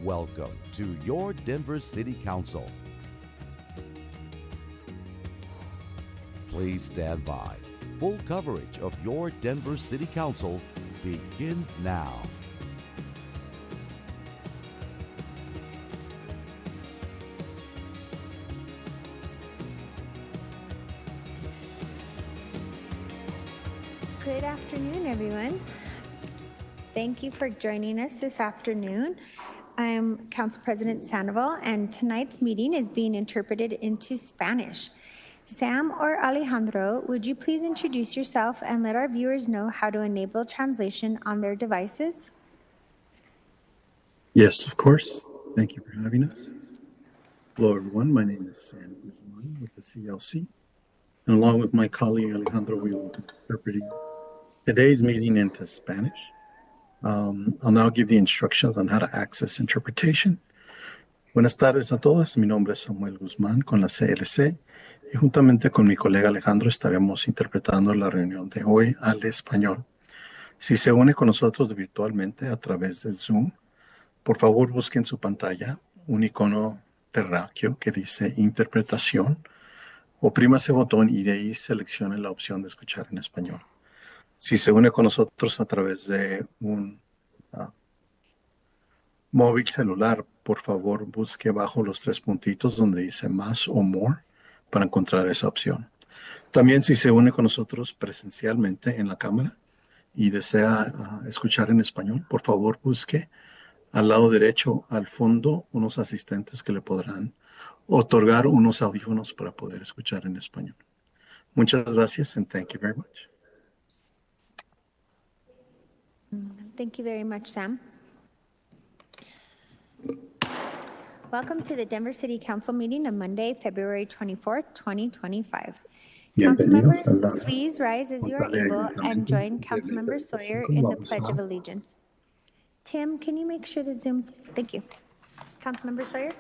Welcome to your Denver City Council. Please stand by. Full coverage of your Denver City Council begins now. Good afternoon, everyone. Thank you for joining us this afternoon. I'm Council President Sandoval, and tonight's meeting is being interpreted into Spanish. Sam or Alejandro, would you please introduce yourself and let our viewers know how to enable translation on their devices? Yes, of course. Thank you for having us. Hello, everyone. My name is Sam Guzman with the CLC, and along with my colleague Alejandro, we will be interpreting today's meeting into Spanish. I'll now give the instructions on how to access interpretation. Buenas tardes a todos. Mi nombre es Samuel Guzmán con la CLC y juntamente con mi colega Alejandro estaremos interpretando la reunión de hoy al español. Si se une con nosotros virtualmente a través de Zoom, por favor busque en su pantalla un icono terráqueo que dice interpretación, oprima ese botón y de ahí seleccione la opción de escuchar en español. Si se une con nosotros a través de un móvil celular, por favor busque bajo los tres puntitos donde dice más o more para encontrar esa opción. También si se une con nosotros presencialmente en la cámara y desea escuchar en español, por favor busque al lado derecho al fondo unos asistentes que le podrán otorgar unos audífonos para poder escuchar en español. Muchas gracias and thank you very much. Thank you very much, Sam. Welcome to the Denver City Council meeting on Monday, February 24th, 2025. Council members, please rise as you are able and join Councilmember Sawyer in the Pledge of Allegiance. Tim, can you make sure that Zoom's, thank you. Councilmember Sawyer.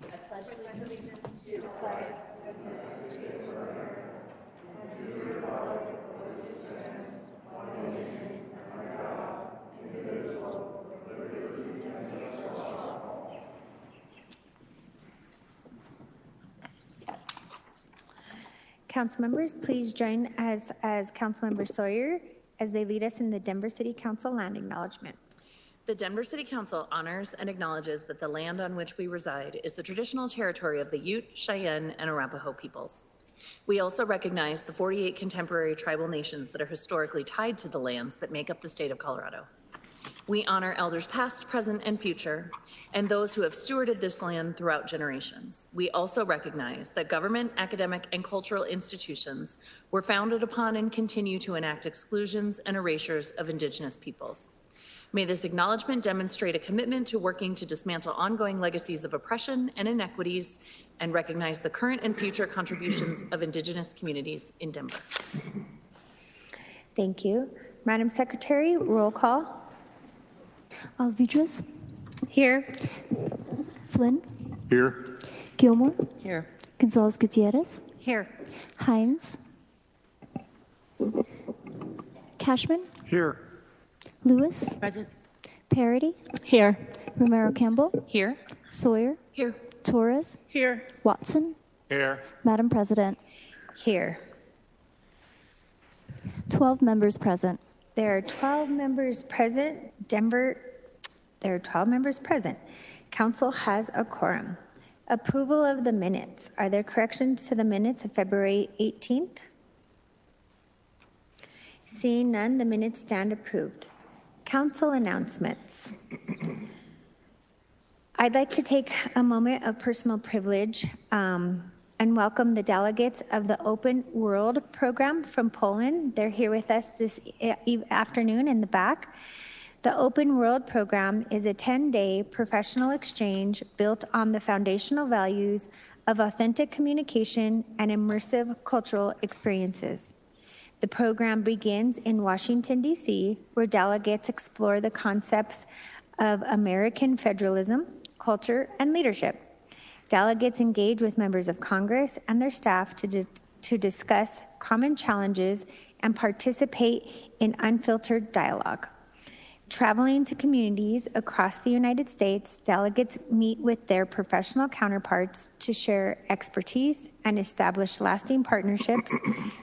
I pledge allegiance to the flag of the United States of America and to the republic for which it stands, one nation, under God, indivisible, with liberty and justice for all. Council members, please join as Councilmember Sawyer as they lead us in the Denver City Council land acknowledgement. The Denver City Council honors and acknowledges that the land on which we reside is the traditional territory of the Ute, Cheyenne, and Arapaho peoples. We also recognize the 48 contemporary tribal nations that are historically tied to the lands that make up the state of Colorado. We honor elders past, present, and future, and those who have stewarded this land throughout generations. We also recognize that government, academic, and cultural institutions were founded upon and continue to enact exclusions and erasures of Indigenous peoples. May this acknowledgement demonstrate a commitment to working to dismantle ongoing legacies of oppression and inequities and recognize the current and future contributions of Indigenous communities in Denver. Thank you. Madam Secretary, roll call. Alvidrez. Here. Flynn. Here. Gilmore. Here. Gonzalez Gutierrez. Here. Hines. Cashman. Here. Lewis. Present. Parity. Here. Romero Campbell. Here. Sawyer. Here. Torres. Here. Watson. Here. Madam President. Here. 12 members present. There are 12 members present. There are 12 members present. Council has a quorum. Approval of the minutes. Are there corrections to the minutes of February 18th? Seeing none, the minutes stand approved. Council announcements. I'd like to take a moment of personal privilege and welcome the delegates of the Open World program from Poland. They're here with us this afternoon in the back. The Open World program is a 10-day professional exchange built on the foundational values of authentic communication and immersive cultural experiences. The program begins in Washington, D.C., where delegates explore the concepts of American federalism, culture, and leadership. Delegates engage with members of Congress and their staff to discuss common challenges and participate in unfiltered dialogue. Traveling to communities across the United States, delegates meet with their professional counterparts to share expertise and establish lasting partnerships.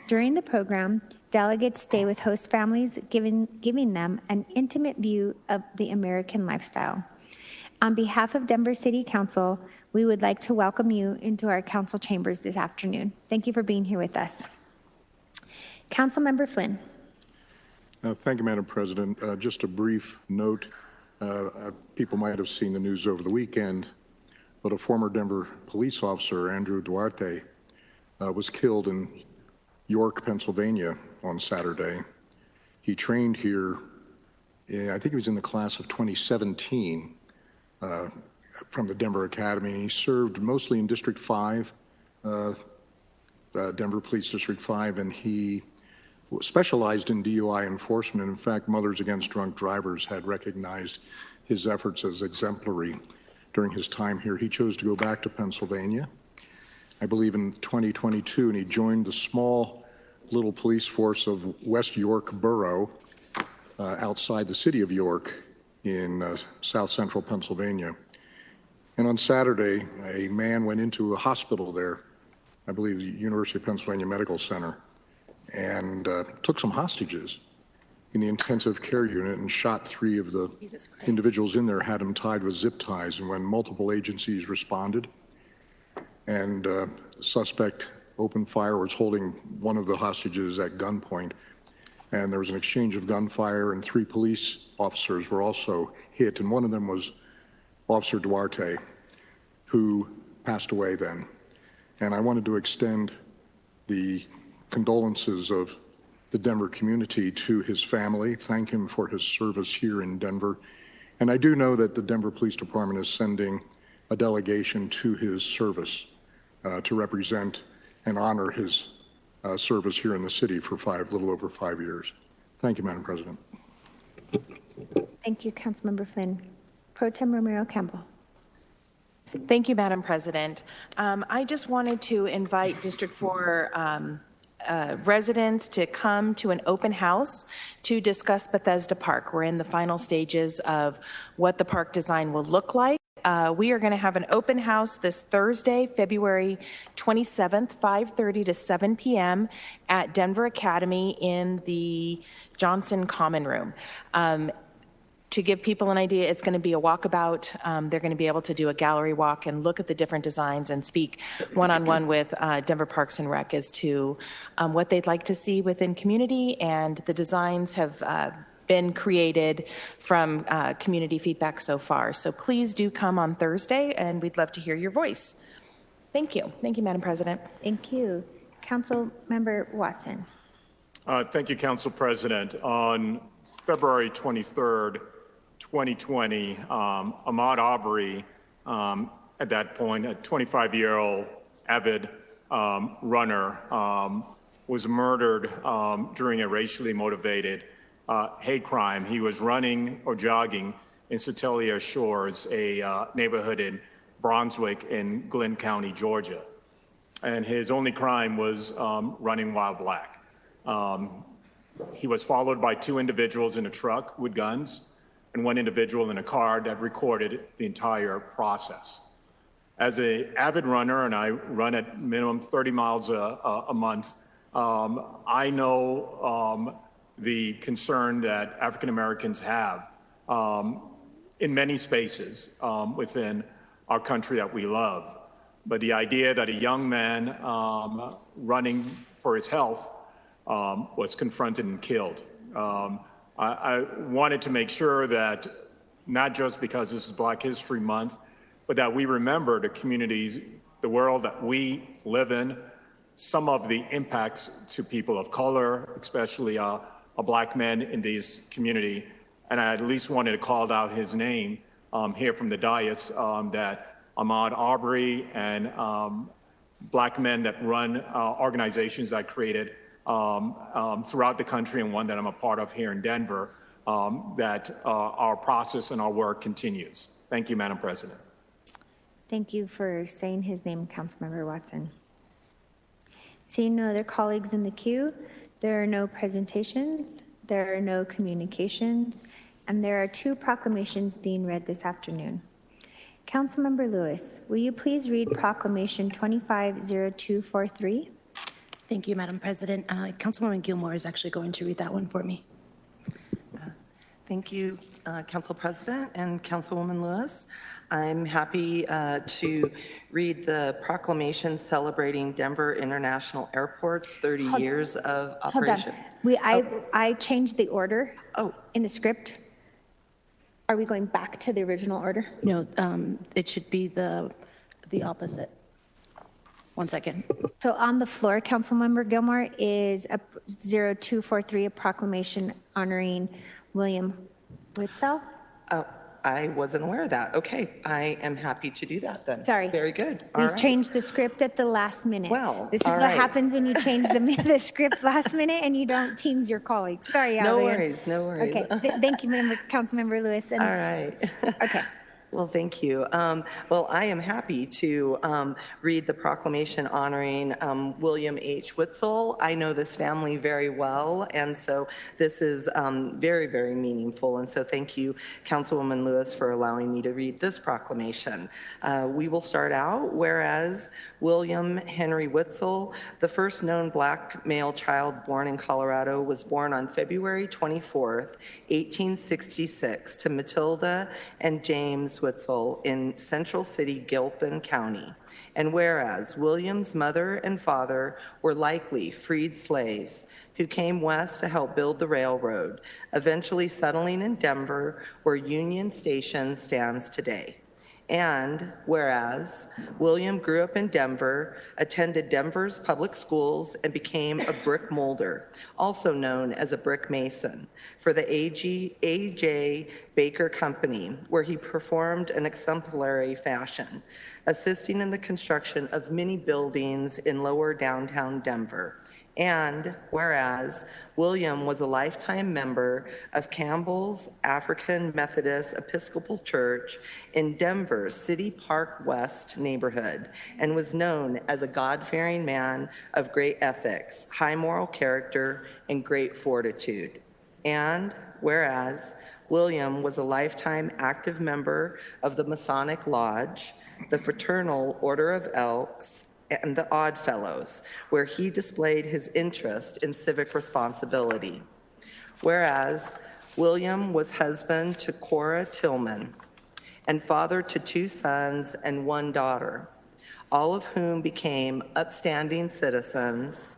During the program, delegates stay with host families, giving them an intimate view of the American lifestyle. On behalf of Denver City Council, we would like to welcome you into our council chambers this afternoon. Thank you for being here with us. Councilmember Flynn. Thank you, Madam President. Just a brief note. People might have seen the news over the weekend, but a former Denver police officer, Andrew Duarte, was killed in York, Pennsylvania on Saturday. He trained here, I think he was in the class of 2017 from the Denver Academy, and he served mostly in District 5, Denver Police District 5, and he specialized in DUI enforcement. In fact, Mothers Against Drunk Drivers had recognized his efforts as exemplary during his time here. He chose to go back to Pennsylvania, I believe in 2022, and he joined the small little police force of West York Borough outside the city of York in south central Pennsylvania. And on Saturday, a man went into a hospital there, I believe the University of Pennsylvania Medical Center, and took some hostages in the intensive care unit and shot 3 of the individuals in there, had them tied with zip ties. And when multiple agencies responded, and the suspect opened fire, was holding one of the hostages at gunpoint, and there was an exchange of gunfire, and 3 police officers were also hit, and one of them was Officer Duarte, who passed away then. And I wanted to extend the condolences of the Denver community to his family, thank him for his service here in Denver. And I do know that the Denver Police Department is sending a delegation to his service to represent and honor his service here in the city for a little over 5 years. Thank you, Madam President. Thank you, Councilmember Flynn. Pro Tem Romero Campbell. Thank you, Madam President. I just wanted to invite District 4 residents to come to an open house to discuss Bethesda Park. We're in the final stages of what the park design will look like. We are going to have an open house this Thursday, February 27th, 5:30 to 7 p.m. at Denver Academy in the Johnson Common Room. To give people an idea, it's going to be a walkabout. They're going to be able to do a gallery walk and look at the different designs and speak one-on-one with Denver Parks and Rec as to what they'd like to see within community, and the designs have been created from community feedback so far. So please do come on Thursday, and we'd love to hear your voice. Thank you. Thank you, Madam President. Thank you. Council Member Watson. Thank you, Council President. On February 23rd, 2020, Ahmaud Arbery, at that point, a 25-year-old avid runner, was murdered during a racially motivated hate crime. He was running or jogging in Setelia Shores, a neighborhood in Brunswick in Glenn County, Georgia. And his only crime was running while black. He was followed by 2 individuals in a truck with guns and 1 individual in a car that recorded the entire process. As an avid runner, and I run at minimum 30 miles a month, I know the concern that African Americans have in many spaces within our country that we love. But the idea that a young man running for his health was confronted and killed. I wanted to make sure that, not just because this is Black History Month, but that we remember the communities, the world that we live in, some of the impacts to people of color, especially a black man in this community. And I at least wanted to call out his name here from the dais, that Ahmaud Arbery and black men that run organizations I created throughout the country, and one that I'm a part of here in Denver, that our process and our work continues. Thank you, Madam President. Thank you for saying his name, Councilmember Watson. Seeing no other colleagues in the queue, there are no presentations, there are no communications, and there are 2 proclamations being read this afternoon. Councilmember Lewis, will you please read Proclamation 250243? Thank you, Madam President. Councilwoman Gilmore is actually going to read that one for me. Thank you, Council President and Councilwoman Lewis. I'm happy to read the proclamation celebrating Denver International Airport's 30 years of operation. Hold on. I changed the order in the script. Are we going back to the original order? No, it should be the opposite. One second. So on the floor, Councilmember Gilmore, is a 0243, a proclamation honoring William Witzel. Oh, I wasn't aware of that. Okay, I am happy to do that then. Sorry. Very good. We All right. changed the script at the last minute. Well, this is all what right. happens when you change the script last minute and you don't teams your colleagues. Sorry, No Alvin. worries, no worries. Okay, thank you, Councilmember Lewis. And All right. okay. Well, thank you. Well, I am happy to read the proclamation honoring William H. Witzel. I know this family very well, and so this is very, very meaningful. And so thank you, Councilwoman Lewis, for allowing me to read this proclamation. We will start out, whereas William Henry Witzel, the first known Black male child born in Colorado, was born on February 24th, 1866, to Matilda and James Witzel in Central City, Gilpin County. And whereas William's mother and father were likely freed slaves who came west to help build the railroad, eventually settling in Denver, where Union Station stands today. And whereas William grew up in Denver, attended Denver's public schools, and became a brick molder, also known as a brick mason, for the A.J. Baker Company, where he performed an exemplary fashion, assisting in the construction of many buildings in lower downtown Denver. And whereas William was a lifetime member of Campbell's African Methodist Episcopal Church in Denver's City Park West neighborhood, and was known as a God-fearing man of great ethics, high moral character, and great fortitude. And whereas William was a lifetime active member of the Masonic Lodge, the Fraternal Order of Elks, and the Odd Fellows, where he displayed his interest in civic responsibility. Whereas William was husband to Cora Tillman and father to 2 sons and 1 daughter, all of whom became upstanding citizens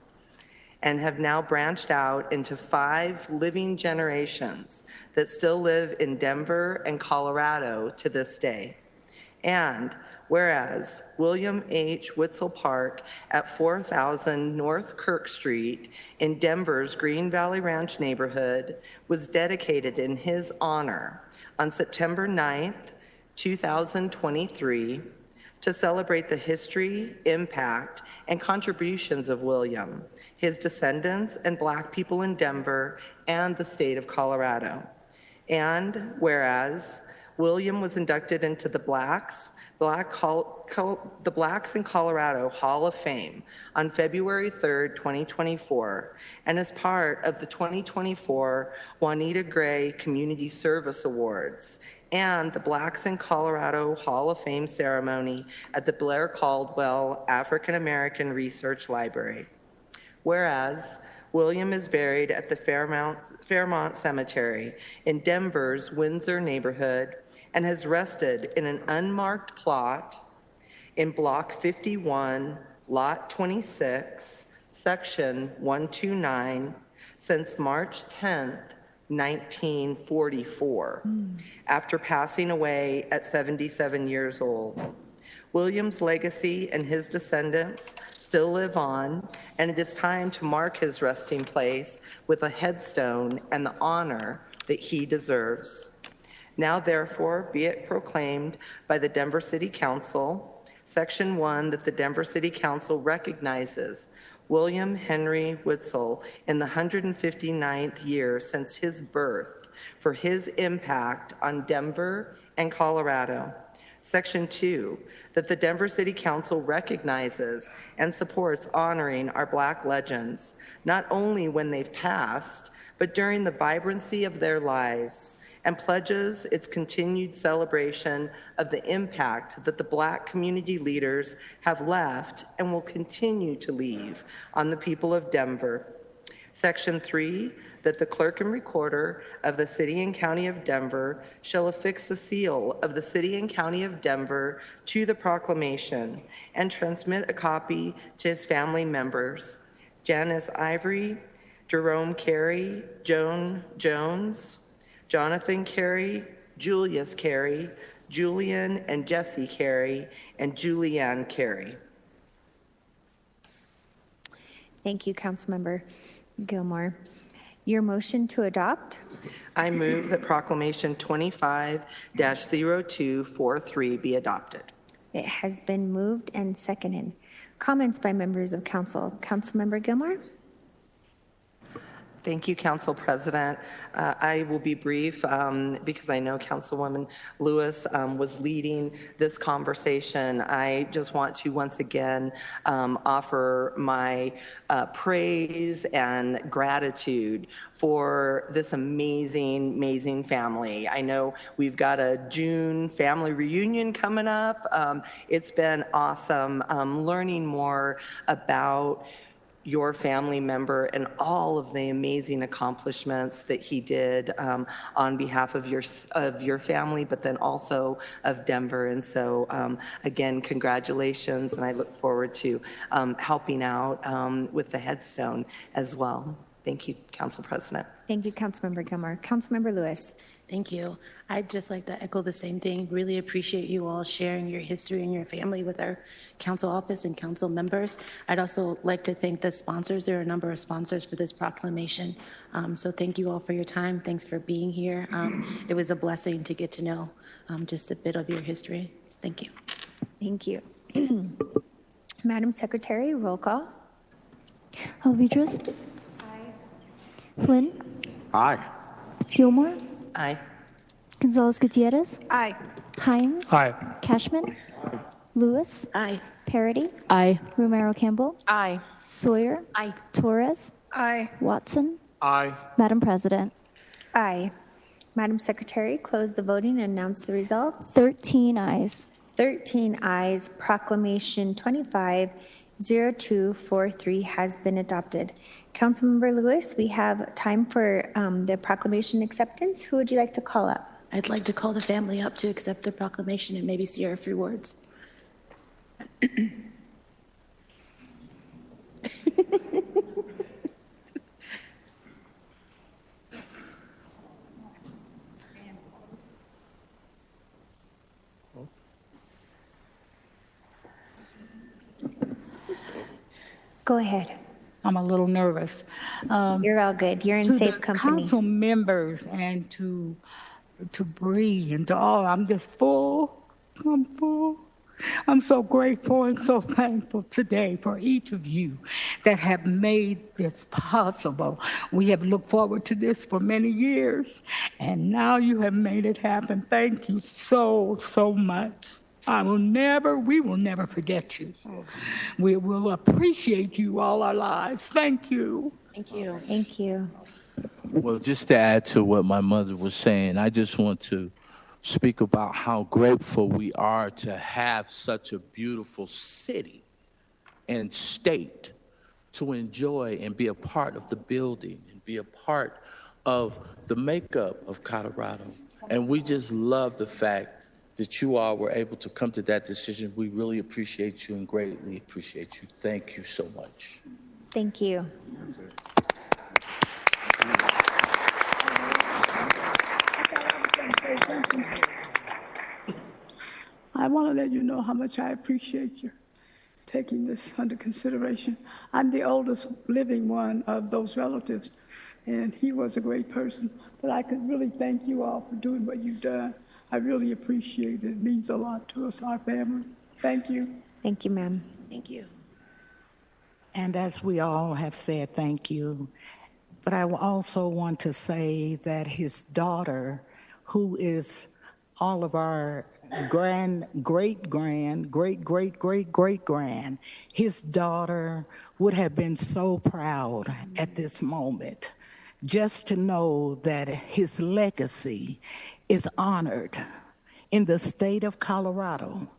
and have now branched out into 5 living generations that still live in Denver and Colorado to this day. And whereas William H. Witzel Park at 4000 North Kirk Street in Denver's Green Valley Ranch neighborhood was dedicated in his honor on September 9th, 2023, to celebrate the history, impact, and contributions of William, his descendants, and Black people in Denver and the state of Colorado. And whereas William was inducted into the Blacks in Colorado Hall of Fame on February 3rd, 2024, and as part of the 2024 Juanita Gray Community Service Awards and the Blacks in Colorado Hall of Fame ceremony at the Blair Caldwell African American Research Library. Whereas William is buried at the Fairmont Cemetery in Denver's Windsor neighborhood and has rested in an unmarked plot in Block 51, Lot 26, Section 129, since March 10th, 1944, after passing away at 77 years old. William's legacy and his descendants still live on, and it is time to mark his resting place with a headstone and the honor that he deserves. Now, therefore, be it proclaimed by the Denver City Council, Section 1, that the Denver City Council recognizes William Henry Witzel in the 159th year since his birth for his impact on Denver and Colorado. Section 2, that the Denver City Council recognizes and supports honoring our Black legends, not only when they've passed, but during the vibrancy of their lives, and pledges its continued celebration of the impact that the Black community leaders have left and will continue to leave on the people of Denver. Section 3, that the clerk and recorder of the City and County of Denver shall affix the seal of the City and County of Denver to the proclamation and transmit a copy to his family members, Janice Ivory, Jerome Carey, Joan Jones, Jonathan Carey, Julius Carey, Julian and Jesse Carey, and Julianne Carey. Thank you, Councilmember Gilmore. Your motion to adopt? I move that Proclamation 25-0243 be adopted. It has been moved and seconded. Comments by members of council. Councilmember Gilmore? Thank you, Council President. I will be brief because I know Councilwoman Lewis was leading this conversation. I just want to once again offer my praise and gratitude for this amazing, amazing family. I know we've got a June family reunion coming up. It's been awesome learning more about your family member and all of the amazing accomplishments that he did on behalf of your family, but then also of Denver. And so again, congratulations, and I look forward to helping out with the headstone as well. Thank you, Council President. Thank you, Councilmember Gilmore. Councilmember Lewis. Thank you. I'd just like to echo the same thing. Really appreciate you all sharing your history and your family with our council office and council members. I'd also like to thank the sponsors. There are a number of sponsors for this proclamation. So thank you all for your time. Thanks for being here. It was a blessing to get to know just a bit of your history. So thank you. Thank you. Madam Secretary, roll call. Alvidrez. Aye. Flynn. Aye. Gilmore. Aye. Gonzalez Gutierrez. Aye. Hines. Aye. Cashman. Lewis. Aye. Parity. Aye. Romero Campbell. Aye. Sawyer. Aye. Torres. Aye. Watson. Aye. Madam President. Aye. Madam Secretary, close the voting and announce the results. 13 ayes. 13 ayes. Proclamation 25-0243 has been adopted. Councilmember Lewis, we have time for the proclamation acceptance. Who would you like to call up? I'd like to call the family up to accept the proclamation and maybe say a few words. Go ahead. I'm a little nervous. You're all good. You're in safe company. Council members and to Bree and to all, I'm just full. I'm full. I'm so grateful and so thankful today for each of you that have made this possible. We have looked forward to this for many years, and now you have made it happen. Thank you so, so much. We will never forget you. We will appreciate you all our lives. Thank you. Thank you. Thank you. Well, just to add to what my mother was saying, I just want to speak about how grateful we are to have such a beautiful city and state to enjoy and be a part of the building and be a part of the makeup of Colorado. And we just love the fact that you all were able to come to that decision. We really appreciate you and greatly appreciate you. Thank you so much. Thank you. I want to let you know how much I appreciate you taking this under consideration. I'm the oldest living one of those relatives, and he was a great person. But I could really thank you all for doing what you've done. I really appreciate it. It means a lot to us, our family. Thank you. Thank you, ma'am. Thank you. And as we all have said, thank you. But I also want to say that his daughter, who is all of our great-grand, his daughter would have been so proud at this moment just to know that his legacy is honored in the state of Colorado.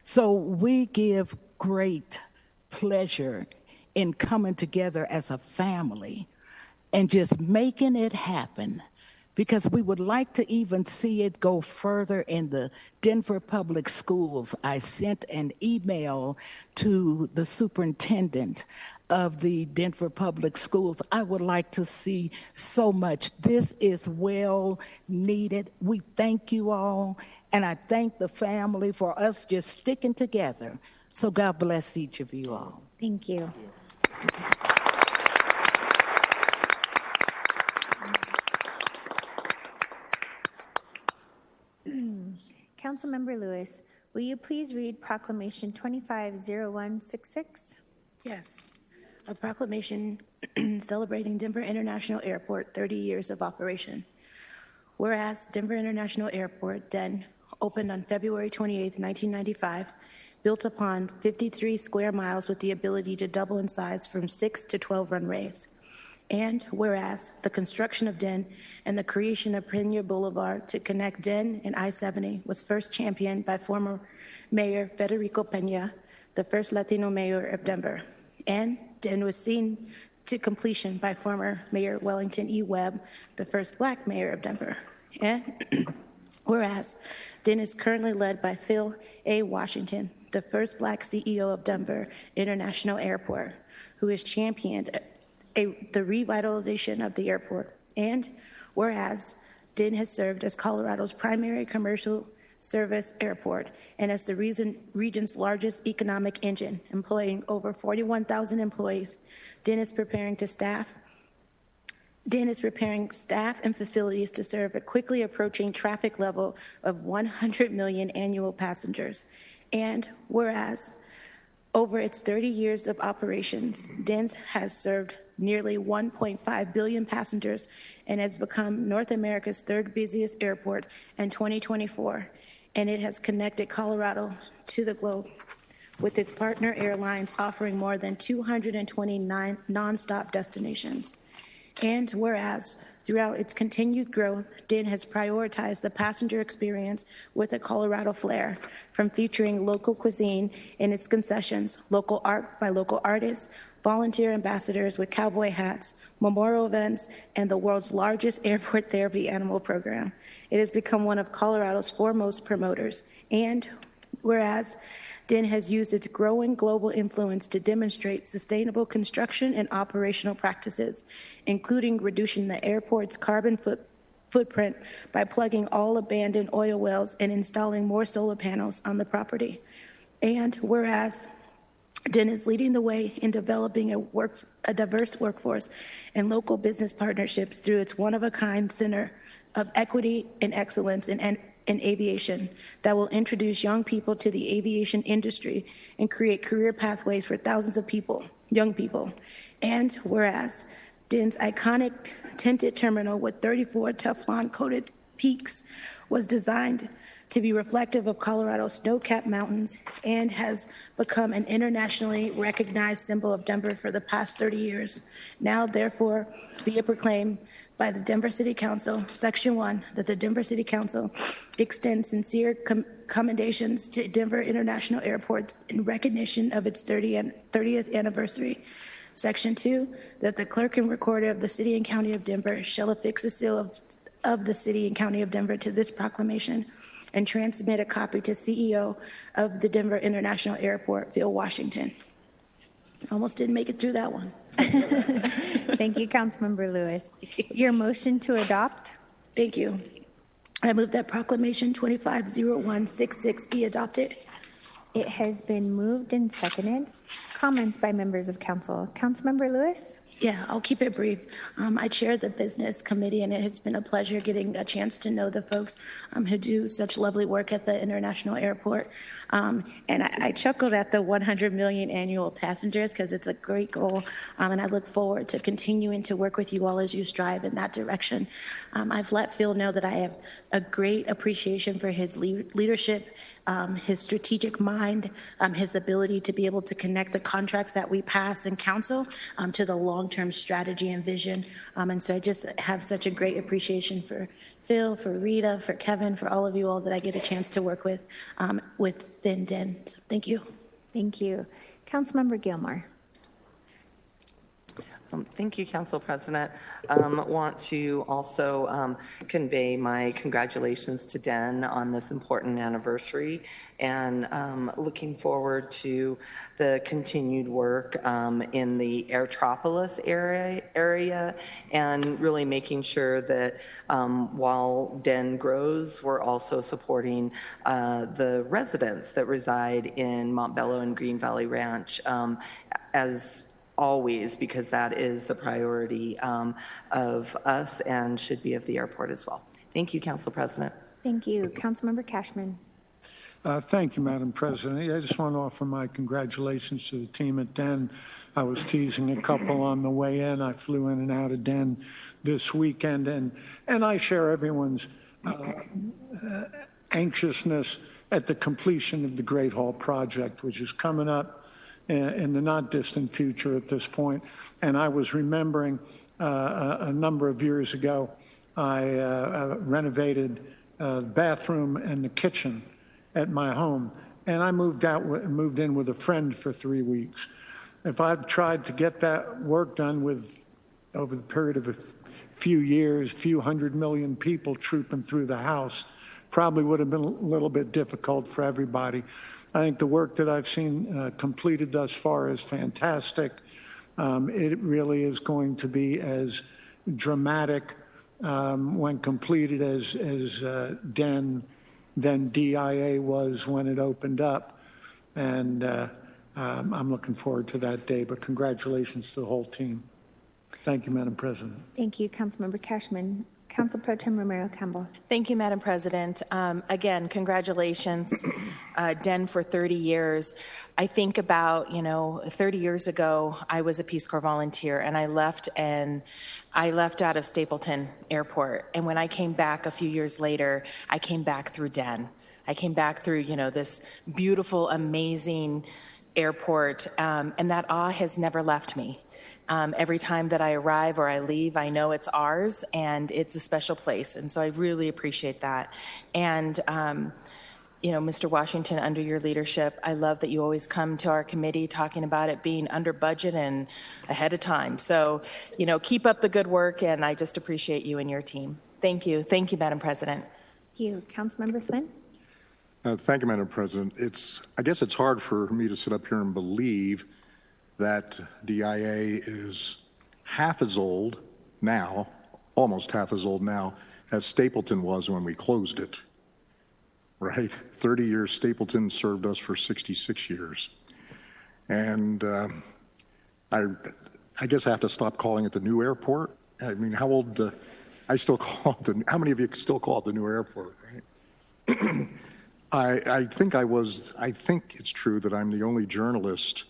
So we give great pleasure in coming together as a family and just making it happen, because we would like to even see it go further in the Denver Public Schools. I sent an email to the superintendent of the Denver Public Schools. I would like to see so much. This is well needed. We thank you all, and I thank the family for us just sticking together. So God bless each of you all. Thank you. Councilmember Lewis, will you please read Proclamation 250166? Yes. A proclamation celebrating Denver International Airport 30 years of operation. Whereas Denver International Airport, DEN, opened on February 28, 1995, built upon 53 square miles with the ability to double in size from 6 to 12 runways. And whereas the construction of DEN and the creation of Pena Boulevard to connect DEN and I-70 was first championed by former Mayor Federico Pena, the first Latino mayor of Denver. And DEN was seen to completion by former Mayor Wellington E. Webb, the first Black mayor of Denver. And whereas DEN is currently led by Phil A. Washington, the first Black CEO of Denver International Airport, who has championed the revitalization of the airport. And whereas DEN has served as Colorado's primary commercial service airport and as the region's largest economic engine, employing over 41,000 employees, DEN is preparing staff and facilities to serve a quickly approaching traffic level of 100 million annual passengers. And whereas over its 30 years of operations, DEN has served nearly 1.5 billion passengers and has become North America's third busiest airport in 2024. And it has connected Colorado to the globe, with its partner airlines offering more than 229 nonstop destinations. And whereas throughout its continued growth, DEN has prioritized the passenger experience with a Colorado flair, from featuring local cuisine in its concessions, local art by local artists, volunteer ambassadors with cowboy hats, memorial events, and the world's largest airport therapy animal program. It has become one of Colorado's foremost promoters. And whereas DEN has used its growing global influence to demonstrate sustainable construction and operational practices, including reducing the airport's carbon footprint by plugging all abandoned oil wells and installing more solar panels on the property. And whereas DEN is leading the way in developing a diverse workforce and local business partnerships through its one-of-a-kind Center of Equity and Excellence in aviation that will introduce young people to the aviation industry and create career pathways for thousands of young people. And whereas DEN's iconic tinted terminal with 34 Teflon-coated peaks was designed to be reflective of Colorado's snow-capped mountains and has become an internationally recognized symbol of Denver for the past 30 years. Now, therefore, be it proclaimed by the Denver City Council, Section 1, that the Denver City Council extends sincere commendations to Denver International Airport in recognition of its 30th anniversary. Section 2, that the clerk and recorder of the City and County of Denver shall affix the seal of the City and County of Denver to this proclamation and transmit a copy to CEO of the Denver International Airport, Phil Washington. Almost didn't make it through that one. Thank you, Councilmember Lewis. Your motion to adopt? Thank you. I move that Proclamation 250166 be adopted. It has been moved and seconded. Comments by members of council. Councilmember Lewis? Yeah, I'll keep it brief. I chair the business committee, and it has been a pleasure getting a chance to know the folks who do such lovely work at the International Airport. And I chuckled at the 100 million annual passengers because it's a great goal, and I look forward to continuing to work with you all as you strive in that direction. I've let Phil know that I have a great appreciation for his leadership, his strategic mind, his ability to be able to connect the contracts that we pass in council to the long long-term strategy and vision. And so I just have such a great appreciation for Phil, for Rita, for Kevin, for all of you all that I get a chance to work with within DEN. So thank you. Thank you. Councilmember Gilmore. Thank you, Council President. Want to also convey my congratulations to DEN on this important anniversary, and looking forward to the continued work in the Airtropolis area, and really making sure that while DEN grows, we're also supporting the residents that reside in Montbello and Green Valley Ranch as always, because that is the priority of us and should be of the airport as well. Thank you, Council President. Thank you. Councilmember Cashman. Thank you, Madam President. I just want to offer my congratulations to the team at DEN. I was teasing a couple on the way in. I flew in and out of DEN this weekend, and I share everyone's anxiousness at the completion of the Great Hall project, which is coming up in the not distant future at this point. And I was remembering a number of years ago, I renovated the bathroom and the kitchen at my home, and I moved in with a friend for 3 weeks. If I'd tried to get that work done over the period of a few years, few 100 million people trooping through the house, probably would have been a little bit difficult for everybody. I think the work that I've seen completed thus far is fantastic. It really is going to be as dramatic when completed as DEN, then DIA was when it opened up. And I'm looking forward to that day, but congratulations to the whole team. Thank you, Madam President. Thank you, Councilmember Cashman. Council Pro Tem Romero Campbell. Thank you, Madam President. Again, congratulations, DEN, for 30 years. I think about, 30 years ago, I was a Peace Corps volunteer, and I left out of Stapleton Airport. And when I came back a few years later, I came back through DEN. I came back through, this beautiful, amazing airport, and that awe has never left me. Every time that I arrive or I leave, I know it's ours and it's a special place. And so I really appreciate that. And, Mr. Washington, under your leadership, I love that you always come to our committee talking about it being under budget and ahead of time. So, keep up the good work, and I just appreciate you and your team. Thank you. Thank you, Madam President. Thank you. Councilmember Flynn. Thank you, Madam President. I guess it's hard for me to sit up here and believe that DIA is half as old now, almost half as old now, as Stapleton was when we closed it, right? 30 years, Stapleton served us for 66 years. And I guess I have to stop calling it the new airport. I mean, how old, I still call it how many of you still call it the new airport, right? I think it's true that I'm the only journalist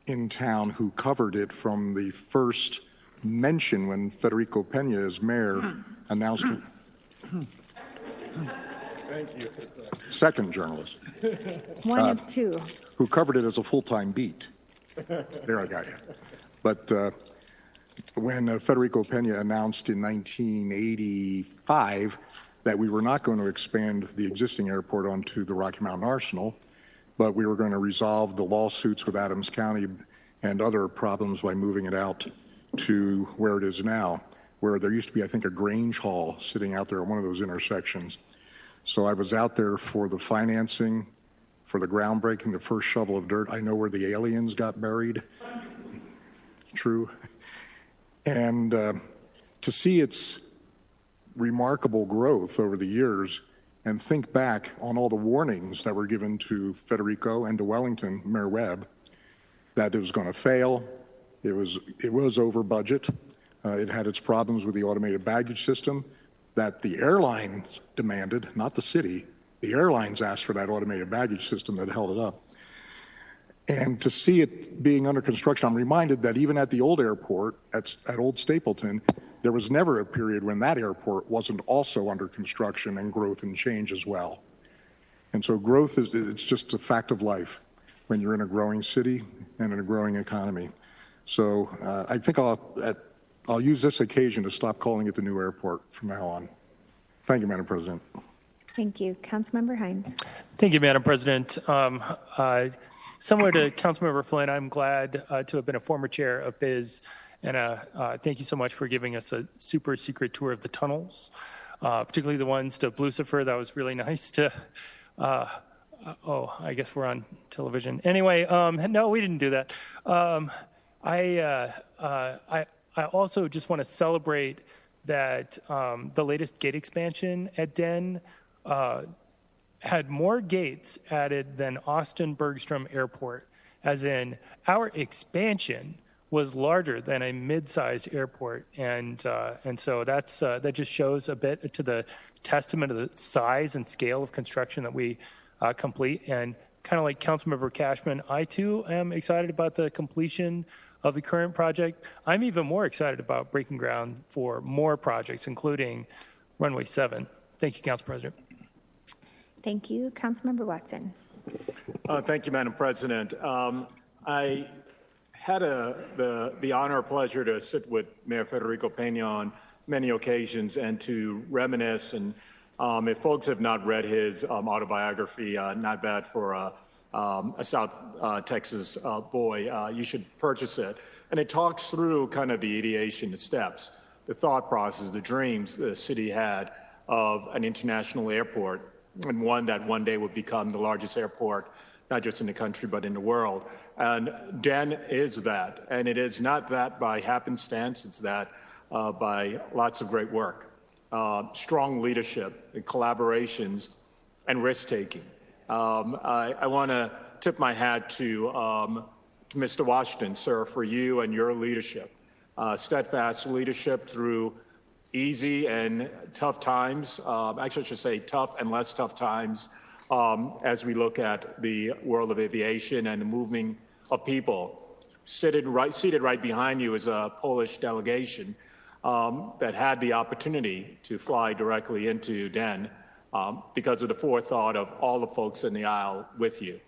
in town who covered it from the first mention when Federico Pena, as mayor, announced it. Thank you. Second journalist. One of two. Who covered it as a full-time beat. There, I got you. But when Federico Pena announced in 1985 that we were not going to expand the existing airport onto the Rocky Mountain Arsenal, but we were going to resolve the lawsuits with Adams County and other problems by moving it out to where it is now, where there used to be, I think, a Grange Hall sitting out there at one of those intersections. So I was out there for the financing, for the groundbreaking, the first shovel of dirt. I know where the aliens got buried. True. And to see its remarkable growth over the years, and think back on all the warnings that were given to Federico and to Wellington, Mayor Webb, that it was going to fail. It was over budget. It had its problems with the automated baggage system that the airlines demanded, not the city. The airlines asked for that automated baggage system that held it up. And to see it being under construction, I'm reminded that even at the old airport, at Old Stapleton, there was never a period when that airport wasn't also under construction and growth and change as well. And so growth it's just a fact of life when you're in a growing city and in a growing economy. So I think I'll use this occasion to stop calling it the new airport from now on. Thank you, Madam President. Thank you. Councilmember Hines. Thank you, Madam President. Similar to Councilmember Flynn, I'm glad to have been a former chair of BIZ, and thank you so much for giving us a super secret tour of the tunnels, particularly the ones to Lucifer. That was really nice to. I guess we're on television. Anyway, no, we didn't do that. I also just want to celebrate that the latest gate expansion at Den had more gates added than Austin Bergstrom Airport, as in our expansion was larger than a mid-sized airport, and so that just shows a bit to the testament of the size and scale of construction that we complete. And kind of like Councilmember Cashman, I too am excited about the completion of the current project. I'm even more excited about breaking ground for more projects, including Runway 7. Thank you, Council President. Thank you. Councilmember Watson. Thank you, Madam President. I had the honor or pleasure to sit with Mayor Federico Pena on many occasions and to reminisce. And if folks have not read his autobiography, Not Bad for a South Texas boy, you should purchase it. And it talks through kind of the ideation, the steps, the thought process, the dreams the city had of an international airport, and one that one day would become the largest airport, not just in the country, but in the world. And Den is that. And it is not that by happenstance, it's that by lots of great work, strong leadership, and collaborations, and risk-taking. I want to tip my hat to Mr. Washington, sir, for you and your leadership, steadfast leadership through easy and tough times, actually I should say tough and less tough times, as we look at the world of aviation and the moving of people. Seated right behind you is a Polish delegation that had the opportunity to fly directly into Den because of the forethought of all the folks in the aisle with you.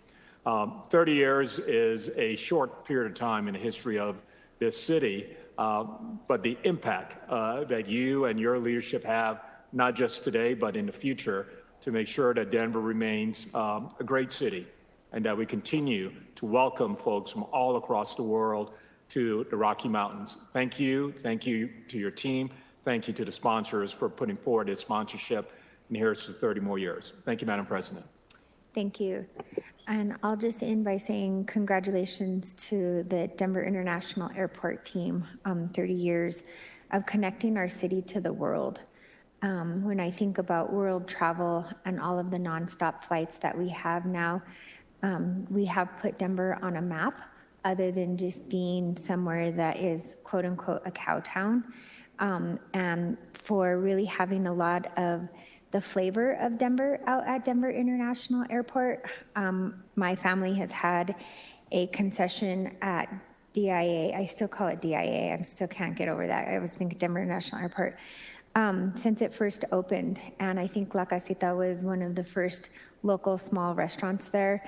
30 years is a short period of time in the history of this city, but the impact that you and your leadership have, not just today, but in the future, to make sure that Denver remains a great city and that we continue to welcome folks from all across the world to the Rocky Mountains. Thank you to your team. Thank you to the sponsors for putting forward this sponsorship, and here's to 30 more years. Thank you, Madam President. Thank you. And I'll just end by saying congratulations to the Denver International Airport team, 30 years of connecting our city to the world. When I think about world travel and all of the nonstop flights that we have now, we have put Denver on a map other than just being somewhere that is quote unquote a cow town, and for really having a lot of the flavor of Denver out at Denver International Airport. My family has had a concession at DIA. I still call it DIA. I still can't get over that. I always think Denver International Airport since it first opened. And I think La Casita was one of the first local small restaurants there.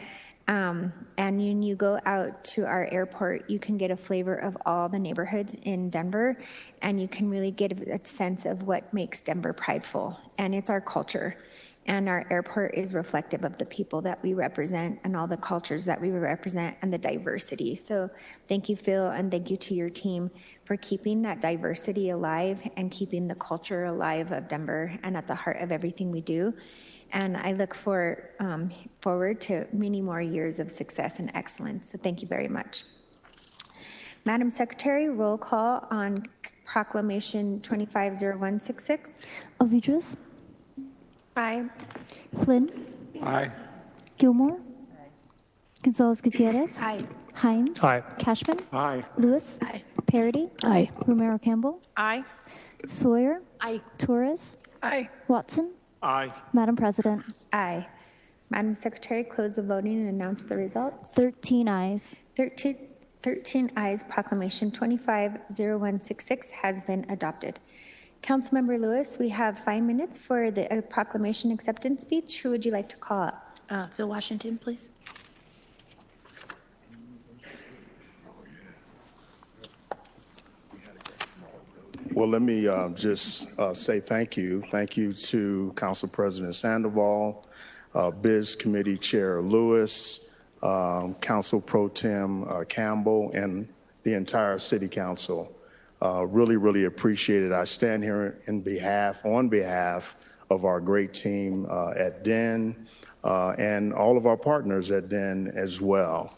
And when you go out to our airport, you can get a flavor of all the neighborhoods in Denver, and you can really get a sense of what makes Denver prideful. And it's our culture. And our airport is reflective of the people that we represent and all the cultures that we represent and the diversity. So thank you, Phil, and thank you to your team for keeping that diversity alive and keeping the culture alive of Denver and at the heart of everything we do. And I look forward to many more years of success and excellence. So thank you very much. Madam Secretary, roll call on Proclamation 250166. Ovidras. Aye. Flynn. Aye. Gilmore. Gonzalez Gutierrez. Aye. Hines. Aye. Cashman. Aye. Lewis. Aye. Parity. Aye. Romero Campbell. Aye. Sawyer. Aye. Torres. Aye. Watson. Aye. Madam President. Aye. Madam Secretary, close the voting and announce the results. 13 ayes. 13 ayes. Proclamation 250166 has been adopted. Councilmember Lewis, we have 5 minutes for the proclamation acceptance speech. Who would you like to call up? Phil Washington, please. Well, let me just say thank you. Thank you to Council President Sandoval, Biz Committee Chair Lewis, Council Pro Tem Campbell, and the entire City Council. Really, really appreciate it. I stand here on behalf of our great team at DEN and all of our partners at DEN as well.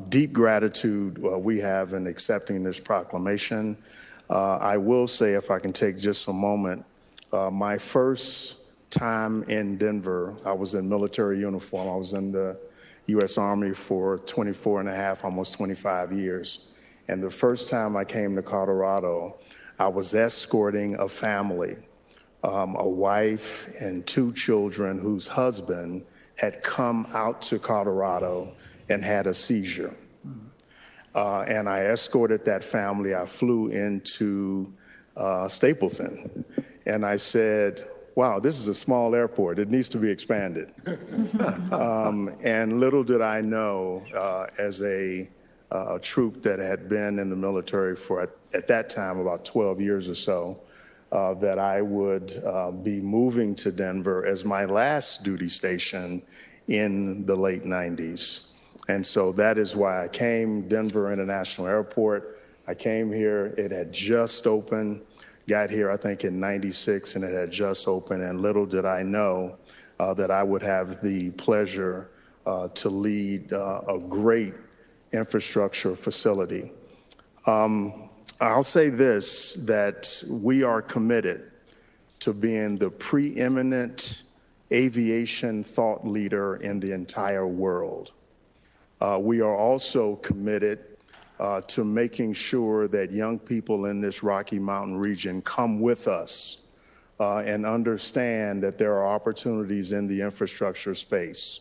Deep gratitude we have in accepting this proclamation. I will say, if I can take just a moment, my first time in Denver, I was in military uniform. I was in the U.S. Army for 24 and a half, almost 25 years. And the first time I came to Colorado, I was escorting a family, a wife and 2 children whose husband had come out to Colorado and had a seizure. And I escorted that family. I flew into Stapleton, and I said, wow, this is a small airport. It needs to be expanded. And little did I know, as a troop that had been in the military for, at that time, about 12 years or so, that I would be moving to Denver as my last duty station in the late 90s. And so that is why I came. Denver International Airport, I came here, it had just opened, got here I think in 96, and it had just opened, and little did I know that I would have the pleasure to lead a great infrastructure facility. I'll say this, that we are committed to being the preeminent aviation thought leader in the entire world. We are also committed to making sure that young people in this Rocky Mountain region come with us and understand that there are opportunities in the infrastructure space.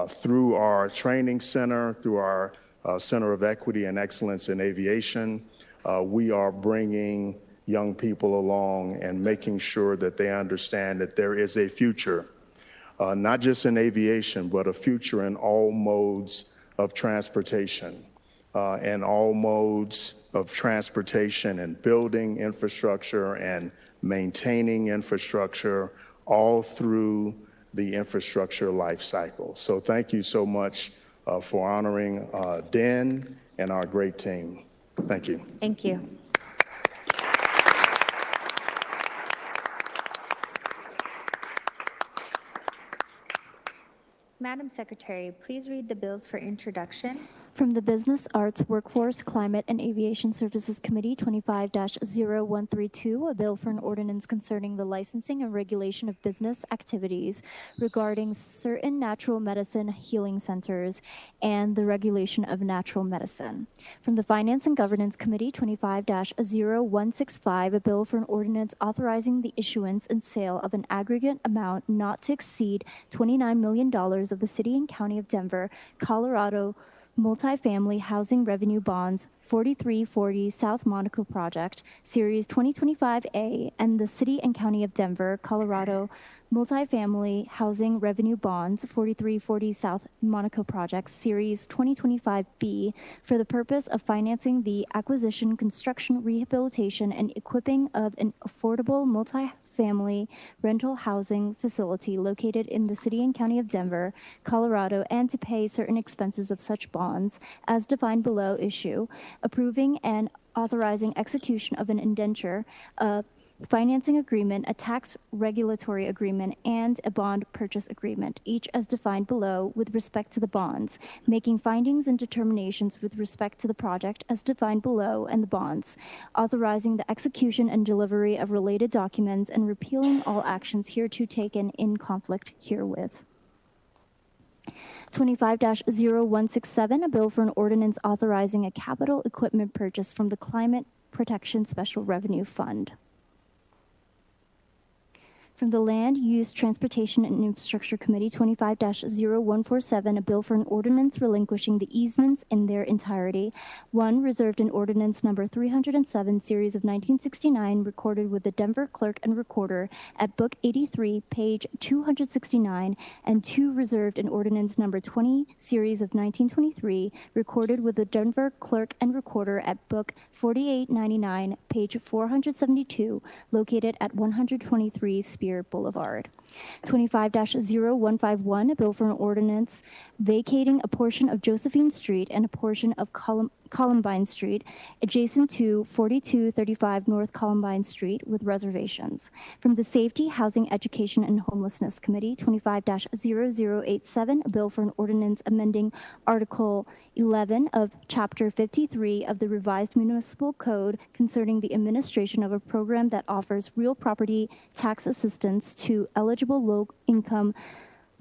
Through our training center, through our Center of Equity and Excellence in Aviation, we are bringing young people along and making sure that they understand that there is a future, not just in aviation, but a future in all modes of transportation, and all modes of transportation and building infrastructure and maintaining infrastructure all through the infrastructure life cycle. So thank you so much for honoring DEN and our great team. Thank you. Thank you. Madam Secretary, please read the bills for introduction. From the Business, Arts, Workforce, Climate, and Aviation Services Committee, 25-0132, a bill for an ordinance concerning the licensing and regulation of business activities regarding certain natural medicine healing centers and the regulation of natural medicine. From the Finance and Governance Committee, 25-0165, a bill for an ordinance authorizing the issuance and sale of an aggregate amount not to exceed $29 million of the City and County of Denver, Colorado, Multifamily Housing Revenue Bonds 4340 South Monaco Project, Series 2025A, and the City and County of Denver, Colorado Multifamily Housing Revenue Bonds 4340 South Monaco Project, Series 2025B, for the purpose of financing the acquisition, construction, rehabilitation, and equipping of an affordable multifamily rental housing facility located in the City and County of Denver, Colorado, and to pay certain expenses of such bonds as defined below, issue, approving and authorizing execution of an indenture, a financing agreement, a tax regulatory agreement, and a bond purchase agreement, each as defined below with respect to the bonds, making findings and determinations with respect to the project as defined below and the bonds, authorizing the execution and delivery of related documents, and repealing all actions hereto taken in conflict herewith. 25-0167, a bill for an ordinance authorizing a capital equipment purchase from the Climate Protection Special Revenue Fund. From the Land, Use, Transportation, and Infrastructure Committee, 25-0147, a bill for an ordinance relinquishing the easements in their entirety. One, reserved in ordinance number 307, series of 1969, recorded with the Denver Clerk and Recorder at Book 83, page 269, and two, reserved in ordinance number 20, series of 1923, recorded with the Denver Clerk and Recorder at Book 4899, page 472, located at 123 Spear Boulevard. 25-0151, a bill for an ordinance vacating a portion of Josephine Street and a portion of Columbine Street adjacent to 4235 North Columbine Street with reservations. From the Safety, Housing, Education, and Homelessness Committee, 25-0087, a bill for an ordinance amending Article 11 of Chapter 53 of the Revised Municipal Code concerning the administration of a program that offers real property tax assistance to eligible low-income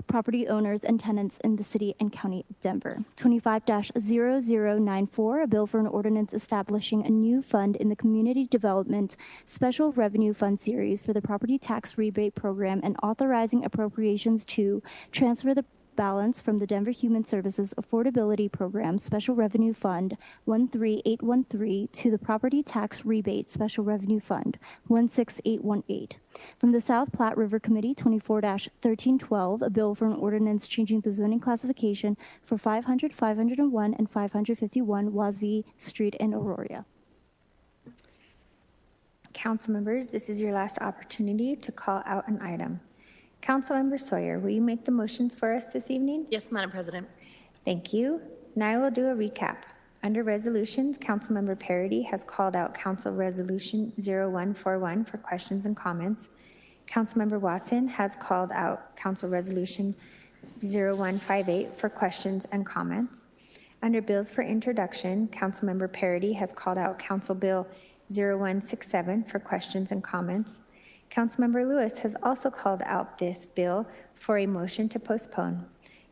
property owners and tenants in the city and county of Denver. 25-0094, a bill for an ordinance establishing a new fund in the Community Development Special Revenue Fund series for the property tax rebate program and authorizing appropriations to transfer the balance from the Denver Human Services Affordability Program Special Revenue Fund 13813 to the Property Tax Rebate Special Revenue Fund 16818. From the South Platte River Committee, 24-1312, a bill for an ordinance changing the zoning classification for 500, 501, and 551 Wazee Street in Aurora. Council members, this is your last opportunity to call out an item. Councilmember Sawyer, will you make the motions for us this evening? Yes, Madam President. Thank you. Now I will do a recap. Under resolutions, Councilmember Parody has called out Council Resolution 0141 for questions and comments. Councilmember Watson has called out Council Resolution 0158 for questions and comments. Under bills for introduction, Councilmember Parody has called out Council Bill 0167 for questions and comments. Councilmember Lewis has also called out this bill for a motion to postpone.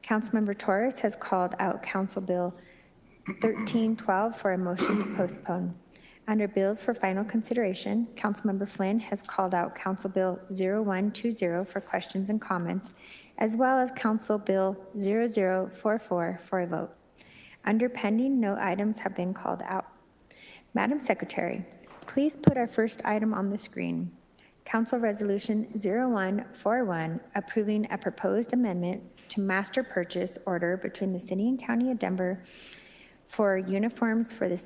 Councilmember Torres has called out Council Bill 1312 for a motion to postpone. Under bills for final consideration, Councilmember Flynn has called out Council Bill 0120 for questions and comments, as well as Council Bill 0044 for a vote. Under pending, no items have been called out. Madam Secretary, please put our first item on the screen. Council Resolution 0141, approving a proposed amendment to master purchase order between the City and County of Denver for uniforms for the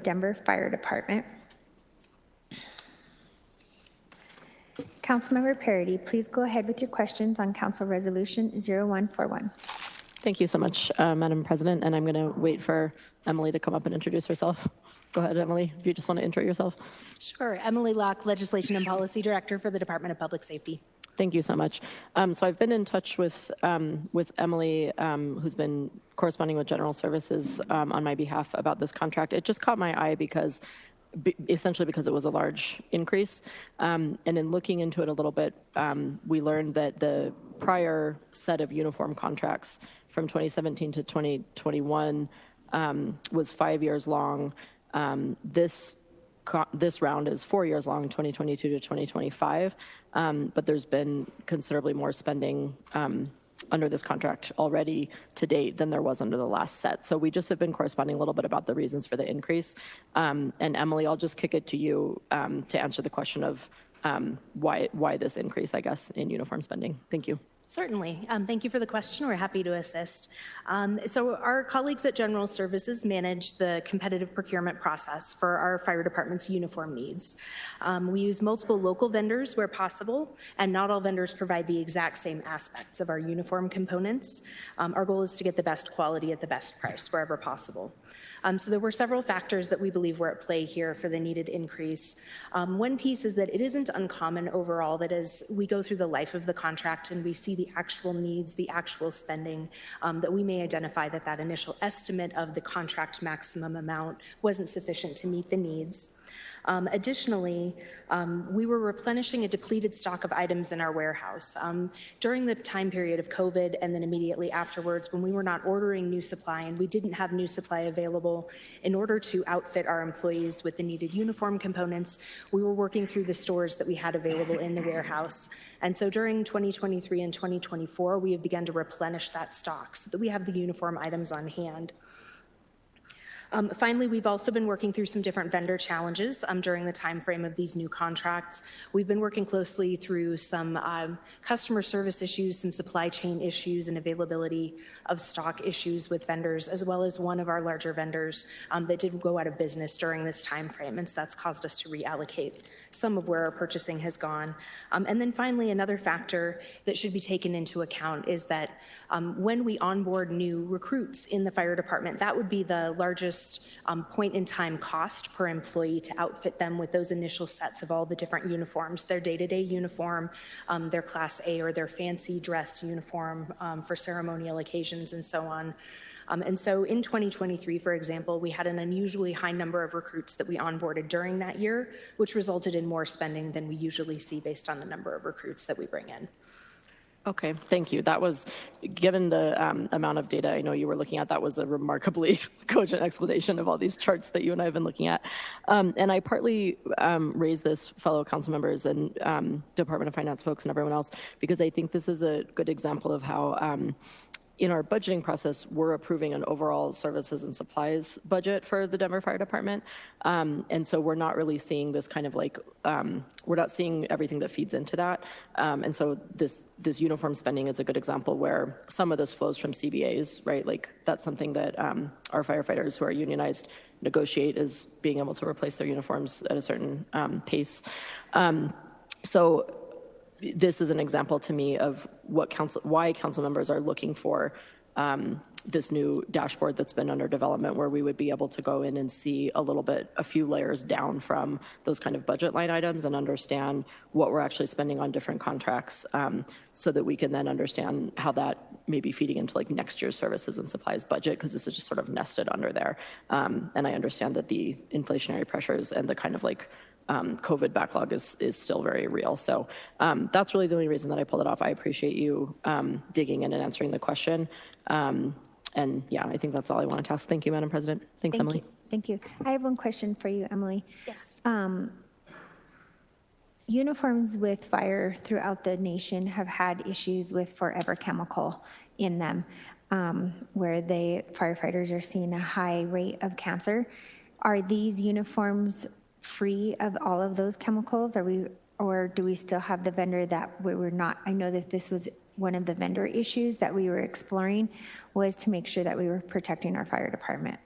Denver Fire Department. Councilmember Parody, please go ahead with your questions on Council Resolution 0141. Thank you so much, Madam President, and I'm going to wait for Emily to come up and introduce herself. Go ahead, Emily, if you just want to intro yourself. Sure. Emily Locke, Legislation and Policy Director for the Department of Public Safety. Thank you so much. So I've been in touch with Emily, who's been corresponding with General Services on my behalf about this contract. It just caught my eye because essentially because it was a large increase. And in looking into it a little bit, we learned that the prior set of uniform contracts from 2017 to 2021 was 5 years long. This round is 4 years long, 2022 to 2025, but there's been considerably more spending under this contract already to date than there was under the last set. So we just have been corresponding a little bit about the reasons for the increase. And Emily, I'll just kick it to you to answer the question of why this increase, I guess, in uniform spending. Thank you. Certainly. Thank you for the question. We're happy to assist. So our colleagues at General Services manage the competitive procurement process for our fire department's uniform needs. We use multiple local vendors where possible, and not all vendors provide the exact same aspects of our uniform components. Our goal is to get the best quality at the best price wherever possible. So there were several factors that we believe were at play here for the needed increase. One piece is that it isn't uncommon overall that as we go through the life of the contract and we see the actual needs, the actual spending, that we may identify that that initial estimate of the contract maximum amount wasn't sufficient to meet the needs. Additionally, we were replenishing a depleted stock of items in our warehouse. During the time period of COVID and then immediately afterwards, when we were not ordering new supply and we didn't have new supply available, in order to outfit our employees with the needed uniform components, we were working through the stores that we had available in the warehouse. And so during 2023 and 2024, we have begun to replenish that stock so that we have the uniform items on hand. Finally, we've also been working through some different vendor challenges during the time frame of these new contracts. We've been working closely through some customer service issues, some supply chain issues, and availability of stock issues with vendors, as well as one of our larger vendors that did go out of business during this time frame, and so that's caused us to reallocate some of where our purchasing has gone. And then finally, another factor that should be taken into account is that when we onboard new recruits in the fire department, that would be the largest point in time cost per employee to outfit them with those initial sets of all the different uniforms, their day-to-day uniform, their Class A or their fancy dress uniform for ceremonial occasions and so on. And so in 2023, for example, we had an unusually high number of recruits that we onboarded during that year, which resulted in more spending than we usually see based on the number of recruits that we bring in. Okay, thank you. That was, given the amount of data I know you were looking at, that was a remarkably cogent explanation of all these charts that you and I have been looking at. And I partly raised this, fellow council members and Department of Finance folks and everyone else, because I think this is a good example of how in our budgeting process, we're approving an overall services and supplies budget for the Denver Fire Department. And so we're not really seeing this kind of like, we're not seeing everything that feeds into that. And so this uniform spending is a good example where some of this flows from CBAs, right? Like that's something that our firefighters who are unionized negotiate, is being able to replace their uniforms at a certain pace. So this is an example to me of why council members are looking for this new dashboard that's been under development, where we would be able to go in and see a few layers down from those kind of budget line items and understand what we're actually spending on different contracts, so that we can then understand how that may be feeding into like next year's services and supplies budget, because this is just sort of nested under there. And I understand that the inflationary pressures and the kind of like COVID backlog is still very real. So that's really the only reason that I pulled it off. I appreciate you digging in and answering the question. And yeah, I think that's all I wanted to ask. Thank you, Madam President. Thanks, Emily. Thank you. I have one question for you, Emily. Yes. Uniforms with fire throughout the nation have had issues with forever chemical in them, where the firefighters are seeing a high rate of cancer. Are these uniforms free of all of those chemicals? Or do we still have the vendor that we were not? I know that this was one of the vendor issues that we were exploring, was to make sure that we were protecting our fire department.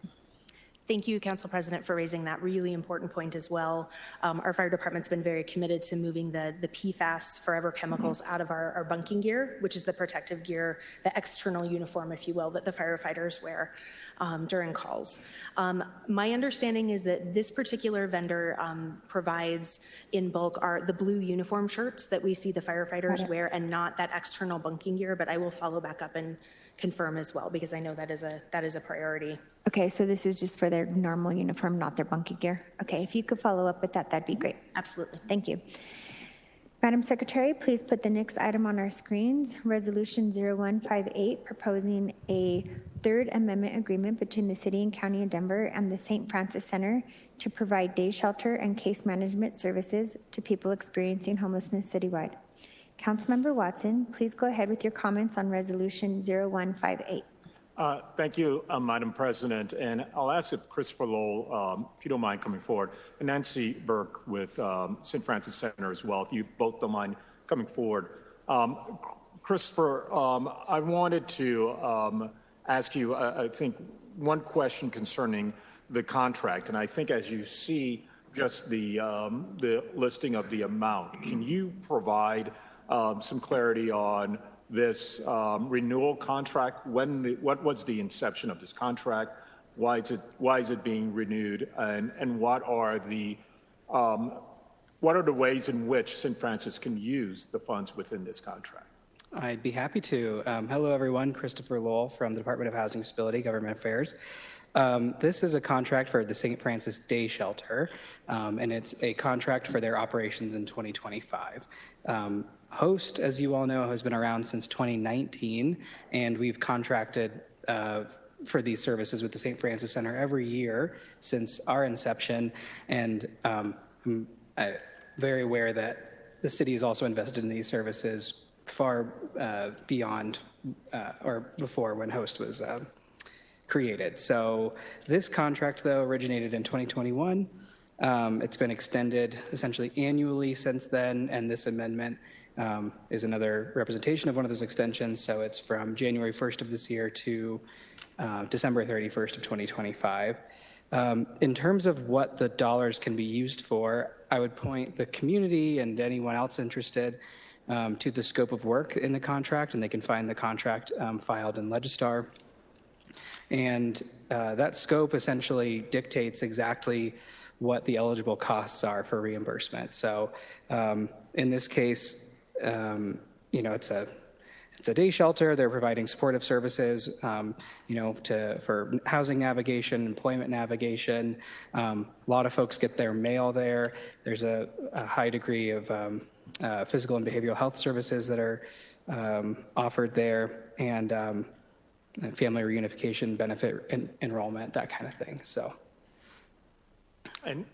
Thank you, Council President, for raising that really important point as well. Our fire department's been very committed to moving the PFAS forever chemicals out of our bunking gear, which is the protective gear, the external uniform, if you will, that the firefighters wear during calls. My understanding is that this particular vendor provides in bulk the blue uniform shirts that we see the firefighters wear, and not that external bunking gear, but I will follow back up and confirm as well, because I know that is a priority. Okay, so this is just for their normal uniform, not their bunking gear. Okay, yes. If you could follow up with that, that'd be great. Absolutely. Thank you. Madam Secretary, please put the next item on our screens. Resolution 0158, proposing a third amendment agreement between the City and County of Denver and the St. Francis Center to provide day shelter and case management services to people experiencing homelessness citywide. Councilmember Watson, please go ahead with your comments on Resolution 0158. Thank you, Madam President. And I'll ask if Christopher Lowell, if you don't mind coming forward, and Nancy Burke with St. Francis Center as well, if you both don't mind coming forward. Christopher, I wanted to ask you, I think, one question concerning the contract. And I think as you see just the listing of the amount, can you provide some clarity on this renewal contract? What was the inception of this contract? Why is it being renewed? And what are the ways in which St. Francis can use the funds within this contract? I'd be happy to. Hello, everyone. Christopher Lowell from the Department of Housing, Stability, Government Affairs. This is a contract for the St. Francis Day Shelter, and it's a contract for their operations in 2025. Host, as you all know, has been around since 2019, and we've contracted for these services with the St. Francis Center every year since our inception. And I'm very aware that the city has also invested in these services far beyond or before when Host was created. So this contract, though, originated in 2021. It's been extended essentially annually since then, and this amendment is another representation of one of those extensions. So it's from January 1st of this year to December 31st of 2025. In terms of what the dollars can be used for, I would point the community and anyone else interested to the scope of work in the contract, and they can find the contract filed in Legistar. And that scope essentially dictates exactly what the eligible costs are for reimbursement. So in this case, it's a day shelter. They're providing supportive services, for housing navigation, employment navigation. A lot of folks get their mail there. There's a high degree of physical and behavioral health services that are offered there, and family reunification benefit enrollment, that kind of thing. So. And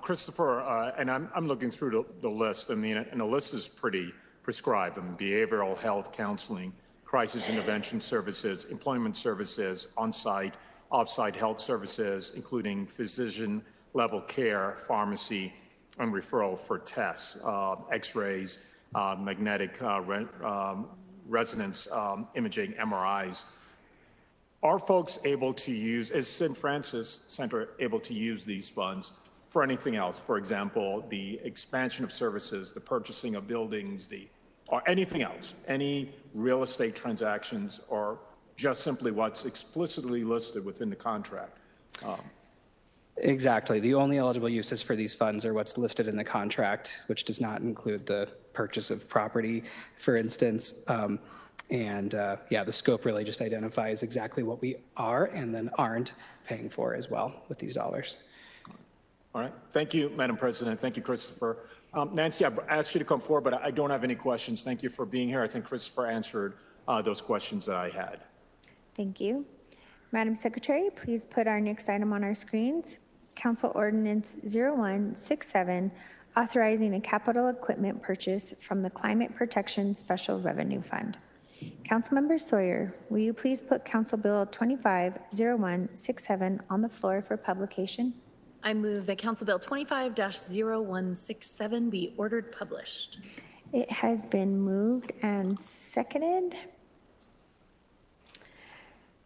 Christopher, and I'm looking through the list. I mean, and the list is pretty prescribed. I mean, behavioral health, counseling, crisis intervention services, employment services, on-site, off-site health services, including physician-level care, pharmacy, and referral for tests, X-rays, magnetic resonance imaging, MRIs. Are folks able to use, is St. Francis Center able to use these funds for anything else? For example, the expansion of services, the purchasing of buildings, or anything else, any real estate transactions, or just simply what's explicitly listed within the contract? Exactly. The only eligible uses for these funds are what's listed in the contract, which does not include the purchase of property, for instance. The scope really just identifies exactly what we are and then aren't paying for as well with these dollars. All right. Thank you, Madam President. Thank you, Christopher. Nancy, I've asked you to come forward, but I don't have any questions. Thank you for being here. I think Christopher answered those questions that I had. Thank you. Madam Secretary, please put our next item on our screens. Council Ordinance 0167, authorizing a capital equipment purchase from the Climate Protection Special Revenue Fund. Councilmember Sawyer, will you please put Council Bill 250167 on the floor for publication? I move that Council Bill 25-0167 be ordered published. It has been moved and seconded.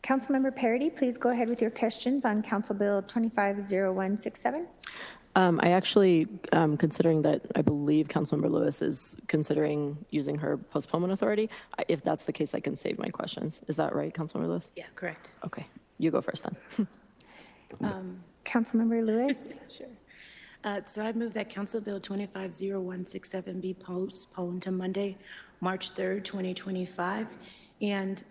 Councilmember Parity, please go ahead with your questions on Council Bill 250167. I actually, considering that I believe Councilmember Lewis is considering using her postponement authority, if that's the case, I can save my questions. Is that right, Councilmember Lewis? Yeah, correct. Okay, you go first then. Councilmember Lewis? Sure. So I move that Council Bill 250167 be postponed to Monday, March 3rd, 2025. And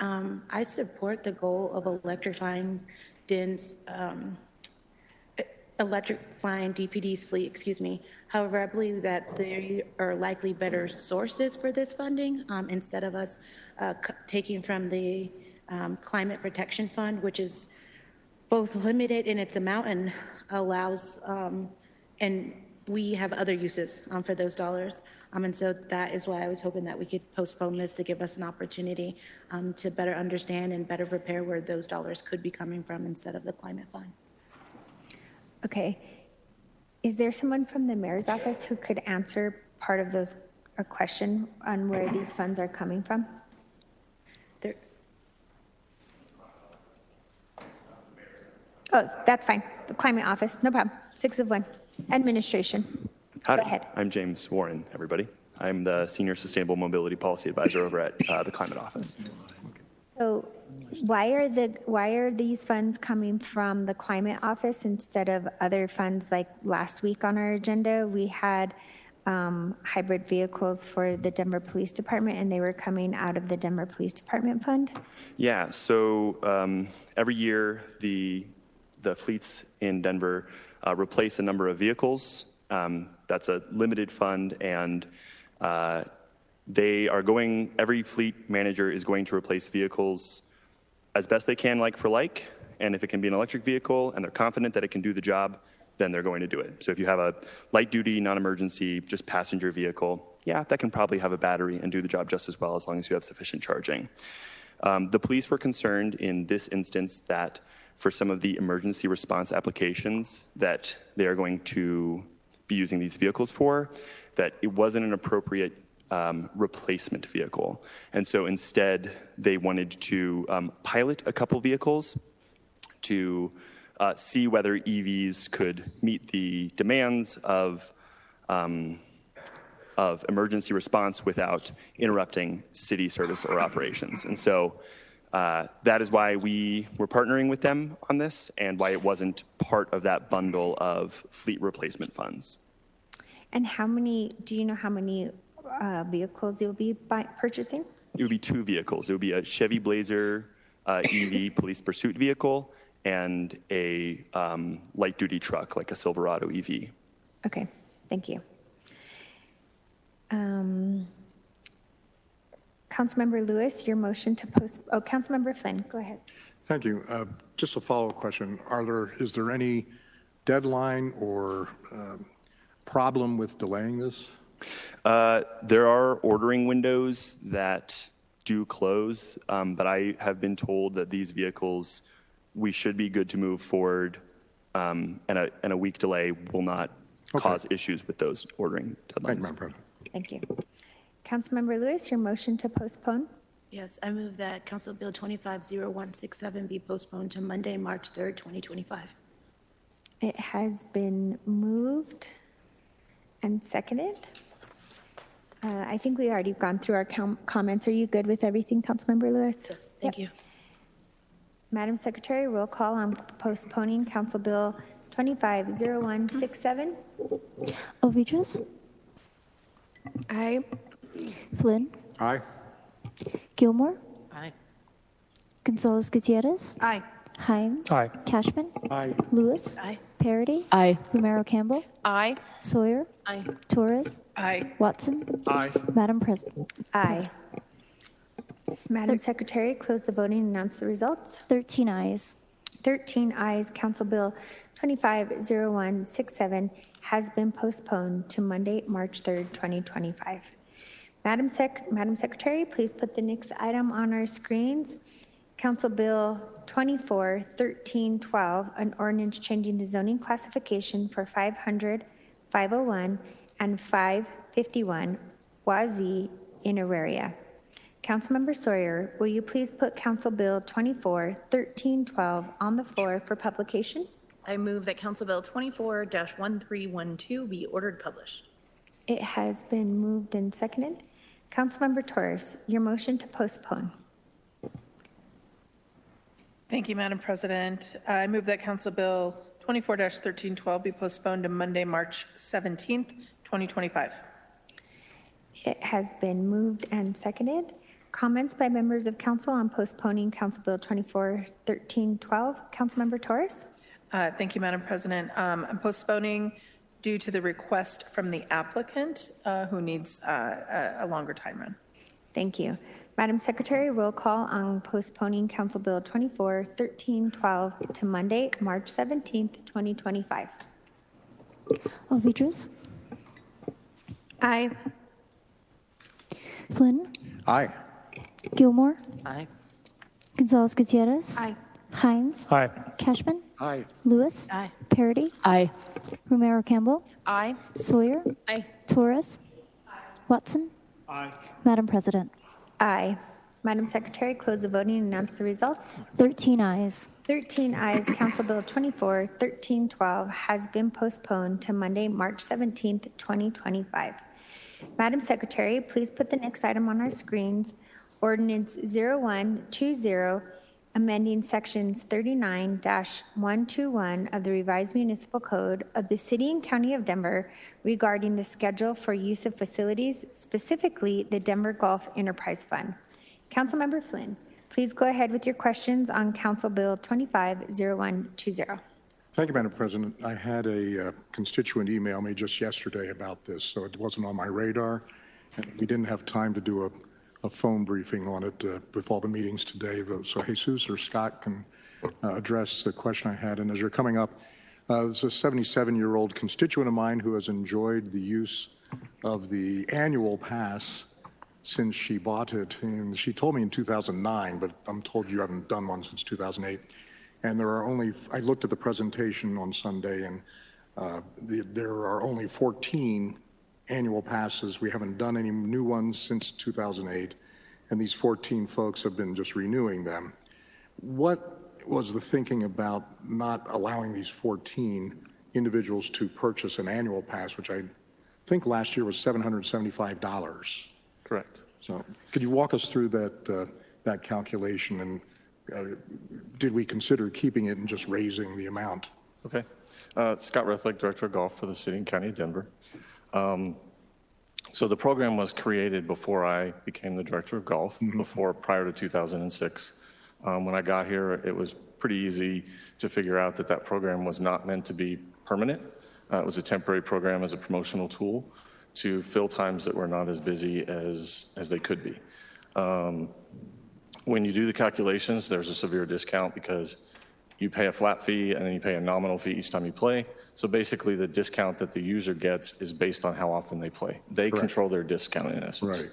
I support the goal of electrifying DPD's fleet, However, I believe that there are likely better sources for this funding instead of us taking from the Climate Protection Fund, which is both limited in its amount and allows, and we have other uses for those dollars. And so that is why I was hoping that we could postpone this to give us an opportunity to better understand and better prepare where those dollars could be coming from instead of the Climate Fund. Okay. Is there someone from the mayor's office who could answer part of a question on where these funds are coming from? Oh, that's fine. The climate office, no problem. 6 of 1. Administration. Howdy. Go ahead. I'm James Warren, everybody. I'm the Senior Sustainable Mobility Policy Advisor over at the Climate Office. So why are these funds coming from the climate office instead of other funds? Like last week on our agenda, we had hybrid vehicles for the Denver Police Department, and they were coming out of the Denver Police Department fund? Yeah, so every year the the fleets in Denver replace a number of vehicles. That's a limited fund, and every fleet manager is going to replace vehicles as best they can, like for like, and if it can be an electric vehicle and they're confident that it can do the job, then they're going to do it. So if you have a light-duty, non-emergency, just passenger vehicle, yeah, that can probably have a battery and do the job just as well as long as you have sufficient charging. The police were concerned in this instance that for some of the emergency response applications that they are going to be using these vehicles for, that it wasn't an appropriate replacement vehicle. And so instead, they wanted to pilot a couple vehicles to see whether EVs could meet the demands of emergency response without interrupting city service or operations. And so that is why we were partnering with them on this and why it wasn't part of that bundle of fleet replacement funds. And do you know how many vehicles you'll be purchasing? It would be 2 vehicles. It would be a Chevy Blazer EV police pursuit vehicle and a light-duty truck, like a Silverado EV. Okay, thank you. Councilmember Lewis, your motion to Councilmember Flynn, go ahead. Thank you. Just a follow-up question. Is there any deadline or problem with delaying this? There are ordering windows that do close, but I have been told that these vehicles, we should be good to move forward, and a week delay will not cause issues with those ordering deadlines. Thank you, Madam President. Thank you. Councilmember Lewis, your motion to postpone? Yes, I move that Council Bill 250167 be postponed to Monday, March 3rd, 2025. It has been moved and seconded. I think we already gone through our comments. Are you good with everything, Councilmember Lewis? Yes, thank you. Madam Secretary, roll call on postponing Council Bill 250167. Ovidris? Aye. Flynn? Aye. Gilmore? Aye. Gonzalez Gutierrez? Aye. Hines? Aye. Cashman? Aye. Lewis? Aye. Parity? Aye. Romero Campbell? Aye. Sawyer? Aye. Torres? Aye. Watson? Aye. Madam President? Aye. Madam Secretary, close the voting and announce the results. 13 ayes. 13 ayes. Council Bill 250167 has been postponed to Monday, March 3rd, 2025. Madam Secretary, please put the next item on our screens. Council Bill 241312, an ordinance changing the zoning classification for 500, 501, and 551 Wazee in Auraria. Councilmember Sawyer, will you please put Council Bill 241312 on the floor for publication? I move that Council Bill 24-1312 be ordered published. It has been moved and seconded. Councilmember Torres, your motion to postpone. Thank you, Madam President. I move that Council Bill 24-1312 be postponed to Monday, March 17th, 2025. It has been moved and seconded. Comments by members of council on postponing Council Bill 241312. Councilmember Torres? Thank you, Madam President. I'm postponing due to the request from the applicant who needs a longer time run. Thank you. Madam Secretary, roll call on postponing Council Bill 241312 to Monday, March 17th, 2025. Ovidris? Aye. Flynn? Aye. Gilmore? Aye. Gonzalez Gutierrez? Aye. Hines? Aye. Cashman? Aye. Lewis? Aye. Parity? Aye. Romero Campbell? Aye. Sawyer? Aye. Torres? Watson? Aye. Madam President? Aye. Madam Secretary, close the voting and announce the results. 13 ayes. 13 ayes. Council Bill 241312 has been postponed to Monday, March 17th, 2025. Madam Secretary, please put the next item on our screens. Ordinance 0120, amending sections 39-121 of the revised municipal code of the City and County of Denver regarding the schedule for use of facilities, specifically the Denver Golf Enterprise Fund. Councilmember Flynn, please go ahead with your questions on Council Bill 250120. Thank you, Madam President. I had a constituent email me just yesterday about this, so it wasn't on my radar, and we didn't have time to do a phone briefing on it with all the meetings today. So Jesus or Scott can address the question I had. And as you're coming up, there's a 77-year-old constituent of mine who has enjoyed the use of the annual pass since she bought it. And she told me in 2009, but I'm told you haven't done one since 2008. And there are only, I looked at the presentation on Sunday, and there are only 14 annual passes. We haven't done any new ones since 2008, and these 14 folks have been just renewing them. What was the thinking about not allowing these 14 individuals to purchase an annual pass, which I think last year was $775? Correct. So could you walk us through that calculation, and did we consider keeping it and just raising the amount? Okay. Scott Rethlick, Director of Golf for the City and County of Denver. So the program was created before I became the Director of Golf, prior to 2006. When I got here, it was pretty easy to figure out that program was not meant to be permanent. It was a temporary program as a promotional tool to fill times that were not as busy as they could be. When you do the calculations, there's a severe discount because you pay a flat fee and then you pay a nominal fee each time you play. So basically the discount that the user gets is based on how often they play. They control their discount in essence.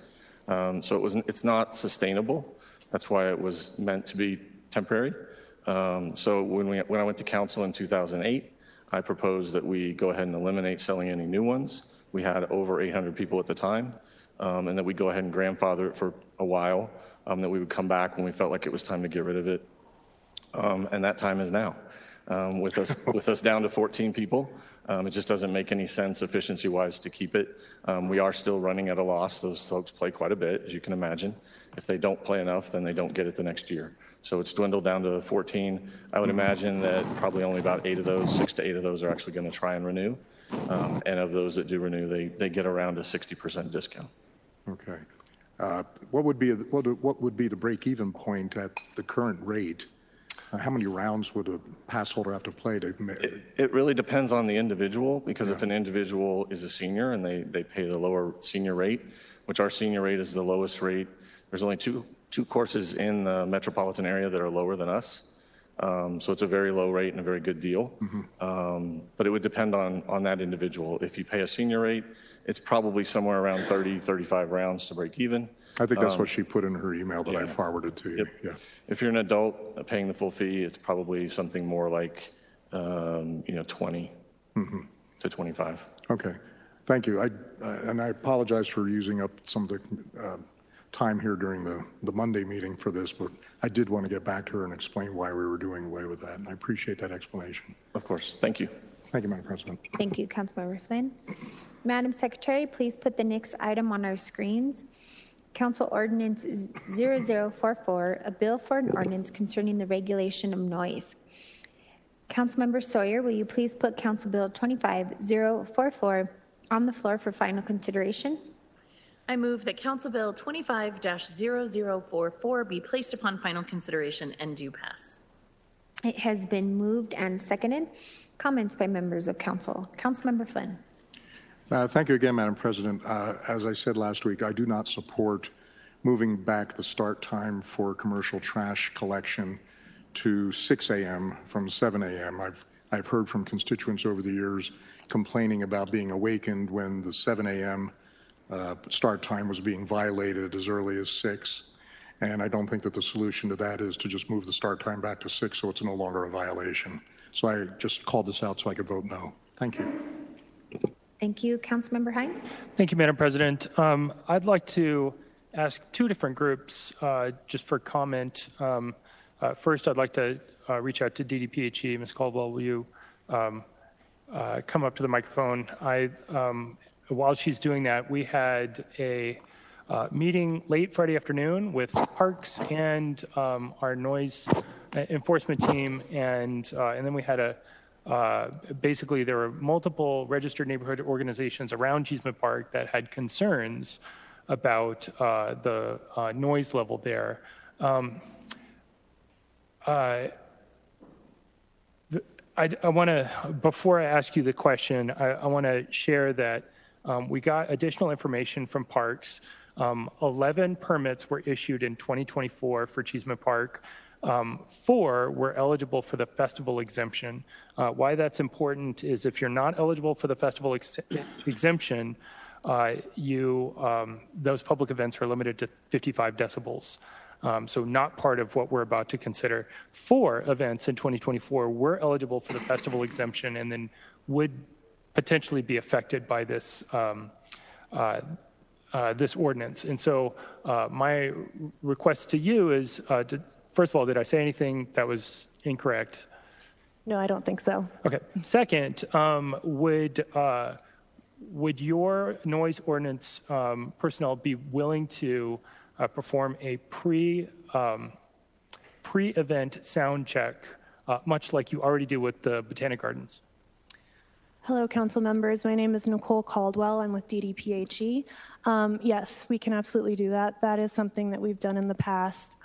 Right. So it's not sustainable. That's why it was meant to be temporary. So when I went to council in 2008, I proposed that we go ahead and eliminate selling any new ones. We had over 800 people at the time, and that we go ahead and grandfather it for a while. That we would come back when we felt like it was time to get rid of it. And that time is now. With us down to 14 people, it just doesn't make any sense efficiency-wise to keep it. We are still running at a loss. Those folks play quite a bit, as you can imagine. If they don't play enough, then they don't get it the next year. So it's dwindled down to 14. I would imagine that probably only about 6 to 8 of those are actually going to try and renew. And of those that do renew, they get around a 60% discount. Okay. What would be the break-even point at the current rate? How many rounds would a pass holder have to play to? It really depends on the individual, because if an individual is a senior and they pay the lower senior rate, which our senior rate is the lowest rate, there's only two courses in the metropolitan area that are lower than us. So it's a very low rate and a very good deal. But it would depend on that individual. If you pay a senior rate, it's probably somewhere around 30, 35 rounds to break even. I think that's what she put in her email that I forwarded to you. Yep. Yeah. If you're an adult paying the full fee, it's probably something more like 20 to 25. Okay. Thank you. And I apologize for using up some of the time here during the Monday meeting for this, but I did want to get back to her and explain why we were doing away with that, and I appreciate that explanation. Of course. Thank you. Thank you, Madam President. Thank you, Councilmember Flynn. Madam Secretary, please put the next item on our screens. Council Ordinance 0044, a bill for an ordinance concerning the regulation of noise. Councilmember Sawyer, will you please put Council Bill 25044 on the floor for final consideration? I move that Council Bill 25-0044 be placed upon final consideration and do pass. It has been moved and seconded. Comments by members of council. Councilmember Flynn. Thank you again, Madam President. As I said last week, I do not support moving back the start time for commercial trash collection to 6 a.m. from 7 a.m. I've heard from constituents over the years complaining about being awakened when the 7 a.m. Start time was being violated as early as 6. And I don't think that the solution to that is to just move the start time back to 6 so it's no longer a violation. So I just called this out so I could vote no. Thank you. Thank you. Councilmember Hines. Thank you, Madam President. I'd like to ask two different groups just for comment. First, I'd like to reach out to DDPHE. Ms. Caldwell, will you come up to the microphone? While she's doing that, we had a meeting late Friday afternoon with Parks and our noise enforcement team, and then we had basically there were multiple registered neighborhood organizations around Cheeseman Park that had concerns about the noise level I want to, before I ask you the question, I want to share that we got additional information from Parks. 11 permits were issued in 2024 for Cheeseman Park. 4 were eligible for the festival exemption. Why that's important is if you're not eligible for the festival exemption, those public events are limited to 55 decibels. So not part of what we're about to consider. 4 events in 2024 were eligible for the festival exemption and then would potentially be affected by this this ordinance. And so my request to you is, first of all, did I say anything that was incorrect? No, I don't think so. Okay. Second, would your noise ordinance personnel be willing to perform a pre-event sound check, much like you already do with the Botanic Gardens? Hello, council members. My name is Nicole Caldwell. I'm with DDPHE. Yes, we can absolutely do that. That is something that we've done in the past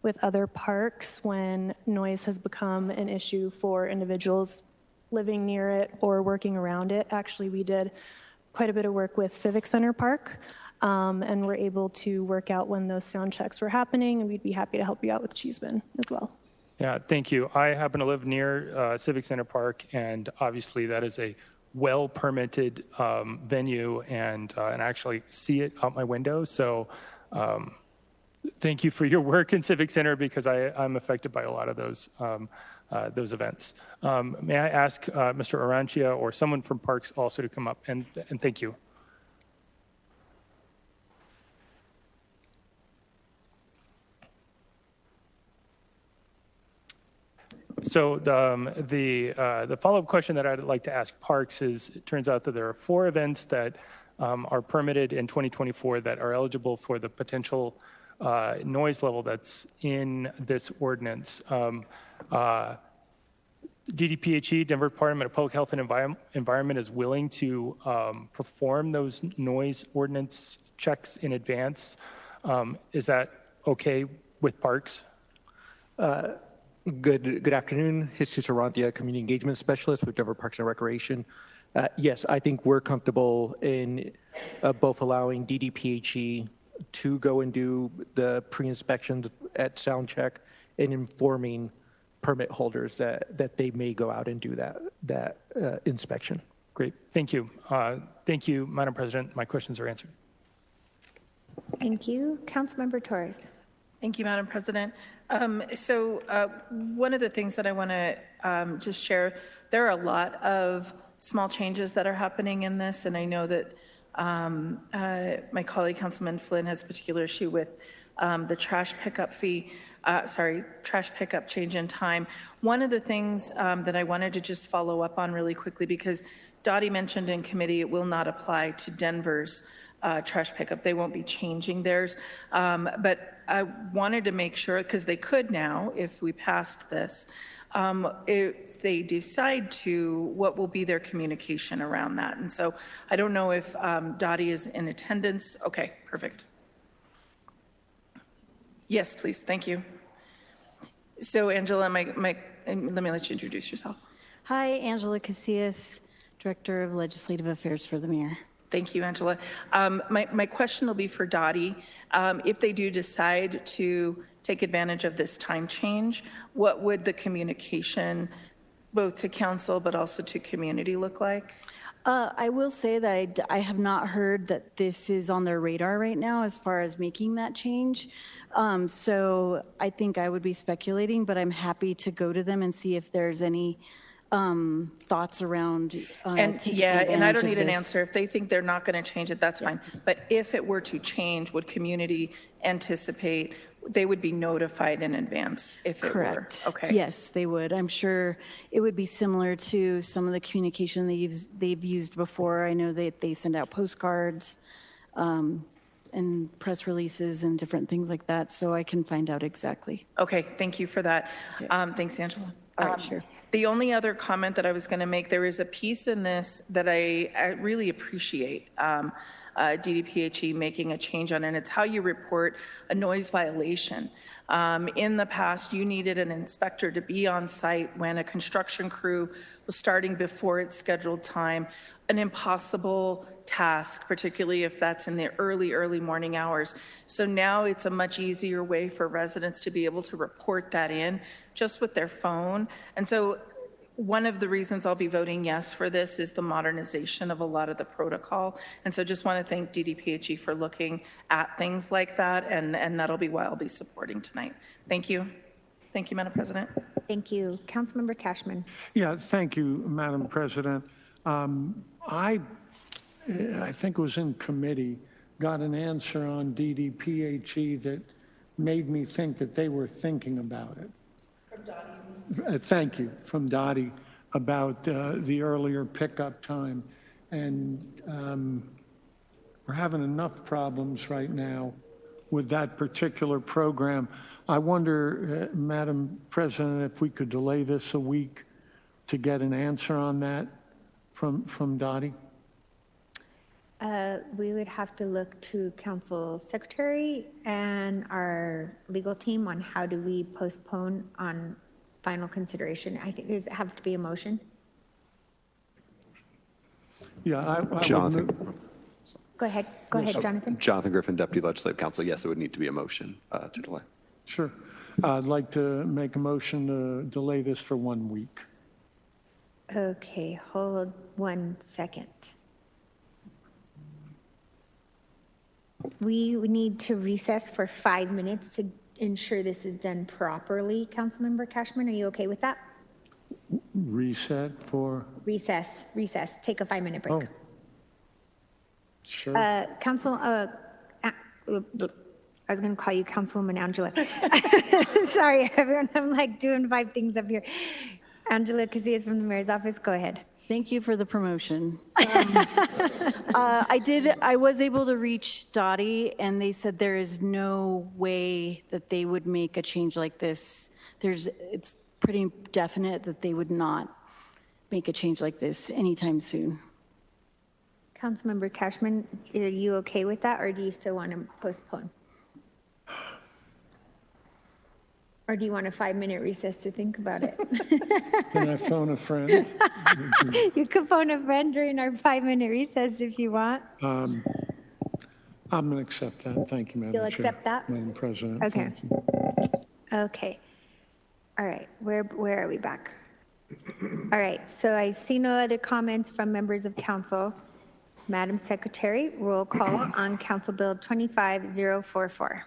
with other parks when noise has become an issue for individuals living near it or working around it. Actually, we did quite a bit of work with Civic Center Park, and we're able to work out when those sound checks were happening, and we'd be happy to help you out with Cheeseman as well. Yeah, thank you. I happen to live near Civic Center Park, and obviously that is a well-permitted venue, and I actually see it out my window. So thank you for your work in Civic Center, because I'm affected by a lot of those events. May I ask Mr. Arancia or someone from Parks also to come up, and thank you. So the follow-up question that I'd like to ask Parks is, it turns out that there are 4 events that are permitted in 2024 that are eligible for the potential noise level that's in this ordinance. DDPHE, Denver Department of Public Health and Environment, is willing to perform those noise ordinance checks in advance. Is that okay with Parks? Good afternoon. Jesus Arantia, Community Engagement Specialist with Denver Parks and Recreation. Yes, I think we're comfortable in both allowing DDPHE to go and do the pre-inspections at sound check and informing permit holders that they may go out and do that inspection. Great, thank you. Thank you, Madam President. My questions are answered. Thank you. Councilmember Torres. Thank you, Madam President. One of the things that I want to just share, there are a lot of small changes that are happening in this, and I know that my colleague Councilman Flynn has a particular issue with the trash pickup trash pickup change in time. One of the things that I wanted to just follow up on really quickly, because Dottie mentioned in committee it will not apply to Denver's trash pickup. They won't be changing theirs. But I wanted to make sure, because they could now, if we passed this, if they decide to, what will be their communication around that? And so I don't know if Dottie is in attendance. Okay, perfect. Yes, please, thank you. So Angela, let me let you introduce yourself. Hi, Angela Casillas, Director of Legislative Affairs for the Mayor. Thank you, Angela. My question will be for Dottie. If they do decide to take advantage of this time change, what would the communication both to council but also to community look like? I will say that I have not heard that this is on their radar right now as far as making that change. So I think I would be speculating, but I'm happy to go to them and see if there's any thoughts around and I don't need an answer. If they think they're not going to change it, that's fine. But if it were to change, would community anticipate they would be notified in advance if it Correct. were? Okay. Yes, they would. I'm sure it would be similar to some of the communication they've used before. I know that they send out postcards and press releases and different things like that, so I can find out exactly. Okay, thank you for that. Thanks, Angela. All right, sure. The only other comment that I was going to make, there is a piece in this that I really appreciate DDPHE making a change on, and it's how you report a noise violation. In the past, you needed an inspector to be on site when a construction crew was starting before its scheduled time, an impossible task, particularly if that's in the early morning hours. So now it's a much easier way for residents to be able to report that in just with their phone. And so one of the reasons I'll be voting yes for this is the modernization of a lot of the protocol. And so just want to thank DDPHE for looking at things like that, and that'll be why I'll be supporting tonight. Thank you. Thank you, Madam President. Thank you. Councilmember Cashman. Yeah, thank you, Madam President. I think it was in committee, got an answer on DDPHE that made me think that they were thinking about it. From Dottie. Thank you, from Dottie, about the earlier pickup time. And we're having enough problems right now with that particular program. I wonder, Madam President, if we could delay this a week to get an answer on that from Dottie? We would have to look to Council Secretary and our legal team on how do we postpone on final consideration. I think does it have to be a motion? Yeah, I Jonathan. Go ahead, Jonathan. Jonathan Griffin, Deputy Legislative Counsel. Yes, it would need to be a motion to delay. Sure. I'd like to make a motion to delay this for 1 week. Okay, hold 1 second. We need to recess for 5 minutes to ensure this is done properly. Councilmember Cashman, are you okay with that? Reset for? Recess. Take a 5-minute break. Oh. Sure. Council, I was going to call you Councilwoman Angela. Sorry, everyone. I'm like doing 5 things up here. Angela Casillas from the mayor's office. Go ahead. Thank you for the promotion. I was able to reach Dottie, and they said there is no way that they would make a change like this. It's pretty definite that they would not make a change like this anytime soon. Councilmember Cashman, are you okay with that, or do you still want to postpone? Or do you want a 5-minute recess to think about it? Can I phone a friend? You could phone a friend during our 5-minute recess if you want. I'm going to accept that. Thank you, Madam Chair. You'll accept that? Madam President. Okay. Thank you. Okay. All right. Where are we back? All right. So I see no other comments from members of council. Madam Secretary, roll call on Council Bill 25044.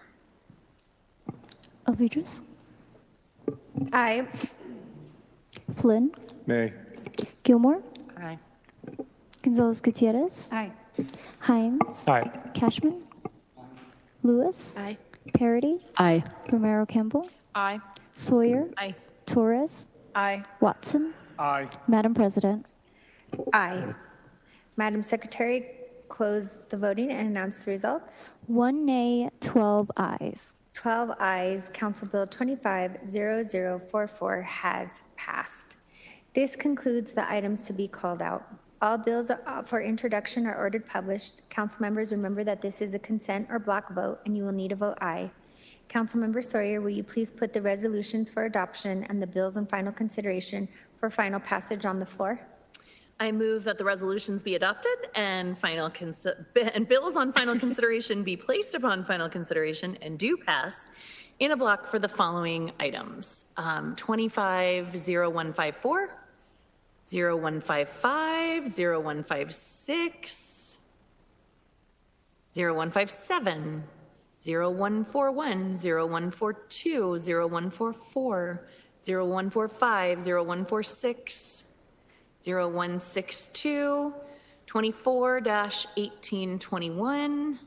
Alvidrez? Aye. Flynn? Nay. Gilmore? Aye. Gonzalez Gutierrez? Aye. Hines? Aye. Cashman? Lewis? Aye. Parity? Aye. Romero Campbell? Aye. Sawyer? Aye. Torres? Aye. Watson? Aye. Madam President? Aye. Madam Secretary, close the voting and announce the results. 1 nay, 12 ayes. 12 ayes, Council Bill 250044 has passed. This concludes the items to be called out. All bills for introduction are ordered published. Council members, remember that this is a consent or block vote, and you will need to vote aye. Councilmember Sawyer, will you please put the resolutions for adoption and the bills in final consideration for final passage on the floor? I move that the resolutions be adopted and bills on final consideration be placed upon final consideration and do pass in a block for the following items. 250154, 0155, 0156, 0157, 0141, 0142, 0144, 0145, 0146, 0162, 24-1821,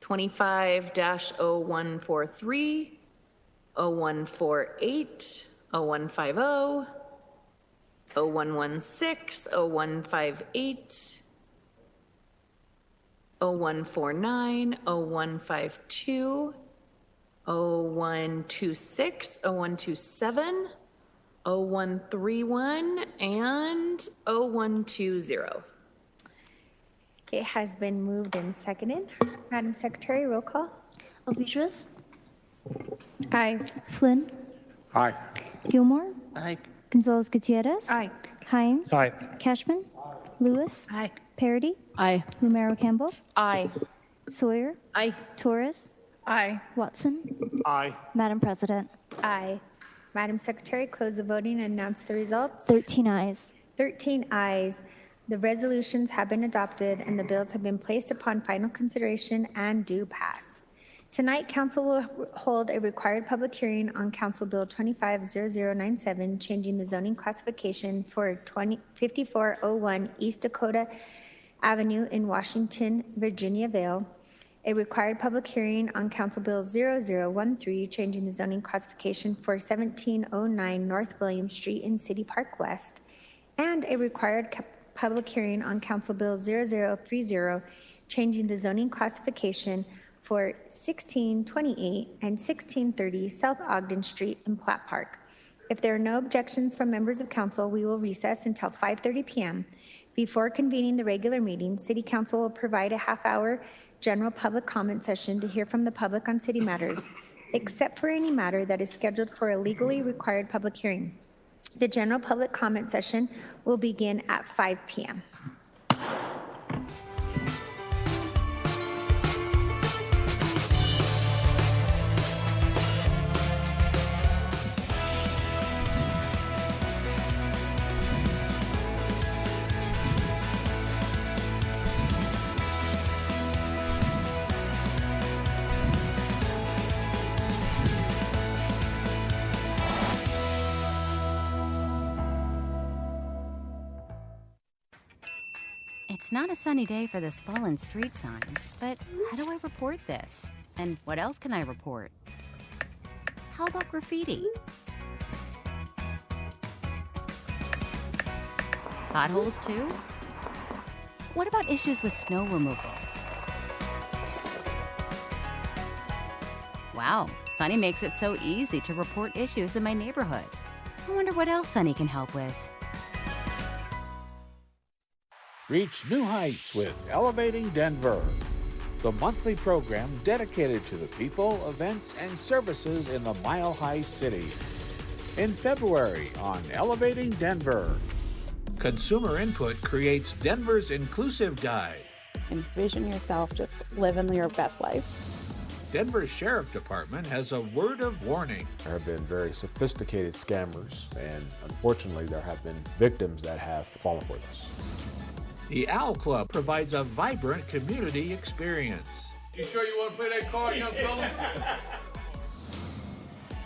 25-0143, 0148, 0150, 0116, 0158, 0149, 0152, 0126, 0127, 0131, and 0120. It has been moved and seconded. Madam Secretary, roll call. Alvidrez? Aye. Flynn? Aye. Gilmore? Aye. Gonzalez Gutierrez? Aye. Hines? Aye. Cashman? Lewis? Aye. Parity? Aye. Lumero Campbell? Aye. Sawyer? Aye. Torres? Aye. Watson? Aye. Madam President? Aye. Madam Secretary, close the voting and announce the results. 13 ayes. 13 ayes. The resolutions have been adopted and the bills have been placed upon final consideration and do pass. Tonight, Council will hold a required public hearing on Council Bill 250097, changing the zoning classification for 5401 East Dakota Avenue in Washington, Virginia Vale. A required public hearing on Council Bill 0013, changing the zoning classification for 1709 North William Street in City Park West. And a required public hearing on Council Bill 0030, changing the zoning classification for 1628 and 1630 South Ogden Street in Platt Park. If there are no objections from members of council, we will recess until 5:30 p.m. Before convening the regular meeting, City Council will provide a half-hour general public comment session to hear from the public on city matters, except for any matter that is scheduled for a legally required public hearing. The general public comment session will begin at 5 p.m. It's not a sunny day for this fallen street sign, but how do I report this? And what else can I report? How about graffiti? Potholes too? What about issues with snow removal? Wow, Sunny makes it so easy to report issues in my neighborhood. I wonder what else Sunny can help with. Reach new heights with Elevating Denver, the monthly program dedicated to the people, events, and services in the Mile High City. In February on Elevating Denver. Consumer input creates Denver's inclusive guide. Envision yourself just living your best life. Denver Sheriff Department has a word of warning. There have been very sophisticated scammers, and unfortunately there have been victims that have fallen for this. The Owl Club provides a vibrant community experience. You sure you want to play that card, young fella?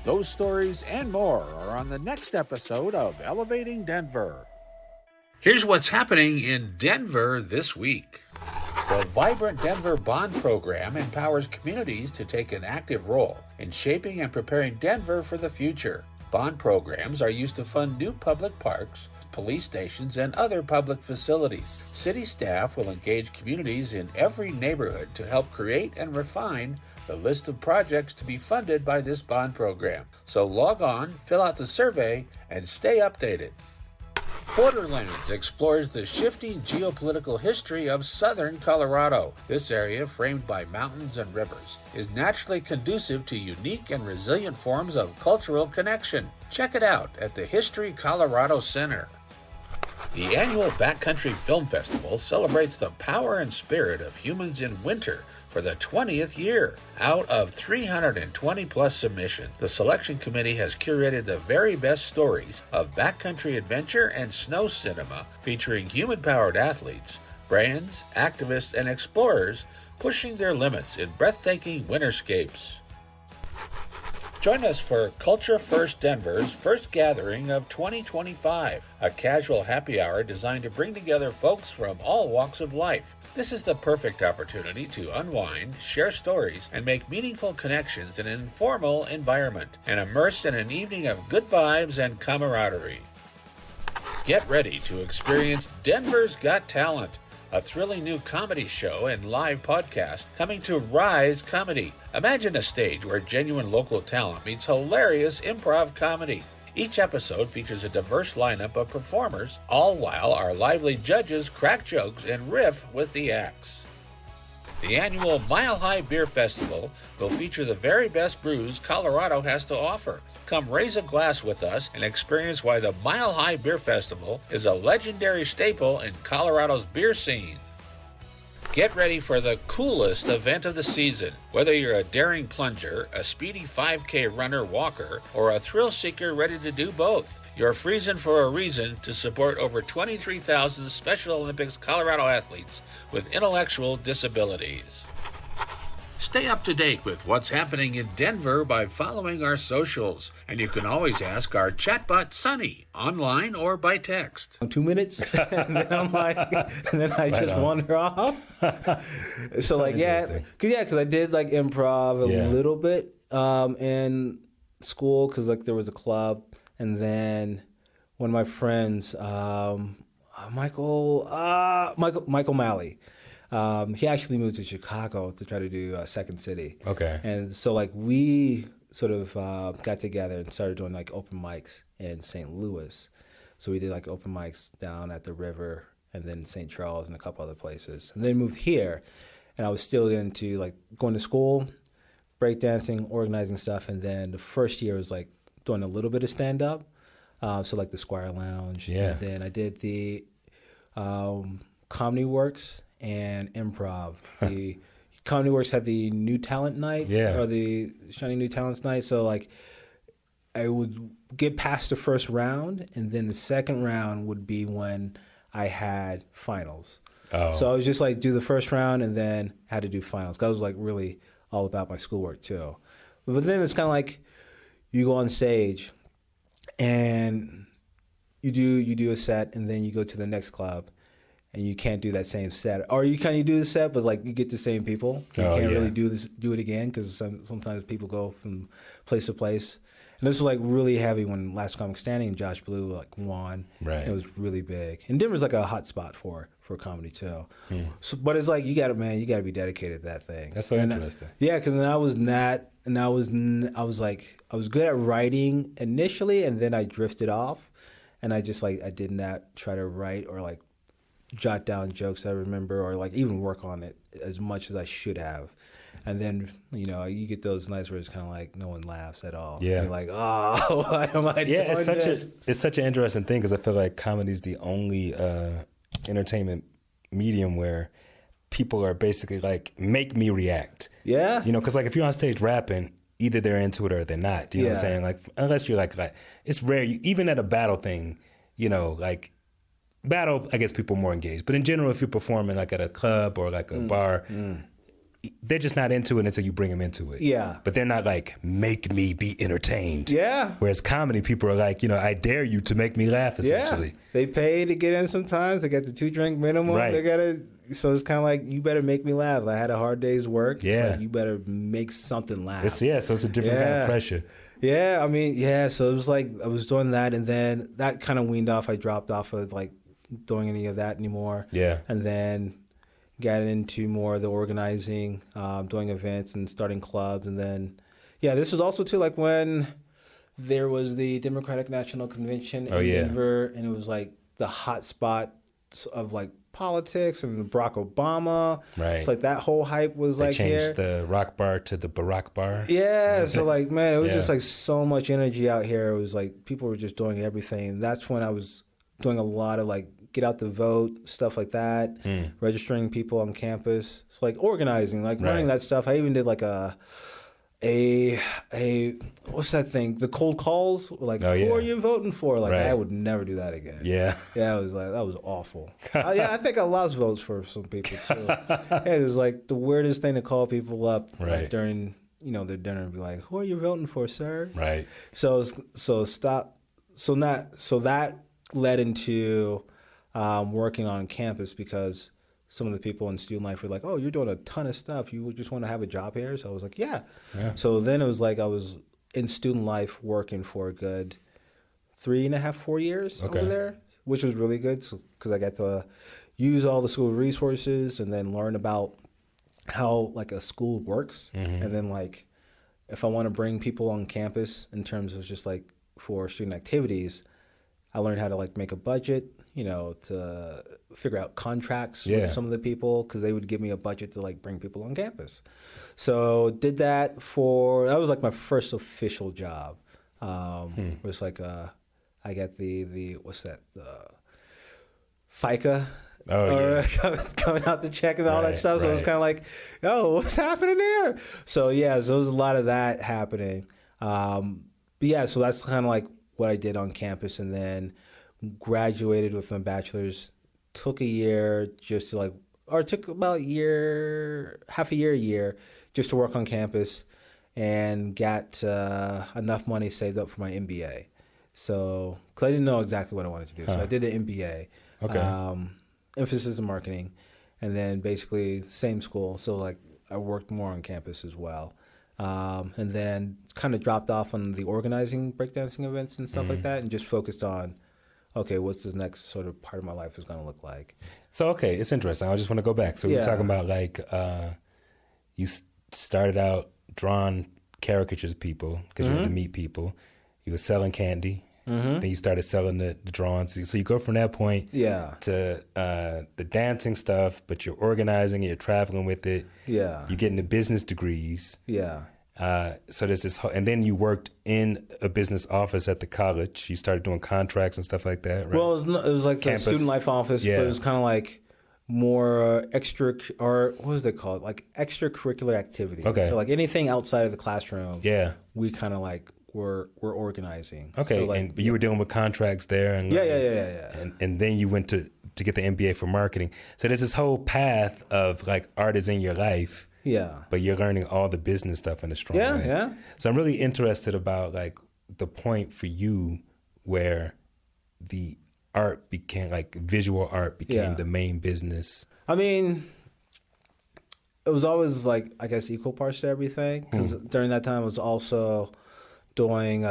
Those stories and more are on the next episode of Elevating Denver. Here's what's happening in Denver this week. The Vibrant Denver Bond Program empowers communities to take an active role in shaping and preparing Denver for the future. Bond programs are used to fund new public parks, police stations, and other public facilities. City staff will engage communities in every neighborhood to help create and refine the list of projects to be funded by this bond program. So log on, fill out the survey, and stay updated. Borderlands explores the shifting geopolitical history of southern Colorado. This area, framed by mountains and rivers, is naturally conducive to unique and resilient forms of cultural connection. Check it out at the History Colorado Center. The annual Backcountry Film Festival celebrates the power and spirit of humans in winter for the 20th year. Out of 320 plus submissions, the selection committee has curated the very best stories of backcountry adventure and snow cinema, featuring human-powered athletes, brands, activists, and explorers pushing their limits in breathtaking winterscapes. Join us for Culture First Denver's first gathering of 2025, a casual happy hour designed to bring together folks from all walks of life. This is the perfect opportunity to unwind, share stories, and make meaningful connections in an informal environment, and immerse in an evening of good vibes and camaraderie. Get ready to experience Denver's Got Talent, a thrilling new comedy show and live podcast coming to Rise Comedy. Imagine a stage where genuine local talent meets hilarious improv comedy. Each episode features a diverse lineup of performers, all while our lively judges crack jokes and riff with the acts. The annual Mile High Beer Festival will feature the very best brews Colorado has to offer. Come raise a glass with us and experience why the Mile High Beer Festival is a legendary staple in Colorado's beer scene. Get ready for the coolest event of the season. Whether you're a daring plunger, a speedy 5K runner-walker, or a thrill seeker ready to do both, you're freezing for a reason to support over 23,000 Special Olympics Colorado athletes with intellectual disabilities. Stay up to date with what's happening in Denver by following our socials, and you can always ask our chatbot Sunny online or by text. 2 minutes, and then I'm like, and then I just wander off. So like, because I did like improv a little bit in school, because like there was a club, and then one of my friends, Michael Malley. He actually moved to Chicago to try to do Second City. Okay. And so like we sort of got together and started doing like open mics in St. Louis. So we did like open mics down at the river and then St. Charles and a couple other places. And then moved here, and I was still into like going to school, breakdancing, organizing stuff. And then the first year was like doing a little bit of stand up. So like the Squire Lounge. Yeah. And then I did the Comedy Works and improv. The Comedy Works had the New Talent Nights, or the Shining New Talents Night. So like I would get past the first round, and then the second round would be when I had finals. So I was just like do the first round and then had to do finals. 'Cause I was like really all about my schoolwork too. But then it's kind of like you go on stage and you do a set, and then you go to the next club. And you can't do that same set, or you kind of do the set, but like you get the same people. You can't really do it again, because sometimes people go from place to place. And this was like really heavy when Last Comic Standing and Josh Blue like won. Right. It was really big, and Denver's like a hot spot for comedy too. So, but it's like you got to be dedicated to that thing. That's so interesting. Because then I was good at writing initially, and then I drifted off, and I did not try to write or like jot down jokes I remember, or like even work on it as much as I should have. And then, you get those nights where it's kind of like no one laughs at all. Yeah. You're like, oh, why am I doing this? It's such an interesting thing, because I feel like comedy is the only entertainment medium where people are basically like, make me react. Yeah. Because like if you're on stage rapping, either they're into it or they're not. You know what I'm saying? Like, unless you're like it's rare. Even at a battle thing, like, battle, I guess people are more engaged. But in general, if you're performing like at a club or like a bar, they're just not into it until you bring them into it. Yeah. But they're not like, make me be entertained. Yeah. Whereas comedy, people are like, I dare you to make me laugh, essentially. Yeah. They pay to get in sometimes. They got the 2-drink minimum. Right. So it's kind of like, you better make me laugh. I had a hard day's work. Yeah. It's like, you better make something laugh. So it's a different kind of pressure. Yeah. So it was like, I was doing that, and then that kind of weaned off. I dropped off of like doing any of that anymore. Yeah. And then got into more of the organizing, doing events and starting clubs. And then, this was also too like when there was the Democratic National Convention in Denver, and it was like the hot spot of like politics and Barack Obama. Right. It's like that whole hype was They like changed the rock bar to the Barack bar. Yeah. So like, man, it was just like so much energy out here. It was like people were just doing everything. That's when I was doing a lot of like get out the vote, stuff like that, registering people on campus. So like organizing, like running that stuff. I even did like a what's that thing? The cold calls. Like, who are you voting for? Like, I would never do that again. Yeah. Yeah, it was like, that was awful. I think I lost votes for some people too. It was like the weirdest thing to call people up like, during their dinner and be like, who are you voting for, sir? Right. So that led into working on campus, because some of the people in student life were like, oh, you're doing a ton of stuff. You just want to have a job here? So I was like, yeah. So then it was like I was in student life working for a good 3.5, 4 years over there, which was really good because I got to use all the school resources and then learn about how like a school works. And then like if I want to bring people on campus in terms of just like for student activities, I learned how to like make a budget, to figure out contracts with some of the people, because they would give me a budget to like bring people on campus. So did that that was like my first official job. It was like I got the what's that, FICA. Coming out the check and all that stuff. So it was kind of like, what's happening there? So so there was a lot of that happening. So that's kind of like what I did on campus, and then graduated with my bachelor's. Took a year just to took about half a year just to work on campus, and got enough money saved up for my MBA. So, because I didn't know exactly what I wanted to do, so I did an MBA. Okay. Emphasis in marketing, and then basically same school. So like I worked more on campus as well. And then kind of dropped off on the organizing breakdancing events and stuff like that, and just focused on, okay, what's the next sort of part of my life is going to look like. So, okay, it's interesting. I just want to go back. So we were talking about you started out drawing caricatures of people because you had to meet people. You were selling candy. Then you started selling the drawings. So you go from that point to the dancing stuff, but you're organizing it, you're traveling with it. Yeah. You're getting the business degrees. Yeah. So there's this and then you worked in a business office at the college. You started doing contracts and stuff like that, right? Well, it was like a student life office, but it was kind of like more what was it called? Like extracurricular activities. Okay. So like anything outside of the classroom. Yeah. We kind of like we're organizing. Okay, so like, and you were dealing with contracts there, and and then you went to get the MBA for marketing. So there's this whole path of like art is in your life. Yeah, but you're learning all the business stuff in a strong way. Yeah. So I'm really interested about like the point for you where the art became like visual art became the main business. I mean, it was always like I guess equal parts to everything, because during that time I was also doing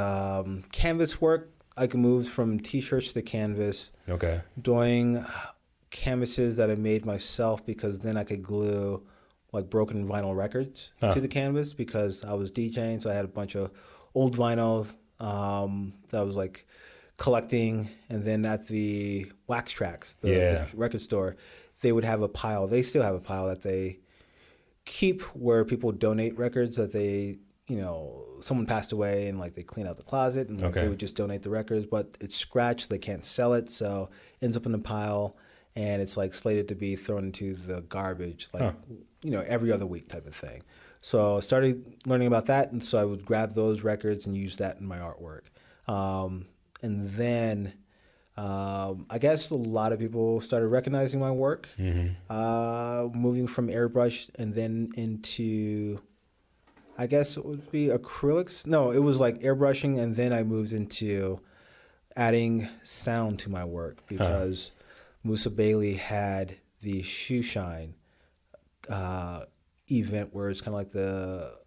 canvas work. I moved from T-shirts to canvas. Okay. Doing canvases that I made myself, because then I could glue like broken vinyl records to the canvas, because I was DJing, so I had a bunch of old vinyl that I was like collecting. And then at the Wax Tracks, the record store, they would have a pile. They still have a pile that they keep where people donate records that they, someone passed away and like they clean out the closet, and like, they would just donate the records, but it's scratched, they can't sell it, so it ends up in a pile, and it's like slated to be thrown into the garbage, like every other week type of thing. So I started learning about that, and so I would grab those records and use that in my artwork. And then I guess a lot of people started recognizing my work, moving from airbrush and then into, I guess it would be acrylics. No, it was like airbrushing, and then I moved into adding sound to my work, because Musa Bailey had the Shoe Shine event, where it's kind of like the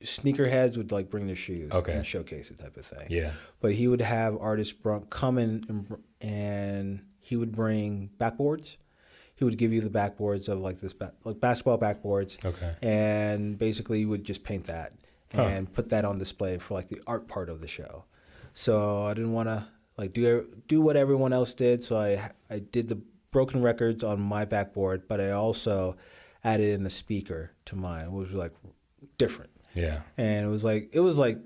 sneakerheads would like bring their shoes and showcase it type of thing. Yeah. But he would have artists come in and he would bring backboards. He would give you the backboards of like like basketball backboards. Okay. And basically you would just paint that and put that on display for like the art part of the show. So I didn't want to like do what everyone else did. So I did the broken records on my backboard, but I also added in a speaker to mine, which was like different. Yeah. And it was like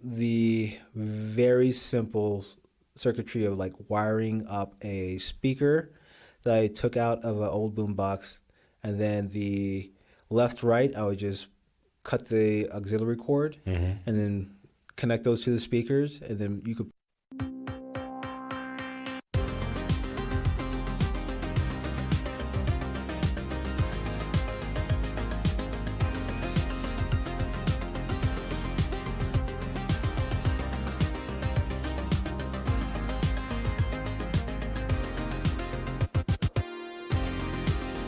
the very simple circuitry of like wiring up a speaker that I took out of an old boombox, and then the left-right, I would just cut the auxiliary cord and then connect those to the speakers, and then you could.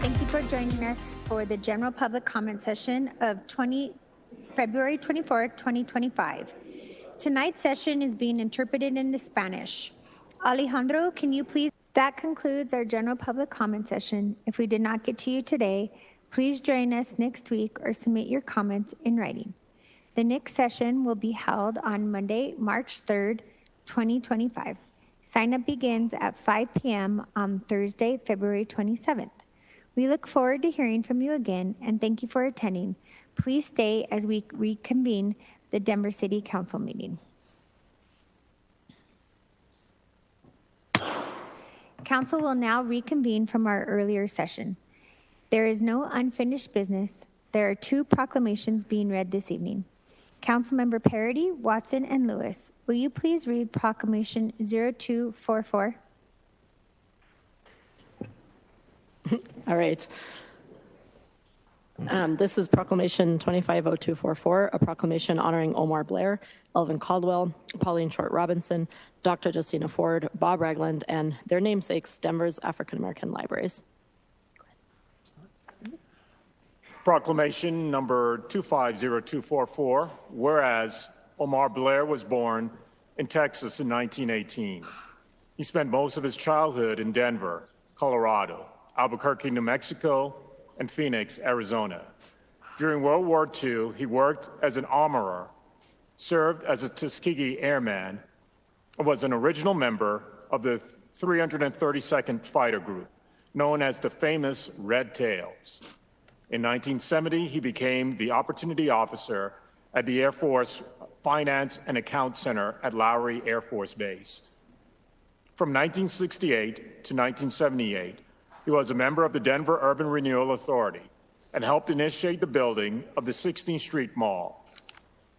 Thank you for joining us for the general public comment session of February 24, 2025. Tonight's session is being interpreted into Spanish. Alejandro, can you please? That concludes our general public comment session. If we did not get to you today, please join us next week or submit your comments in writing. The next session will be held on Monday, March 3rd, 2025. Sign-up begins at 5 p.m. on Thursday, February 27th. We look forward to hearing from you again, and thank you for attending. Please stay as we reconvene the Denver City Council meeting. Council will now reconvene from our earlier session. There is no unfinished business. There are 2 proclamations being read this evening. Councilmember Parody, Watson, and Lewis, will you please read Proclamation 0244? All right. This is Proclamation 250244, a proclamation honoring Omar Blair, Elvin Caldwell, Pauline Short Robinson, Dr. Justina Ford, Bob Ragland, and their namesakes, Denver's African American libraries. Proclamation number 250244, whereas Omar Blair was born in Texas in 1918. He spent most of his childhood in Denver, Colorado, Albuquerque, New Mexico, and Phoenix, Arizona. During World War II, he worked as an armorer, served as a Tuskegee Airman, and was an original member of the 332nd Fighter Group, known as the famous Red Tails. In 1970, he became the Opportunity Officer at the Air Force Finance and Account Center at Lowry Air Force Base. From 1968 to 1978, he was a member of the Denver Urban Renewal Authority and helped initiate the building of the 16th Street Mall.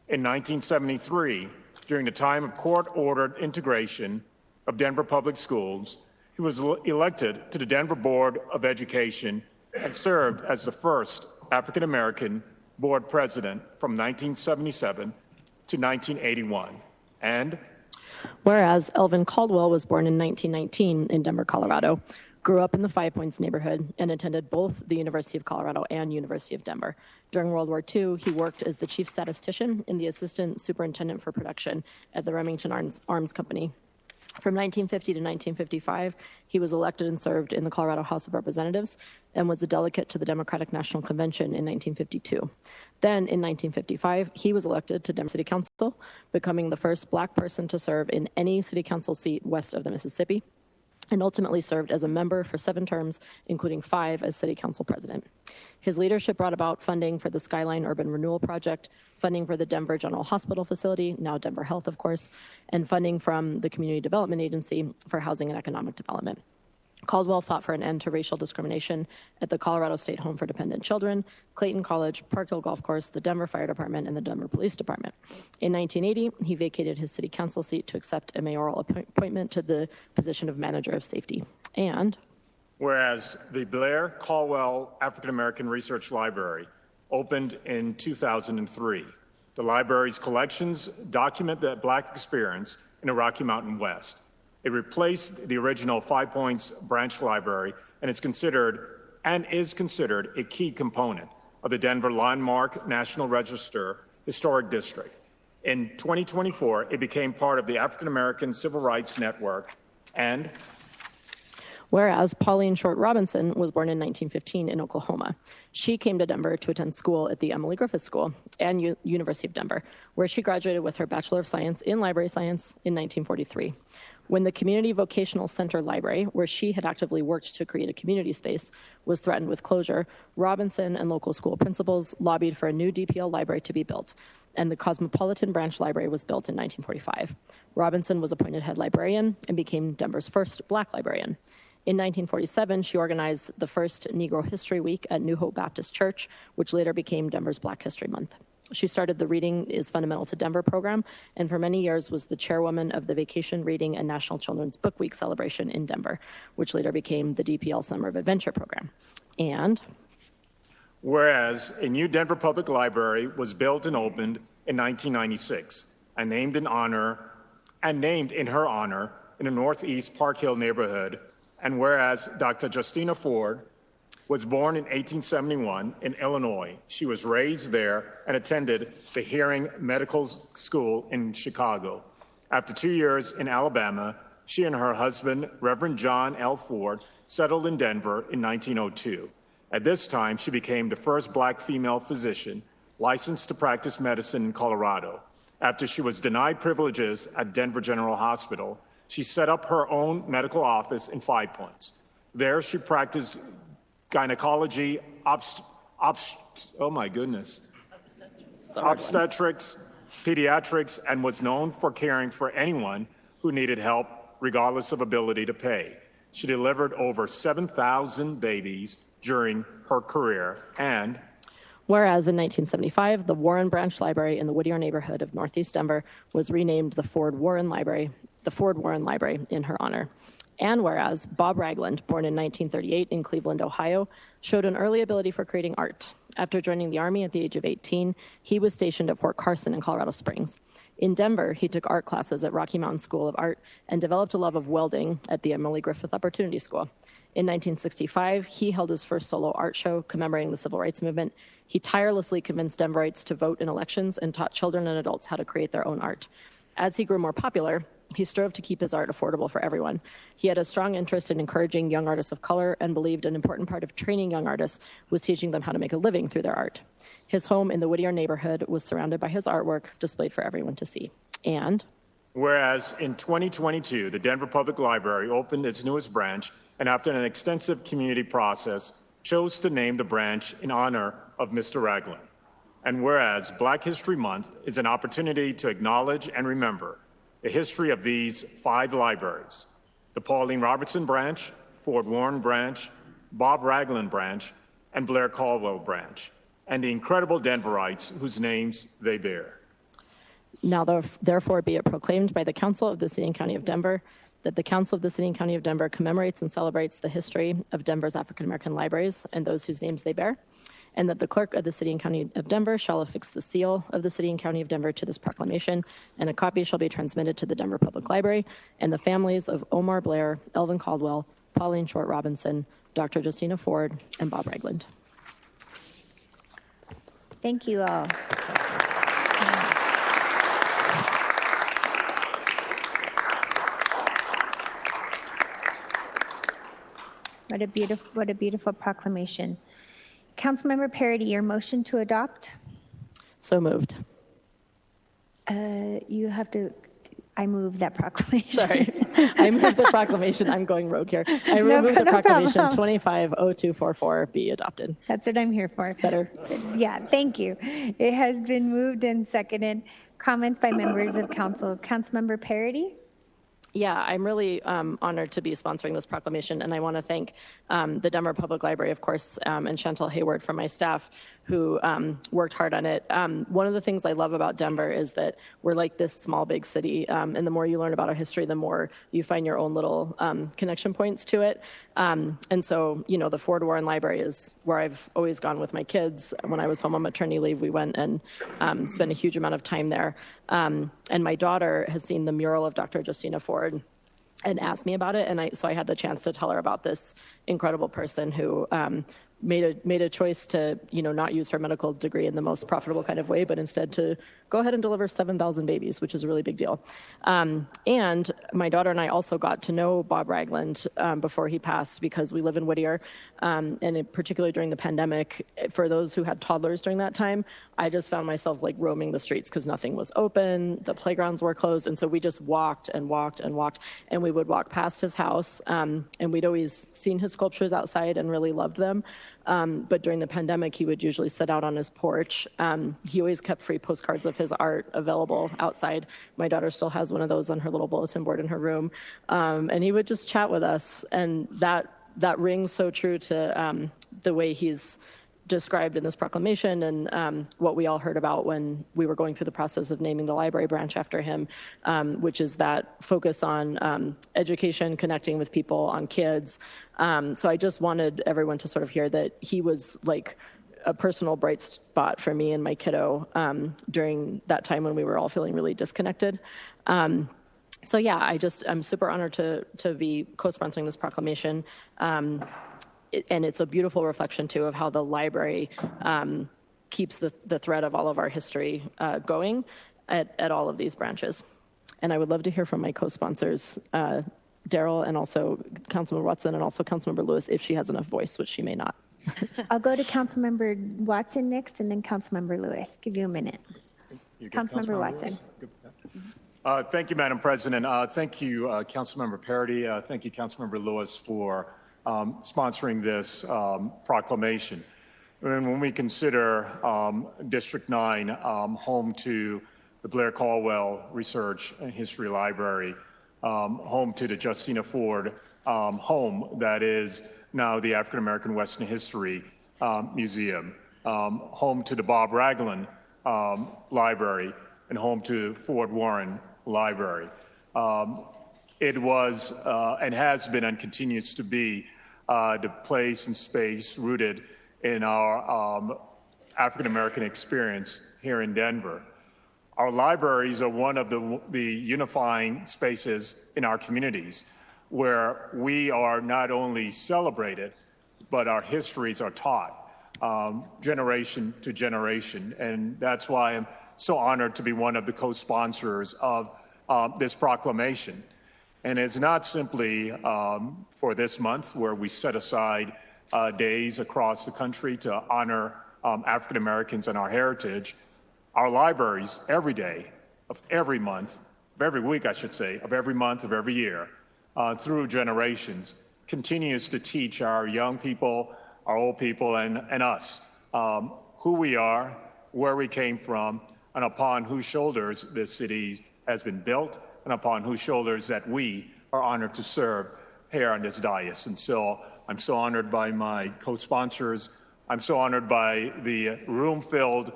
In 1973, during the time of court-ordered integration of Denver Public Schools, he was elected to the Denver Board of Education and served as the first African-American board president from 1977 to 1981. And whereas Elvin Caldwell was born in 1919 in Denver, Colorado, grew up in the Five Points neighborhood, and attended both the University of Colorado and University of Denver. During World War II, he worked as the chief statistician and the assistant superintendent for production at the Remington Arms Company. From 1950 to 1955, he was elected and served in the Colorado House of Representatives and was a delegate to the Democratic National Convention in 1952. Then, in 1955, he was elected to Denver City Council, becoming the first Black person to serve in any city council seat west of the Mississippi, and ultimately served as a member for 7 terms, including 5 as city council president. His leadership brought about funding for the Skyline Urban Renewal Project, funding for the Denver General Hospital facility, now Denver Health, of course, and funding from the Community Development Agency for housing and economic development. Caldwell fought for an end to racial discrimination at the Colorado State Home for Dependent Children, Clayton College, Park Hill Golf Course, the Denver Fire Department, and the Denver Police Department. In 1980, he vacated his city council seat to accept a mayoral appointment to the position of manager of safety. And whereas the Blair Caldwell African American Research Library opened in 2003, the library's collections document the Black experience in the Rocky Mountain West. It replaced the original Five Points branch library and is considered a key component of the Denver Landmark National Register Historic District. In 2024, it became part of the African American Civil Rights Network. And whereas Pauline Short Robinson was born in 1915 in Oklahoma. She came to Denver to attend school at the Emily Griffith School and University of Denver, where she graduated with her Bachelor of Science in Library Science in 1943. When the Community Vocational Center Library, where she had actively worked to create a community space, was threatened with closure, Robinson and local school principals lobbied for a new DPL library to be built, and the Cosmopolitan Branch Library was built in 1945. Robinson was appointed head librarian and became Denver's first Black librarian. In 1947, she organized the first Negro History Week at New Hope Baptist Church, which later became Denver's Black History Month. She started the Reading is Fundamental to Denver program, and for many years was the chairwoman of the Vacation Reading and National Children's Book Week celebration in Denver, which later became the DPL Summer of Adventure program. And whereas a new Denver Public Library was built and opened in 1996 and named in her honor in the Northeast Park Hill neighborhood, and whereas Dr. Justina Ford was born in 1871 in Illinois. She was raised there and attended the Hearing Medical School in Chicago. After 2 years in Alabama, she and her husband, Reverend John L. Ford, settled in Denver in 1902. At this time, she became the first Black female physician licensed to practice medicine in Colorado. After she was denied privileges at Denver General Hospital, she set up her own medical office in Five Points. There, she practiced gynecology, obstetrics, pediatrics, and was known for caring for anyone who needed help, regardless of ability to pay. She delivered over 7,000 babies during her career, and whereas in 1975, the Warren Branch Library in the Whittier neighborhood of Northeast Denver was renamed the Ford Warren Library in her honor. And whereas Bob Ragland, born in 1938 in Cleveland, Ohio, showed an early ability for creating art. After joining the Army at the age of 18, he was stationed at Fort Carson in Colorado Springs. In Denver, he took art classes at Rocky Mountain School of Art and developed a love of welding at the Emily Griffith Opportunity School. In 1965, he held his first solo art show commemorating the Civil Rights Movement. He tirelessly convinced Denverites to vote in elections and taught children and adults how to create their own art. As he grew more popular, he strove to keep his art affordable for everyone. He had a strong interest in encouraging young artists of color and believed an important part of training young artists was teaching them how to make a living through their art. His home in the Whittier neighborhood was surrounded by his artwork displayed for everyone to see. And whereas in 2022, the Denver Public Library opened its newest branch and after an extensive community process, chose to name the branch in honor of Mr. Ragland. And whereas Black History Month is an opportunity to acknowledge and remember the history of these 5 libraries: the Pauline Robertson Branch, Ford Warren Branch, Bob Ragland Branch, and Blair Caldwell Branch, and the incredible Denverites whose names they bear. Now therefore be it proclaimed by the Council of the City and County of Denver that the Council of the City and County of Denver commemorates and celebrates the history of Denver's African American libraries and those whose names they bear, and that the Clerk of the City and County of Denver shall affix the seal of the City and County of Denver to this proclamation, and a copy shall be transmitted to the Denver Public Library and the families of Omar Blair, Elvin Caldwell, Pauline Short Robinson, Dr. Justina Ford, and Bob Ragland. Thank you all. What a beautiful proclamation. Councilmember Parody, your motion to adopt? So moved. You have to, I move that proclamation. Sorry, I move the proclamation. I'm going rogue here. I move the proclamation 250244 be adopted. That's what I'm here for. Better. Yeah, thank you. It has been moved and seconded. Comments by members of council. Councilmember Parody? Yeah, I'm really honored to be sponsoring this proclamation, and I want to thank the Denver Public Library, of course, and Chantal Hayward from my staff, who worked hard on it. One of the things I love about Denver is that we're like this small, big city, and the more you learn about our history, the more you find your own little connection points to it. And so, you know, the Ford Warren Library is where I've always gone with my kids. When I was home on maternity leave, we went and spent a huge amount of time there. And my daughter has seen the mural of Dr. Justina Ford and asked me about it. And so I had the chance to tell her about this incredible person who made a choice to, you know, not use her medical degree in the most profitable kind of way, but instead to go ahead and deliver 7,000 babies, which is a really big deal. And my daughter and I also got to know Bob Ragland before he passed, because we live in Whittier, and particularly during the pandemic, for those who had toddlers during that time, I just found myself like roaming the streets because nothing was open, the playgrounds were closed, and so we just walked and walked and walked, and we would walk past his house, and we'd always seen his sculptures outside and really loved them. But during the pandemic, he would usually sit out on his porch. He always kept free postcards of his art available outside. My daughter still has one of those on her little bulletin board in her room. And he would just chat with us. And that rings so true to the way he's described in this proclamation, and what we all heard about when we were going through the process of naming the library branch after him, which is that focus on education, connecting with people, on kids. So I just wanted everyone to sort of hear that he was like a personal bright spot for me and my kiddo during that time when we were all feeling really disconnected. So yeah, I'm super honored to be co-sponsoring this proclamation. And it's a beautiful reflection, too, of how the library keeps the thread of all of our history going at all of these branches. And I would love to hear from my co-sponsors, Daryl, and also Councilmember Watson, and also Councilmember Lewis, if she has enough voice, which she may not. I'll go to Councilmember Watson next, and then Councilmember Lewis. Give you a minute. Councilmember Watson. Thank you, Madam President. Thank you, Councilmember Parity. Thank you, Councilmember Lewis, for sponsoring this proclamation. And when we consider District 9 home to the Blair Caldwell Research and History Library, home to the Justina Ford home that is now the African American Western History Museum, home to the Bob Ragland Library, and home to Ford Warren Library. It was and has been and continues to be the place and space rooted in our African American experience here in Denver. Our libraries are one of the unifying spaces in our communities where we are not only celebrated, but our histories are taught generation to generation. And that's why I'm so honored to be one of the co-sponsors of this proclamation. And it's not simply for this month where we set aside days across the country to honor African Americans and our heritage. Our libraries every day of every month, of every week, I should say, of every month of every year, through generations, continues to teach our young people, our old people, and us who we are, where we came from, and upon whose shoulders this city has been built, and upon whose shoulders that we are honored to serve here on this dais. And so I'm so honored by my co-sponsors. I'm so honored by the room filled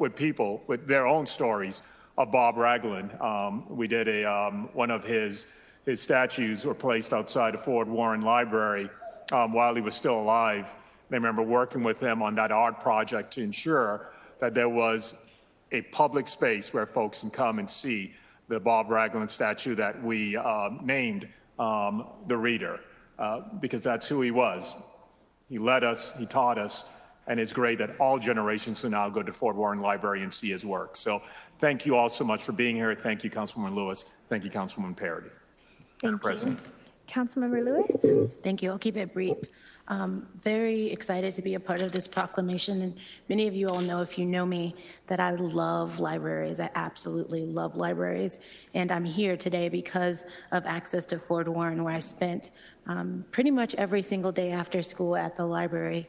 with people with their own stories of Bob Ragland. We did one of his statues were placed outside the Ford Warren Library while he was still alive. And I remember working with him on that art project to ensure that there was a public space where folks can come and see the Bob Ragland statue that we named the Reader, because that's who he was. He led us, he taught us, and it's great that all generations can now go to Fort Warren Library and see his work. So thank you all so much for being here. Thank you, Councilwoman Lewis. Thank you, Councilwoman Parity. Thank President. you. Councilmember Lewis? Thank you. I'll keep it brief. Very excited to be a part of this proclamation. And many of you all know, if you know me, that I love libraries. I absolutely love libraries. And I'm here today because of access to Fort Warren, where I spent pretty much every single day after school at the library,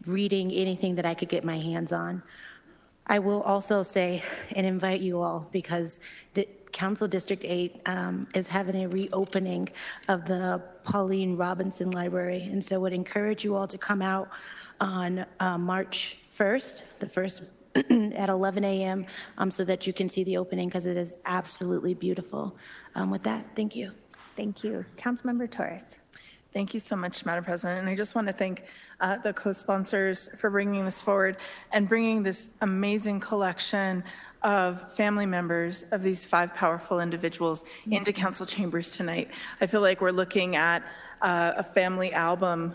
reading anything that I could get my hands on. I will also say and invite you all, because Council District 8 is having a reopening of the Pauline Robinson Library. And so would encourage you all to come out on March 1st, the first at 11 a.m. So that you can see the opening, because it is absolutely beautiful. With that, thank you. Thank you. Councilmember Torres. Thank you so much, Madam President. And I just want to thank the co-sponsors for bringing this forward and bringing this amazing collection of family members of these 5 powerful individuals into council chambers tonight. I feel like we're looking at a family album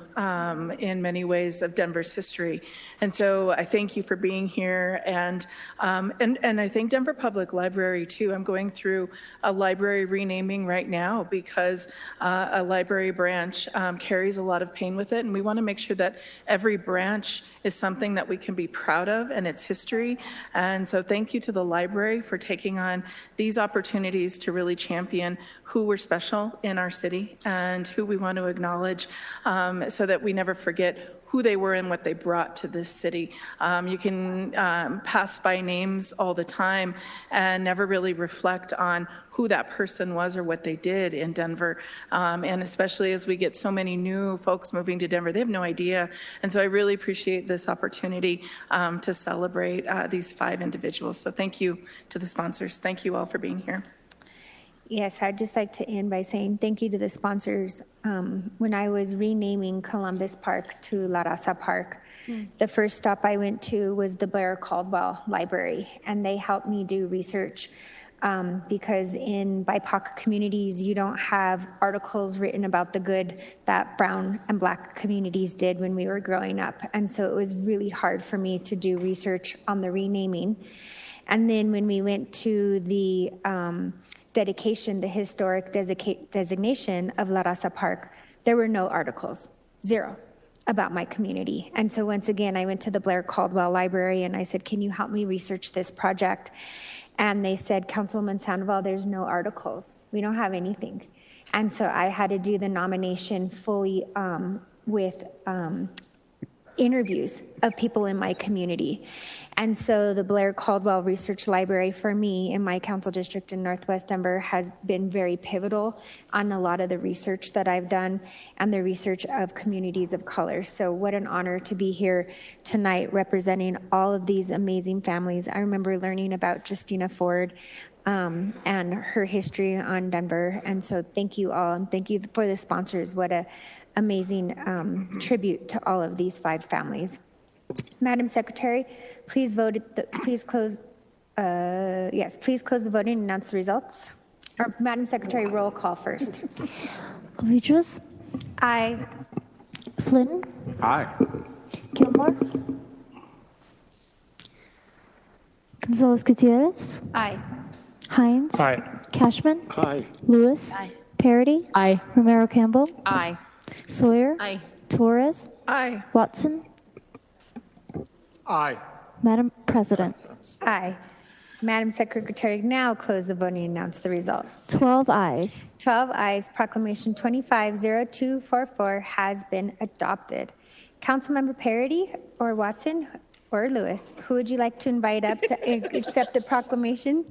in many ways of Denver's history. And so I thank you for being here, and I thank Denver Public Library too. I'm going through a library renaming right now because a library branch carries a lot of pain with it, and we want to make sure that every branch is something that we can be proud of and its history. And so thank you to the library for taking on these opportunities to really champion who we're special in our city and who we want to acknowledge, so that we never forget who they were and what they brought to this city. You can pass by names all the time and never really reflect on who that person was or what they did in Denver. And especially as we get so many new folks moving to Denver, they have no idea. And so I really appreciate this opportunity to celebrate these 5 individuals. So thank you to the sponsors. Thank you all for being here. Yes, I'd just like to end by saying thank you to the sponsors. When I was renaming Columbus Park to La Raza Park, the first stop I went to was the Blair Caldwell Library, and they helped me do research because in BIPOC communities, you don't have articles written about the good that brown and black communities did when we were growing up. And so it was really hard for me to do research on the renaming. And then when we went to the dedication, the historic designation of La Raza Park, there were no articles, 0 about my community. And so once again, I went to the Blair Caldwell Library and I said, can you help me research this project? And they said, Councilwoman Sandoval, there's no articles. We don't have anything. And so I had to do the nomination fully with interviews of people in my community. And so the Blair Caldwell Research Library for me in my council district in Northwest Denver has been very pivotal on a lot of the research that I've done and the research of communities of color. So what an honor to be here tonight representing all of these amazing families. I remember learning about Justina Ford and her history on Denver. And so thank you all, and thank you for the sponsors. What a amazing tribute to all of these 5 families. Madam Secretary, please vote. Please close. Yes, please close the voting and announce the results. Or Madam Secretary, roll call first. Avidras? Aye. Flynn? Aye. Gilmore? Gonzalez Gutierrez? Aye. Hines? Aye. Cashman? Aye. Lewis? Aye. Parity? Aye. Romero Campbell? Aye. Sawyer? Aye. Torres? Aye. Watson? Aye. Madam President? Aye. Madam Secretary, now close the voting and announce the results. 12 ayes. 12 ayes. Proclamation 250244 has been adopted. Councilmember Parity or Watson or Lewis, who would you like to invite up to accept the proclamation?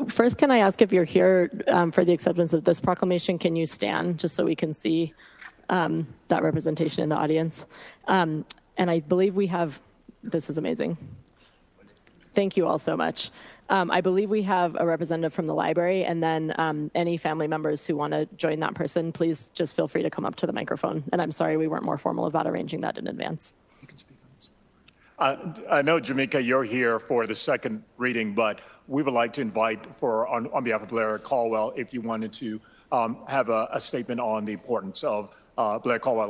First, can I ask if you're here for the acceptance of this proclamation? Can you stand just so we can see that representation in the audience? And I believe we have, this is amazing. Thank you all so much. I believe we have a representative from the library, and then any family members who want to join that person, please just feel free to come up to the microphone. And I'm sorry we weren't more formal about arranging that in advance. I know, Jamaica, you're here for the second reading, but we would like to invite on behalf of Blair Caldwell, if you wanted to have a statement on the importance of Blair Caldwell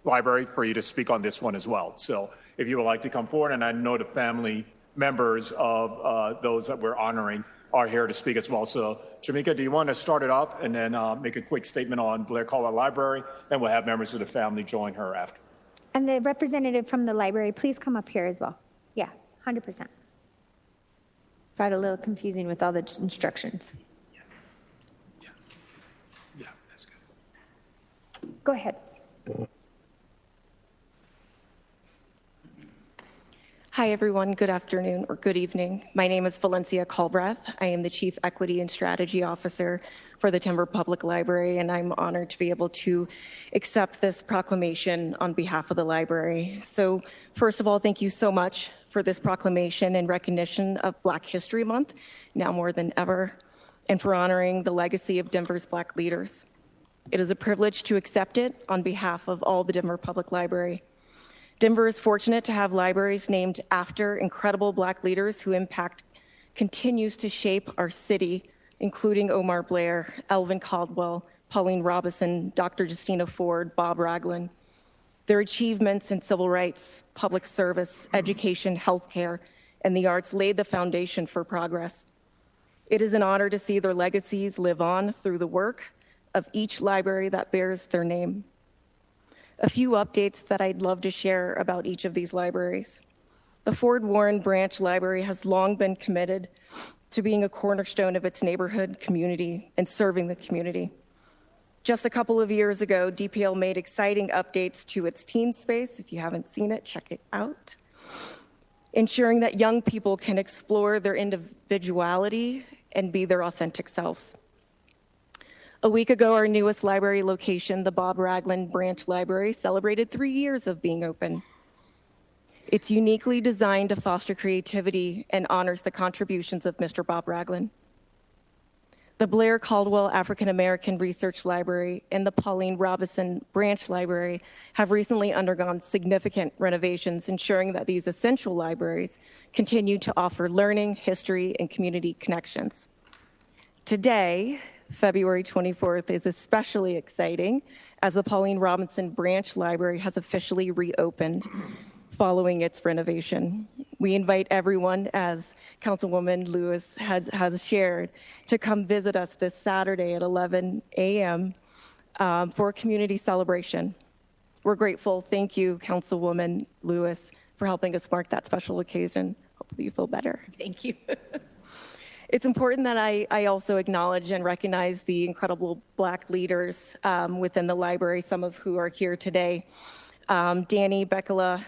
Library for you to speak on this one as well. So if you would like to come forward, and I know the family members of those that we're honoring are here to speak as well. So Jamaica, do you want to start it off and then make a quick statement on Blair Caldwell Library, and we'll have members of the family join her after. And the representative from the library, please come up here as well. Yeah, 100%. Got a little confusing with all the instructions. Yeah, that's good. Go ahead. Hi, everyone. Good afternoon or good evening. My name is Valencia Culbreth. I am the Chief Equity and Strategy Officer for the Denver Public Library, and I'm honored to be able to accept this proclamation on behalf of the library. So first of all, thank you so much for this proclamation in recognition of Black History Month, now more than ever, and for honoring the legacy of Denver's Black leaders. It is a privilege to accept it on behalf of all the Denver Public Library. Denver is fortunate to have libraries named after incredible Black leaders whose impact continues to shape our city, including Omar Blair, Elvin Caldwell, Pauline Robinson, Dr. Justina Ford, Bob Ragland. Their achievements in civil rights, public service, education, healthcare, and the arts laid the foundation for progress. It is an honor to see their legacies live on through the work of each library that bears their name. A few updates that I'd love to share about each of these libraries. The Ford Warren Branch Library has long been committed to being a cornerstone of its neighborhood community and serving the community. Just a couple of years ago, DPL made exciting updates to its teen space. If you haven't seen it, check it out. Ensuring that young people can explore their individuality and be their authentic selves. A week ago, our newest library location, the Bob Ragland Branch Library, celebrated 3 years of being open. It's uniquely designed to foster creativity and honors the contributions of Mr. Bob Ragland. The Blair Caldwell African American Research Library and the Pauline Robinson Branch Library have recently undergone significant renovations, ensuring that these essential libraries continue to offer learning, history, and community connections. Today, February 24th, is especially exciting as the Pauline Robinson Branch Library has officially reopened following its renovation. We invite everyone, as Councilwoman Lewis has shared, to come visit us this Saturday at 11 a.m. For a community celebration. We're grateful. Thank you, Councilwoman Lewis, for helping us mark that special occasion. Hopefully you feel better. Thank you. It's important that I also acknowledge and recognize the incredible Black leaders within the library, some of who are here today. Danny Bekela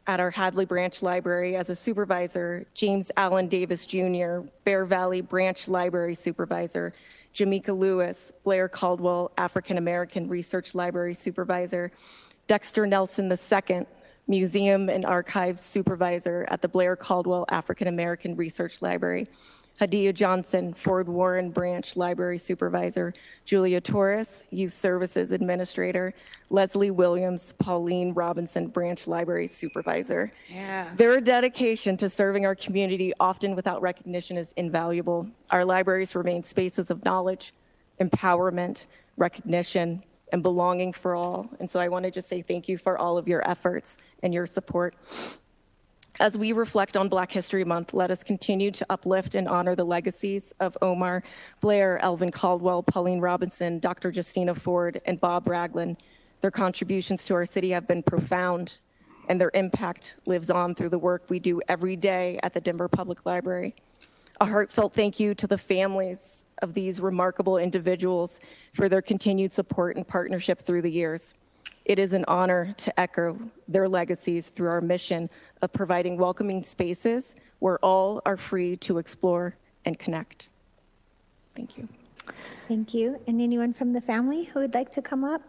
at our Hadley Branch Library as a supervisor, James Allen Davis Jr., Bear Valley Branch Library Supervisor, Jamaica Lewis, Blair Caldwell, African American Research Library Supervisor, Dexter Nelson II, Museum and Archives Supervisor at the Blair Caldwell African American Research Library, Hadia Johnson, Ford Warren Branch Library Supervisor, Julia Torres, Youth Services Administrator, Leslie Williams, Pauline Robinson Branch Library Supervisor. Yeah. Their dedication to serving our community, often without recognition, is invaluable. Our libraries remain spaces of knowledge, empowerment, recognition, and belonging for all. And so I want to just say thank you for all of your efforts and your support. As we reflect on Black History Month, let us continue to uplift and honor the legacies of Omar, Blair, Elvin Caldwell, Pauline Robinson, Dr. Justina Ford, and Bob Ragland. Their contributions to our city have been profound, and their impact lives on through the work we do every day at the Denver Public Library. A heartfelt thank you to the families of these remarkable individuals for their continued support and partnership through the years. It is an honor to echo their legacies through our mission of providing welcoming spaces where all are free to explore and connect. Thank you. Thank you. And anyone from the family who would like to come up?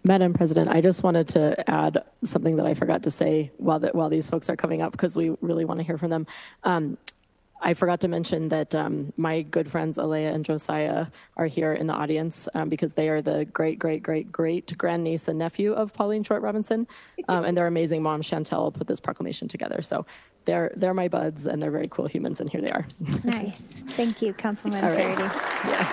Madam President, I just wanted to add something that I forgot to say while these folks are coming up, because we really want to hear from them. I forgot to mention that my good friends Alea and Josiah are here in the audience because they are the great grandniece and nephew of Pauline Short Robinson, and their amazing mom Chantel put this proclamation together. So they're my buds, and they're very cool humans, and here they are. Nice. Thank you, Councilman All right. Faraday. Yeah.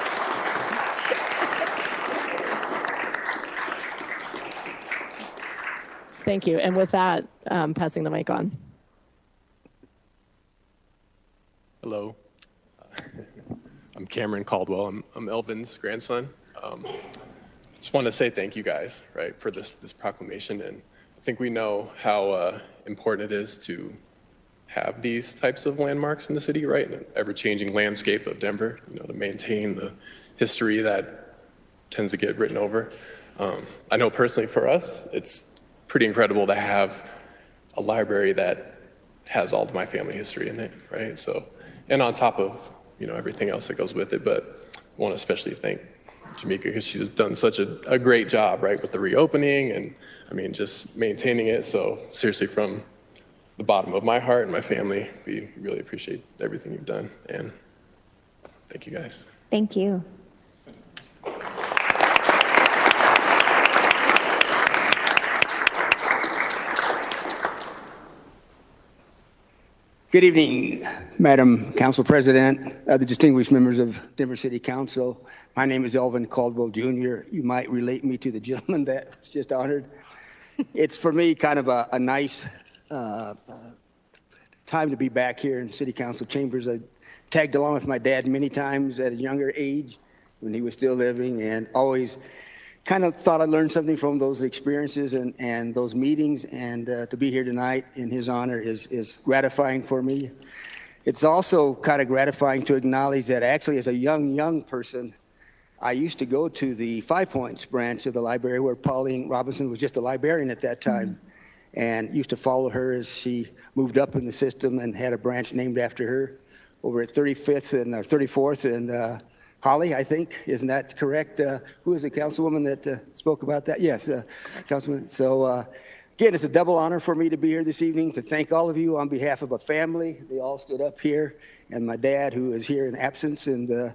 Thank you. And with that, passing the mic on. Hello, I'm Cameron Caldwell. I'm Elvin's grandson. Just want to say thank you guys, right, for this proclamation. And I think we know how important it is to have these types of landmarks in the city, right, in an ever-changing landscape of Denver, to maintain the history that tends to get written over. I know personally for us, it's pretty incredible to have a library that has all of my family history in it, right? So. And on top of, everything else that goes with it. But I want to especially thank Jamaica because she's done such a great job, right, with the reopening and, just maintaining it. So seriously, from the bottom of my heart and my family, we really appreciate everything you've done. And thank you guys. Thank you. Good evening, Madam Council President, other distinguished members of Denver City Council. My name is Elvin Caldwell Jr. You might relate me to the gentleman that was just honored. It's for me kind of a nice time to be back here in City Council chambers. I tagged along with my dad many times at a younger age when he was still living, and always kind of thought I learned something from those experiences and those meetings, and to be here tonight in his honor is gratifying for me. It's also kind of gratifying to acknowledge that actually as a young person, I used to go to the Five Points branch of the library where Pauline Robinson was just a librarian at that time, and used to follow her as she moved up in the system and had a branch named after her over at 35th and 34th and Holly, I think, isn't that correct? Who is the councilwoman that spoke about that? Yes, Councilman. So again, it's a double honor for me to be here this evening to thank all of you on behalf of a family. They all stood up here, and my dad, who is here in absence, and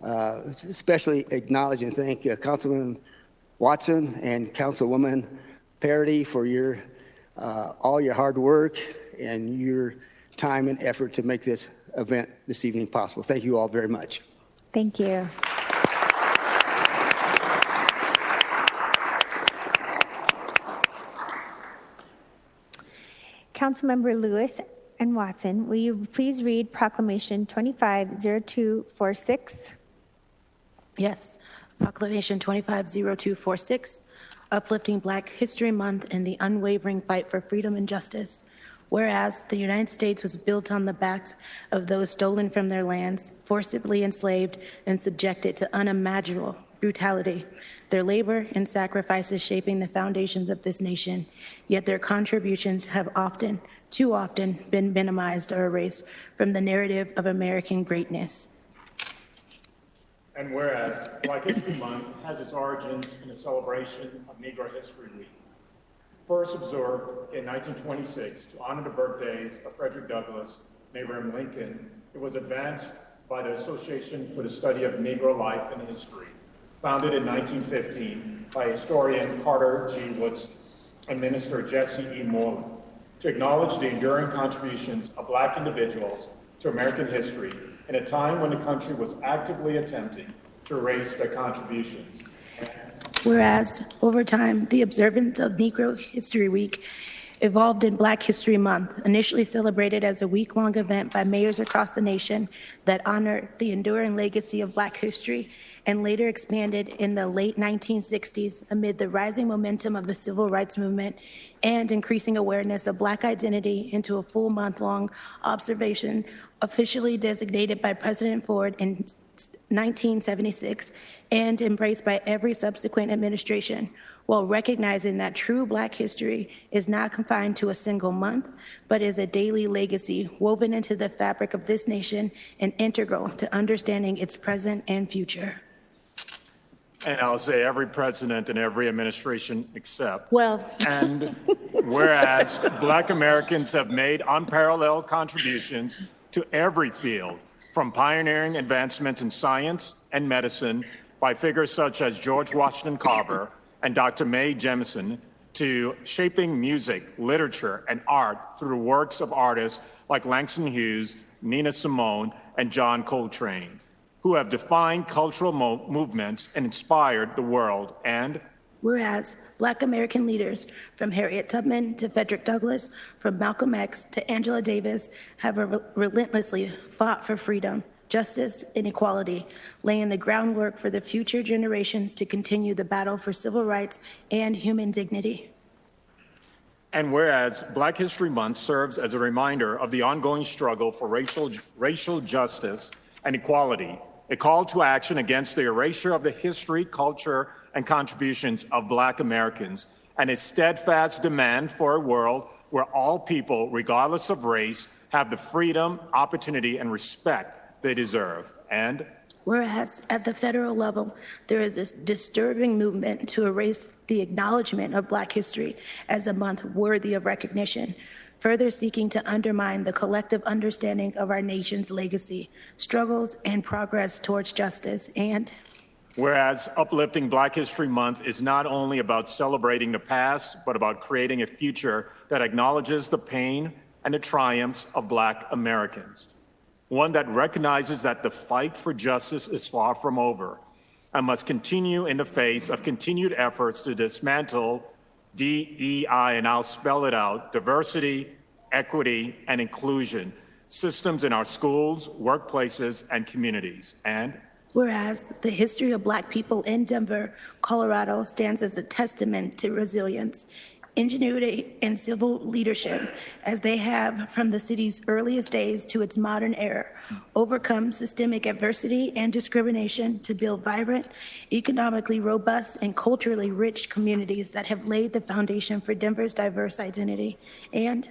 especially acknowledge and thank Councilman Watson and Councilwoman Parody for your all your hard work and your time and effort to make this event this evening possible. Thank you all very much. Thank you. Councilmember Lewis and Watson, will you please read Proclamation 250246? Yes. Proclamation 250246, uplifting Black History Month and the unwavering fight for freedom and justice. Whereas the United States was built on the backs of those stolen from their lands, forcibly enslaved, and subjected to unimaginable brutality. Their labor and sacrifices shaping the foundations of this nation, yet their contributions have often, too often, been minimized or erased from the narrative of American greatness. And whereas Black History Month has its origins in a celebration of Negro History Week, first observed in 1926 to honor the birthdays of Frederick Douglass and Abraham Lincoln, it was advanced by the Association for the Study of Negro Life and History, founded in 1915 by historian Carter G. Woodson and Minister Jesse E. Moreland, to acknowledge the enduring contributions of Black individuals to American history in a time when the country was actively attempting to erase their contributions. Whereas, over time, the observance of Negro History Week evolved in Black History Month, initially celebrated as a week-long event by mayors across the nation that honored the enduring legacy of Black history, and later expanded in the late 1960s amid the rising momentum of the Civil Rights Movement and increasing awareness of Black identity into a full month-long observation officially designated by President Ford in 1976 and embraced by every subsequent administration, while recognizing that true Black history is not confined to a single month, but is a daily legacy woven into the fabric of this nation and integral to understanding its present and future. And I'll say every president and every administration except. Well. And whereas Black Americans have made unparalleled contributions to every field, from pioneering advancements in science and medicine by figures such as George Washington Carver and Dr. Mae Jemison, to shaping music, literature, and art through works of artists like Langston Hughes, Nina Simone, and John Coltrane, who have defined cultural movements and inspired the world. And whereas Black American leaders, from Harriet Tubman to Frederick Douglass, from Malcolm X to Angela Davis, have relentlessly fought for freedom, justice, and equality, laying the groundwork for the future generations to continue the battle for civil rights and human dignity. And whereas Black History Month serves as a reminder of the ongoing struggle for racial justice and equality, a call to action against the erasure of the history, culture, and contributions of Black Americans, and a steadfast demand for a world where all people, regardless of race, have the freedom, opportunity, and respect they deserve. And whereas at the federal level, there is this disturbing movement to erase the acknowledgement of Black history as a month worthy of recognition, further seeking to undermine the collective understanding of our nation's legacy, struggles, and progress towards justice. And whereas uplifting Black History Month is not only about celebrating the past, but about creating a future that acknowledges the pain and the triumphs of Black Americans, one that recognizes that the fight for justice is far from over and must continue in the face of continued efforts to dismantle DEI, and I'll spell it out, diversity, equity, and inclusion, systems in our schools, workplaces, and communities. And whereas the history of Black people in Denver, Colorado stands as a testament to resilience, ingenuity, and civil leadership, as they have from the city's earliest days to its modern era, overcome systemic adversity and discrimination to build vibrant, economically robust, and culturally rich communities that have laid the foundation for Denver's diverse identity. And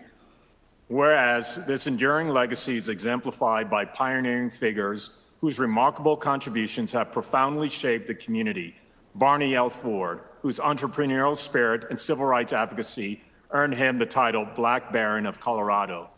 whereas this enduring legacy is exemplified by pioneering figures whose remarkable contributions have profoundly shaped the community, Barney L. Ford, whose entrepreneurial spirit and civil rights advocacy earned him the title Black Baron of Colorado.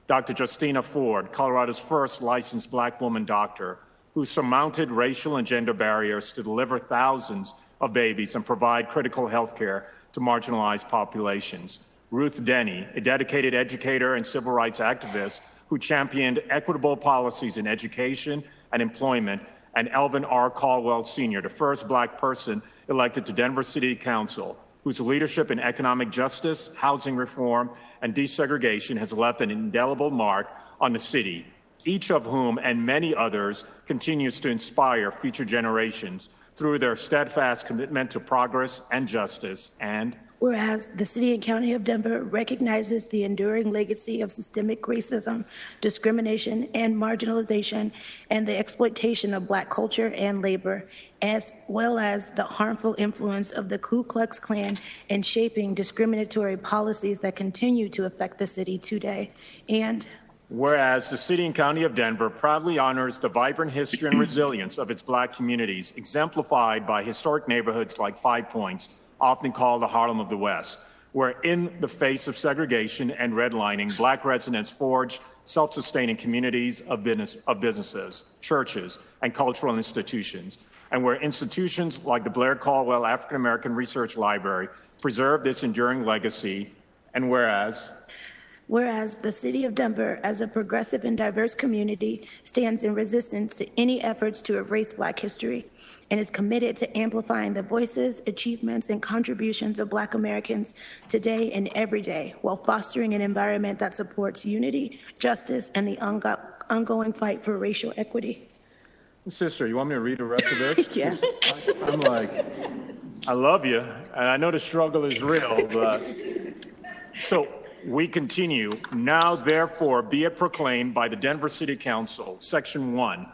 Dr. Justina Ford, Colorado's first licensed Black woman doctor, who surmounted racial and gender barriers to deliver thousands of babies and provide critical health care to marginalized populations. Ruth Denny, a dedicated educator and civil rights activist who championed equitable policies in education and employment, and Elvin R. Caldwell Sr., the first Black person elected to Denver City Council, whose leadership in economic justice, housing reform, and desegregation has left an indelible mark on the city, each of whom and many others continues to inspire future generations through their steadfast commitment to progress and justice. And whereas the City and County of Denver recognizes the enduring legacy of systemic racism, discrimination, and marginalization, and the exploitation of Black culture and labor, as well as the harmful influence of the Ku Klux Klan in shaping discriminatory policies that continue to affect the city today. And whereas the City and County of Denver proudly honors the vibrant history and resilience of its Black communities, exemplified by historic neighborhoods like Five Points, often called the Harlem of the West, where in the face of segregation and redlining, Black residents forged self-sustaining communities of businesses, churches, and cultural institutions, and where institutions like the Blair Caldwell African American Research Library preserve this enduring legacy, and whereas the City of Denver, as a progressive and diverse community, stands in resistance to any efforts to erase Black history and is committed to amplifying the voices, achievements, and contributions of Black Americans today and every day, while fostering an environment that supports unity, justice, and the ongoing fight for racial equity. Sister, you want me to read the rest of this? Yeah. I'm like, I love you, and I know the struggle is real, but so we continue. Now, therefore, be it proclaimed by the Denver City Council, Section 1,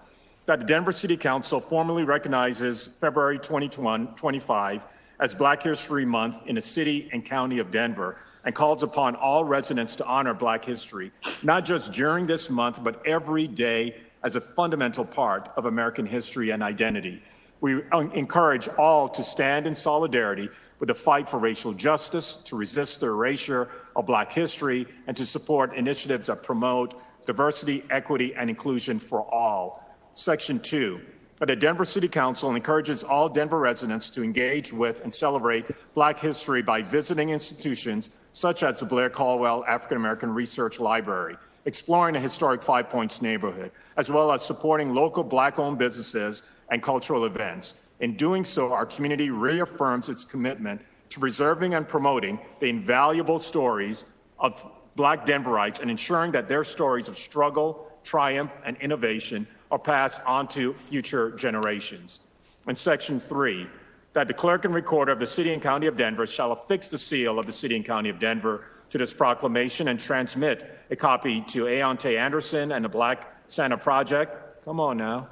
that the Denver City Council formally recognizes February 2025 as Black History Month in the City and County of Denver and calls upon all residents to honor Black history, not just during this month, but every day as a fundamental part of American history and identity. We encourage all to stand in solidarity with the fight for racial justice, to resist the erasure of Black history, and to support initiatives that promote diversity, equity, and inclusion for all. Section 2, the Denver City Council encourages all Denver residents to engage with and celebrate Black history by visiting institutions such as the Blair Caldwell African American Research Library, exploring the historic Five Points neighborhood, as well as supporting local Black-owned businesses and cultural events. In doing so, our community reaffirms its commitment to preserving and promoting the invaluable stories of Black Denverites and ensuring that their stories of struggle, triumph, and innovation are passed on to future generations. In Section 3, that the clerk and recorder of the City and County of Denver shall affix the seal of the City and County of Denver to this proclamation and transmit a copy to Aonte Anderson and the Black Santa Project. Come on now.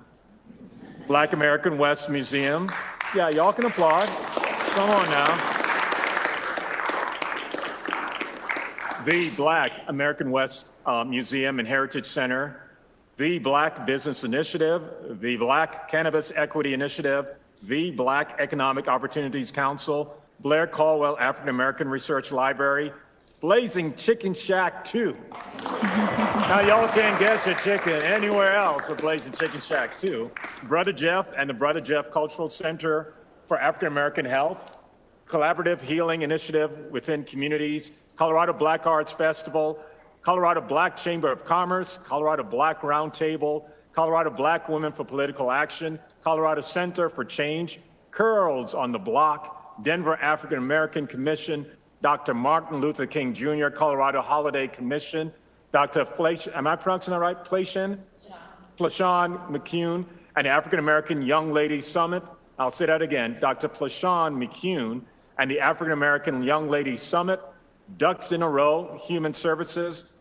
Black American West Museum. Yeah, y'all can applaud. Come on now. The Black American West Museum and Heritage Center, the Black Business Initiative, the Black Cannabis Equity Initiative, the Black Economic Opportunities Council, Blair Caldwell African American Research Library, Blazing Chicken Shack 2. Now y'all can't get your chicken anywhere else but Blazing Chicken Shack 2. Brother Jeff and the Brother Jeff Cultural Center for African American Health, Collaborative Healing Initiative within communities, Colorado Black Arts Festival, Colorado Black Chamber of Commerce, Colorado Black Roundtable, Colorado Black Women for Political Action, Colorado Center for Change, Curls on the Block, Denver African American Commission, Dr. Martin Luther King Jr., Colorado Holiday Commission, Dr. am I pronouncing that right? Plashan McCune, and the African American Young Ladies Summit. I'll say that again, Dr. Plashan McCune and the African American Young Ladies Summit, Ducks in a Row, Human Services,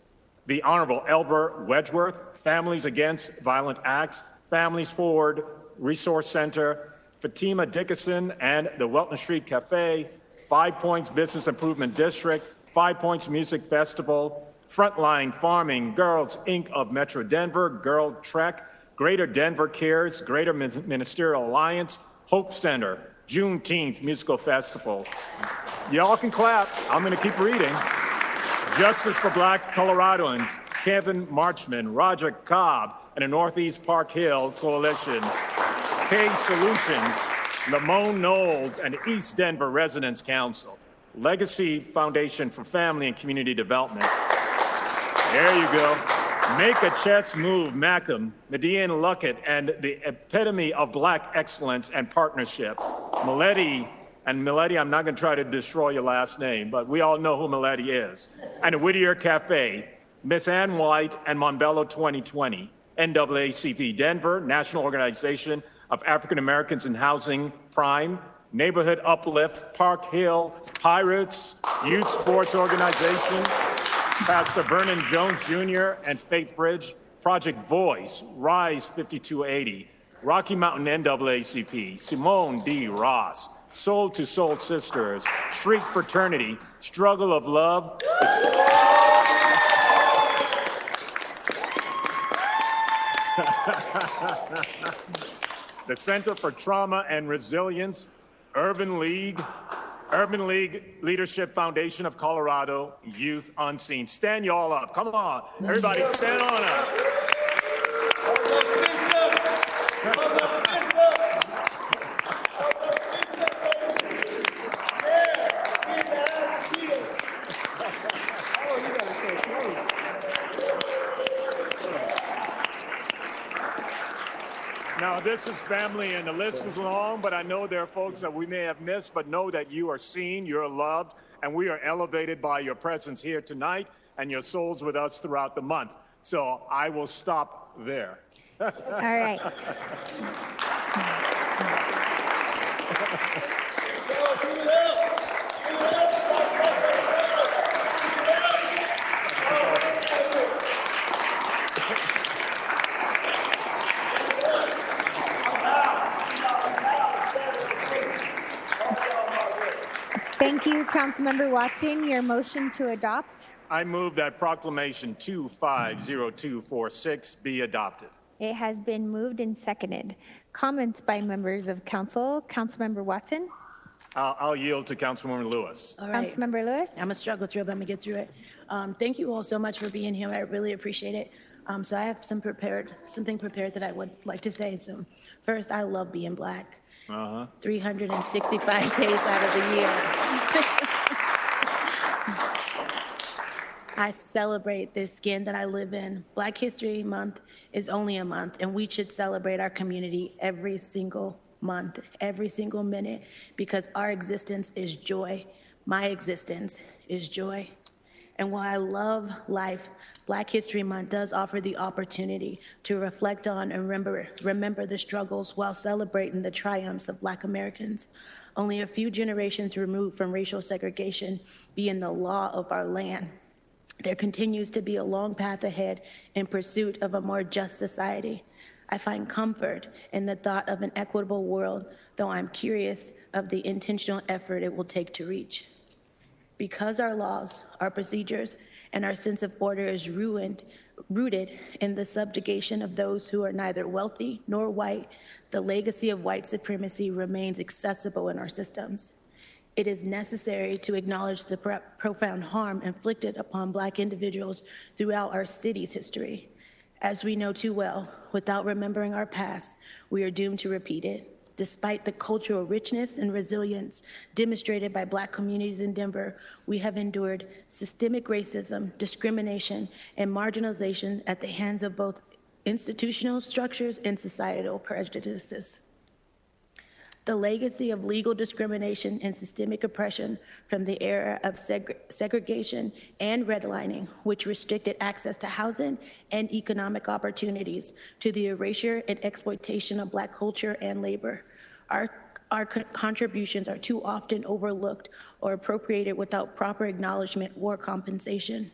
the Honorable Elber Wedgeworth, Families Against Violent Acts, Families Forward Resource Center, Fatima Dickinson and the Welton Street Cafe, Five Points Business Improvement District, Five Points Music Festival, Frontline Farming, Girls Inc. of Metro Denver, Girl Trek, Greater Denver Cares, Greater Ministerial Alliance, Hope Center, Juneteenth Musical Festival. Y'all can clap. I'm going to keep reading. Justice for Black Coloradoans, Kevin Marchman, Roger Cobb, and the Northeast Park Hill Coalition, K Solutions, Lamone Knowles, and the East Denver Residents Council, Legacy Foundation for Family and Community Development. There you go. Make a Chess Move, Macam, Median Luckett, and the epitome of Black excellence and partnership, Mileti, and Mileti, I'm not going to try to destroy your last name, but we all know who Mileti is, and the Whittier Cafe, Miss Ann White, and Montbello 2020, NAACP Denver, National Organization of African Americans in Housing Prime, Neighborhood Uplift, Park Hill, Pirates, Youth Sports Organization, Pastor Vernon Jones Jr. and Faith Bridge, Project Voice, Rise 5280, Rocky Mountain NAACP, Simone D. Ross, Soul to Soul Sisters, Street Fraternity, Struggle of Love, the Center for Trauma and Resilience, Urban League Leadership Foundation of Colorado, Youth Unseen. Stand y'all up. Come on. Everybody stand on up. Now, this is family, and the list is long, but I know there are folks that we may have missed, but know that you are seen, you're loved, and we are elevated by your presence here tonight and your souls with us throughout the month. So I will stop there. All right. Thank you, Councilmember Watson. Your motion to adopt? I move that Proclamation 250246 be adopted. It has been moved and seconded. Comments by members of council. Councilmember Watson? I'll yield to Councilwoman Lewis. All right. Councilmember Lewis? I'm gonna struggle through it, but I'm gonna get through it. Thank you all so much for being here. I really appreciate it. So I have something prepared that I would like to say. So first, I love being Black. 365 days out of the year. I celebrate this skin that I live in. Black History Month is only a month, and we should celebrate our community every single month, every single minute, because our existence is joy. My existence is joy. And while I love life, Black History Month does offer the opportunity to reflect on and remember the struggles while celebrating the triumphs of Black Americans. Only a few generations removed from racial segregation being the law of our land, there continues to be a long path ahead in pursuit of a more just society. I find comfort in the thought of an equitable world, though I'm curious of the intentional effort it will take to reach. Because our laws, our procedures, and our sense of order is rooted in the subjugation of those who are neither wealthy nor white, the legacy of white supremacy remains accessible in our systems. It is necessary to acknowledge the profound harm inflicted upon Black individuals throughout our city's history. As we know too well, without remembering our past, we are doomed to repeat it. Despite the cultural richness and resilience demonstrated by Black communities in Denver, we have endured systemic racism, discrimination, and marginalization at the hands of both institutional structures and societal prejudices. The legacy of legal discrimination and systemic oppression from the era of segregation and redlining, which restricted access to housing and economic opportunities, to the erasure and exploitation of Black culture and labor. Our contributions are too often overlooked or appropriated without proper acknowledgement or compensation.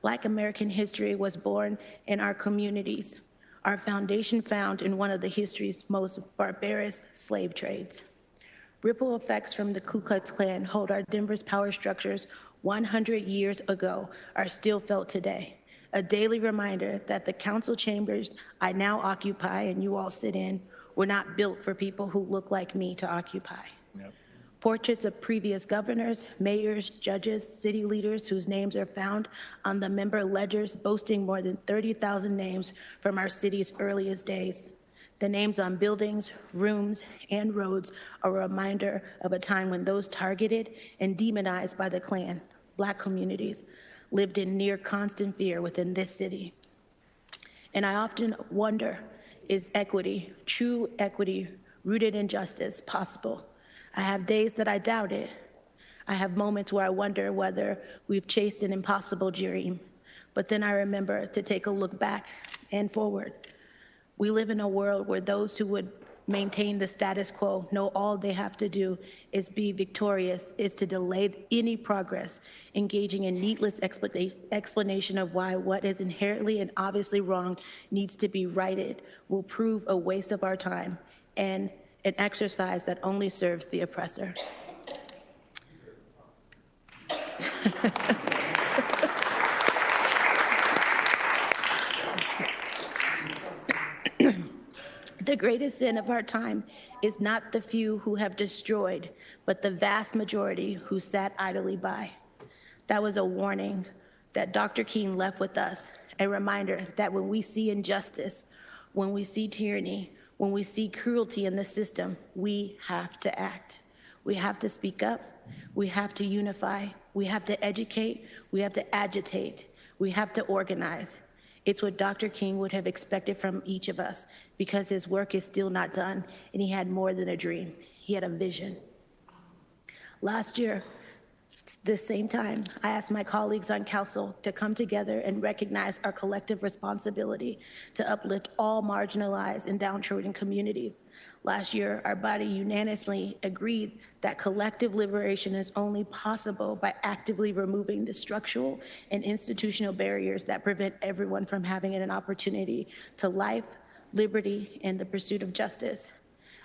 Black American history was born in our communities, our foundation found in one of the history's most barbarous slave trades. Ripple effects from the Ku Klux Klan hold our Denver's power structures 100 years ago are still felt today. A daily reminder that the council chambers I now occupy and you all sit in were not built for people who look like me to occupy. Yep. Portraits of previous governors, mayors, judges, city leaders whose names are found on the member ledgers boasting more than 30,000 names from our city's earliest days. The names on buildings, rooms, and roads are a reminder of a time when those targeted and demonized by the Klan, Black communities, lived in near constant fear within this city. And I often wonder, is equity, true equity, rooted in justice, possible? I have days that I doubt it. I have moments where I wonder whether we've chased an impossible dream. But then I remember to take a look back and forward. We live in a world where those who would maintain the status quo. No, all they have to do is be victorious, is to delay any progress, engaging in needless explanation of why what is inherently and obviously wrong needs to be righted will prove a waste of our time and an exercise that only serves the oppressor. The greatest sin of our time is not the few who have destroyed, but the vast majority who sat idly by. That was a warning that Dr. King left with us, a reminder that when we see injustice, when we see tyranny, when we see cruelty in the system, we have to act. We have to speak up. We have to unify. We have to educate. We have to agitate. We have to organize. It's what Dr. King would have expected from each of us because his work is still not done and he had more than a dream. He had a vision. Last year, this same time, I asked my colleagues on council to come together and recognize our collective responsibility to uplift all marginalized and downtrodden communities. Last year, our body unanimously agreed that collective liberation is only possible by actively removing the structural and institutional barriers that prevent everyone from having an opportunity to life, liberty, and the pursuit of justice.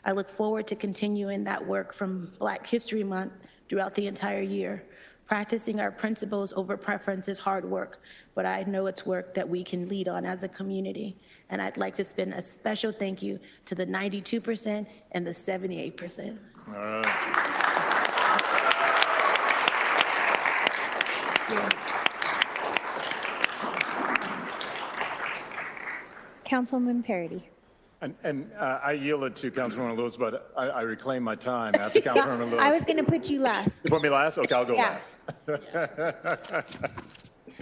I look forward to continuing that work from Black History Month throughout the entire year. Practicing our principles over preference is hard work, but I know it's work that we can lead on as a community. And I'd like to spend a special thank you to the 92% and the 78%. All right. Yeah. Councilwoman Parody. And I yielded to Councilwoman Lewis, but I reclaim my time after Councilwoman Lewis. I was going to put you last. You put me last? Okay, I'll go Yeah. last.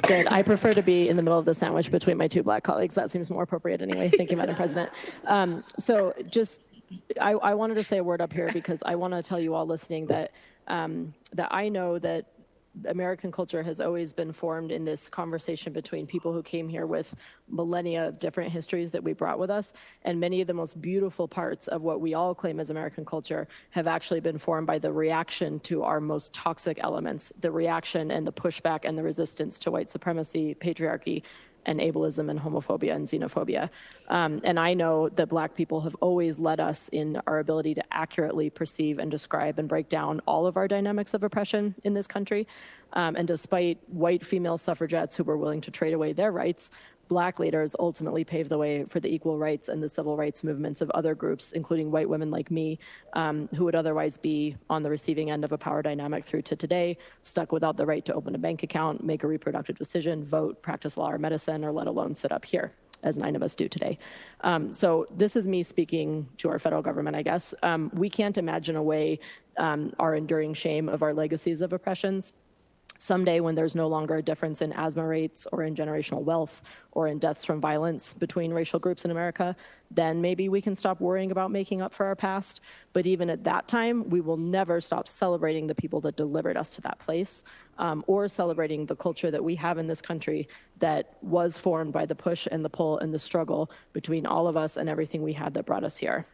Good. I prefer to be in the middle of the sandwich between my two Black colleagues. That seems more appropriate anyway. Thank you, Madam President. I wanted to say a word up here because I want to tell you all listening that I know that American culture has always been formed in this conversation between people who came here with millennia of different histories that we brought with us. And many of the most beautiful parts of what we all claim as American culture have actually been formed by the reaction to our most toxic elements, the reaction and the pushback and the resistance to white supremacy, patriarchy, and ableism and homophobia and xenophobia. And I know that Black people have always led us in our ability to accurately perceive and describe and break down all of our dynamics of oppression in this country. And despite white female suffragettes who were willing to trade away their rights, Black leaders ultimately paved the way for the equal rights and the civil rights movements of other groups, including white women like me, who would otherwise be on the receiving end of a power dynamic through to today, stuck without the right to open a bank account, make a reproductive decision, vote, practice law or medicine, or let alone sit up here, as 9 of us do today. So this is me speaking to our federal government, I guess. We can't imagine away our enduring shame of our legacies of oppressions. Someday, when there's no longer a difference in asthma rates or in generational wealth or in deaths from violence between racial groups in America, then maybe we can stop worrying about making up for our past. But even at that time, we will never stop celebrating the people that delivered us to that place, or celebrating the culture that we have in this country that was formed by the push and the pull and the struggle between all of us and everything we had that brought us here.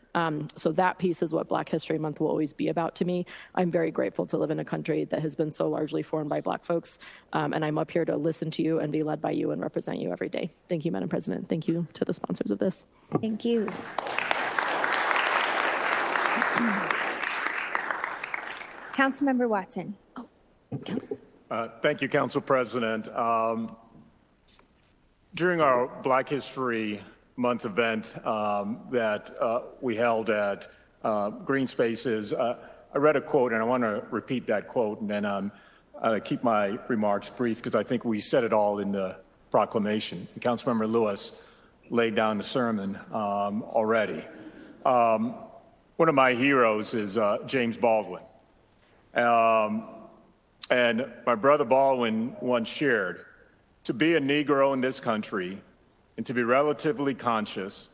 So that piece is what Black History Month will always be about to me. I'm very grateful to live in a country that has been so largely formed by Black folks, and I'm up here to listen to you and be led by you and represent you every day. Thank you, Madam President. Thank you to the sponsors of this. Thank you. Councilmember Watson. Thank you, Council President. During our Black History Month event that we held at Green Spaces, I read a quote, and I want to repeat that quote, and then keep my remarks brief because I think we said it all in the proclamation. And Councilmember Lewis laid down the sermon already. One of my heroes is James Baldwin. And my brother Baldwin once shared, to be a Negro in this country and to be relatively conscious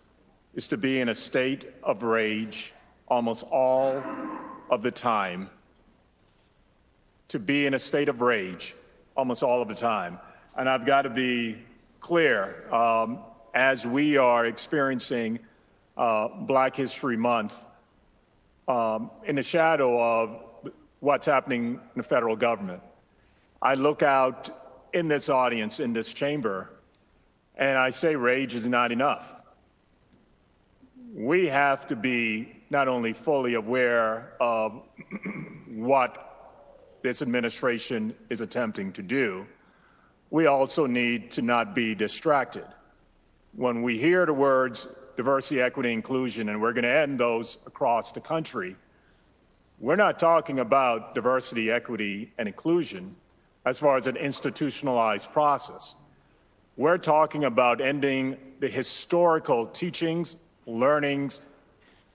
is to be in a state of rage almost all of the time. To be in a state of rage almost all of the time. And I've got to be clear, as we are experiencing Black History Month in the shadow of what's happening in the federal government. I look out in this audience, in this chamber, and I say rage is not enough. We have to be not only fully aware of what this administration is attempting to do, we also need to not be distracted. When we hear the words diversity, equity, inclusion, and we're going to end those across the country, we're not talking about diversity, equity, and inclusion as far as an institutionalized process. We're talking about ending the historical teachings, learnings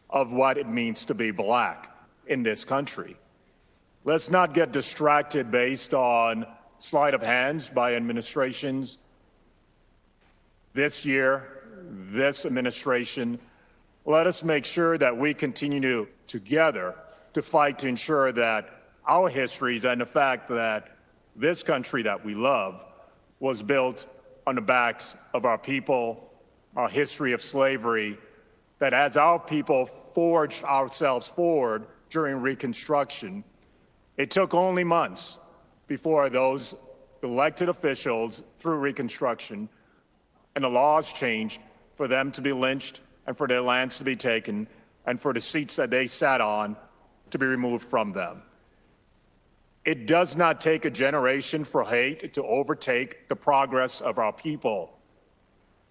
of what it means to be Black in this country. Let's not get distracted based on sleight of hands by administrations this year, this administration. Let us make sure that we continue together to fight to ensure that our histories and the fact that this country that we love was built on the backs of our people, our history of slavery, that as our people forged ourselves forward during Reconstruction, it took only months before those elected officials through Reconstruction and the laws changed for them to be lynched and for their lands to be taken and for the seats that they sat on to be removed from them. It does not take a generation for hate to overtake the progress of our people.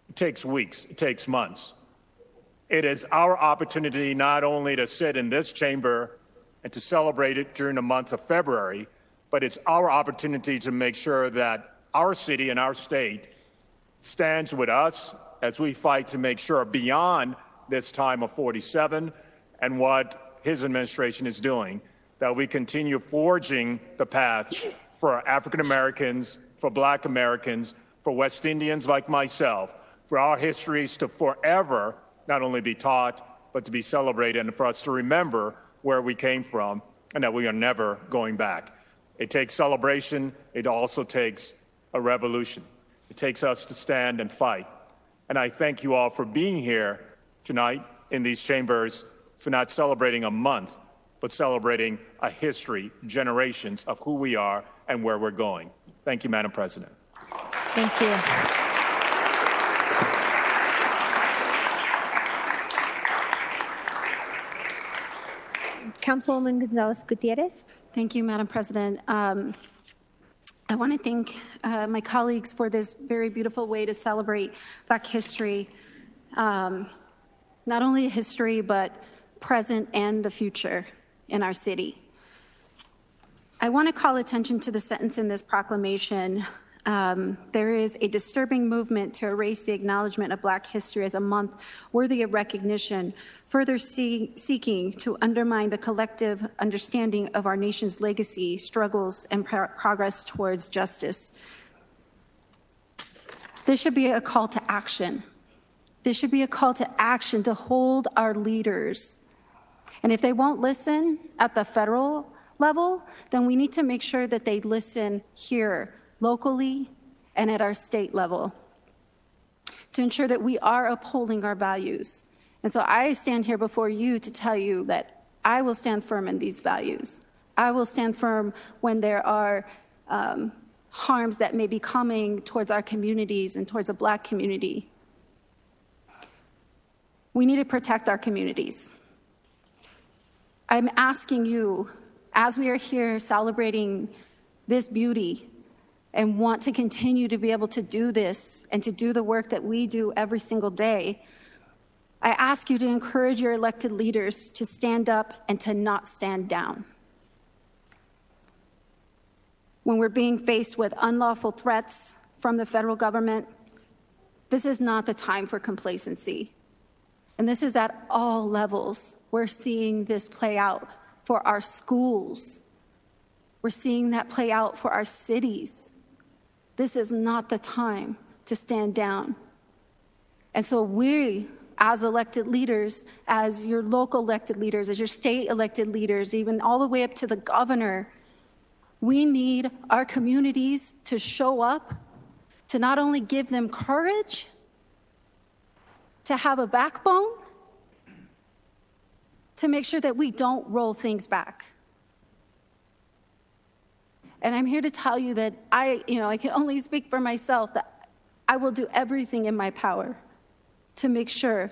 It takes weeks, it takes months. It is our opportunity not only to sit in this chamber and to celebrate it during the month of February, but it's our opportunity to make sure that our city and our state stands with us as we fight to make sure beyond this time of 47 and what his administration is doing, that we continue forging the path for African Americans, for Black Americans, for West Indians like myself, for our histories to forever not only be taught, but to be celebrated and for us to remember where we came from and that we are never going back. It takes celebration. It also takes a revolution. It takes us to stand and fight. And I thank you all for being here tonight in these chambers, for not celebrating a month, but celebrating a history, generations of who we are and where we're going. Thank you, Madam President. Thank you. Councilwoman Gonzalez Gutierrez. Thank you, Madam President. I want to thank my colleagues for this very beautiful way to celebrate Black history, not only history, but present and the future in our city. I want to call attention to the sentence in this proclamation. There is a disturbing movement to erase the acknowledgement of Black history as a month worthy of recognition, further seeking to undermine the collective understanding of our nation's legacy, struggles, and progress towards justice. This should be a call to action. This should be a call to action to hold our leaders. And if they won't listen at the federal level, then we need to make sure that they listen here, locally, and at our state level, to ensure that we are upholding our values. And so I stand here before you to tell you that I will stand firm in these values. I will stand firm when there are harms that may be coming towards our communities and towards the Black community. We need to protect our communities. I'm asking you, as we are here celebrating this beauty and want to continue to be able to do this and to do the work that we do every single day, I ask you to encourage your elected leaders to stand up and to not stand down. When we're being faced with unlawful threats from the federal government, this is not the time for complacency. And this is at all levels. We're seeing this play out for our schools. We're seeing that play out for our cities. This is not the time to stand down. And so we, as elected leaders, as your local elected leaders, as your state elected leaders, even all the way up to the governor, we need our communities to show up, to not only give them courage, to have a backbone, to make sure that we don't roll things back. And I'm here to tell you that I can only speak for myself, that I will do everything in my power to make sure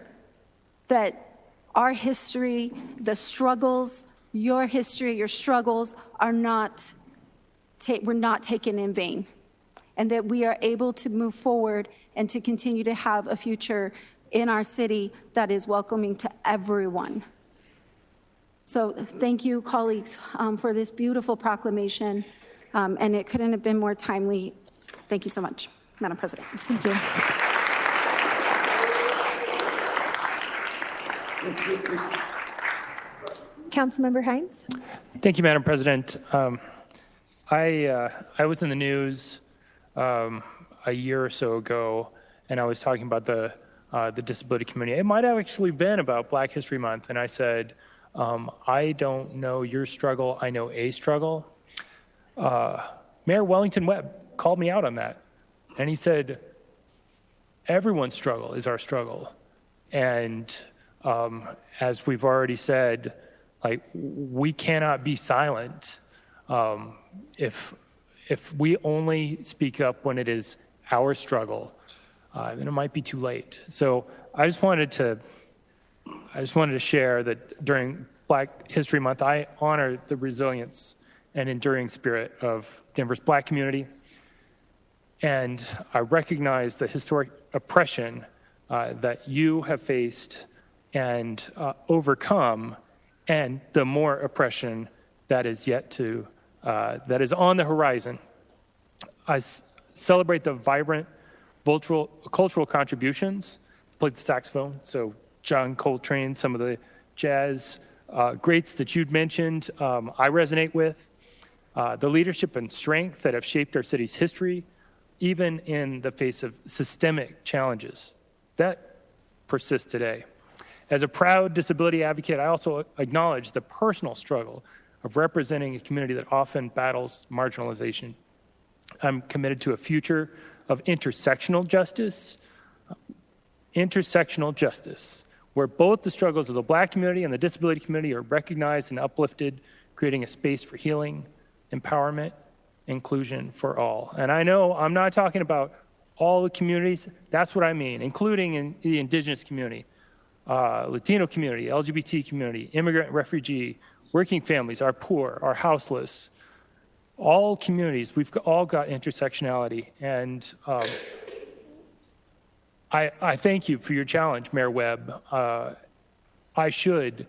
that our history, the struggles, your history, your struggles are not we're not taken in vain, and that we are able to move forward and to continue to have a future in our city that is welcoming to everyone. So thank you, colleagues, for this beautiful proclamation, and it couldn't have been more timely. Thank you so much, Madam President. Thank you. Councilmember Hines. Thank you, Madam President. I was in the news a year or so ago, and I was talking about the disability community. It might have actually been about Black History Month, and I said, I don't know your struggle, I know a struggle. Mayor Wellington Webb called me out on that, and he said, everyone's struggle is our struggle. And as we've already said, like, we cannot be silent if we only speak up when it is our struggle, then it might be too late. So I just wanted to share that during Black History Month, I honor the resilience and enduring spirit of Denver's Black community, and I recognize the historic oppression that you have faced and overcome, and the more oppression that is yet to that is on the horizon. I celebrate the vibrant cultural contributions. Played the saxophone, so John Coltrane, some of the jazz greats that you'd mentioned, I resonate with. The leadership and strength that have shaped our city's history, even in the face of systemic challenges that persist today. As a proud disability advocate, I also acknowledge the personal struggle of representing a community that often battles marginalization. I'm committed to a future of intersectional justice, where both the struggles of the Black community and the disability community are recognized and uplifted, creating a space for healing, empowerment, inclusion for all. And I know I'm not talking about all the communities, that's what I mean, including in the indigenous community, Latino community, LGBT community, immigrant, refugee, working families, our poor, our houseless, all communities, we've all got intersectionality. And I thank you for your challenge, Mayor Webb. I should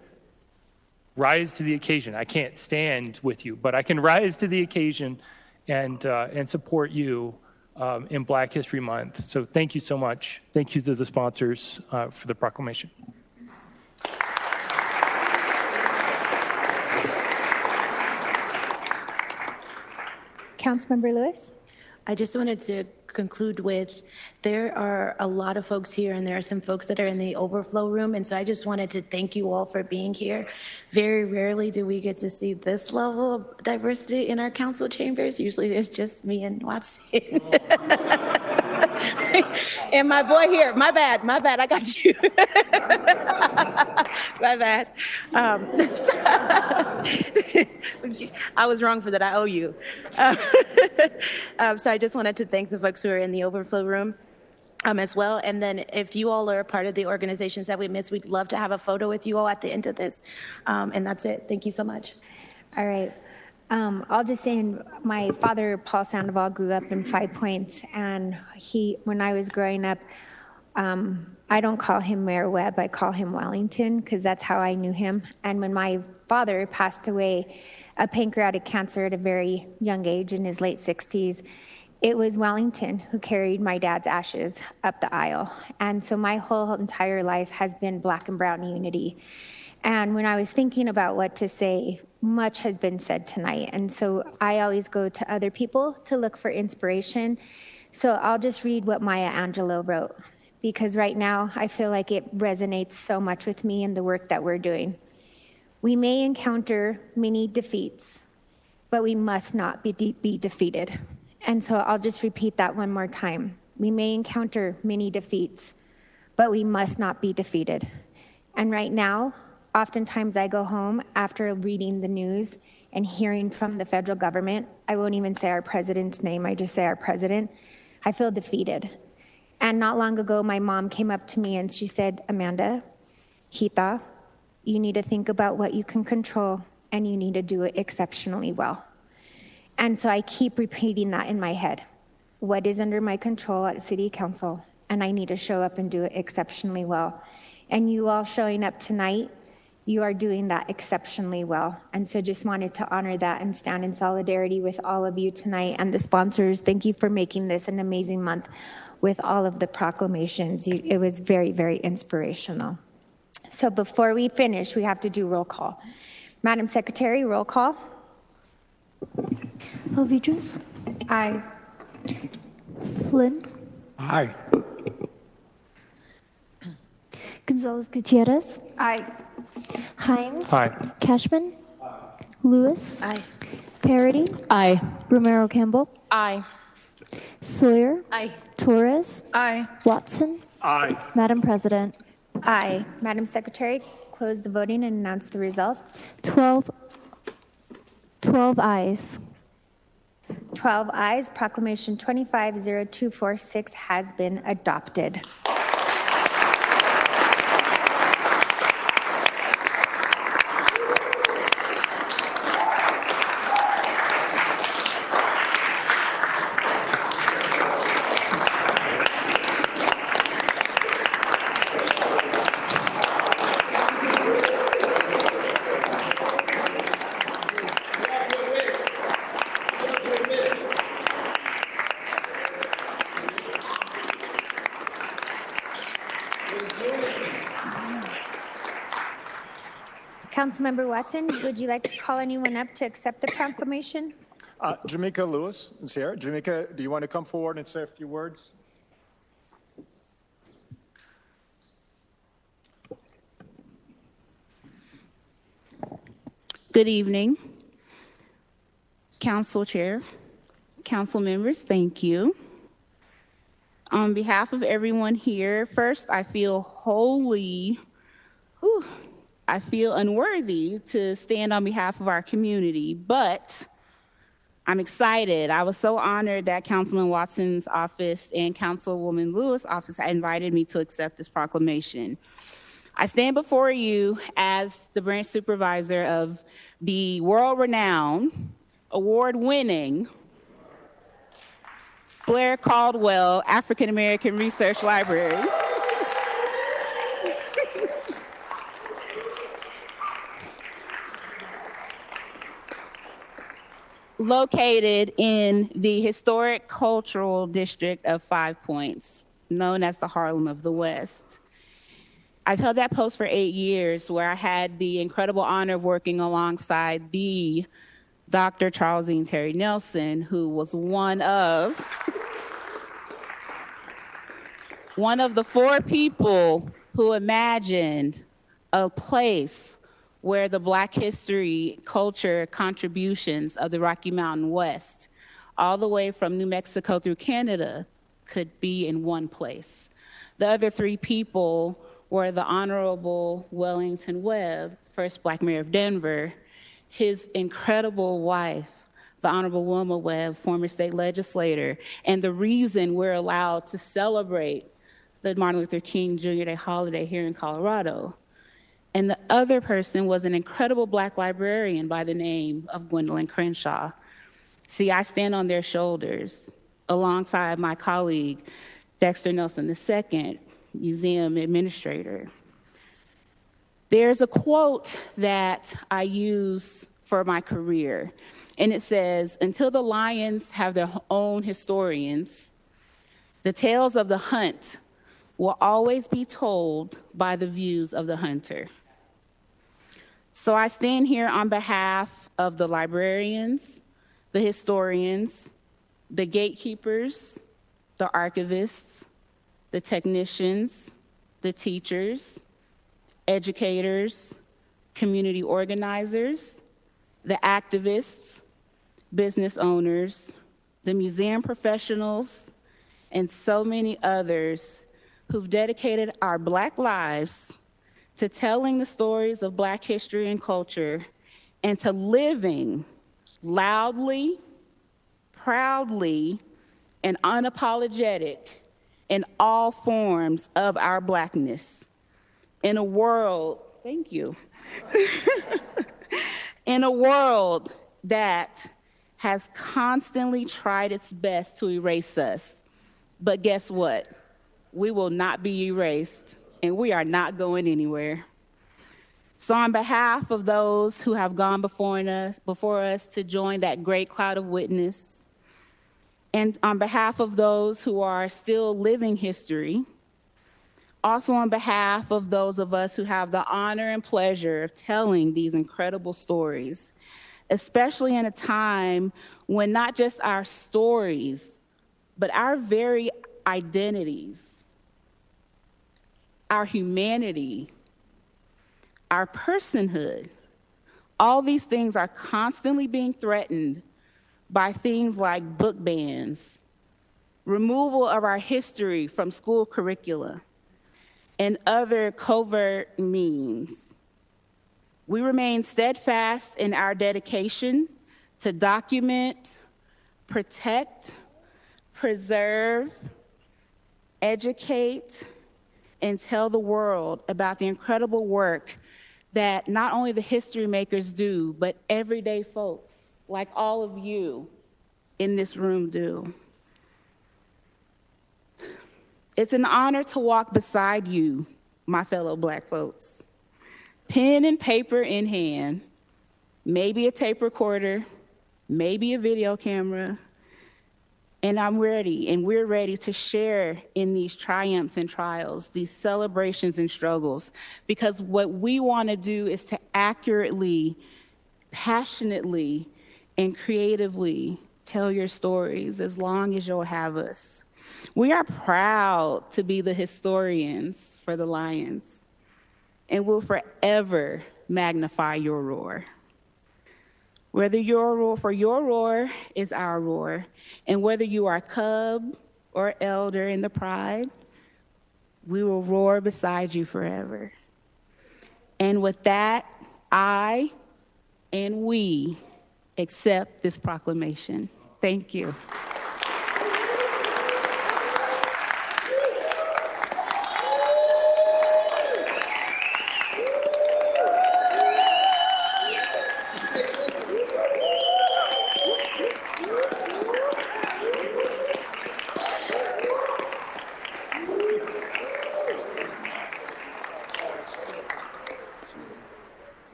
rise to the occasion. I can't stand with you, but I can rise to the occasion and support you in Black History Month. So thank you so much. Thank you to the sponsors for the proclamation. Councilmember Lewis. I just wanted to conclude with, there are a lot of folks here, and there are some folks that are in the overflow room, and so I just wanted to thank you all for being here. Very rarely do we get to see this level of diversity in our council chambers. Usually it's just me and Watson. And my boy here, my bad, I got you. My bad. I was wrong for that, I owe you. So I just wanted to thank the folks who are in the overflow room as well. And then if you all are a part of the organizations that we missed, we'd love to have a photo with you all at the end of this. And that's it. Thank you so much. All right. I'll just say, my father, Paul Sandoval, grew up in Five Points, and when I was growing up, I don't call him Mayor Webb, I call him Wellington, because that's how I knew him. And when my father passed away of pancreatic cancer at a very young age, in his late 60s, it was Wellington who carried my dad's ashes up the aisle. And so my whole entire life has been Black and brown unity. And when I was thinking about what to say, much has been said tonight. And so I always go to other people to look for inspiration. So I'll just read what Maya Angelou wrote, because right now I feel like it resonates so much with me and the work that we're doing. We may encounter many defeats, but we must not be defeated. And so I'll just repeat that one more time. We may encounter many defeats, but we must not be defeated. And right now, oftentimes I go home after reading the news and hearing from the federal government. I won't even say our president's name, I just say our president. I feel defeated. And not long ago, my mom came up to me and she said, Amanda, Hita, you need to think about what you can control and you need to do it exceptionally well. And so I keep repeating that in my head. What is under my control at City Council? And I need to show up and do it exceptionally well. And you all showing up tonight, you are doing that exceptionally well. And so just wanted to honor that and stand in solidarity with all of you tonight and the sponsors. Thank you for making this an amazing month with all of the proclamations. It was very, very inspirational. So before we finish, we have to do roll call. Madam Secretary, roll call. Alvidrez? Aye. Flynn? Aye. Gonzalez Gutierrez? Aye. Hines? Aye. Cashman? Lewis? Aye. Parity? Aye. Romero Campbell? Aye. Sawyer? Aye. Torres? Aye. Watson? Aye. Madam President? Aye. Madam Secretary, close the voting and announce the results. 12 ayes. 12 ayes. Proclamation 250246 has been adopted. Councilmember Watson, would you like to call anyone up to accept the proclamation? Jamaica Lewis is here. Jamaica, do you want to come forward and say a few words? Good evening, Council Chair, Council members, thank you. On behalf of everyone here, first, I feel I feel unworthy to stand on behalf of our community, but I'm excited. I was so honored that Councilman Watson's office and Councilwoman Lewis' office invited me to accept this proclamation. I stand before you as the branch supervisor of the world-renowned, award-winning Blair Caldwell African American Research Library. Located in the historic cultural district of Five Points, known as the Harlem of the West. I've held that post for 8 years, where I had the incredible honor of working alongside the Dr. Charlesine Terry Nelson, who was one of the 4 people who imagined a place where the Black history, culture, contributions of the Rocky Mountain West, all the way from New Mexico through Canada, could be in one place. The other 3 people were the Honorable Wellington Webb, first Black mayor of Denver, his incredible wife, the Honorable Wilma Webb, former state legislator, and the reason we're allowed to celebrate the Martin Luther King Jr. Day holiday here in Colorado. And the other person was an incredible Black librarian by the name of Gwendolyn Crenshaw. See, I stand on their shoulders alongside my colleague, Dexter Nelson II, museum administrator. There's a quote that I use for my career, and it says, "Until the lions have their own historians, the tales of the hunt will always be told by the views of the hunter." So I stand here on behalf of the librarians, the historians, the gatekeepers, the archivists, the technicians, the teachers, educators, community organizers, the activists, business owners, the museum professionals, and so many others who've dedicated our Black lives to telling the stories of Black history and culture, and to living loudly, proudly, and unapologetic in all forms of our Blackness. In a world, thank you, in a world that has constantly tried its best to erase us. But guess what? We will not be erased, and we are not going anywhere. So on behalf of those who have gone before us to join that great cloud of witness, and on behalf of those who are still living history, also on behalf of those of us who have the honor and pleasure of telling these incredible stories, especially in a time when not just our stories, but our very identities, our humanity, our personhood, all these things are constantly being threatened by things like book bans, removal of our history from school curricula, and other covert means. We remain steadfast in our dedication to document, protect, preserve, educate, and tell the world about the incredible work that not only the history makers do, but everyday folks like all of you in this room do. It's an honor to walk beside you, my fellow Black folks. Pen and paper in hand, maybe a tape recorder, maybe a video camera, and I'm ready, and we're ready to share in these triumphs and trials, these celebrations and struggles, because what we want to do is to accurately, passionately, and creatively tell your stories as long as you'll have us. We are proud to be the historians for the Lions, and will forever magnify your roar. Whether your roar is our roar, and whether you are cub or elder in the pride, we will roar beside you forever. And with that, I and we accept this proclamation. Thank you.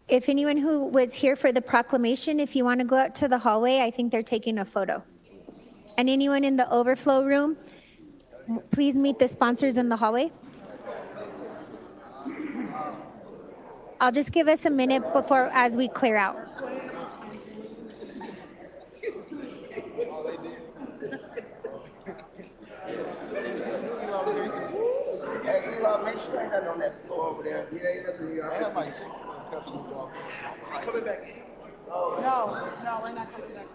If anyone who was here for the proclamation, if you want to go out to the hallway, I think they're taking a photo. And anyone in the overflow room, please meet the sponsors in the hallway. I'll just give us a minute before as we clear out. Make sure ain't nothing on that floor over there. Coming back in. No, we're not coming back.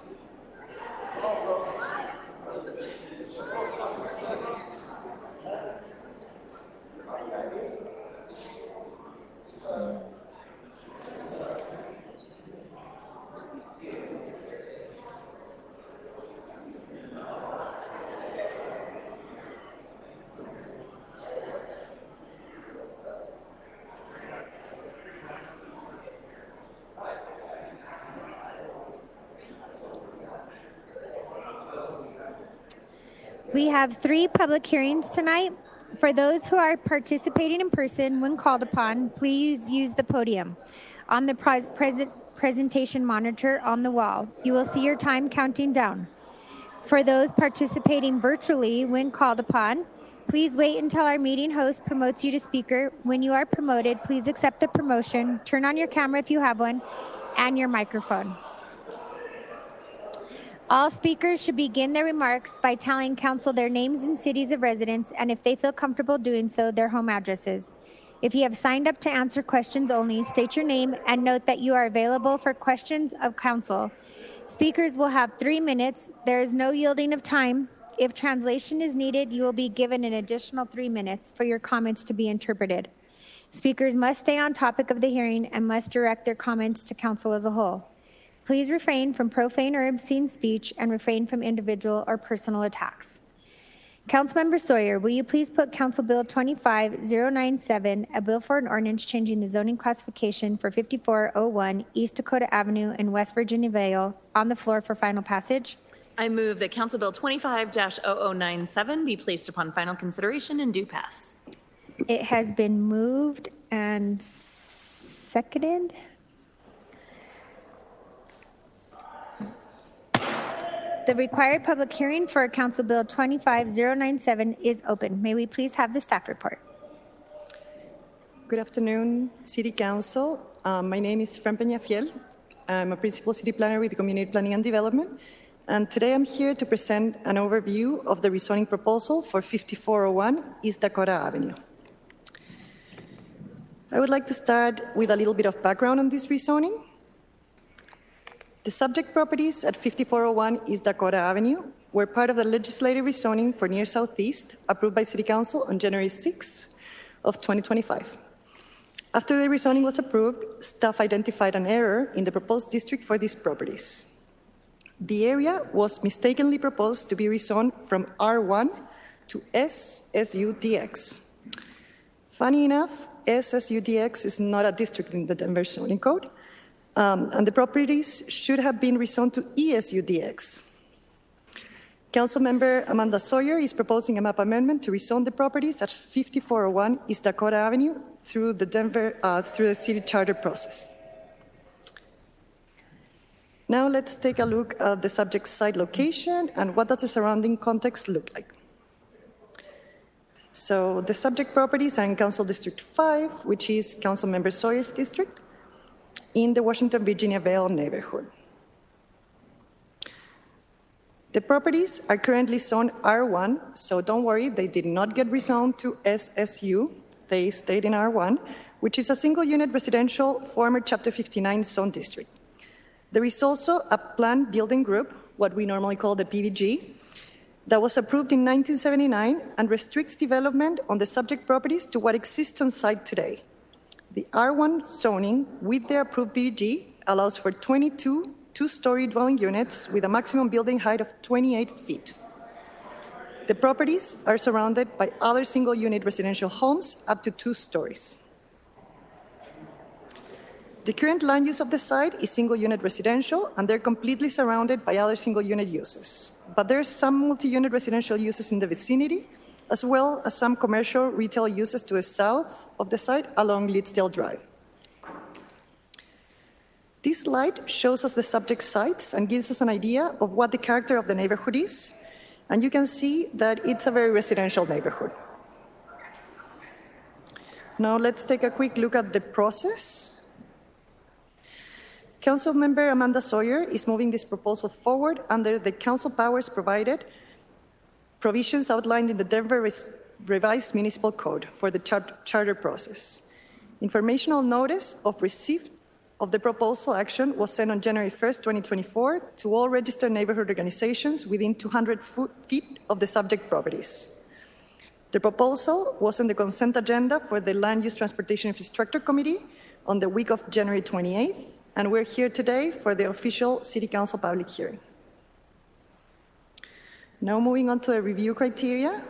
We have 3 public hearings tonight. For those who are participating in person, when called upon, please use the podium. On the presentation monitor on the wall, you will see your time counting down. For those participating virtually, when called upon, please wait until our meeting host promotes you to speaker. When you are promoted, please accept the promotion, turn on your camera if you have one, and your microphone. All speakers should begin their remarks by telling council their names and cities of residence, and if they feel comfortable doing so, their home addresses. If you have signed up to answer questions only, state your name and note that you are available for questions of council. Speakers will have 3 minutes. There is no yielding of time. If translation is needed, you will be given an additional 3 minutes for your comments to be interpreted. Speakers must stay on topic of the hearing and must direct their comments to council as a whole. Please refrain from profane or obscene speech and refrain from individual or personal attacks. Councilmember Sawyer, will you please put Council Bill 25097, a bill for an ordinance changing the zoning classification for 5401 East Dakota Avenue in West Virginia Vale, on the floor for final passage? I move that Council Bill 25-0097 be placed upon final consideration and do pass. It has been moved and seconded. The required public hearing for Council Bill 25097 is open. May we please have the staff report? Good afternoon, City Council. My name is Fran Peñafiel. I'm a principal city planner with Community Planning and Development. And today I'm here to present an overview of the rezoning proposal for 5401 East Dakota Avenue. I would like to start with a little bit of background on this rezoning. The subject properties at 5401 East Dakota Avenue were part of the legislative rezoning for Near Southeast approved by City Council on January 6 of 2025. After the rezoning was approved, staff identified an error in the proposed district for these properties. The area was mistakenly proposed to be rezoned from R1 to SSUDX. Funny enough, SSUDX is not a district in the Denver zoning code. And the properties should have been rezoned to ESUDX. Councilmember Amanda Sawyer is proposing a map amendment to rezone the properties at 5401 East Dakota Avenue through the city charter process. Now let's take a look at the subject site location and what does the surrounding context look like. So the subject properties are in Council District 5, which is Councilmember Sawyer's district, in the Washington, Virginia Vale neighborhood. The properties are currently zoned R1, so don't worry, they did not get rezoned to SSU. They stayed in R1, which is a single unit residential former Chapter 59 zone district. There is also a planned building group, what we normally call the PBG, that was approved in 1979 and restricts development on the subject properties to what exists on site today. The R1 zoning with the approved PBG allows for 22 two-story dwelling units with a maximum building height of 28 feet. The properties are surrounded by other single-unit residential homes up to 2 stories. The current land use of the site is single-unit residential, and they're completely surrounded by other single-unit uses. But there are some multi-unit residential uses in the vicinity, as well as some commercial retail uses to the south of the site along Leedsdale Drive. This slide shows us the subject sites and gives us an idea of what the character of the neighborhood is, and you can see that it's a very residential neighborhood. Now let's take a quick look at the process. Councilmember Amanda Sawyer is moving this proposal forward under the council powers provided, provisions outlined in the Denver Revised Municipal Code for the charter process. Informational notice of receipt of the proposal action was sent on January 1st, 2024 to all registered neighborhood organizations within 200 feet of the subject properties. The proposal was on the consent agenda for the Land Use Transportation Infrastructure Committee on the week of January 28th, and we're here today for the official City Council public hearing. Now moving on to the review criteria.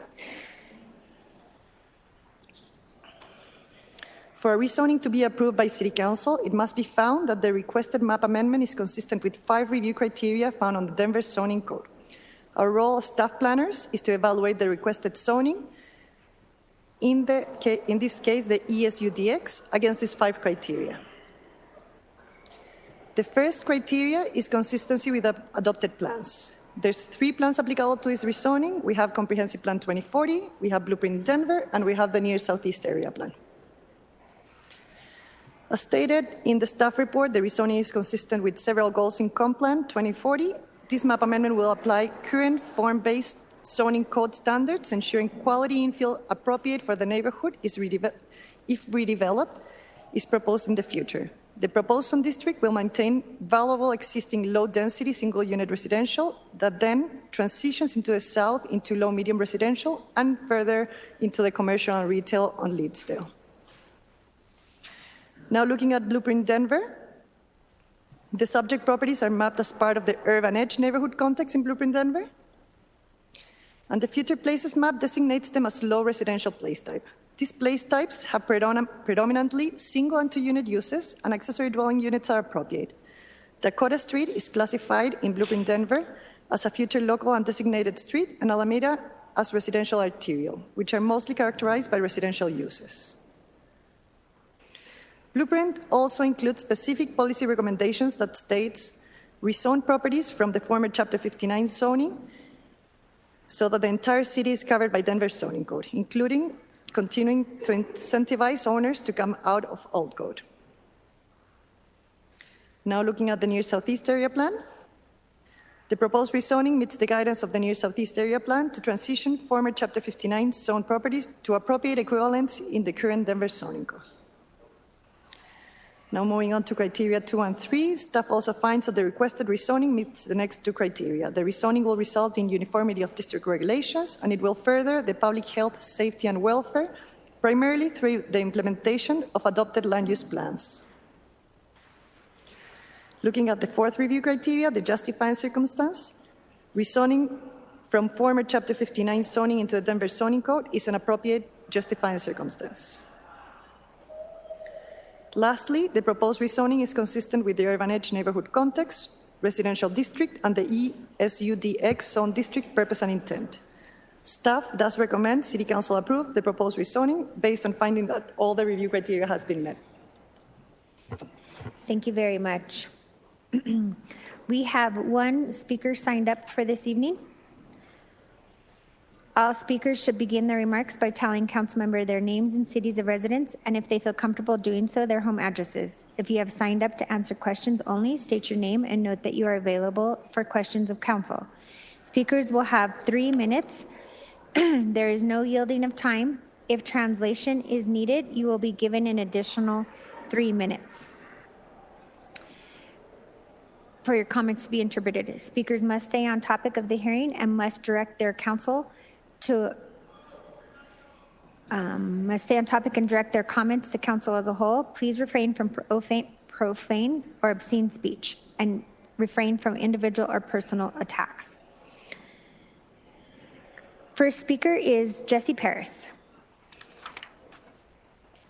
For a rezoning to be approved by City Council, it must be found that the requested map amendment is consistent with 5 review criteria found on the Denver Zoning Code. Our role as staff planners is to evaluate the requested zoning, in this case the ESUDX, against these 5 criteria. The first criteria is consistency with adopted plans. There's 3 plans applicable to this rezoning. We have Comprehensive Plan 2040, we have Blueprint Denver, and we have the Near Southeast Area Plan. As stated in the staff report, the rezoning is consistent with several goals in Comp Plan 2040. This map amendment will apply current form-based zoning code standards, ensuring quality infill appropriate for the neighborhood is if redeveloped, is proposed in the future. The proposed zone district will maintain valuable existing low-density single-unit residential that then transitions into the south into low-medium residential and further into the commercial and retail on Leedsdale. Now looking at Blueprint Denver, the subject properties are mapped as part of the Urban Edge neighborhood context in Blueprint Denver. And the Future Places map designates them as low residential place type. These place types have predominantly single and two-unit uses, and accessory dwelling units are appropriate. Dakota Street is classified in Blueprint Denver as a future local and designated street, and Alameda as residential arterial, which are mostly characterized by residential uses. Blueprint also includes specific policy recommendations that states rezone properties from the former Chapter 59 zoning so that the entire city is covered by Denver zoning code, including continuing to incentivize owners to come out of old code. Now looking at the Near Southeast Area Plan, the proposed rezoning meets the guidance of the Near Southeast Area Plan to transition former Chapter 59 zone properties to appropriate equivalents in the current Denver zoning code. Now moving on to criteria 2 and 3, staff also finds that the requested rezoning meets the next two criteria. The rezoning will result in uniformity of district regulations, and it will further the public health, safety, and welfare, primarily through the implementation of adopted land use plans. Looking at the fourth review criteria, the justifying circumstance, rezoning from former Chapter 59 zoning into the Denver zoning code is an appropriate justifying circumstance. Lastly, the proposed rezoning is consistent with the Urban Edge neighborhood context, residential district, and the ESUDX zone district purpose and intent. Staff thus recommends City Council approve the proposed rezoning based on finding that all the review criteria has been met. Thank you very much. We have one speaker signed up for this evening. All speakers should begin their remarks by telling council member their names and cities of residence, and if they feel comfortable doing so, their home addresses. If you have signed up to answer questions only, state your name and note that you are available for questions of council. Speakers will have 3 minutes. There is no yielding of time. If translation is needed, you will be given an additional 3 minutes for your comments to be interpreted. Speakers must stay on topic of the hearing and must direct their counsel to must stay on topic and direct their comments to council as a whole. Please refrain from profane or obscene speech and refrain from individual or personal attacks. First speaker is Jesse Paris.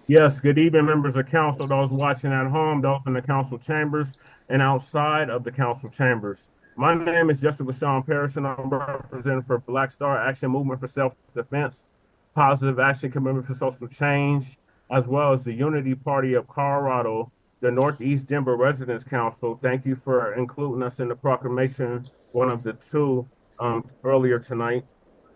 Yes, good evening, members of council, those watching at home, those in the council chambers and outside of the council chambers. My name is Jesse LaShawn Paris, and I'm representing for Black Star Action Movement for Self-Defense, Positive Action Commitment for Social Change, as well as the Unity Party of Colorado, the Northeast Denver Residents Council. Thank you for including us in the proclamation, one of the two earlier tonight.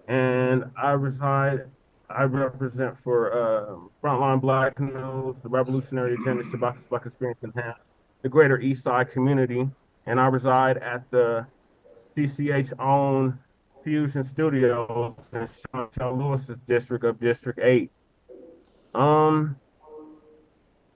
And I represent for Frontline Black News, the Revolutionary Agenda, Shabaka's Black Experience Enhanced, the Greater East Side community. And I reside at the CCH-owned Fusion Studios in Sean Lewis's district of District 8.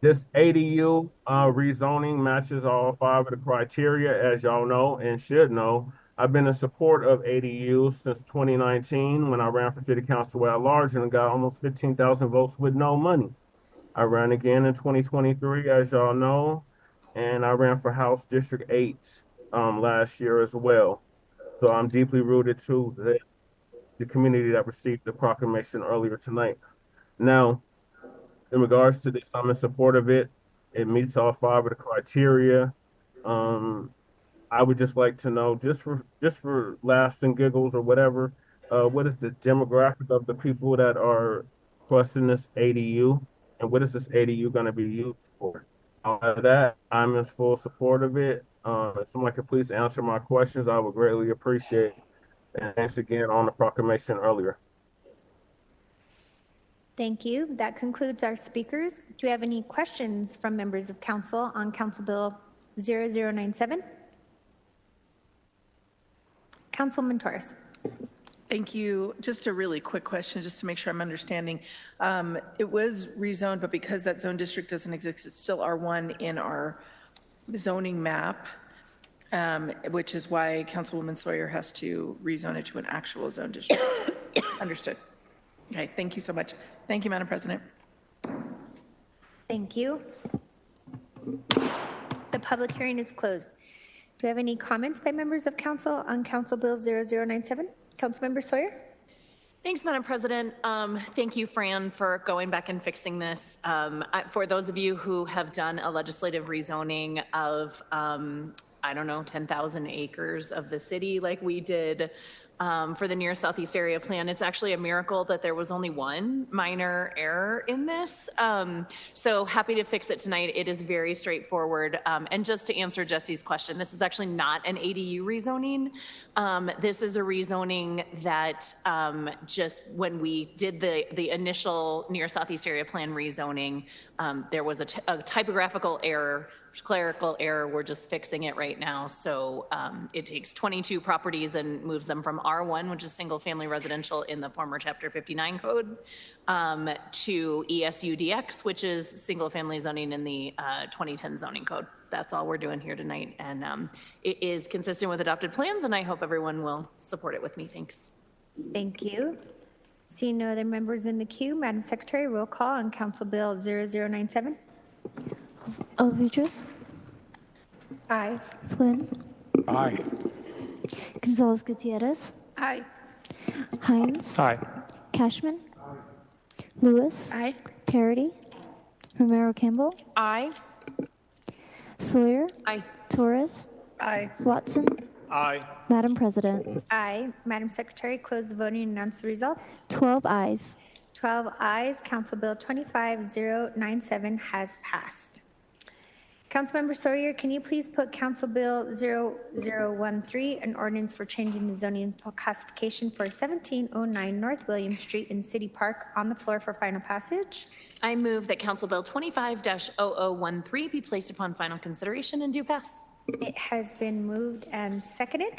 This ADU rezoning matches all 5 of the criteria, as y'all know and should know. I've been in support of ADUs since 2019 when I ran for City Council at large and got almost 15,000 votes with no money. I ran again in 2023, as y'all know, and I ran for House District 8 last year as well. So I'm deeply rooted to the community that received the proclamation earlier tonight. Now, in regards to this, I'm in support of it. It meets all 5 of the criteria. I would just like to know, just for laughs and giggles or whatever, what is the demographic of the people that are requesting this ADU, and what is this ADU going to be used for? Out of that, I'm in full support of it. If someone could please answer my questions, I would greatly appreciate it. And thanks again on the proclamation earlier. Thank you. That concludes our speakers. Do we have any questions from members of council on Council Bill 0097? Councilman Torres. Thank you. Just a really quick question, just to make sure I'm understanding. It was rezoned, but because that zone district doesn't exist, it's still R1 in our zoning map, which is why Councilwoman Sawyer has to rezone it to an actual zone district. Understood. Okay, thank you so much. Thank you, Madam President. Thank you. The public hearing is closed. Do we have any comments by members of council on Council Bill 0097? Councilmember Sawyer? Thanks, Madam President. Thank you, Fran, for going back and fixing this. For those of you who have done a legislative rezoning of, I don't know, 10,000 acres of the city like we did for the near Southeast area plan, it's actually a miracle that there was only one minor error in this. So happy to fix it tonight. It is very straightforward. And just to answer Jesse's question, this is actually not an ADU rezoning. This is a rezoning that just when we did the initial near Southeast area plan rezoning, there was a typographical error, clerical error. We're just fixing it right now. So it takes 22 properties and moves them from R1, which is single family residential in the former Chapter 59 code, to ESUDX, which is single family zoning in the 2010 zoning code. That's all we're doing here tonight. And it is consistent with adopted plans, and I hope everyone will support it with me. Thanks. Thank you. Seeing no other members in the queue, Madam Secretary, roll call on Council Bill 0097. Alvidrez. Aye. Flynn. Aye. Gonzalez Gutierrez. Aye. Hines. Aye. Cashman. Lewis. Aye. Parity. Romero Campbell. Aye. Sawyer. Aye. Torres. Aye. Watson. Aye. Madam President. Aye. Madam Secretary, close the voting and announce the results. 12 ayes. 12 ayes. Council Bill 25097 has passed. Councilmember Sawyer, can you please put Council Bill 0013, an ordinance for changing the zoning classification for 1709 North William Street in City Park, on the floor for final passage? I move that Council Bill 25-0013 be placed upon final consideration and do pass. It has been moved and seconded.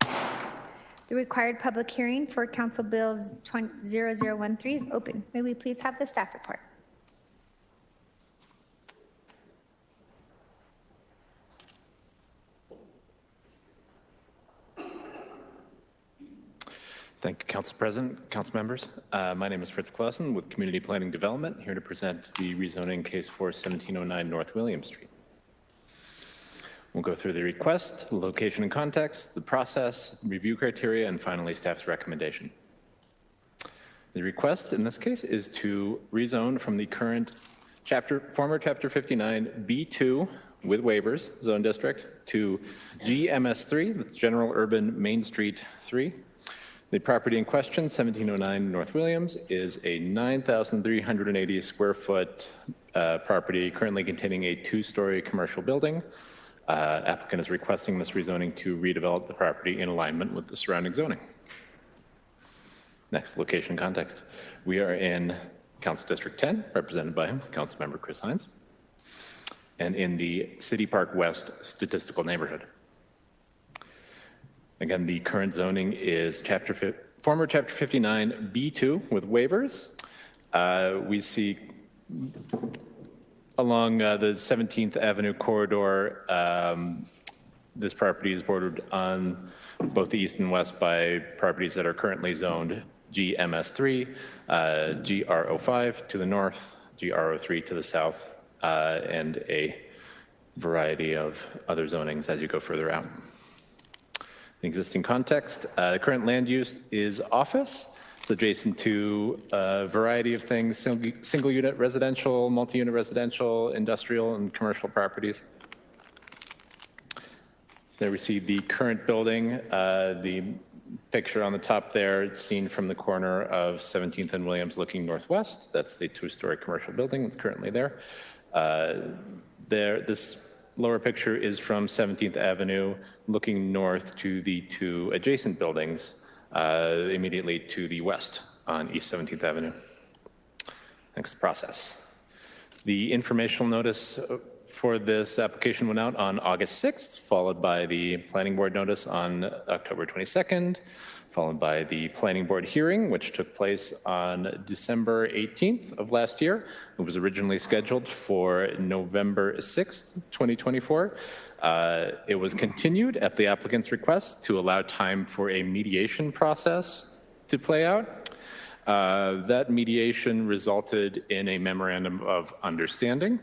The required public hearing for Council Bills 0013 is open. May we please have the staff report? Thank you, Council President, Council members. My name is Fritz Clausen with Community Planning Development, here to present the rezoning case for 1709 North William Street. We'll go through the request, the location and context, the process, review criteria, and finally staff's recommendation. The request in this case is to rezone from the current former Chapter 59 B2 with waivers zone district to GMS3, that's General Urban Main Street 3. The property in question, 1709 North Williams, is a 9,380 square foot property currently containing a 2-story commercial building. Applicant is requesting this rezoning to redevelop the property in alignment with the surrounding zoning. Next, location context. We are in Council District 10, represented by Councilmember Chris Hines, and in the City Park West statistical neighborhood. Again, the current zoning is former Chapter 59 B2 with waivers. We see along the 17th Avenue corridor, this property is bordered on both the east and west by properties that are currently zoned GMS3, GR05 to the north, GR03 to the south, and a variety of other zonings as you go further out. The existing context, the current land use is office. It's adjacent to a variety of things, single unit residential, multi-unit residential, industrial, and commercial properties. There we see the current building, the picture on the top there, it's seen from the corner of 17th and Williams looking northwest. That's the 2-story commercial building that's currently there. This lower picture is from 17th Avenue looking north to the 2 adjacent buildings immediately to the west on East 17th Avenue. Next, process. The informational notice for this application went out on August 6th, followed by the planning board notice on October 22nd, followed by the planning board hearing, which took place on December 18th of last year. It was originally scheduled for November 6th, 2024. It was continued at the applicant's request to allow time for a mediation process to play out. That mediation resulted in a memorandum of understanding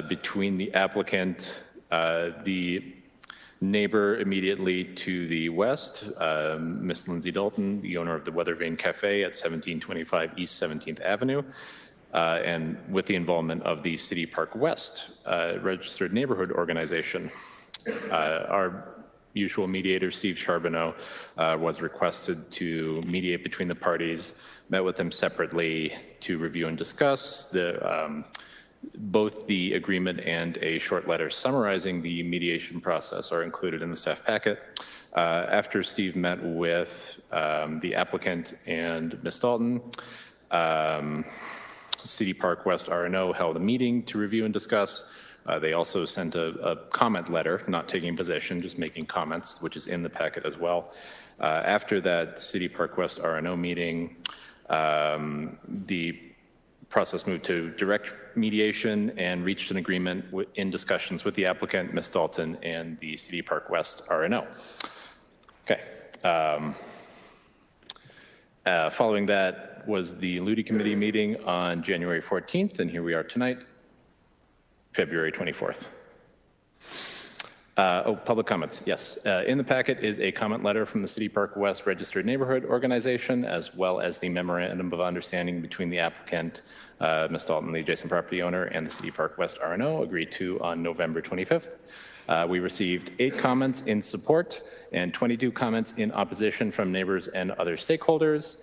between the applicant, the neighbor immediately to the west, Ms. Lindsay Dalton, the owner of the Weather Vane Cafe at 1725 East 17th Avenue, and with the involvement of the City Park West registered neighborhood organization. Our usual mediator, Steve Charbonneau, was requested to mediate between the parties, met with them separately to review and discuss both the agreement and a short letter summarizing the mediation process are included in the staff packet. After Steve met with the applicant and Ms. Dalton, City Park West RNO held a meeting to review and discuss. They also sent a comment letter, not taking position, just making comments, which is in the packet as well. After that City Park West RNO meeting, the process moved to direct mediation and reached an agreement in discussions with the applicant, Ms. Dalton, and the City Park West RNO. Okay. Following that was the Ludi Committee meeting on January 14th, and here we are tonight, February 24th. Public comments, yes. In the packet is a comment letter from the City Park West Registered Neighborhood Organization, as well as the memorandum of understanding between the applicant, Ms. Dalton, the adjacent property owner, and the City Park West RNO, agreed to on November 25th. We received 8 comments in support and 22 comments in opposition from neighbors and other stakeholders.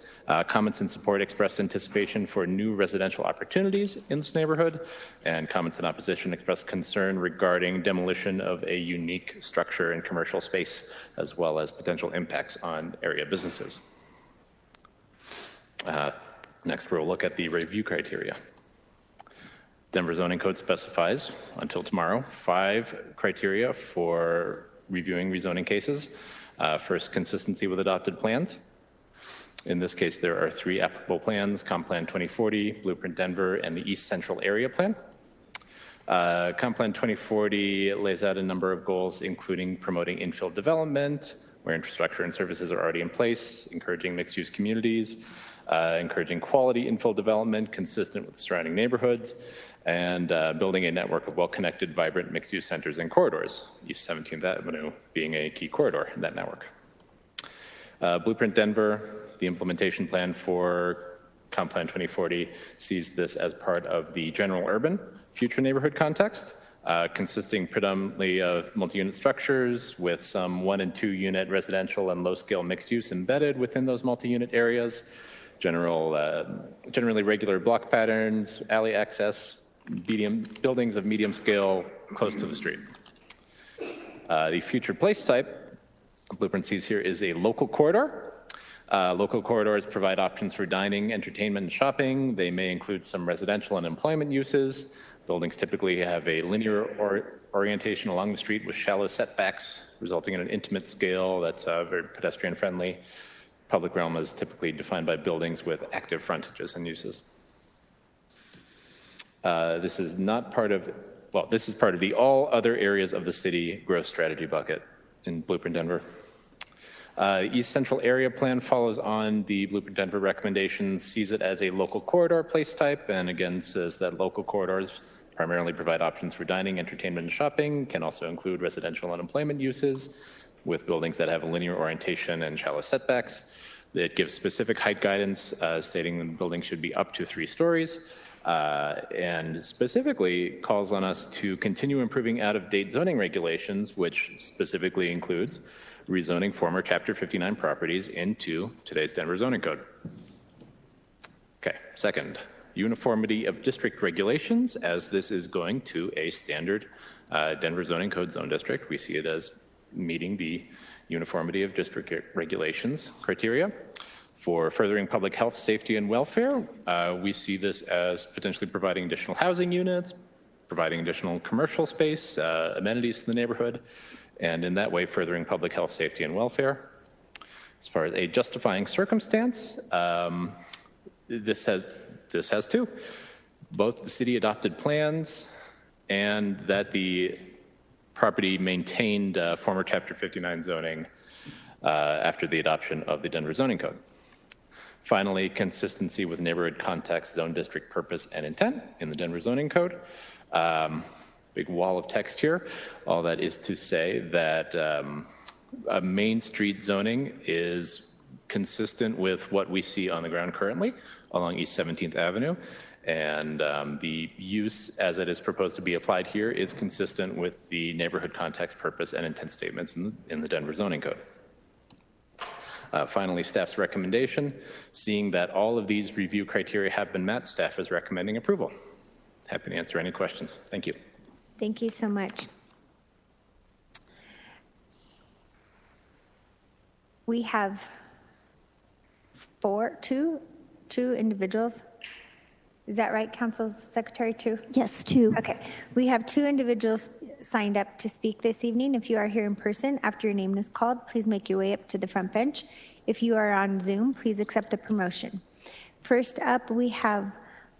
Comments in support expressed anticipation for new residential opportunities in this neighborhood, and comments in opposition expressed concern regarding demolition of a unique structure and commercial space, as well as potential impacts on area businesses. Next, we'll look at the review criteria. Denver Zoning Code specifies, until tomorrow, 5 criteria for reviewing rezoning cases. First, consistency with adopted plans. In this case, there are 3 applicable plans: Comp Plan 2040, Blueprint Denver, and the East Central Area Plan. Comp Plan 2040 lays out a number of goals, including promoting infill development, where infrastructure and services are already in place, encouraging mixed-use communities, encouraging quality infill development consistent with the surrounding neighborhoods, and building a network of well-connected, vibrant mixed-use centers and corridors, East 17th Avenue being a key corridor in that network. Blueprint Denver, the implementation plan for Comp Plan 2040, sees this as part of the general urban future neighborhood context, consisting predominantly of multi-unit structures with some 1- and 2-unit residential and low-scale mixed use embedded within those multi-unit areas, generally regular block patterns, alley access, buildings of medium scale close to the street. The future place type, Blueprint sees here, is a local corridor. Local corridors provide options for dining, entertainment, and shopping. They may include some residential and employment uses. Buildings typically have a linear orientation along the street with shallow setbacks, resulting in an intimate scale that's very pedestrian friendly. Public realm is typically defined by buildings with active frontages and uses. This is part of the all other areas of the city growth strategy bucket in Blueprint Denver. East Central Area Plan follows on the Blueprint Denver recommendations, sees it as a local corridor place type, and again says that local corridors primarily provide options for dining, entertainment, and shopping, can also include residential and employment uses with buildings that have a linear orientation and shallow setbacks. It gives specific height guidance stating the building should be up to 3 stories, and specifically calls on us to continue improving out-of-date zoning regulations, which specifically includes rezoning former Chapter 59 properties into today's Denver Zoning Code. Okay, second, uniformity of district regulations, as this is going to a standard Denver Zoning Code zone district. We see it as meeting the uniformity of district regulations criteria. For furthering public health, safety, and welfare, we see this as potentially providing additional housing units, providing additional commercial space, amenities to the neighborhood, and in that way furthering public health, safety, and welfare. As far as a justifying circumstance, this has two. Both the city adopted plans and that the property maintained former Chapter 59 zoning after the adoption of the Denver zoning code. Finally, consistency with neighborhood context, zone district purpose, and intent in the Denver zoning code. Big wall of text here. All that is to say that a Main Street zoning is consistent with what we see on the ground currently along East 17th Avenue. And the use as it is proposed to be applied here is consistent with the neighborhood context, purpose, and intent statements in the Denver zoning code. Finally, staff's recommendation, seeing that all of these review criteria have been met, staff is recommending approval. Happy to answer any questions. Thank you. Thank you so much. We have two individuals. Is that right, Council Secretary, two? Yes, two. Okay. We have two individuals signed up to speak this evening. If you are here in person, after your name is called, please make your way up to the front bench. If you are on Zoom, please accept the promotion. First up, we have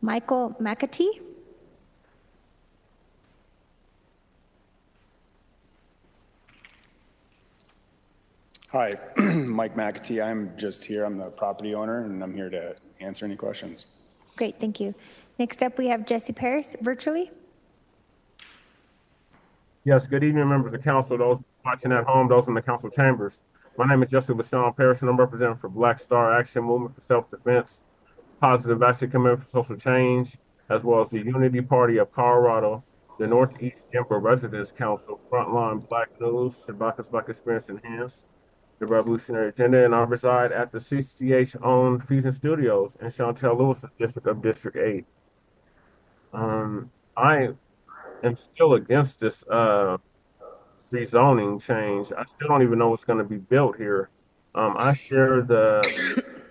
Michael McAtee. Hi, Mike McAtee. I'm just here. I'm the property owner, and I'm here to answer any questions. Great, thank you. Next up, we have Jesse Paris virtually. Yes, good evening, members of council, those watching at home, those in the council chambers. My name is Jesse LaShawn Paris, and I'm representing for Black Star Action Movement for Self-Defense, Positive Action Commitment for Social Change, as well as the Unity Party of Colorado, the Northeast Denver Residents Council, Frontline Black News, Shabaka's Black Experience Enhanced, the Revolutionary Agenda, and I reside at the CCH-owned Fusion Studios in Chantel Lewis's district of District 8. I am still against this rezoning change. I still don't even know what's going to be built here. I share the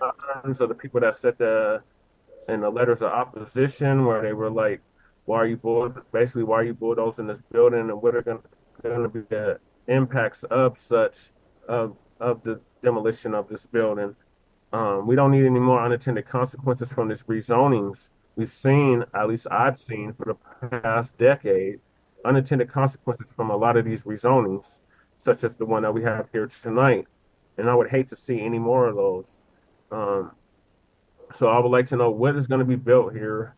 concerns of the people that said in the letters of opposition, where they were like, why are you bulldozing this building, and what are going to be the impacts of the demolition of this building. We don't need any more unintended consequences from this rezonings. We've seen, at least I've seen for the past decade, unintended consequences from a lot of these rezonings, such as the one that we have here tonight. And I would hate to see any more of those. So I would like to know what is going to be built here.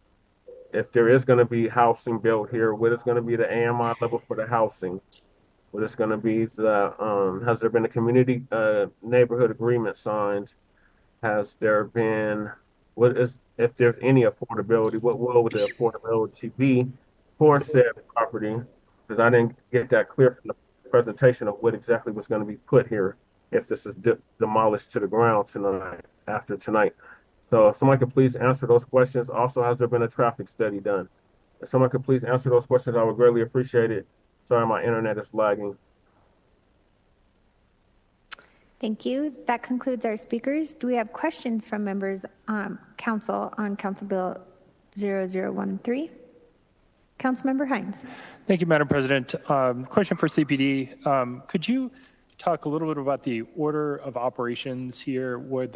If there is going to be housing built here, what is going to be the AMI level for the housing? What is going to be the, has there been a community neighborhood agreement signed? Has there been, if there's any affordability, what will the affordability be for said property? Because I didn't get that clear from the presentation of what exactly was going to be put here if this is demolished to the ground tonight, after tonight. So if somebody could please answer those questions. Also, has there been a traffic study done? If someone could please answer those questions, I would greatly appreciate it. Sorry, my internet is lagging. Thank you. That concludes our speakers. Do we have questions from members council on Council Bill 0013? Councilmember Hines. Thank you, Madam President. Question for CPD. Could you talk a little bit about the order of operations here? Where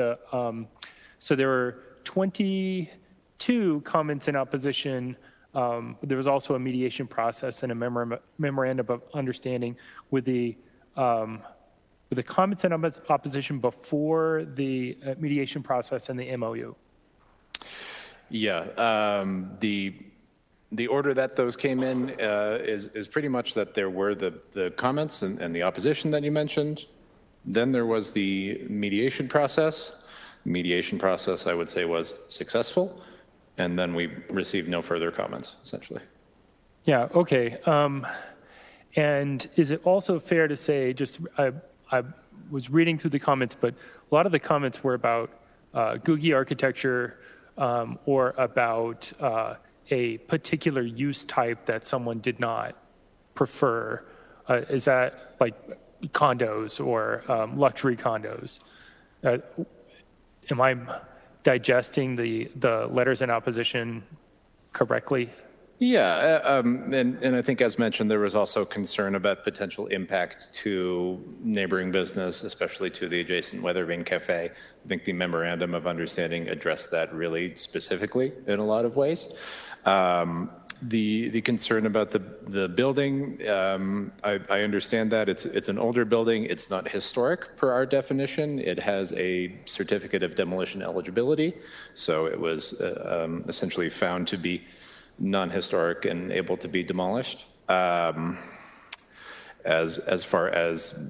so there were 22 comments in opposition. There was also a mediation process and a memorandum of understanding with the comments in opposition before the mediation process and the MOU. Yeah, the order that those came in is pretty much that there were the comments and the opposition that you mentioned. Then there was the mediation process. The mediation process, I would say, was successful. And then we received no further comments, essentially. Yeah, okay. And is it also fair to say, just I was reading through the comments, but a lot of the comments were about Googie architecture or about a particular use type that someone did not prefer. Is that like condos or luxury condos? Am I digesting the letters in opposition correctly? Yeah, and I think as mentioned, there was also concern about potential impact to neighboring business, especially to the adjacent Weather Vane Cafe. I think the memorandum of understanding addressed that really specifically in a lot of ways. The concern about the building, I understand that it's an older building. It's not historic per our definition. It has a certificate of demolition eligibility, so it was essentially found to be non-historic and able to be demolished. As far as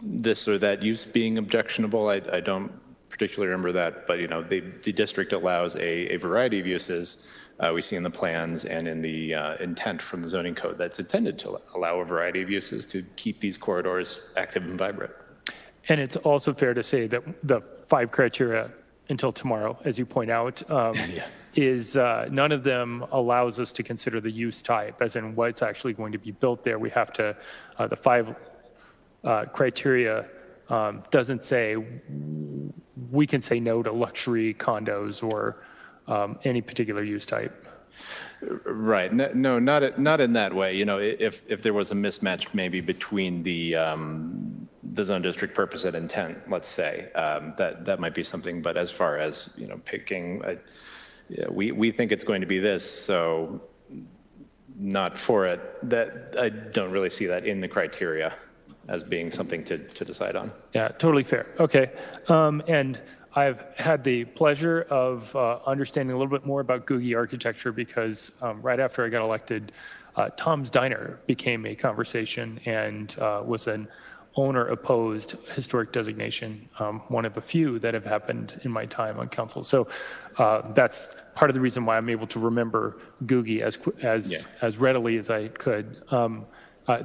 this or that use being objectionable, I don't particularly remember that, but the district allows a variety of uses. We see in the plans and in the intent from the zoning code that's intended to allow a variety of uses to keep these corridors active and vibrant. And it's also fair to say that the 5 criteria until tomorrow, as you point out, is none of them allows us to consider the use type, as in what's actually going to be built there. We have to, the 5 criteria doesn't say we can say no to luxury condos or any particular use type. Right. No, not in that way. If there was a mismatch maybe between the zone district purpose and intent, let's say, that might be something. But as far as picking, we think it's going to be this, so not for it. That I don't really see that in the criteria as being something to decide on. Yeah, totally fair. Okay, and I've had the pleasure of understanding a little bit more about Googie architecture because right after I got elected, Tom's Diner became a conversation and was an owner-opposed historic designation, one of a few that have happened in my time on council. So that's part of the reason why I'm able to remember Googie as readily as I could.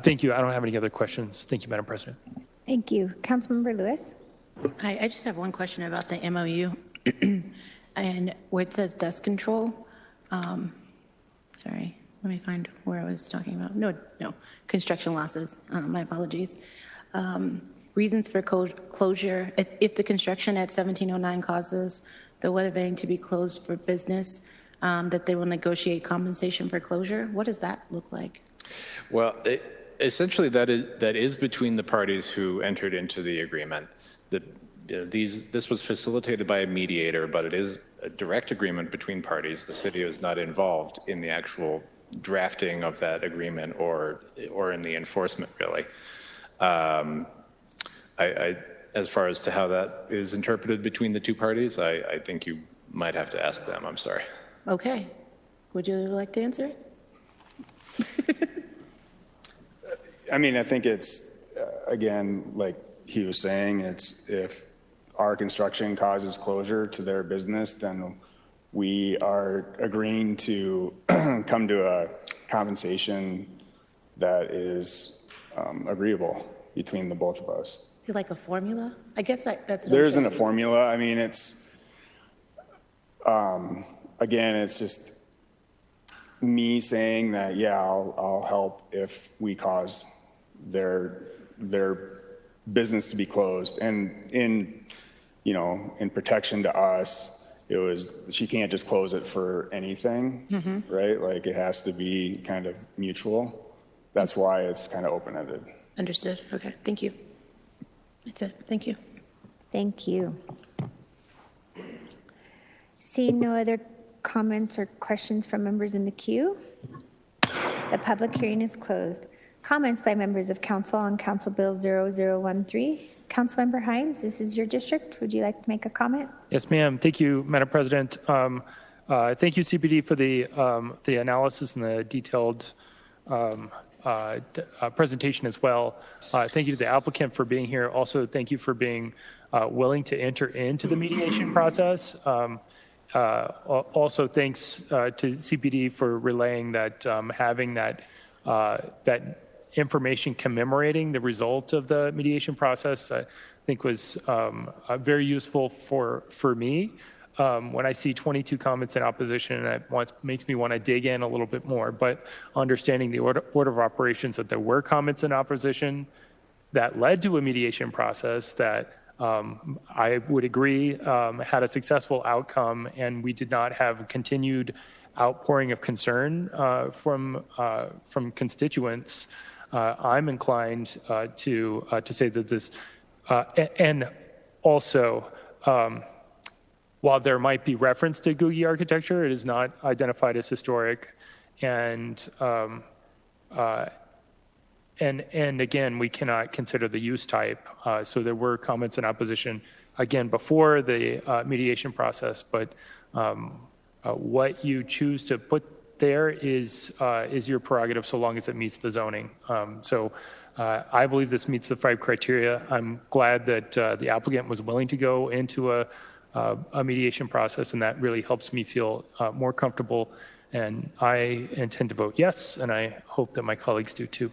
Thank you. I don't have any other questions. Thank you, Madam President. Thank you. Councilmember Lewis. Hi, I just have one question about the MOU and where it says dust control. Sorry, let me find where I was talking about. No, construction losses. My apologies. Reasons for closure. If the construction at 1709 causes the Weather Vane to be closed for business, that they will negotiate compensation for closure. What does that look like? Well, essentially that is between the parties who entered into the agreement. This was facilitated by a mediator, but it is a direct agreement between parties. The city is not involved in the actual drafting of that agreement or in the enforcement, really. As far as to how that is interpreted between the two parties, I think you might have to ask them. I'm sorry. Okay. Would you like to answer it? I mean, I think it's, again, like he was saying, it's if our construction causes closure to their business, then we are agreeing to come to a compensation that is agreeable between the both of us. Is it like a formula? I guess that's. There isn't a formula. I mean, it's, again, it's just me saying that, yeah, I'll help if we cause their business to be closed. And in protection to us, it was, she can't just close it for anything, right? Like it has to be kind of mutual. That's why it's kind of open-ended. Understood. Okay. Thank you. That's it. Thank you. Thank you. Seeing no other comments or questions from members in the queue, the public hearing is closed. Comments by members of council on Council Bill 0013. Councilmember Hines, this is your district. Would you like to make a comment? Yes, ma'am. Thank you, Madam President. Thank you, CPD, for the analysis and the detailed presentation as well. Thank you to the applicant for being here. Also, thank you for being willing to enter into the mediation process. Also, thanks to CPD for relaying that having that information commemorating the result of the mediation process, I think was very useful for me. When I see 22 comments in opposition, it makes me want to dig in a little bit more, but understanding the order of operations that there were comments in opposition that led to a mediation process that I would agree, had a successful outcome, and we did not have continued outpouring of concern from constituents. I'm inclined to say that this, and also, while there might be reference to Googie architecture, it is not identified as historic, and again, we cannot consider the use type. So there were comments in opposition, again, before the mediation process, but what you choose to put there is your prerogative so long as it meets the zoning. I believe this meets the 5 criteria. I'm glad that the applicant was willing to go into a mediation process, and that really helps me feel more comfortable. And I intend to vote yes, and I hope that my colleagues do too.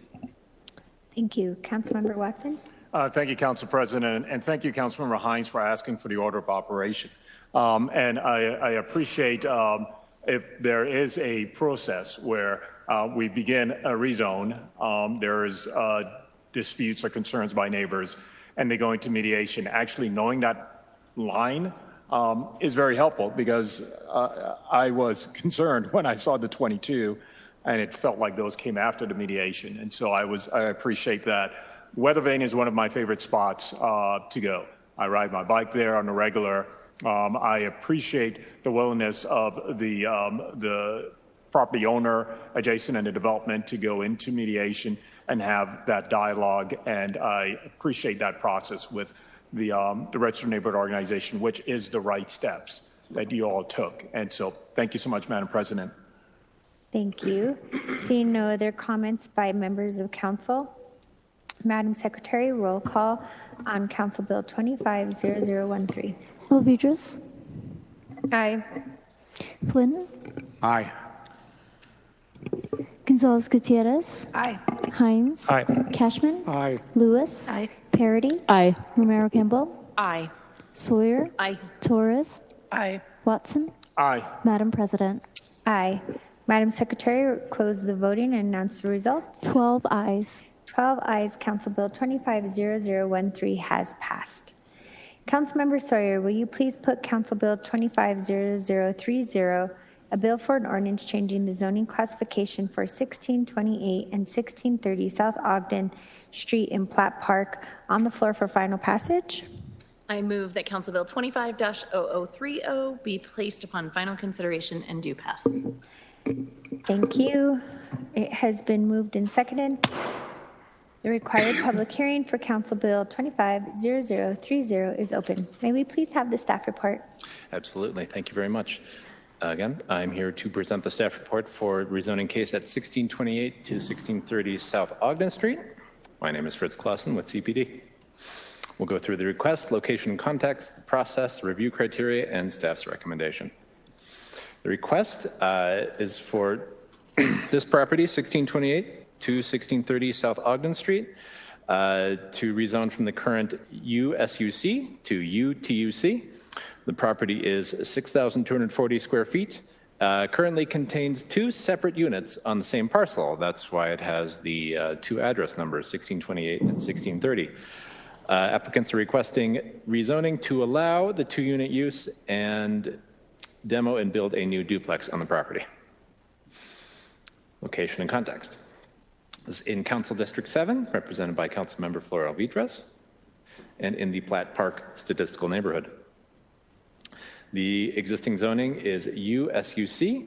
Thank you. Councilmember Watson? Thank you, Council President, and thank you, Councilmember Hines, for asking for the order of operation. And I appreciate if there is a process where we begin a rezone, there is disputes or concerns by neighbors, and they go into mediation. Actually knowing that line is very helpful, because I was concerned when I saw the 22, and it felt like those came after the mediation. And so I appreciate that. Weathervane is one of my favorite spots to go. I ride my bike there on a regular. I appreciate the willingness of the property owner adjacent and the development to go into mediation and have that dialogue. And I appreciate that process with the Registered Neighborhood Organization, which is the right steps that you all took. And so thank you so much, Madam President. Thank you. Seeing no other comments by members of council, Madam Secretary, roll call on Council Bill 250013. Ovidris? Aye. Flynn? Aye. Gonzalez Gutierrez? Aye. Hines? Aye. Cashman? Aye. Lewis? Aye. Parity? Aye. Romero Campbell? Aye. Sawyer? Aye. Torres? Aye. Watson? Aye. Madam President? Aye. Madam Secretary, close the voting and announce the results. 12 ayes. 12 ayes. Council Bill 250013 has passed. Councilmember Sawyer, will you please put Council Bill 250030, a bill for an ordinance changing the zoning classification for 1628 and 1630 South Ogden Street in Platt Park, on the floor for final passage? I move that Council Bill 25-0030 be placed upon final consideration and do pass. Thank you. It has been moved and seconded. The required public hearing for Council Bill 250030 is open. May we please have the staff report? Absolutely. Thank you very much. Again, I'm here to present the staff report for rezoning case at 1628 to 1630 South Ogden Street. My name is Fritz Clausen with CPD. We'll go through the request, location and context, the process, review criteria, and staff's recommendation. The request is for this property, 1628 to 1630 South Ogden Street, to rezone from the current USUC to UTUC. The property is 6,240 square feet. Currently contains 2 separate units on the same parcel. That's why it has the 2 address numbers, 1628 and 1630. Applicants are requesting rezoning to allow the 2-unit use and demo and build a new duplex on the property. Location and context. This is in Council District 7, represented by Councilmember Flor Alvidrez, and in the Platt Park Statistical Neighborhood. The existing zoning is USUC.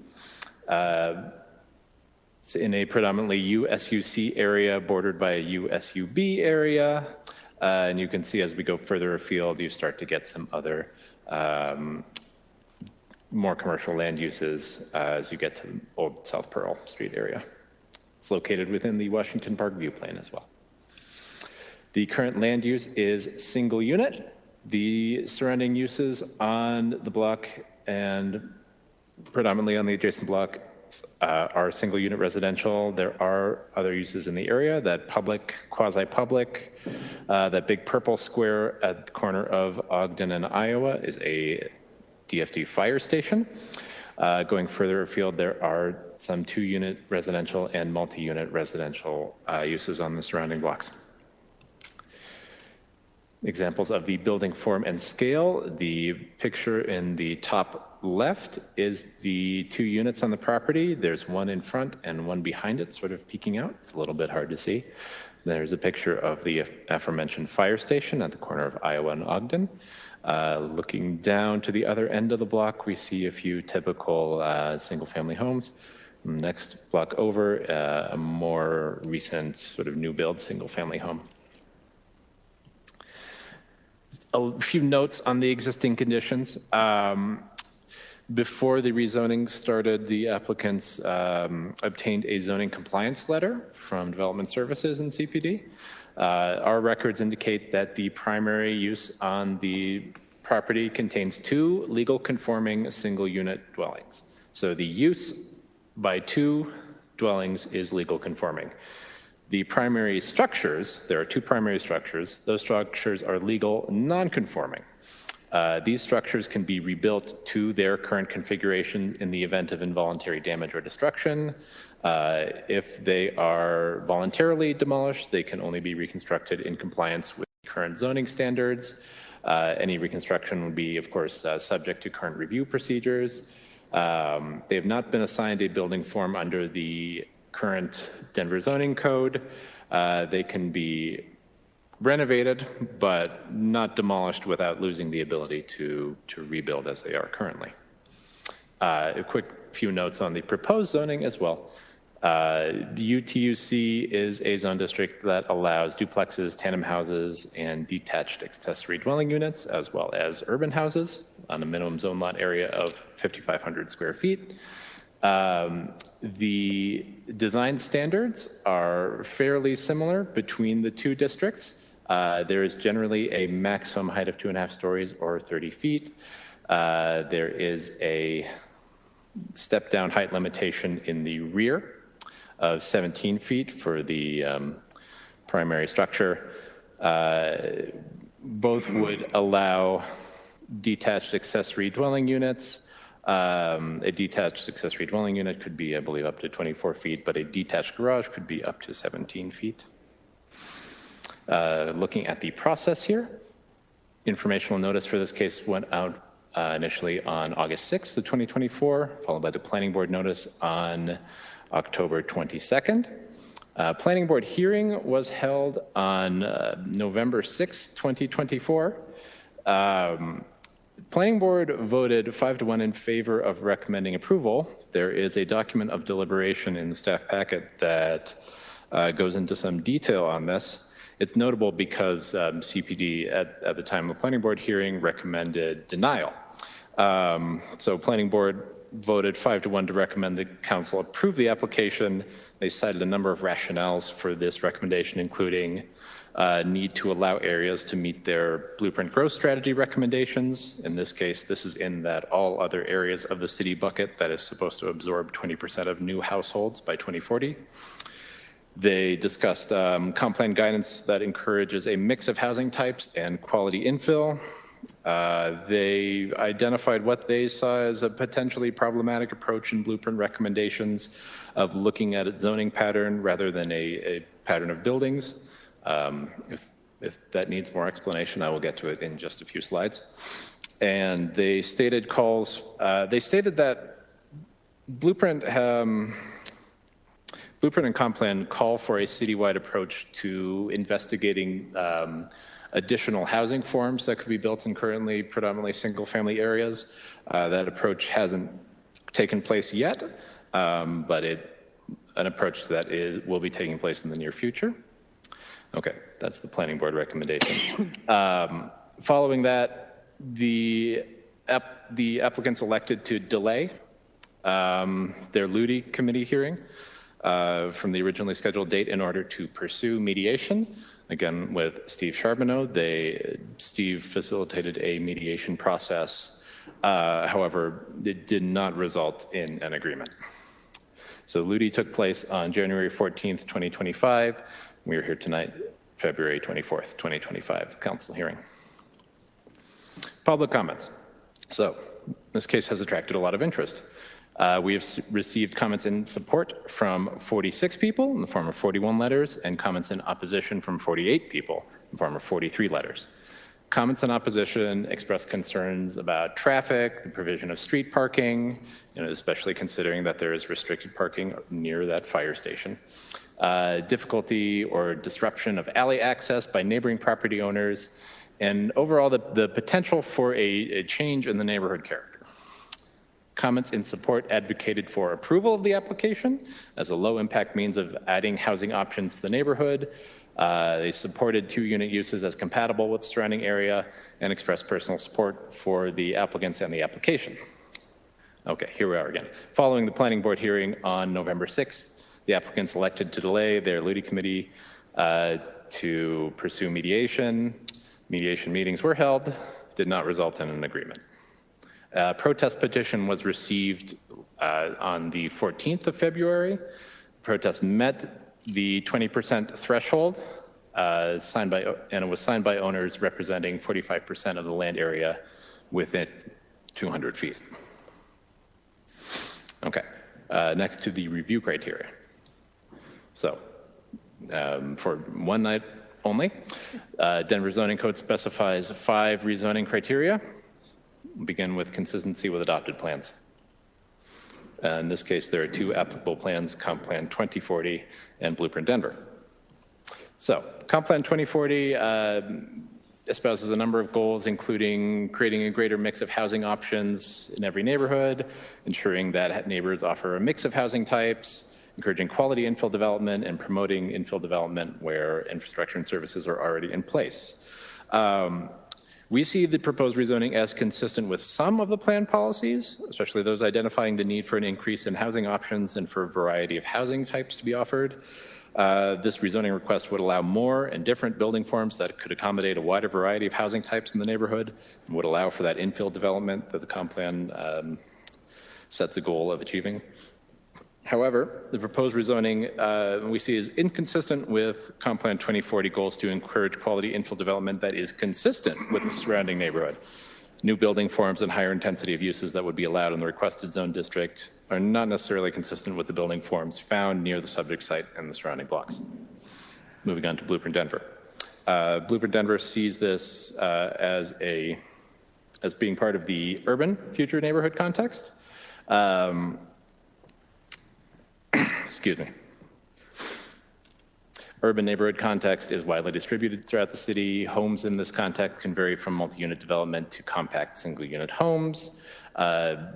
It's in a predominantly USUC area bordered by a USUB area. And you can see as we go further afield, you start to get some other more commercial land uses as you get to the old South Pearl Street area. It's located within the Washington Park view plane as well. The current land use is single unit. The surrounding uses on the block and predominantly on the adjacent block are single unit residential. There are other uses in the area, that public, quasi-public, that big purple square at the corner of Ogden and Iowa is a DFD fire station. Going further afield, there are some 2-unit residential and multi-unit residential uses on the surrounding blocks. Examples of the building form and scale. The picture in the top left is the 2 units on the property. There's one in front and one behind it, sort of peeking out. It's a little bit hard to see. There's a picture of the aforementioned fire station at the corner of Iowa and Ogden. Looking down to the other end of the block, we see a few typical single-family homes. Next block over, a more recent sort of new build single-family home. A few notes on the existing conditions. Before the rezoning started, the applicants obtained a zoning compliance letter from Development Services and CPD. Our records indicate that the primary use on the property contains 2 legal conforming single unit dwellings. So the use by 2 dwellings is legal conforming. The primary structures, there are 2 primary structures. Those structures are legal non-conforming. These structures can be rebuilt to their current configuration in the event of involuntary damage or destruction. If they are voluntarily demolished, they can only be reconstructed in compliance with current zoning standards. Any reconstruction would be, of course, subject to current review procedures. They have not been assigned a building form under the current Denver zoning code. They can be renovated, but not demolished without losing the ability to rebuild as they are currently. A quick few notes on the proposed zoning as well. UTUC is a zone district that allows duplexes, tandem houses, and detached accessory dwelling units, as well as urban houses on a minimum zone lot area of 5,500 square feet. The design standards are fairly similar between the 2 districts. There is generally a maximum height of 2.5 stories or 30 feet. There is a step down height limitation in the rear of 17 feet for the primary structure. Both would allow detached accessory dwelling units. A detached accessory dwelling unit could be, I believe, up to 24 feet, but a detached garage could be up to 17 feet. Looking at the process here, informational notice for this case went out initially on August 6th of 2024, followed by the planning board notice on October 22nd. Planning board hearing was held on November 6th, 2024. Planning board voted 5-1 in favor of recommending approval. There is a document of deliberation in the staff packet that goes into some detail on this. It's notable because CPD at the time of the planning board hearing recommended denial. So planning board voted 5-1 to recommend the council approve the application. They cited a number of rationales for this recommendation, including need to allow areas to meet their blueprint growth strategy recommendations. In this case, this is in that all other areas of the city bucket that is supposed to absorb 20% of new households by 2040. They discussed comp plan guidance that encourages a mix of housing types and quality infill. They identified what they saw as a potentially problematic approach in blueprint recommendations of looking at a zoning pattern rather than a pattern of buildings. If that needs more explanation, I will get to it in just a few slides. And they stated that blueprint and comp plan call for a citywide approach to investigating additional housing forms that could be built in currently predominantly single-family areas. That approach hasn't taken place yet, but an approach that will be taking place in the near future. Okay, that's the planning board recommendation. Following that, the applicants elected to delay their LUDI committee hearing from the originally scheduled date in order to pursue mediation. Again, with Steve Charbonneau, Steve facilitated a mediation process. However, it did not result in an agreement. So LUDI took place on January 14th, 2025. We are here tonight, February 24th, 2025, council hearing. Public comments. So this case has attracted a lot of interest. We have received comments in support from 46 people in the form of 41 letters and comments in opposition from 48 people in the form of 43 letters. Comments in opposition expressed concerns about traffic, the provision of street parking, especially considering that there is restricted parking near that fire station. Difficulty or disruption of alley access by neighboring property owners, and overall the potential for a change in the neighborhood character. Comments in support advocated for approval of the application as a low impact means of adding housing options to the neighborhood. They supported 2-unit uses as compatible with the surrounding area and expressed personal support for the applicants and the application. Okay, here we are again. Following the planning board hearing on November 6th, the applicants elected to delay their LUDI committee to pursue mediation. Mediation meetings were held, did not result in an agreement. A protest petition was received on the 14th of February. Protest met the 20% threshold, and it was signed by owners representing 45% of the land area within 200 feet. Okay, next to the review criteria. So, for one night only, Denver zoning code specifies 5 rezoning criteria. We'll begin with consistency with adopted plans. In this case, there are 2 applicable plans, Comp Plan 2040 and Blueprint Denver. So, Comp Plan 2040 espouses a number of goals, including creating a greater mix of housing options in every neighborhood, ensuring that neighborhoods offer a mix of housing types, encouraging quality infill development, and promoting infill development where infrastructure and services are already in place. We see the proposed rezoning as consistent with some of the plan policies, especially those identifying the need for an increase in housing options and for a variety of housing types to be offered. This rezoning request would allow more and different building forms that could accommodate a wider variety of housing types in the neighborhood and would allow for that infill development that the comp plan sets a goal of achieving. However, the proposed rezoning we see is inconsistent with Comp Plan 2040 goals to encourage quality infill development that is consistent with the surrounding neighborhood. New building forms and higher intensity of uses that would be allowed in the requested zone district are not necessarily consistent with the building forms found near the subject site and the surrounding blocks. Moving on to Blueprint Denver. Blueprint Denver sees this as being part of the urban future neighborhood context. Excuse me. Urban neighborhood context is widely distributed throughout the city. Homes in this context can vary from multi-unit development to compact single-unit homes.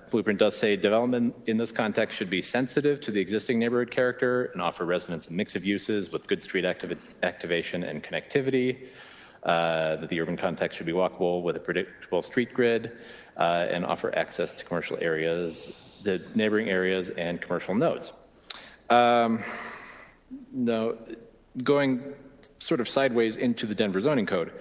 Blueprint does say development in this context should be sensitive to the existing neighborhood character and offer residents a mix of uses with good street activation and connectivity. That the urban context should be walkable with a predictable street grid and offer access to commercial areas, the neighboring areas, and commercial nodes. No, going sort of sideways into the Denver zoning code,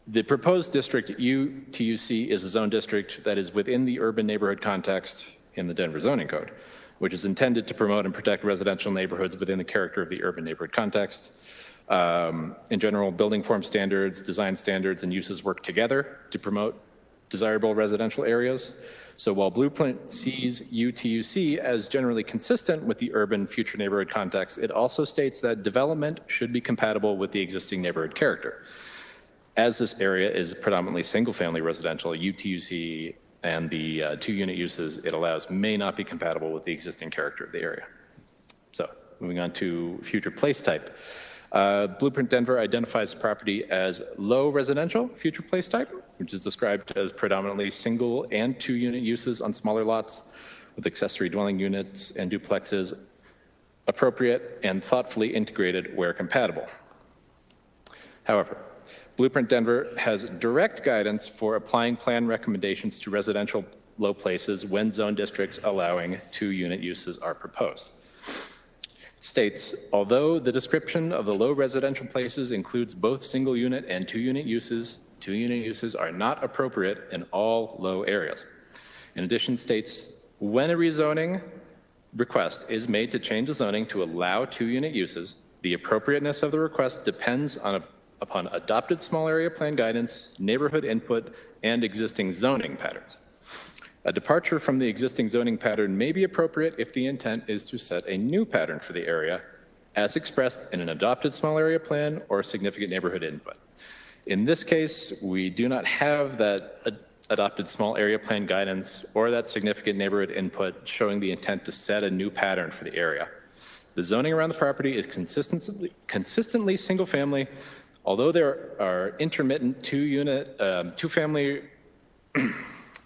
the proposed district UTUC is a zone district that is within the urban neighborhood context in the Denver zoning code, which is intended to promote and protect residential neighborhoods within the character of the urban neighborhood context. In general, building form standards, design standards, and uses work together to promote desirable residential areas. So while Blueprint sees UTUC as generally consistent with the urban future neighborhood context, it also states that development should be compatible with the existing neighborhood character. As this area is predominantly single-family residential, UTUC and the 2-unit uses it allows may not be compatible with the existing character of the area. So moving on to future place type. Blueprint Denver identifies property as low residential future place type, which is described as predominantly single and 2-unit uses on smaller lots with accessory dwelling units and duplexes appropriate and thoughtfully integrated where compatible. However, Blueprint Denver has direct guidance for applying plan recommendations to residential low places when zone districts allowing 2-unit uses are proposed. States, although the description of the low residential places includes both single unit and 2-unit uses, 2-unit uses are not appropriate in all low areas. In addition, states, when a rezoning request is made to change the zoning to allow 2-unit uses, the appropriateness of the request depends upon adopted small area plan guidance, neighborhood input, and existing zoning patterns. A departure from the existing zoning pattern may be appropriate if the intent is to set a new pattern for the area as expressed in an adopted small area plan or significant neighborhood input. In this case, we do not have that adopted small area plan guidance or that significant neighborhood input showing the intent to set a new pattern for the area. The zoning around the property is consistently single family, although there are intermittent two-family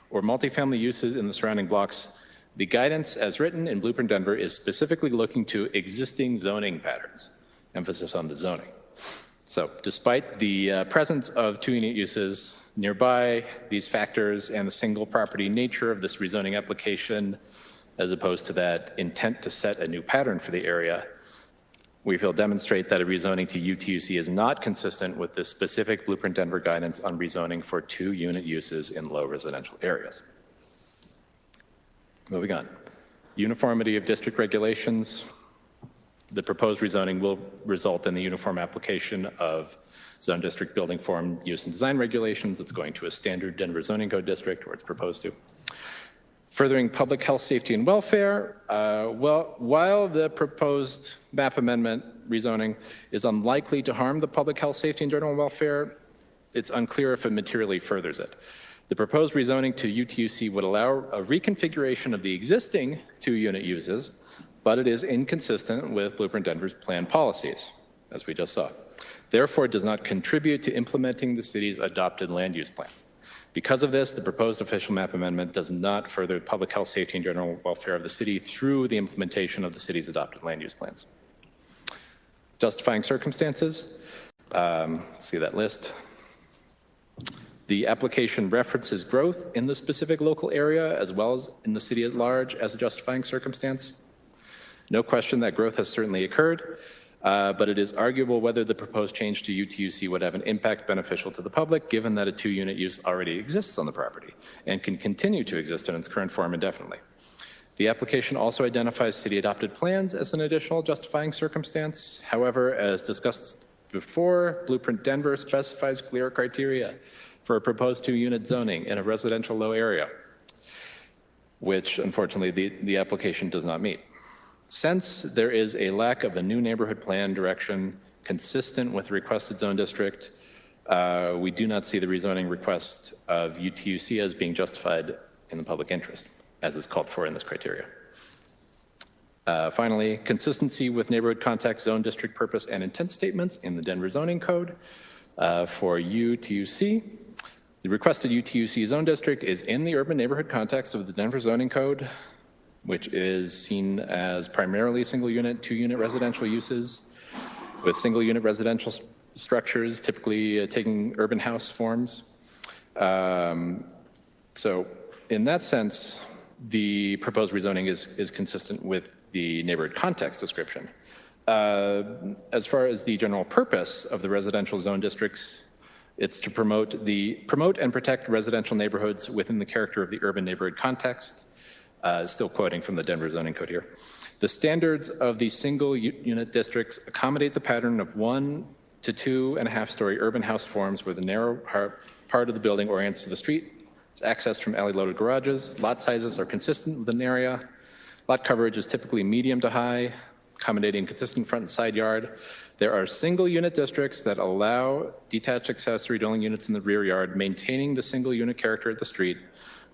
or multifamily uses in the surrounding blocks. The guidance as written in Blueprint Denver is specifically looking to existing zoning patterns, emphasis on the zoning. So despite the presence of two-unit uses nearby, these factors and the single property nature of this rezoning application, as opposed to that intent to set a new pattern for the area, we feel demonstrate that a rezoning to UTUC is not consistent with the specific Blueprint Denver guidance on rezoning for two-unit uses in low residential areas. Moving on. Uniformity of district regulations. The proposed rezoning will result in the uniform application of zone district building form use and design regulations. It's going to a standard Denver zoning code district, or it's proposed to. Furthering public health, safety, and welfare. While the proposed map amendment rezoning is unlikely to harm the public health, safety, and general welfare, it's unclear if it materially furthers it. The proposed rezoning to UTUC would allow a reconfiguration of the existing two-unit uses, but it is inconsistent with Blueprint Denver's planned policies, as we just saw. Therefore, it does not contribute to implementing the city's adopted land use plan. Because of this, the proposed official map amendment does not further public health, safety, and general welfare of the city through the implementation of the city's adopted land use plans. Justifying circumstances, see that list. The application references growth in the specific local area as well as in the city at large as a justifying circumstance. No question that growth has certainly occurred, but it is arguable whether the proposed change to UTUC would have an impact beneficial to the public, given that a two-unit use already exists on the property and can continue to exist in its current form indefinitely. The application also identifies city-adopted plans as an additional justifying circumstance. However, as discussed before, Blueprint Denver specifies clear criteria for a proposed two-unit zoning in a residential low area, which unfortunately the application does not meet. Since there is a lack of a new neighborhood plan direction consistent with the requested zone district, we do not see the rezoning request of UTUC as being justified in the public interest, as is called for in this criteria. Finally, consistency with neighborhood context, zone district purpose, and intent statements in the Denver zoning code for UTUC. The requested UTUC zone district is in the urban neighborhood context of the Denver zoning code, which is seen as primarily single unit, two-unit residential uses with single unit residential structures, typically taking urban house forms. So in that sense, the proposed rezoning is consistent with the neighborhood context description. As far as the general purpose of the residential zone districts, it's to promote and protect residential neighborhoods within the character of the urban neighborhood context. Still quoting from the Denver zoning code here. The standards of the single unit districts accommodate the pattern of 1 to 2.5 story urban house forms where the narrow part of the building orients to the street. It's accessed from alley loaded garages. Lot sizes are consistent with an area. Lot coverage is typically medium to high, accommodating consistent front and side yard. There are single unit districts that allow detached accessory dwelling units in the rear yard, maintaining the single unit character of the street.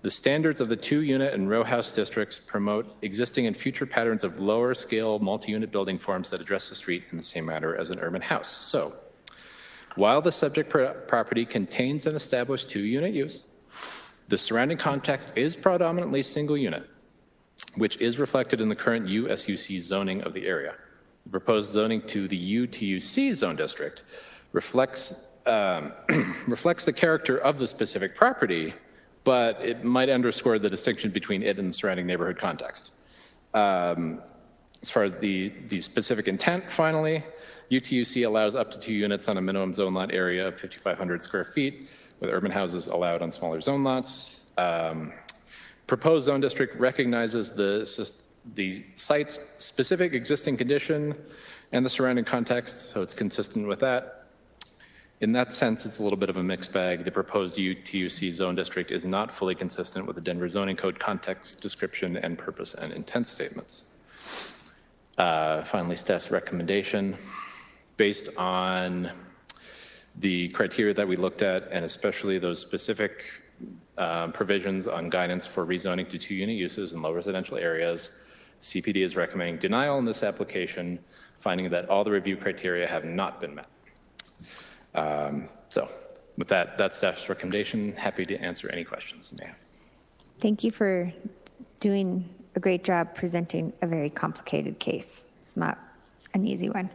The standards of the two-unit and row house districts promote existing and future patterns of lower scale multi-unit building forms that address the street in the same manner as an urban house. So, while the subject property contains an established two-unit use, the surrounding context is predominantly single unit, which is reflected in the current USUC zoning of the area. The proposed zoning to the UTUC zone district reflects the character of the specific property, but it might underscore the distinction between it and the surrounding neighborhood context. As far as the specific intent, finally, UTUC allows up to 2 units on a minimum zone lot area of 5,500 square feet, with urban houses allowed on smaller zone lots. Proposed zone district recognizes the site's specific existing condition and the surrounding context, so it's consistent with that. In that sense, it's a little bit of a mixed bag. The proposed UTUC zone district is not fully consistent with the Denver zoning code context description and purpose and intent statements. Finally, staff's recommendation. Based on The criteria that we looked at, and especially those specific provisions on guidance for rezoning to 2-unit uses in low residential areas, CPD is recommending denial in this application, finding that all the review criteria have not been met. So with that, that's staff's recommendation. Happy to answer any questions you may have. Thank you for doing a great job presenting a very complicated case. It's not an easy one.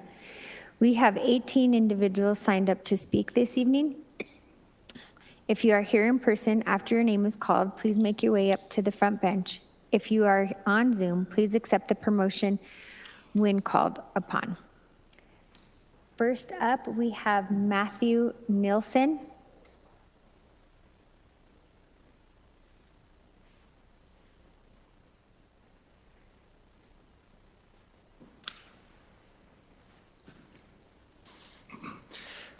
We have 18 individuals signed up to speak this evening. If you are here in person after your name is called, please make your way up to the front bench. If you are on Zoom, please accept the promotion when called upon. First up, we have Matthew Nilsson.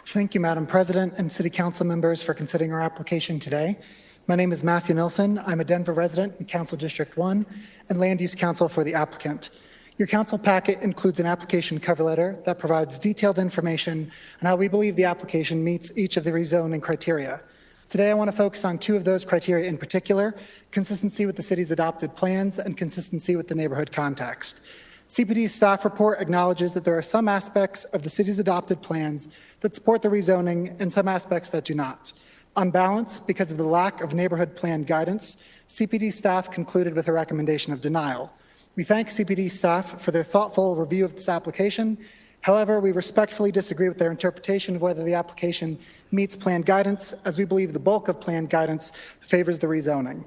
Thank you, Madam President and City Council members for considering our application today. My name is Matthew Nilsson. I'm a Denver resident in Council District 1 and Land Use Council for the applicant. Your council packet includes an application cover letter that provides detailed information on how we believe the application meets each of the rezoning criteria. Today, I want to focus on 2 of those criteria in particular: consistency with the city's adopted plans and consistency with the neighborhood context. CPD's staff report acknowledges that there are some aspects of the city's adopted plans that support the rezoning and some aspects that do not. On balance, because of the lack of neighborhood plan guidance, CPD staff concluded with a recommendation of denial. We thank CPD staff for their thoughtful review of this application. However, we respectfully disagree with their interpretation of whether the application meets plan guidance, as we believe the bulk of plan guidance favors the rezoning.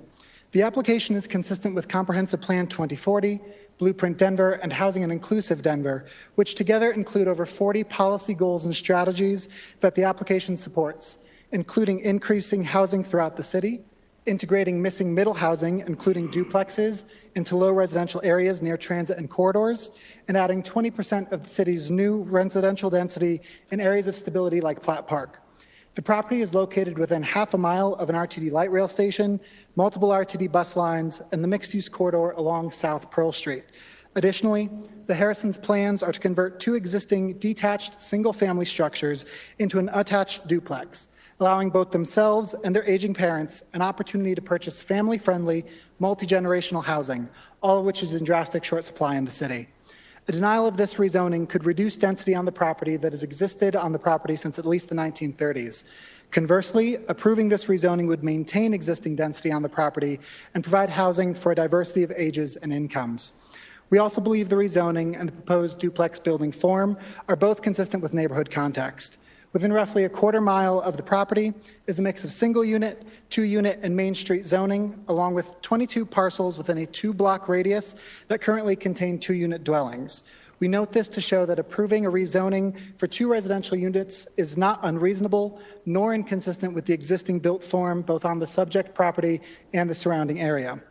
The application is consistent with Comprehensive Plan 2040, Blueprint Denver, and Housing and Inclusive Denver, which together include over 40 policy goals and strategies that the application supports, including increasing housing throughout the city, integrating missing middle housing, including duplexes, into low residential areas near transit and corridors, and adding 20% of the city's new residential density in areas of stability like Platt Park. The property is located within half a mile of an RTD light rail station, multiple RTD bus lines, and the mixed-use corridor along South Pearl Street. Additionally, the Harrisons' plans are to convert 2 existing detached single-family structures into an attached duplex, allowing both themselves and their aging parents an opportunity to purchase family-friendly, multi-generational housing, all of which is in drastic short supply in the city. A denial of this rezoning could reduce density on the property that has existed on the property since at least the 1930s. Conversely, approving this rezoning would maintain existing density on the property and provide housing for a diversity of ages and incomes. We also believe the rezoning and the proposed duplex building form are both consistent with neighborhood context. Within roughly a quarter mile of the property is a mix of single-unit, 2-unit, and Main Street zoning, along with 22 parcels within a 2-block radius that currently contain 2-unit dwellings. We note this to show that approving a rezoning for 2 residential units is not unreasonable, nor inconsistent with the existing built form, both on the subject property and the surrounding area.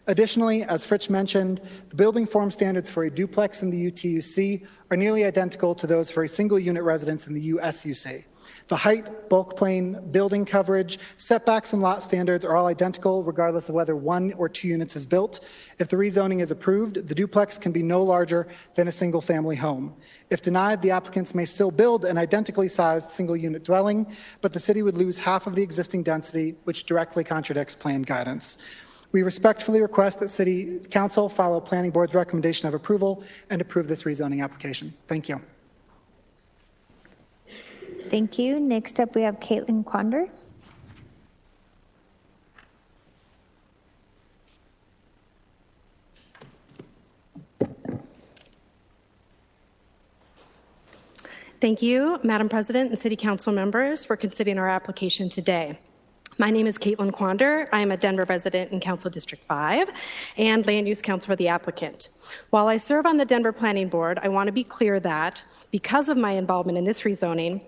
Additionally, as Fritz mentioned, the building form standards for a duplex in the UTUC are nearly identical to those for a single-unit residence in the USUC. The height, bulk plane, building coverage, setbacks, and lot standards are all identical regardless of whether 1 or 2 units is built. If the rezoning is approved, the duplex can be no larger than a single-family home. If denied, the applicants may still build an identically sized single-unit dwelling, but the city would lose half of the existing density, which directly contradicts plan guidance. We respectfully request that City Council follow Planning Board's recommendation of approval and approve this rezoning application. Thank you. Thank you. Next up, we have Caitlin Quander. Thank you, Madam President and City Council members, for considering our application today. My name is Caitlin Quander. I am a Denver resident in Council District 5 and Land Use Council for the applicant. While I serve on the Denver Planning Board, I want to be clear that because of my involvement in this rezoning,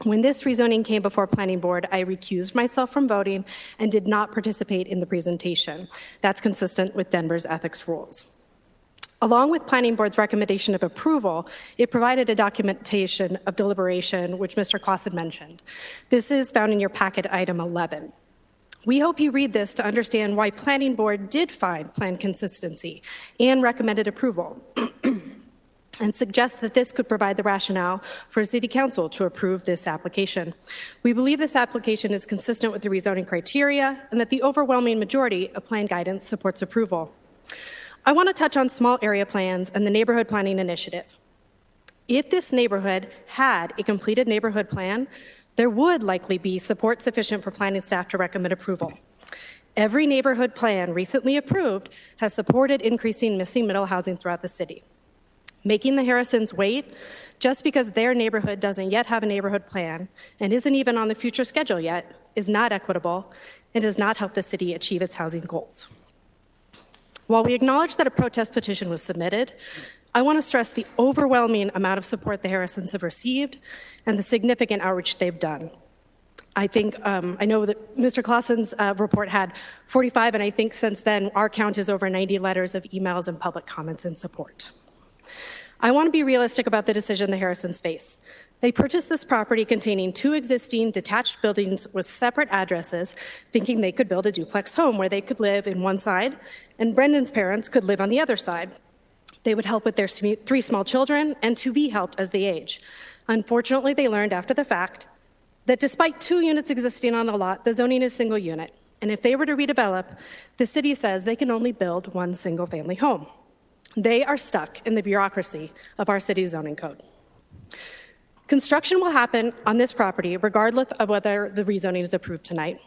when this rezoning came before Planning Board, I recused myself from voting and did not participate in the presentation. That's consistent with Denver's ethics rules. Along with Planning Board's recommendation of approval, it provided a documentation of deliberation, which Mr. Clausen mentioned. This is found in your packet, item 11. We hope you read this to understand why Planning Board did find plan consistency and recommended approval. and suggests that this could provide the rationale for City Council to approve this application. We believe this application is consistent with the rezoning criteria and that the overwhelming majority of plan guidance supports approval. I want to touch on small area plans and the neighborhood planning initiative. If this neighborhood had a completed neighborhood plan, there would likely be support sufficient for planning staff to recommend approval. Every neighborhood plan recently approved has supported increasing missing middle housing throughout the city. Making the Harrisons wait just because their neighborhood doesn't yet have a neighborhood plan and isn't even on the future schedule yet is not equitable and does not help the city achieve its housing goals. While we acknowledge that a protest petition was submitted, I want to stress the overwhelming amount of support the Harrisons have received and the significant outreach they've done. I know that Mr. Clausen's report had 45, and I think since then our count is over 90 letters of emails and public comments in support. I want to be realistic about the decision the Harrisons face. They purchased this property containing 2 existing detached buildings with separate addresses, thinking they could build a duplex home where they could live in one side and Brendan's parents could live on the other side. They would help with their 3 small children and to be helped as they age. Unfortunately, they learned after the fact that despite 2 units existing on the lot, the zoning is single unit. And if they were to redevelop, the city says they can only build 1 single family home. They are stuck in the bureaucracy of our city's zoning code. Construction will happen on this property regardless of whether the rezoning is approved tonight.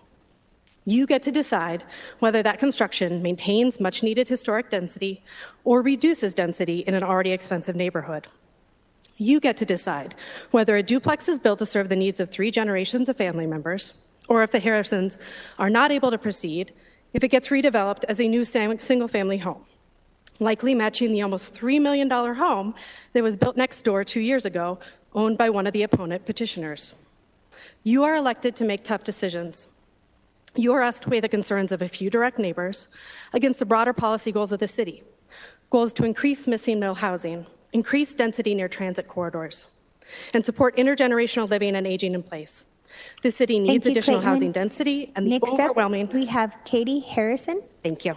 You get to decide whether that construction maintains much needed historic density or reduces density in an already expensive neighborhood. You get to decide whether a duplex is built to serve the needs of 3 generations of family members, or if the Harrisons are not able to proceed, if it gets redeveloped as a new single family home, likely matching the almost $3 million home that was built next door 2 years ago, owned by one of the opponent petitioners. You are elected to make tough decisions. You are asked to weigh the concerns of a few direct neighbors against the broader policy goals of the city, goals to increase missing middle housing, increase density near transit corridors, and support intergenerational living and aging in place. The city needs additional housing density, and the overwhelming... Next up, we have Katie Harrison. Thank you.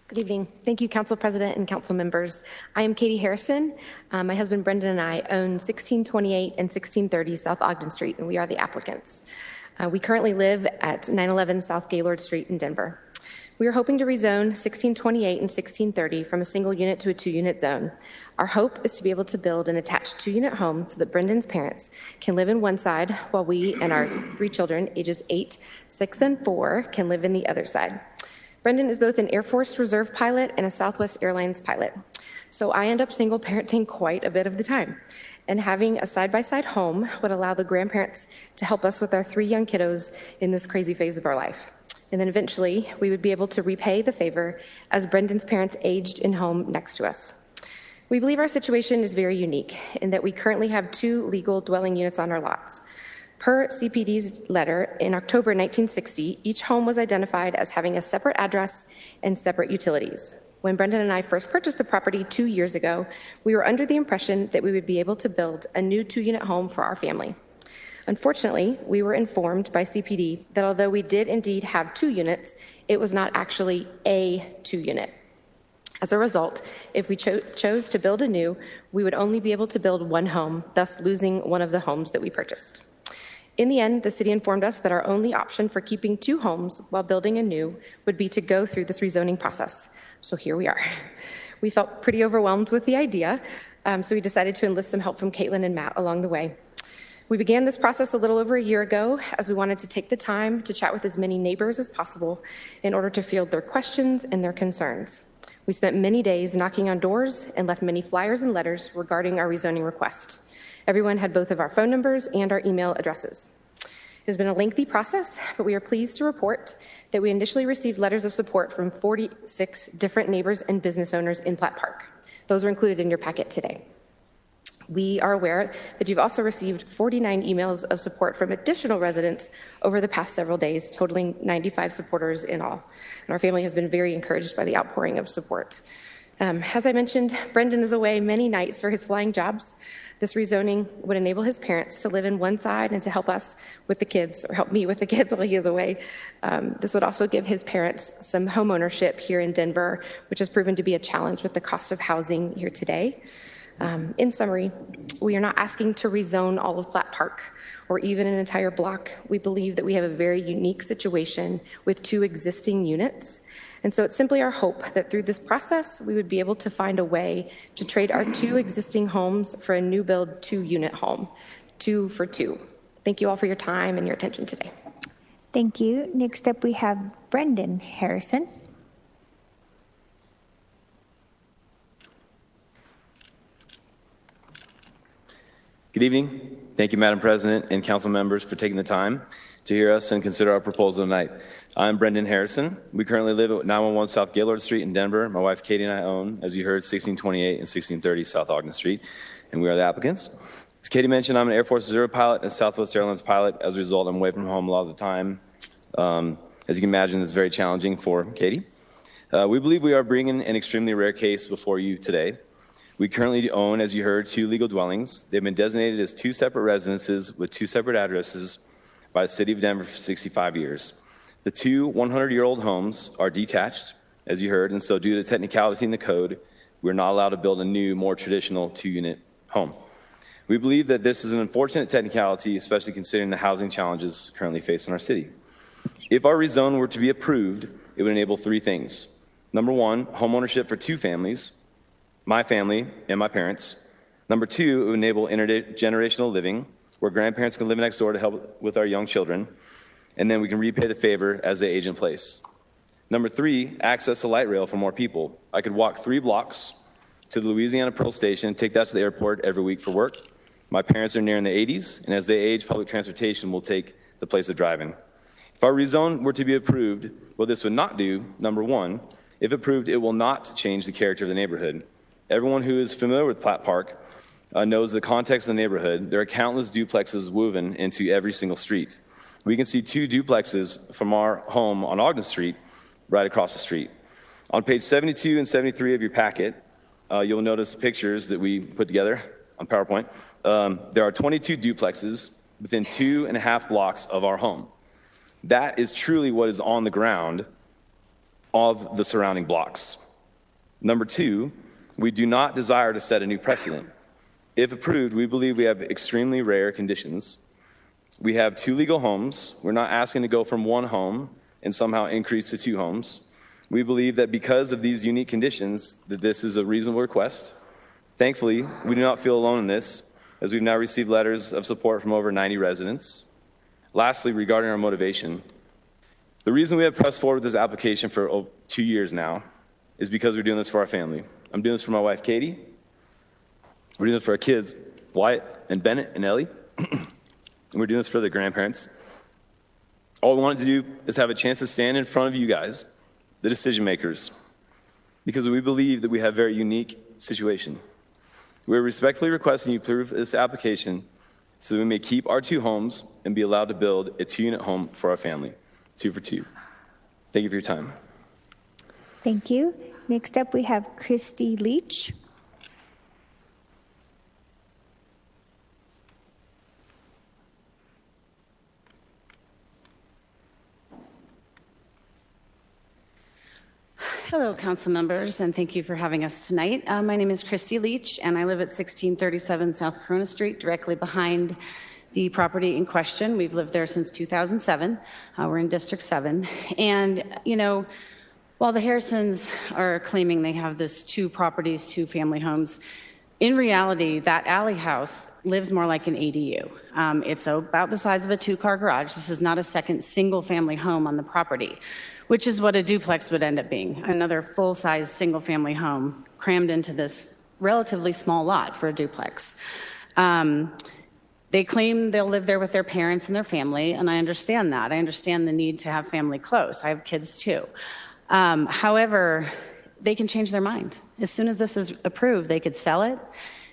Good evening. Thank you, Council President and Council members. I am Katie Harrison. My husband Brendan and I own 1628 and 1630 South Ogden Street, and we are the applicants. We currently live at 911 South Gaylord Street in Denver. We are hoping to rezone 1628 and 1630 from a single unit to a 2-unit zone. Our hope is to be able to build an attached 2-unit home so that Brendan's parents can live in one side while we and our 3 children, ages 8, 6, and 4, can live in the other side. Brendan is both an Air Force Reserve pilot and a Southwest Airlines pilot. So I end up single parenting quite a bit of the time. And having a side-by-side home would allow the grandparents to help us with our 3 young kiddos in this crazy phase of our life. And then eventually we would be able to repay the favor as Brendan's parents aged in home next to us. We believe our situation is very unique in that we currently have 2 legal dwelling units on our lots. Per CPD's letter, in October 1960, each home was identified as having a separate address and separate utilities. When Brendan and I first purchased the property 2 years ago, we were under the impression that we would be able to build a new 2-unit home for our family. Unfortunately, we were informed by CPD that although we did indeed have 2 units, it was not actually a 2-unit. As a result, if we chose to build anew, we would only be able to build 1 home, thus losing one of the homes that we purchased. In the end, the city informed us that our only option for keeping 2 homes while building anew would be to go through this rezoning process. So here we are. We felt pretty overwhelmed with the idea, so we decided to enlist some help from Caitlin and Matt along the way. We began this process a little over a year ago as we wanted to take the time to chat with as many neighbors as possible in order to field their questions and their concerns. We spent many days knocking on doors and left many flyers and letters regarding our rezoning request. Everyone had both of our phone numbers and our email addresses. It has been a lengthy process, but we are pleased to report that we initially received letters of support from 46 different neighbors and business owners in Platt Park. Those are included in your packet today. We are aware that you've also received 49 emails of support from additional residents over the past several days, totaling 95 supporters in all. And our family has been very encouraged by the outpouring of support. As I mentioned, Brendan is away many nights for his flying jobs. This rezoning would enable his parents to live in one side and to help us with the kids, or help me with the kids while he is away. This would also give his parents some home ownership here in Denver, which has proven to be a challenge with the cost of housing here today. In summary, we are not asking to rezone all of Platt Park or even an entire block. We believe that we have a very unique situation with 2 existing units. And so it's simply our hope that through this process, we would be able to find a way to trade our 2 existing homes for a new build 2-unit home, 2 for 2. Thank you all for your time and your attention today. Thank you. Next up, we have Brendan Harrison. Good evening. Thank you, Madam President and council members, for taking the time to hear us and consider our proposal tonight. I'm Brendan Harrison. We currently live at 911 South Gaylord Street in Denver. My wife Katie and I own, as you heard, 1628 and 1630 South Ogden Street, and we are the applicants. As Katie mentioned, I'm an Air Force Reserve pilot and Southwest Airlines pilot. As a result, I'm away from home a lot of the time. As you can imagine, it's very challenging for Katie. We believe we are bringing an extremely rare case before you today. We currently own, as you heard, 2 legal dwellings. They've been designated as 2 separate residences with 2 separate addresses by the city of Denver for 65 years. The 2 100-year-old homes are detached, as you heard, and so due to technicality in the code, we're not allowed to build a new, more traditional 2-unit home. We believe that this is an unfortunate technicality, especially considering the housing challenges currently faced in our city. If our rezone were to be approved, it would enable 3 things. Number 1, homeownership for 2 families, my family and my parents. Number 2, it would enable intergenerational living, where grandparents can live next door to help with our young children, and then we can repay the favor as they age in place. Number 3, access to light rail for more people. I could walk 3 blocks to the Louisiana Pearl Station and take that to the airport every week for work. My parents are nearing the 80s, and as they age, public transportation will take the place of driving. If our rezone were to be approved, what this would not do, number 1, if approved, it will not change the character of the neighborhood. Everyone who is familiar with Platt Park knows the context of the neighborhood. There are countless duplexes woven into every single street. We can see 2 duplexes from our home on Ogden Street right across the street. On page 72 and 73 of your packet, you'll notice pictures that we put together on PowerPoint. There are 22 duplexes within 2.5 blocks of our home. That is truly what is on the ground of the surrounding blocks. Number 2, we do not desire to set a new precedent. If approved, we believe we have extremely rare conditions. We have 2 legal homes. We're not asking to go from 1 home and somehow increase to 2 homes. We believe that because of these unique conditions, that this is a reasonable request. Thankfully, we do not feel alone in this, as we've now received letters of support from over 90 residents. Lastly, regarding our motivation, the reason we have pressed forward with this application for 2 years now is because we're doing this for our family. I'm doing this for my wife, Katie. We're doing this for our kids, Wyatt and Bennett and Ellie. And we're doing this for the grandparents. All we wanted to do is have a chance to stand in front of you guys, the decision makers, because we believe that we have a very unique situation. We're respectfully requesting you approve this application so that we may keep our 2 homes and be allowed to build a 2-unit home for our family, 2 for 2. Thank you for your time. Thank you. Next up, we have Christy Leach. Hello, council members, and thank you for having us tonight. My name is Christy Leach, and I live at 1637 South Corona Street, directly behind the property in question. We've lived there since 2007. We're in District 7. And, you know, while the Harrisons are claiming they have this 2 properties, 2 family homes, in reality, that alley house lives more like an ADU. It's about the size of a 2-car garage. This is not a second single-family home on the property, which is what a duplex would end up being, another full-size single-family home crammed into this relatively small lot for a duplex. They claim they'll live there with their parents and their family, and I understand that. I understand the need to have family close. I have kids too. However, they can change their mind. As soon as this is approved, they could sell it,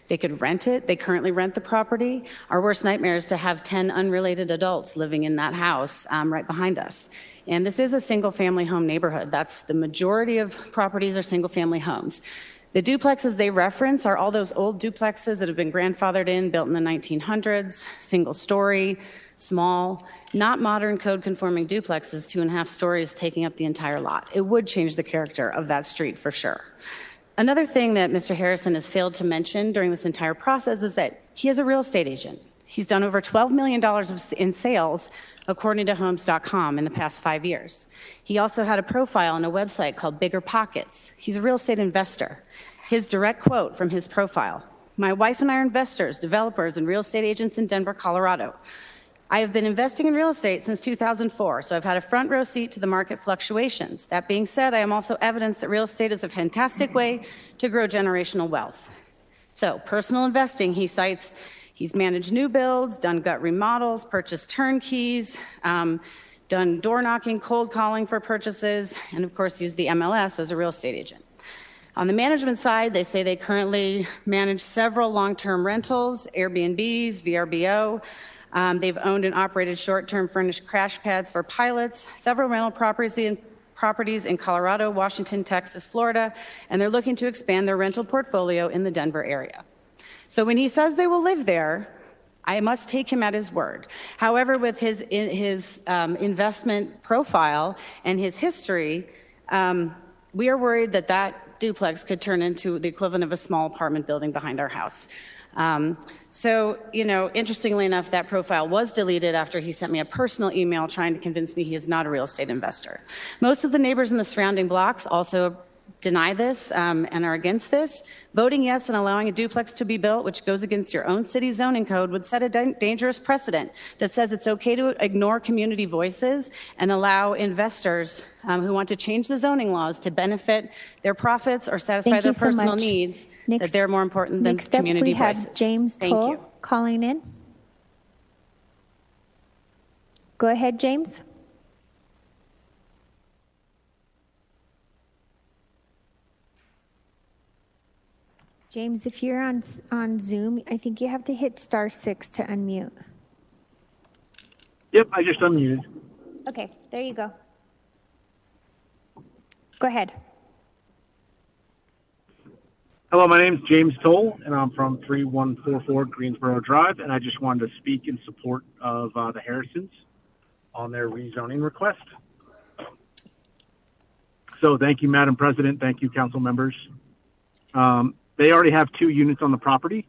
they could rent it. They currently rent the property. Our worst nightmare is to have 10 unrelated adults living in that house right behind us. And this is a single family home neighborhood. That's the majority of properties are single family homes. The duplexes they reference are all those old duplexes that have been grandfathered in, built in the 1900s, single story, small, not modern code conforming duplexes, 2.5 stories taking up the entire lot. It would change the character of that street for sure. Another thing that Mr. Harrison has failed to mention during this entire process is that he is a real estate agent. He's done over $12 million in sales, according to Homes.com, in the past 5 years. He also had a profile on a website called Bigger Pockets. He's a real estate investor. His direct quote from his profile: "My wife and I are investors, developers, and real estate agents in Denver, Colorado. I have been investing in real estate since 2004, so I've had a front row seat to the market fluctuations. That being said, I am also evidence that real estate is a fantastic way to grow generational wealth." So, personal investing, he cites. He's managed new builds, done gut remodels, purchased turnkeys, done door knocking, cold calling for purchases, and of course used the MLS as a real estate agent. On the management side, they say they currently manage several long-term rentals, Airbnbs, VRBO. They've owned and operated short-term furnished crash pads for pilots, several rental properties in Colorado, Washington, Texas, Florida, and they're looking to expand their rental portfolio in the Denver area. So when he says they will live there, I must take him at his word. However, with his investment profile and his history, we are worried that that duplex could turn into the equivalent of a small apartment building behind our house. So, interestingly enough, that profile was deleted after he sent me a personal email trying to convince me he is not a real estate investor. Most of the neighbors in the surrounding blocks also deny this and are against this. Voting yes and allowing a duplex to be built, which goes against your own city zoning code, would set a dangerous precedent that says it's okay to ignore community voices and allow investors who want to change the zoning laws to benefit their profits or satisfy their personal needs, that they're more important than community voices. Next up, we have James Toll calling in. Go ahead, James. James, if you're on Zoom, I think you have to hit *6 to unmute. Yep, I just unmuted. Okay, there you go. Go ahead. Hello, my name is James Toll, and I'm from 3144 Greensboro Drive, and I just wanted to speak in support of the Harrisons on their rezoning request. So thank you, Madam President. Thank you, council members. They already have 2 units on the property,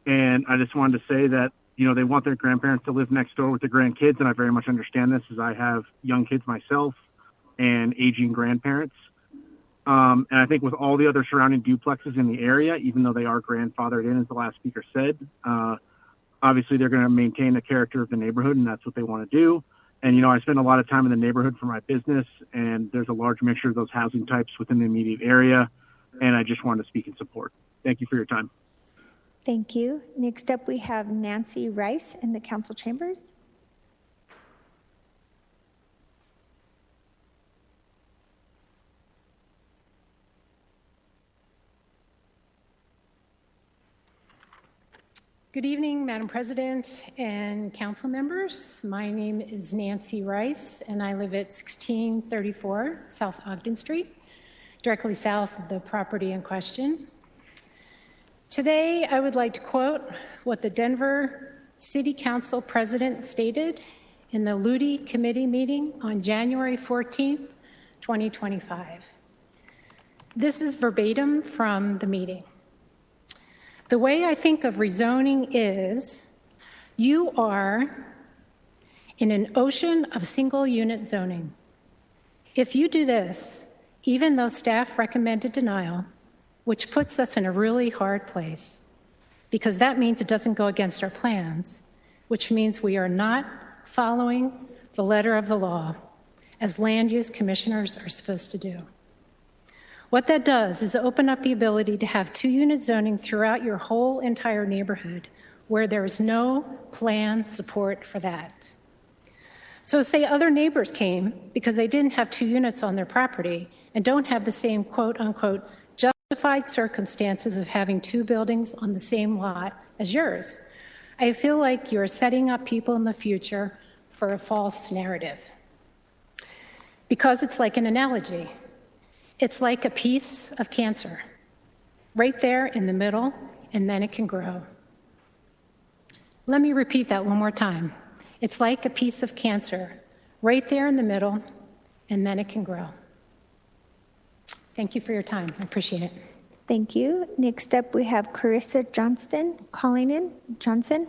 and I just wanted to say that, they want their grandparents to live next door with their grandkids, and I very much understand this as I have young kids myself and aging grandparents. And I think with all the other surrounding duplexes in the area, even though they are grandfathered in, as the last speaker said, obviously they're going to maintain the character of the neighborhood, and that's what they want to do. And, I spend a lot of time in the neighborhood for my business, and there's a large mixture of those housing types within the immediate area. And I just wanted to speak in support. Thank you for your time. Thank you. Next up, we have Nancy Rice in the council chambers. Good evening, Madam President and council members. My name is Nancy Rice, and I live at 1634 South Ogden Street, directly south of the property in question. Today, I would like to quote what the Denver City Council President stated in the Ludi Committee meeting on January 14th, 2025. This is verbatim from the meeting. "The way I think of rezoning is you are in an ocean of single unit zoning. If you do this, even though staff recommended denial, which puts us in a really hard place, because that means it doesn't go against our plans, which means we are not following the letter of the law, as land use commissioners are supposed to do. What that does is open up the ability to have 2-unit zoning throughout your whole entire neighborhood where there is no plan support for that. So say other neighbors came because they didn't have 2 units on their property and don't have the same quote unquote justified circumstances of having 2 buildings on the same lot as yours. I feel like you're setting up people in the future for a false narrative. Because it's like an analogy. It's like a piece of cancer. right there in the middle, and then it can grow. Let me repeat that one more time. It's like a piece of cancer, right there in the middle, and then it can grow. Thank you for your time. I appreciate it. Thank you. Next up, we have Carissa Johnston calling in. Johnson.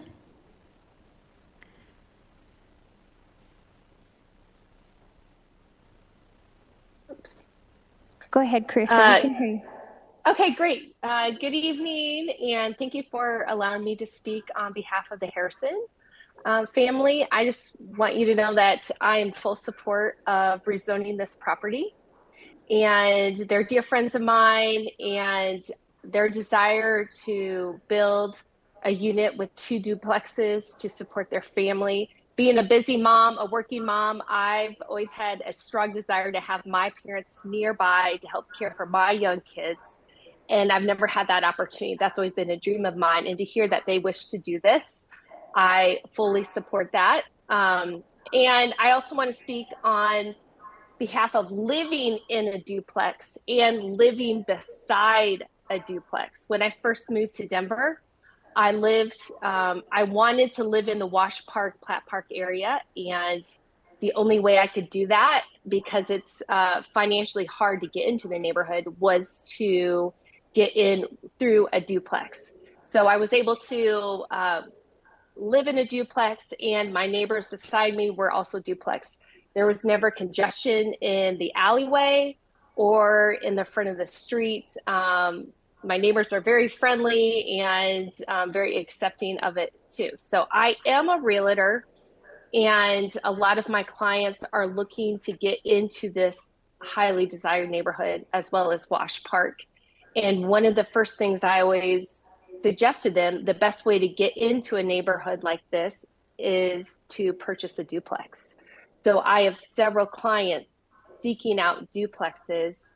Go ahead, Carissa. We can hear you. Okay, great. Good evening, and thank you for allowing me to speak on behalf of the Harrison family. I just want you to know that I am full support of rezoning this property, and they're dear friends of mine, and their desire to build a unit with 2 duplexes to support their family. Being a busy mom, a working mom, I've always had a strong desire to have my parents nearby to help care for my young kids. And I've never had that opportunity. That's always been a dream of mine. And to hear that they wish to do this, I fully support that. And I also want to speak on behalf of living in a duplex and living beside a duplex. When I first moved to Denver, I wanted to live in the Wash Park, Platt Park area. And the only way I could do that, because it's financially hard to get into the neighborhood, was to get in through a duplex. So I was able to live in a duplex, and my neighbors beside me were also duplex. There was never congestion in the alleyway or in the front of the street. My neighbors are very friendly and very accepting of it too. So I am a realtor, and a lot of my clients are looking to get into this highly desired neighborhood as well as Wash Park. And one of the first things I always suggest to them, the best way to get into a neighborhood like this is to purchase a duplex. So I have several clients seeking out duplexes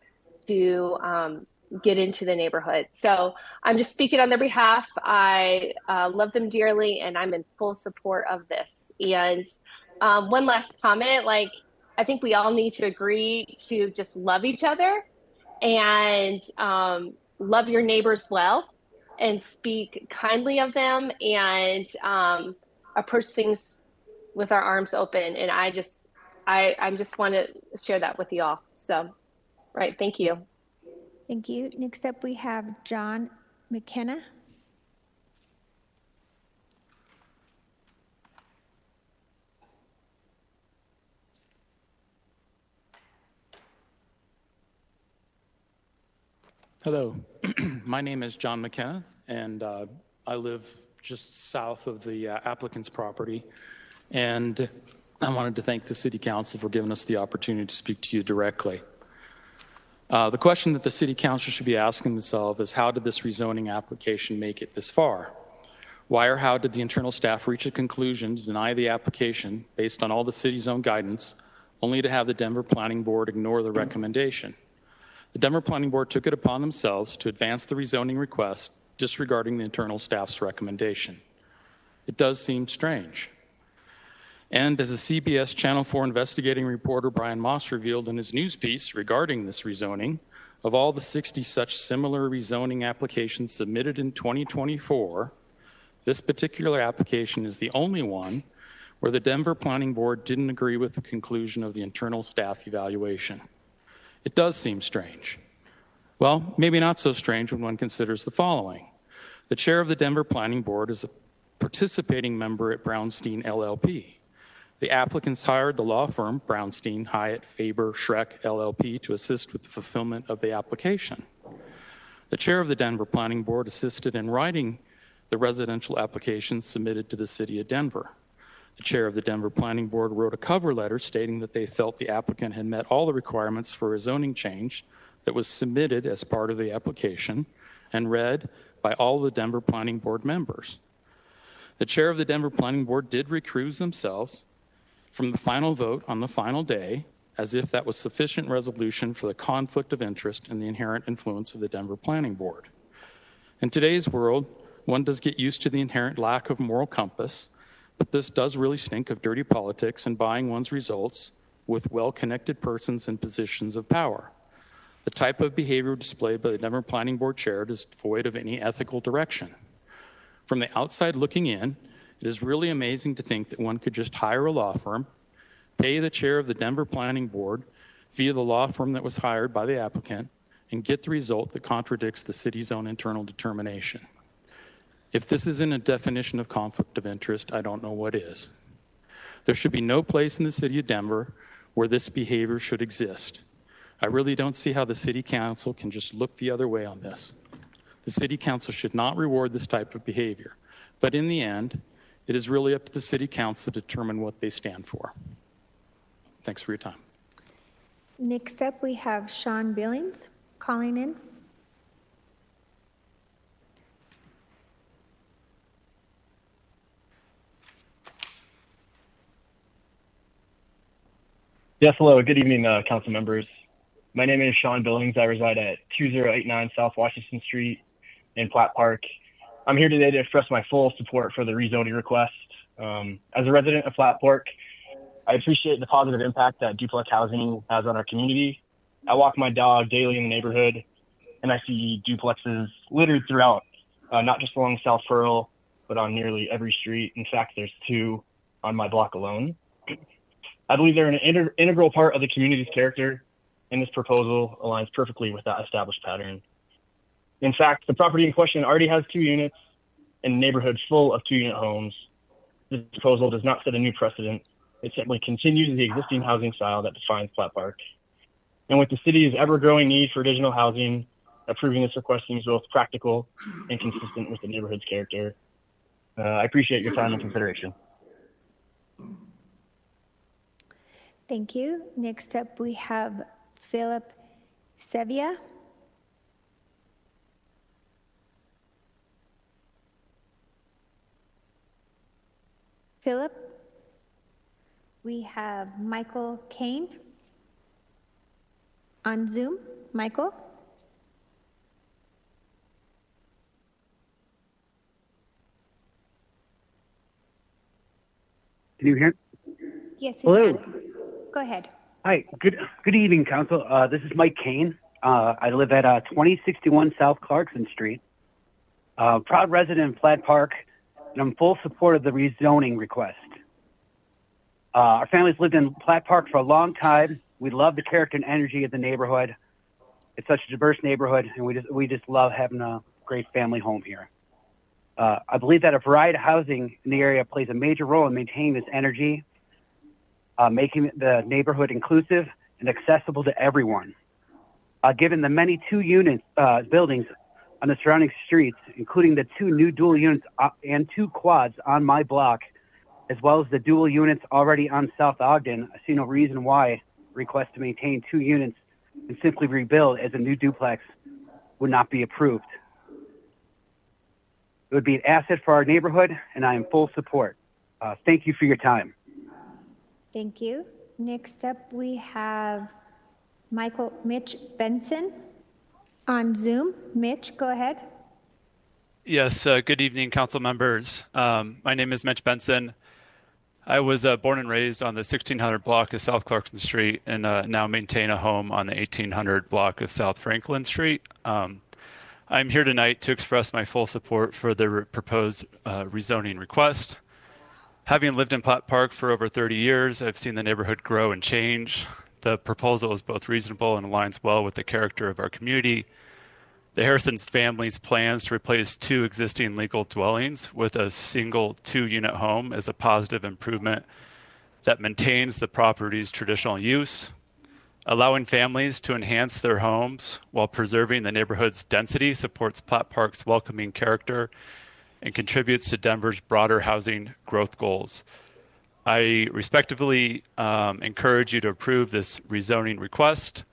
to get into the neighborhood. So I'm just speaking on their behalf. I love them dearly, and I'm in full support of this. And one last comment, I think we all need to agree to just love each other and love your neighbors well, and speak kindly of them, and approach things with our arms open. And I just want to share that with you all. So, right, thank you. Thank you. Next up, we have John McKenna. Hello, my name is John McKenna, and I live just south of the applicant's property. And I wanted to thank the City Council for giving us the opportunity to speak to you directly. The question that the City Council should be asking themselves is, how did this rezoning application make it this far? Why or how did the internal staff reach a conclusion to deny the application based on all the city's own guidance, only to have the Denver Planning Board ignore the recommendation? The Denver Planning Board took it upon themselves to advance the rezoning request, disregarding the internal staff's recommendation. It does seem strange. And as the CBS Channel 4 investigating reporter Brian Moss revealed in his news piece regarding this rezoning, of all the 60 such similar rezoning applications submitted in 2024, this particular application is the only one where the Denver Planning Board didn't agree with the conclusion of the internal staff evaluation. It does seem strange. Well, maybe not so strange when one considers the following. The chair of the Denver Planning Board is a participating member at Brownstein LLP. The applicants hired the law firm Brownstein, Hyatt, Faber, Schreck LLP to assist with the fulfillment of the application. The chair of the Denver Planning Board assisted in writing the residential applications submitted to the city of Denver. The chair of the Denver Planning Board wrote a cover letter stating that they felt the applicant had met all the requirements for a zoning change that was submitted as part of the application and read by all the Denver Planning Board members. The chair of the Denver Planning Board did recuse themselves from the final vote on the final day, as if that was sufficient resolution for the conflict of interest and the inherent influence of the Denver Planning Board. In today's world, one does get used to the inherent lack of moral compass, but this does really stink of dirty politics and buying one's results with well-connected persons in positions of power. The type of behavior displayed by the Denver Planning Board Chair is void of any ethical direction. From the outside looking in, it is really amazing to think that one could just hire a law firm, pay the chair of the Denver Planning Board via the law firm that was hired by the applicant, and get the result that contradicts the city's own internal determination. If this isn't a definition of conflict of interest, I don't know what is. There should be no place in the city of Denver where this behavior should exist. I really don't see how the city council can just look the other way on this. The city council should not reward this type of behavior. But in the end, it is really up to the city council to determine what they stand for. Thanks for your time. Next up, we have Sean Billings calling in. Yes, hello. Good evening, council members. My name is Sean Billings. I reside at 2089 South Washington Street in Platt Park. I'm here today to express my full support for the rezoning request. As a resident of Platt Park, I appreciate the positive impact that duplex housing has on our community. I walk my dog daily in the neighborhood, and I see duplexes littered throughout, not just along South Pearl, but on nearly every street. In fact, there's 2 on my block alone. I believe they're an integral part of the community's character, and this proposal aligns perfectly with that established pattern. In fact, the property in question already has 2 units in a neighborhood full of 2-unit homes. This proposal does not set a new precedent. It simply continues the existing housing style that defines Platt Park. And with the city's ever-growing need for additional housing, approving this request seems both practical and consistent with the neighborhood's character. I appreciate your time and consideration. Thank you. Next up, we have Philip Sevilla. Philip. We have Michael Kane on Zoom. Michael. Can you hear? Yes, we Hello. can. Go ahead. Hi. Good evening, Council. This is Mike Kane. I live at 2061 South Clarkson Street. Proud resident in Platt Park, and I'm full support of the rezoning request. Our family's lived in Platt Park for a long time. We love the character and energy of the neighborhood. It's such a diverse neighborhood, and we just love having a great family home here. I believe that a variety of housing in the area plays a major role in maintaining this energy, making the neighborhood inclusive and accessible to everyone. Given the many 2-unit buildings on the surrounding streets, including the 2 new dual units and 2 quads on my block, as well as the dual units already on South Ogden, I see no reason why request to maintain 2 units and simply rebuild as a new duplex would not be approved. It would be an asset for our neighborhood, and I am full support. Thank you for your time. Thank you. Next up, we have Mitch Benson on Zoom. Mitch, go ahead. Yes, good evening, council members. My name is Mitch Benson. I was born and raised on the 1600 block of South Clarkson Street and now maintain a home on the 1800 block of South Franklin Street. I'm here tonight to express my full support for the proposed rezoning request. Having lived in Platt Park for over 30 years, I've seen the neighborhood grow and change. The proposal is both reasonable and aligns well with the character of our community. The Harrison family's plans to replace 2 existing legal dwellings with a single 2-unit home is a positive improvement that maintains the property's traditional use. Allowing families to enhance their homes while preserving the neighborhood's density supports Platt Park's welcoming character and contributes to Denver's broader housing growth goals. I respectfully encourage you to approve this rezoning request.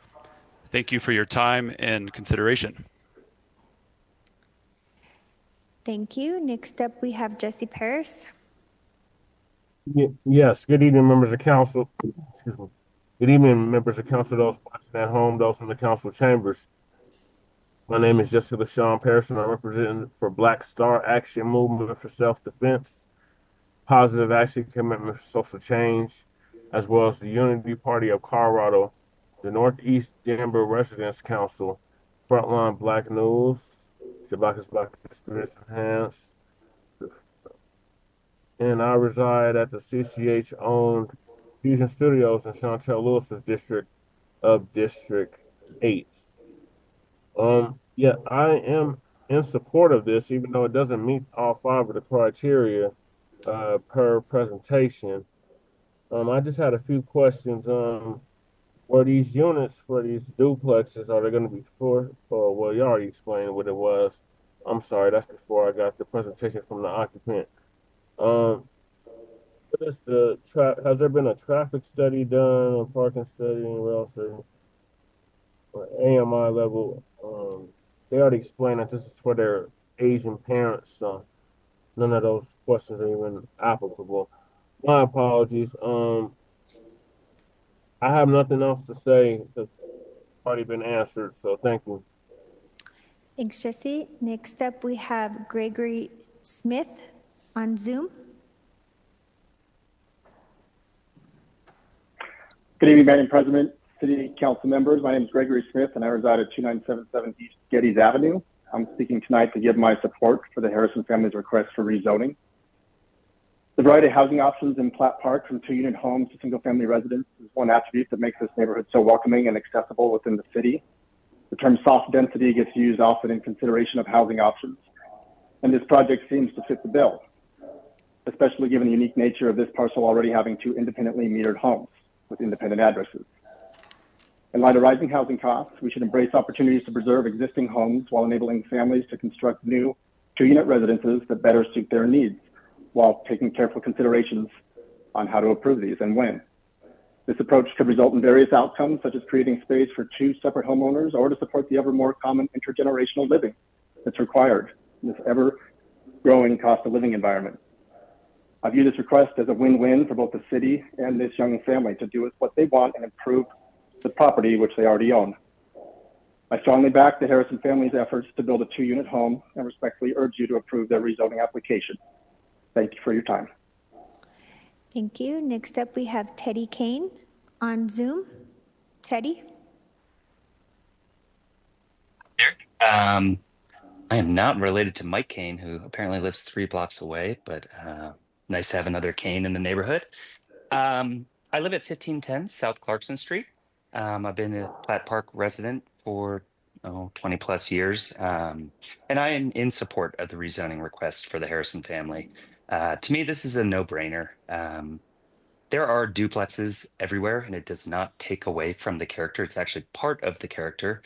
Thank you for your time and consideration. Thank you. Next up, we have Jesse Paris. Yes, good evening, members of council. Excuse me. Good evening, members of council, those watching at home, those in the council chambers. My name is Jesse LaShawn Paris, and I'm representing for Black Star Action Movement for Self-Defense, Positive Action Commitment for Social Change, as well as the Unity Party of Colorado the Northeast Denver Residents Council, Frontline Black News, Shabaka's Black Experience Enhanced, and I reside at the CCH-owned Fusion Studios in Chantel Lewis's district of District 8. Yeah, I am in support of this, even though it doesn't meet all 5 of the criteria per presentation. I just had a few questions. Were these units for these duplexes, are they going to be well, you already explained what it was. I'm sorry, that's before I got the presentation from the occupant. What is has there been a traffic study done, a parking study, anywhere else, or AMI level? They already explained that this is for their Asian parents, so none of those questions are even applicable. My apologies. I have nothing else to say. It's already been answered, so thank you. Thanks, Jesse. Next up, we have Gregory Smith on Zoom. Good evening, Madam President, City Council members. My name is Gregory Smith, and I reside at 2977 East Geddes Avenue. I'm speaking tonight to give my support for the Harrison family's request for rezoning. The variety of housing options in Platt Park, from 2-unit homes to single-family residents, is one attribute that makes this neighborhood so welcoming and accessible within the city. The term soft density gets used often in consideration of housing options, and this project seems to fit the bill, especially given the unique nature of this parcel already having 2 independently metered homes with independent addresses. In light of rising housing costs, we should embrace opportunities to preserve existing homes while enabling families to construct new 2-unit residences that better suit their needs, while taking careful considerations on how to approve these and when. This approach could result in various outcomes, such as creating space for 2 separate homeowners, or to support the ever more common intergenerational living that's required in this ever-growing cost of living environment. I view this request as a win-win for both the city and this young family to do with what they want and improve the property which they already own. I strongly back the Harrison family's efforts to build a 2-unit home and respectfully urge you to approve their rezoning application. Thank you for your time. Thank you. Next up, we have Teddy Kane on Zoom. Teddy? I am not related to Mike Kane, who apparently lives 3 blocks away, but nice to have another Kane in the neighborhood. I live at 1510 South Clarkson Street. I've been a Platt Park resident for 20 plus years, and I am in support of the rezoning request for the Harrison family. To me, this is a no-brainer. There are duplexes everywhere, and it does not take away from the character. It's actually part of the character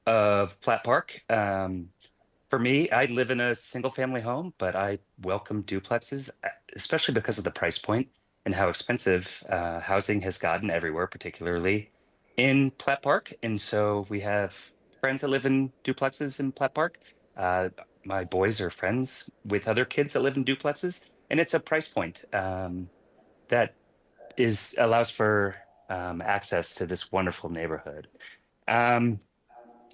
of Platt Park. For me, I live in a single-family home, but I welcome duplexes, especially because of the price point and how expensive housing has gotten everywhere, particularly in Platt Park. And so we have friends that live in duplexes in Platt Park. My boys are friends with other kids that live in duplexes, and it's a price point that allows for access to this wonderful neighborhood. I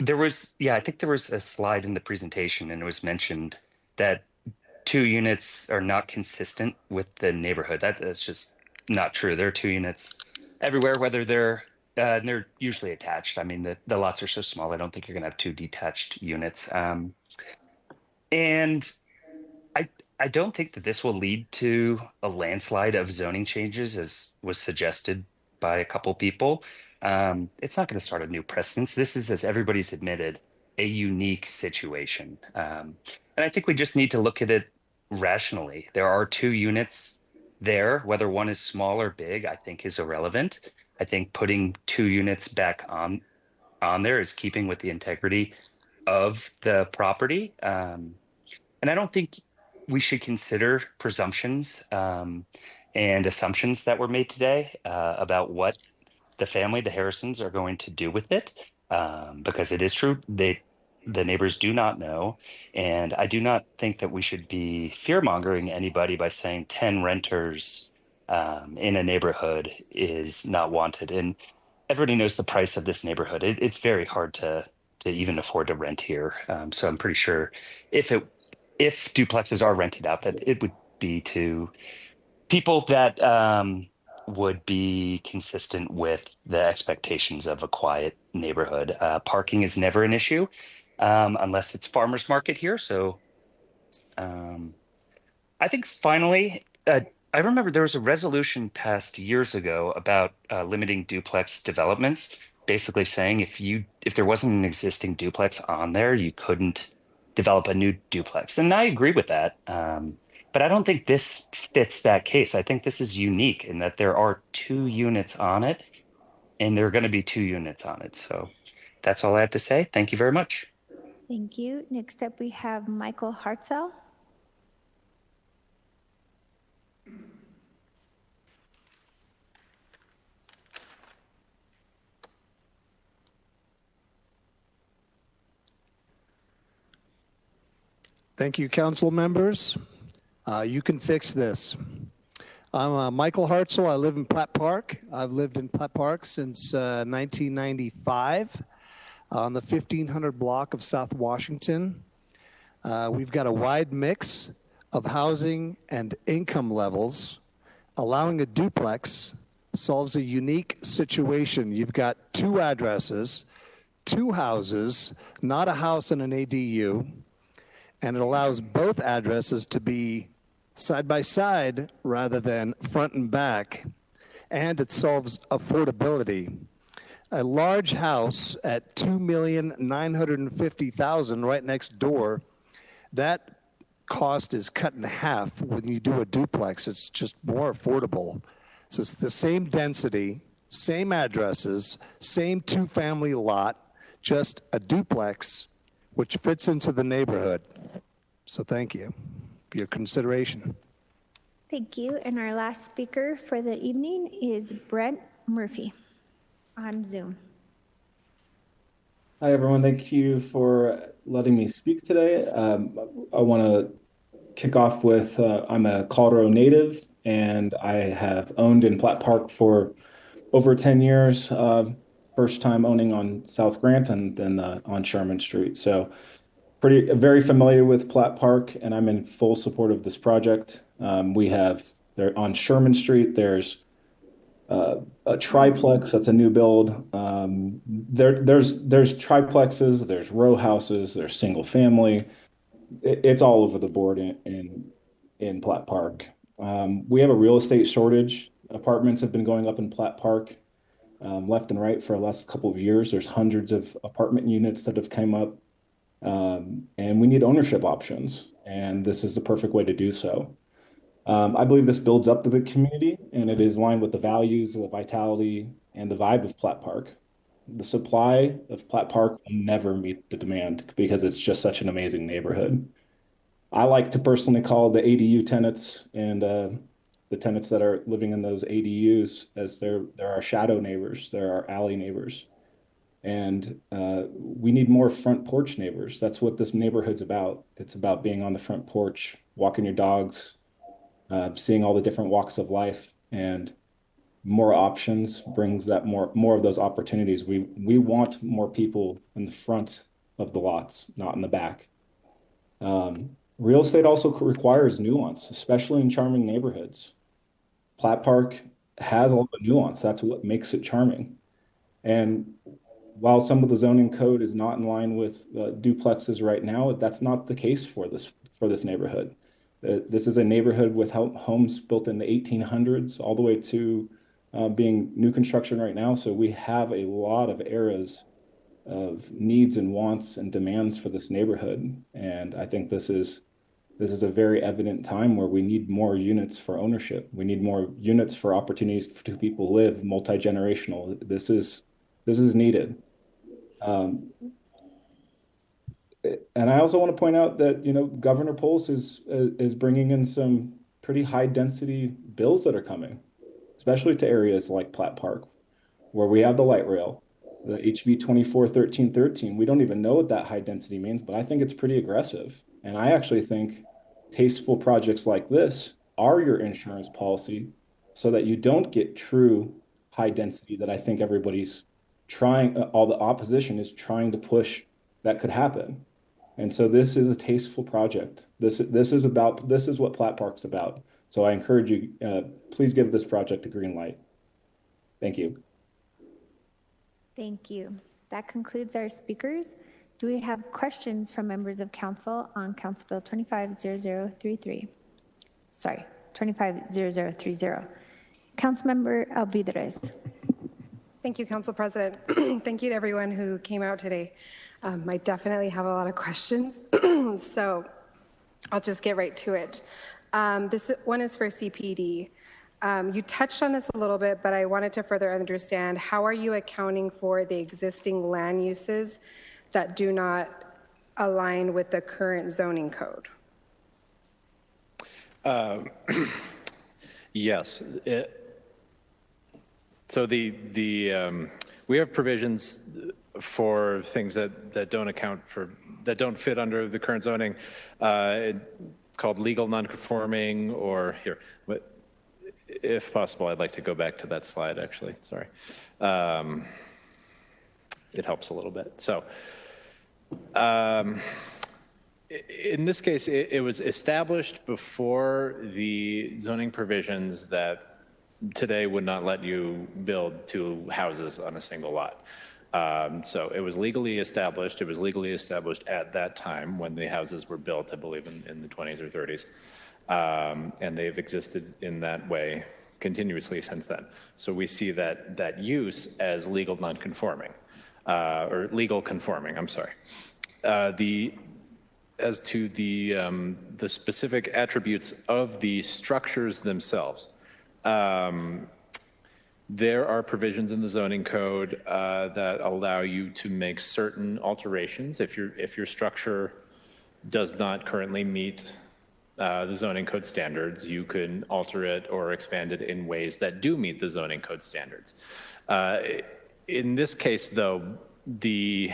think there was a slide in the presentation, and it was mentioned that 2 units are not consistent with the neighborhood. That's just not true. There are 2 units everywhere, whether they're usually attached. I mean, the lots are so small, I don't think you're going to have 2 detached units. And I don't think that this will lead to a landslide of zoning changes, as was suggested by a couple people. It's not going to start a new precedence. This is, as everybody's admitted, a unique situation. And I think we just need to look at it rationally. There are 2 units there. Whether one is small or big, I think is irrelevant. I think putting 2 units back on there is keeping with the integrity of the property. And I don't think we should consider presumptions and assumptions that were made today about what the family, the Harrisons, are going to do with it, because it is true, the neighbors do not know. And I do not think that we should be fear-mongering anybody by saying 10 renters in a neighborhood is not wanted. And everybody knows the price of this neighborhood. It's very hard to even afford to rent here. So I'm pretty sure if duplexes are rented out, that it would be to people that would be consistent with the expectations of a quiet neighborhood. Parking is never an issue unless it's farmer's market here. So I think finally, I remember there was a resolution passed years ago about limiting duplex developments, basically saying if there wasn't an existing duplex on there, you couldn't develop a new duplex. And I agree with that. But I don't think this fits that case. I think this is unique in that there are 2 units on it, and there are going to be 2 units on it. So that's all I have to say. Thank you very much. Thank you. Next up, we have Michael Hartzell. Thank you, council members. You can fix this. I'm Michael Hartzell. I live in Platt Park. I've lived in Platt Park since 1995 on the 1500 block of South Washington. We've got a wide mix of housing and income levels. Allowing a duplex solves a unique situation. You've got 2 addresses, 2 houses, not a house and an ADU, and it allows both addresses to be side by side rather than front and back, and it solves affordability. A large house at $2,950,000 right next door, that cost is cut in half when you do a duplex. It's just more affordable. So it's the same density, same addresses, same 2-family lot, just a duplex, which fits into the neighborhood. So thank you for your consideration. Thank you. And our last speaker for the evening is Brent Murphy on Zoom. Hi, everyone. Thank you for letting me speak today. I want to kick off with I'm a Colorado native, and I have owned in Platt Park for over 10 years. First time owning on South Grant and then on Sherman Street. So very familiar with Platt Park, and I'm in full support of this project. We have there on Sherman Street, there's a triplex that's a new build. There's triplexes, there's row houses, there's single family. It's all over the board in Platt Park. We have a real estate shortage. Apartments have been going up in Platt Park left and right for the last couple of years. There's hundreds of apartment units that have come up. And we need ownership options, and this is the perfect way to do so. I believe this builds up to the community, and it is aligned with the values, the vitality, and the vibe of Platt Park. The supply of Platt Park will never meet the demand because it's just such an amazing neighborhood. I like to personally call the ADU tenants and the tenants that are living in those ADUs as there are shadow neighbors, there are alley neighbors. And we need more front porch neighbors. That's what this neighborhood's about. It's about being on the front porch, walking your dogs, seeing all the different walks of life, and more options brings that more of those opportunities. We want more people in the front of the lots, not in the back. Real estate also requires nuance, especially in charming neighborhoods. Platt Park has a lot of nuance. That's what makes it charming. And while some of the zoning code is not in line with duplexes right now, that's not the case for this neighborhood. This is a neighborhood with homes built in the 1800s all the way to being new construction right now. So we have a lot of eras of needs and wants and demands for this neighborhood. And I think this is a very evident time where we need more units for ownership. We need more units for opportunities for people to live multi-generational. This is needed. And I also want to point out that, Governor Polis is bringing in some pretty high density bills that are coming, especially to areas like Platt Park, where we have the light rail, the HB 241313. We don't even know what that high density means, but I think it's pretty aggressive. And I actually think tasteful projects like this are your insurance policy so that you don't get true high density that I think everybody's trying, all the opposition is trying to push that could happen. And so this is a tasteful project. This is what Platt Park's about. So I encourage you, please give this project a green light. Thank you. Thank you. That concludes our speakers. Do we have questions from members of council on Council Bill 250033? Sorry, 250030. Councilmember Alvidrez. Thank you, Council President. Thank you to everyone who came out today. I definitely have a lot of questions, so I'll just get right to it. This one is for CPD. You touched on this a little bit, but I wanted to further understand, how are you accounting for the existing land uses that do not align with the current zoning code? Yes. So we have provisions for things that don't account for, that don't fit under the current zoning, called legal nonconforming, or here, if possible, I'd like to go back to that slide, actually, sorry. It helps a little bit. So in this case, it was established before the zoning provisions that today would not let you build two houses on a single lot. So it was legally established. It was legally established at that time when the houses were built, I believe in the 20s or 30s. And they've existed in that way continuously since then. So we see that use as legal nonconforming, or legal conforming, I'm sorry. As to the specific attributes of the structures themselves, there are provisions in the zoning code that allow you to make certain alterations if your structure does not currently meet the zoning code standards. You can alter it or expand it in ways that do meet the zoning code standards. In this case, though, the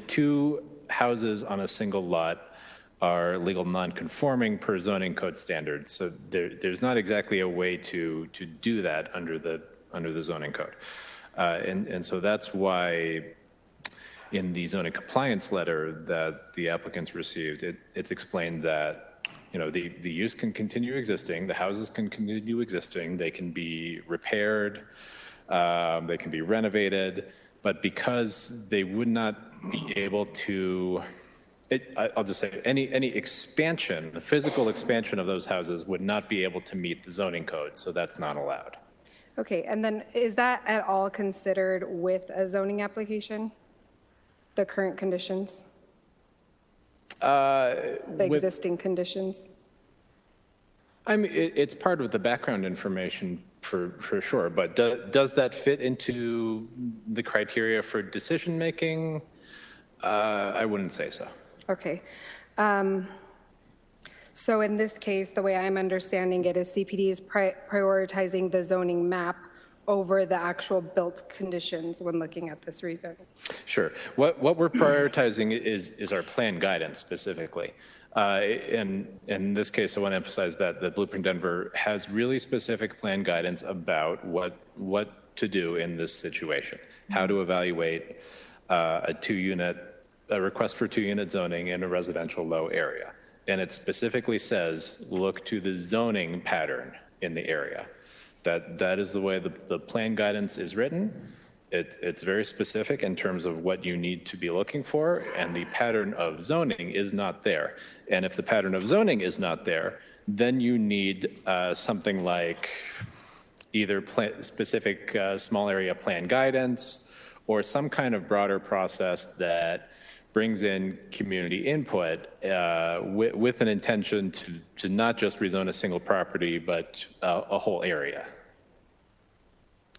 two houses on a single lot are legal non-conforming per zoning code standards. So there's not exactly a way to do that under the zoning code. And so that's why in the zoning compliance letter that the applicants received, it's explained that the use can continue existing, the houses can continue existing, they can be repaired, they can be renovated, but because they would not be able to, I'll just say any expansion, physical expansion of those houses would not be able to meet the zoning code, so that's not allowed. Okay, and then is that at all considered with a zoning application? The current conditions? The existing conditions? I mean, it's part of the background information for sure, but does that fit into the criteria for decision making? I wouldn't say so. Okay. So in this case, the way I'm understanding it is CPD is prioritizing the zoning map over the actual built conditions when looking at this rezoning. Sure. What we're prioritizing is our plan guidance specifically. In this case, I want to emphasize that the Blueprint Denver has really specific plan guidance about what to do in this situation, how to evaluate a request for 2-unit zoning in a residential low area. And it specifically says, look to the zoning pattern in the area. That is the way the plan guidance is written. It's very specific in terms of what you need to be looking for, and the pattern of zoning is not there. And if the pattern of zoning is not there, then you need something like either specific small area plan guidance or some kind of broader process that brings in community input with an intention to not just rezone a single property, but a whole area.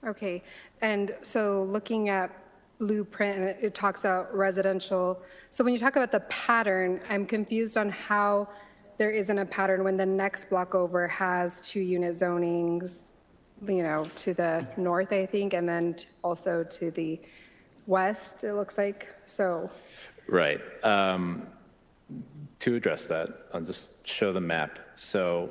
Okay, and so looking at Blueprint, it talks about residential. So when you talk about the pattern, I'm confused on how there isn't a pattern when the next block over has 2-unit zonings, to the north, I think, and then also to the west, it looks like, so. Right. To address that, I'll just show the map. So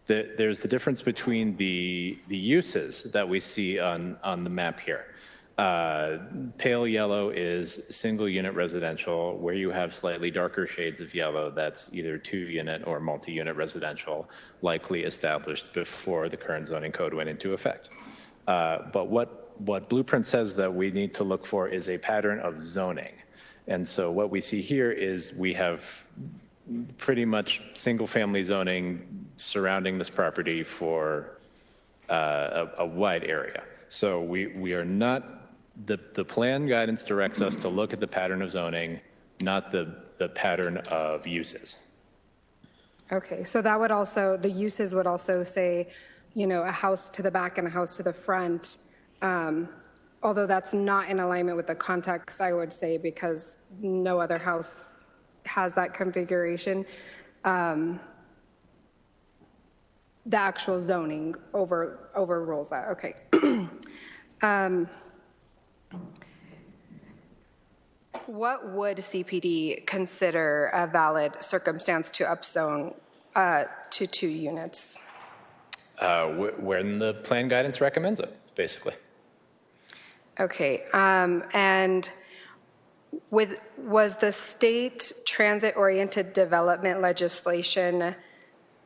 there's the difference between the uses that we see on the map here. Pale yellow is single unit residential. Where you have slightly darker shades of yellow, that's either 2-unit or multi-unit residential, likely established before the current zoning code went into effect. But what Blueprint says that we need to look for is a pattern of zoning. And so what we see here is we have pretty much single family zoning surrounding this property for a wide area. So we are not, the plan guidance directs us to look at the pattern of zoning, not the pattern of uses. Okay, so that would also, the uses would also say, you know, a house to the back and a house to the front. Although that's not in alignment with the context, I would say, because no other house has that configuration. The actual zoning overrules that. Okay. What would CPD consider a valid circumstance to upzone to 2 units? When the plan guidance recommends it, basically. Okay, and was the state transit-oriented development legislation,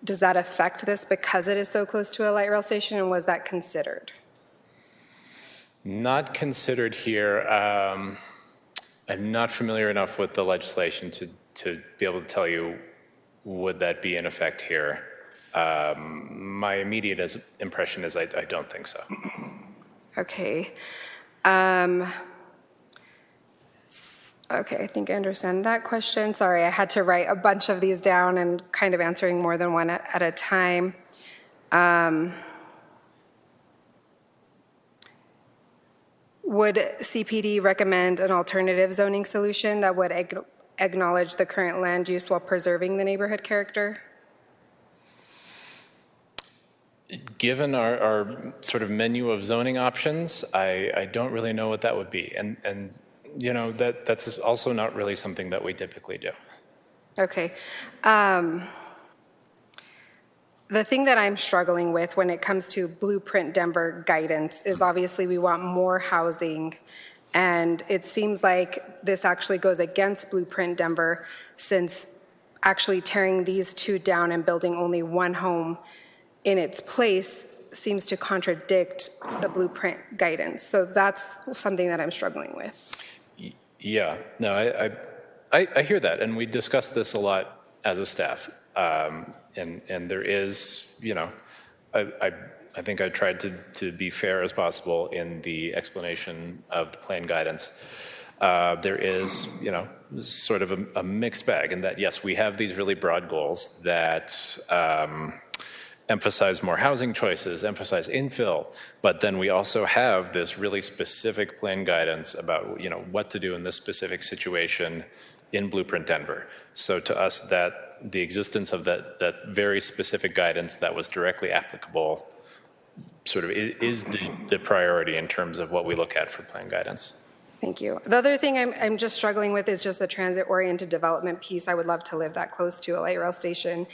does that affect this because it is so close to a light rail station, and was that considered? Not considered here. I'm not familiar enough with the legislation to be able to tell you would that be in effect here. My immediate impression is I don't think so. Okay. Okay, I think I understand that question. Sorry, I had to write a bunch of these down and kind of answering more than one at a time. Would CPD recommend an alternative zoning solution that would acknowledge the current land use while preserving the neighborhood character? Given our sort of menu of zoning options, I don't really know what that would be. And you know, that's also not really something that we typically do. Okay. The thing that I'm struggling with when it comes to Blueprint Denver guidance is obviously we want more housing, and it seems like this actually goes against Blueprint Denver, since actually tearing these 2 down and building only 1 home in its place seems to contradict the Blueprint guidance. So that's something that I'm struggling with. Yeah, no, I hear that, and we discussed this a lot as a staff. And there is, you know, I think I tried to be fair as possible in the explanation of the plan guidance. There is, you know, sort of a mixed bag in that, yes, we have these really broad goals that emphasize more housing choices, emphasize infill, but then we also have this really specific plan guidance about, you know, what to do in this specific situation in Blueprint Denver. So to us, that the existence of that very specific guidance that was directly applicable sort of is the priority in terms of what we look at for plan guidance. Thank you. The other thing I'm just struggling with is just the transit-oriented development piece. I would love to live that close to a light rail station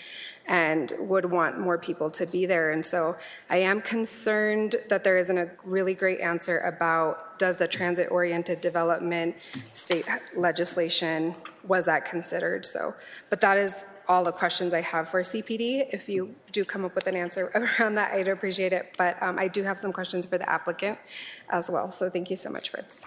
and would want more people to be there. And so I am concerned that there isn't a really great answer about, does the transit-oriented development state legislation, was that considered? So, but that is all the questions I have for CPD. If you do come up with an answer around that, I'd appreciate it. But I do have some questions for the applicant as well. So thank you so much, Fritz.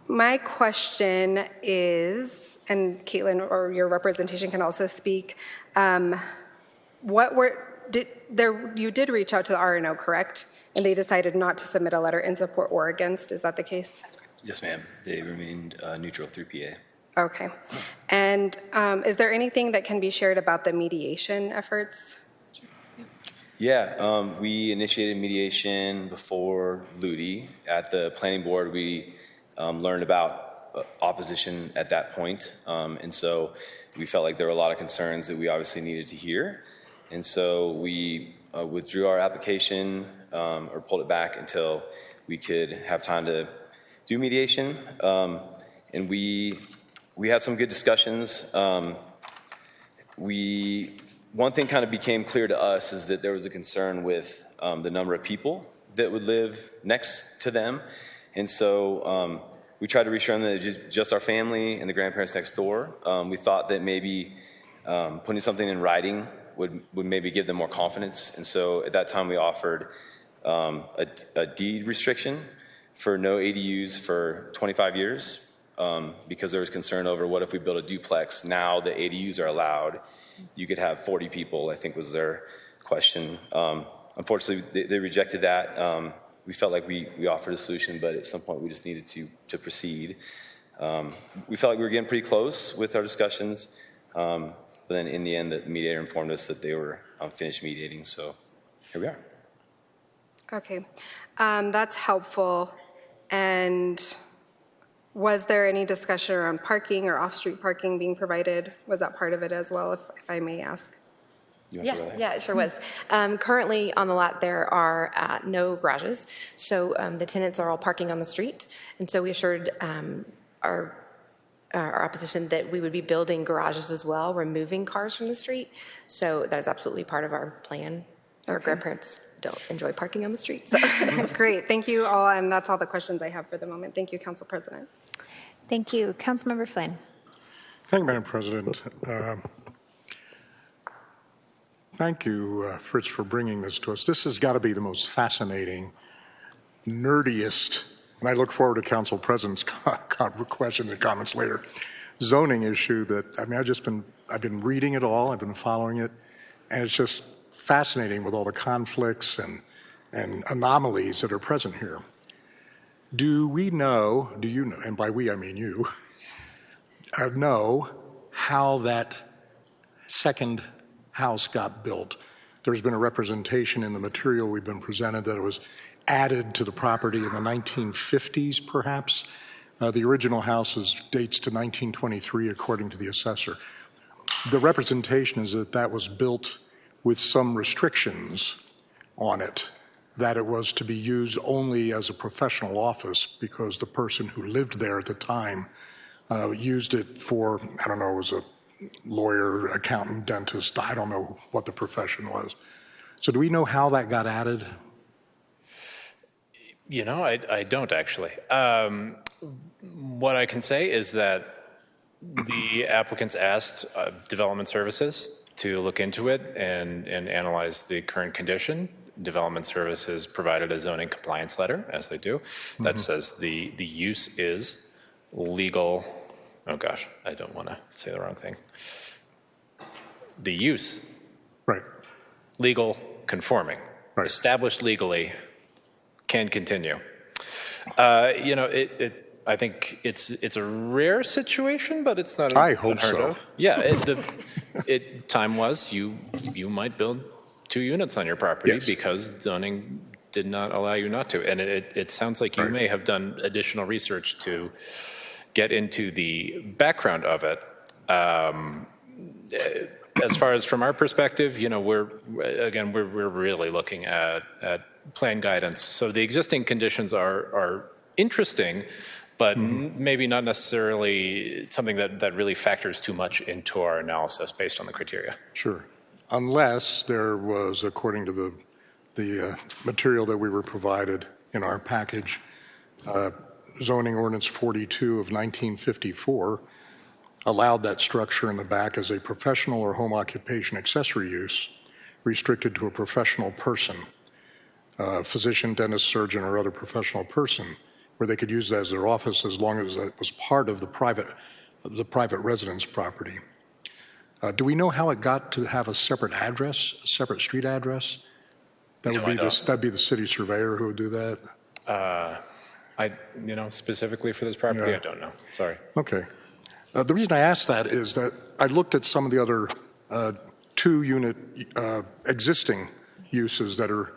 My question is, and Caitlin or your representation can also speak, you did reach out to the RNO, correct? And they decided not to submit a letter in support or against, is that the case? Yes, ma'am. They remained neutral through PA. Okay. And is there anything that can be shared about the mediation efforts? Yeah, we initiated mediation before Ludi. At the planning board, we learned about opposition at that point. And so we felt like there were a lot of concerns that we obviously needed to hear. And so we withdrew our application or pulled it back until we could have time to do mediation. And we had some good discussions. One thing kind of became clear to us is that there was a concern with the number of people that would live next to them. And so we tried to reassure them that it's just our family and the grandparents next door. We thought that maybe putting something in writing would maybe give them more confidence. And so at that time we offered a deed restriction for no ADUs for 25 years because there was concern over what if we build a duplex. Now the ADUs are allowed. You could have 40 people, I think was their question. Unfortunately, they rejected that. We felt like we offered a solution, but at some point we just needed to proceed. We felt like we were getting pretty close with our discussions, but then in the end, the mediator informed us that they were finished mediating, so here we are. Okay, that's helpful. And was there any discussion around parking or off-street parking being provided? Was that part of it as well, if I may ask? Yeah, it sure was. Currently on the lot, there are no garages, so the tenants are all parking on the street. And so we assured our opposition that we would be building garages as well, removing cars from the street. So that is absolutely part of our plan. Our grandparents don't enjoy parking on the street. So. Great, thank you all, and that's all the questions I have for the moment. Thank you, Council President. Thank you. Councilmember Flynn. Thank you, Madam President. Thank you, Fritz, for bringing this to us. This has got to be the most fascinating, nerdiest, and I look forward to Council President's questions and comments later, zoning issue that, I mean, I've been reading it all, I've been following it, and it's just fascinating with all the conflicts and anomalies that are present here. Do you know, and by we I mean you, know how that second house got built? There's been a representation in the material we've been presented that it was added to the property in the 1950s, perhaps. The original house dates to 1923, according to the assessor. The representation is that that was built with some restrictions on it, that it was to be used only as a professional office because the person who lived there at the time used it for, I don't know, it was a lawyer, accountant, dentist, I don't know what the profession was. So do we know how that got added? You know, I don't actually. What I can say is that the applicants asked Development Services to look into it and analyze the current condition. Development Services provided a zoning compliance letter, as they do, that says the use is legal. Oh gosh, I don't want to say the wrong thing. The use, right? Legal conforming, right. Established legally, can continue. You know, I think it's a rare situation, but it's not. I hope so. Yeah, time was you might build 2 units on your property because zoning did not allow you not to, and it sounds like you may have done additional research to get into the background of it. As far as from our perspective, you know, we're really looking at plan guidance. So the existing conditions are interesting, but maybe not necessarily something that really factors too much into our analysis based on the criteria. Sure. Unless there was, according to the material that we were provided in our package, Zoning Ordinance 42 of 1954 allowed that structure in the back as a professional or home occupation accessory use restricted to a professional person, physician, dentist, surgeon, or other professional person, where they could use that as their office as long as that was part of the private residence property. Do we know how it got to have a separate address, a separate street address? That'd be the city surveyor who would do that? You know, specifically for this property, I don't know. Sorry. Okay. The reason I asked that is that I looked at some of the other 2-unit existing uses that are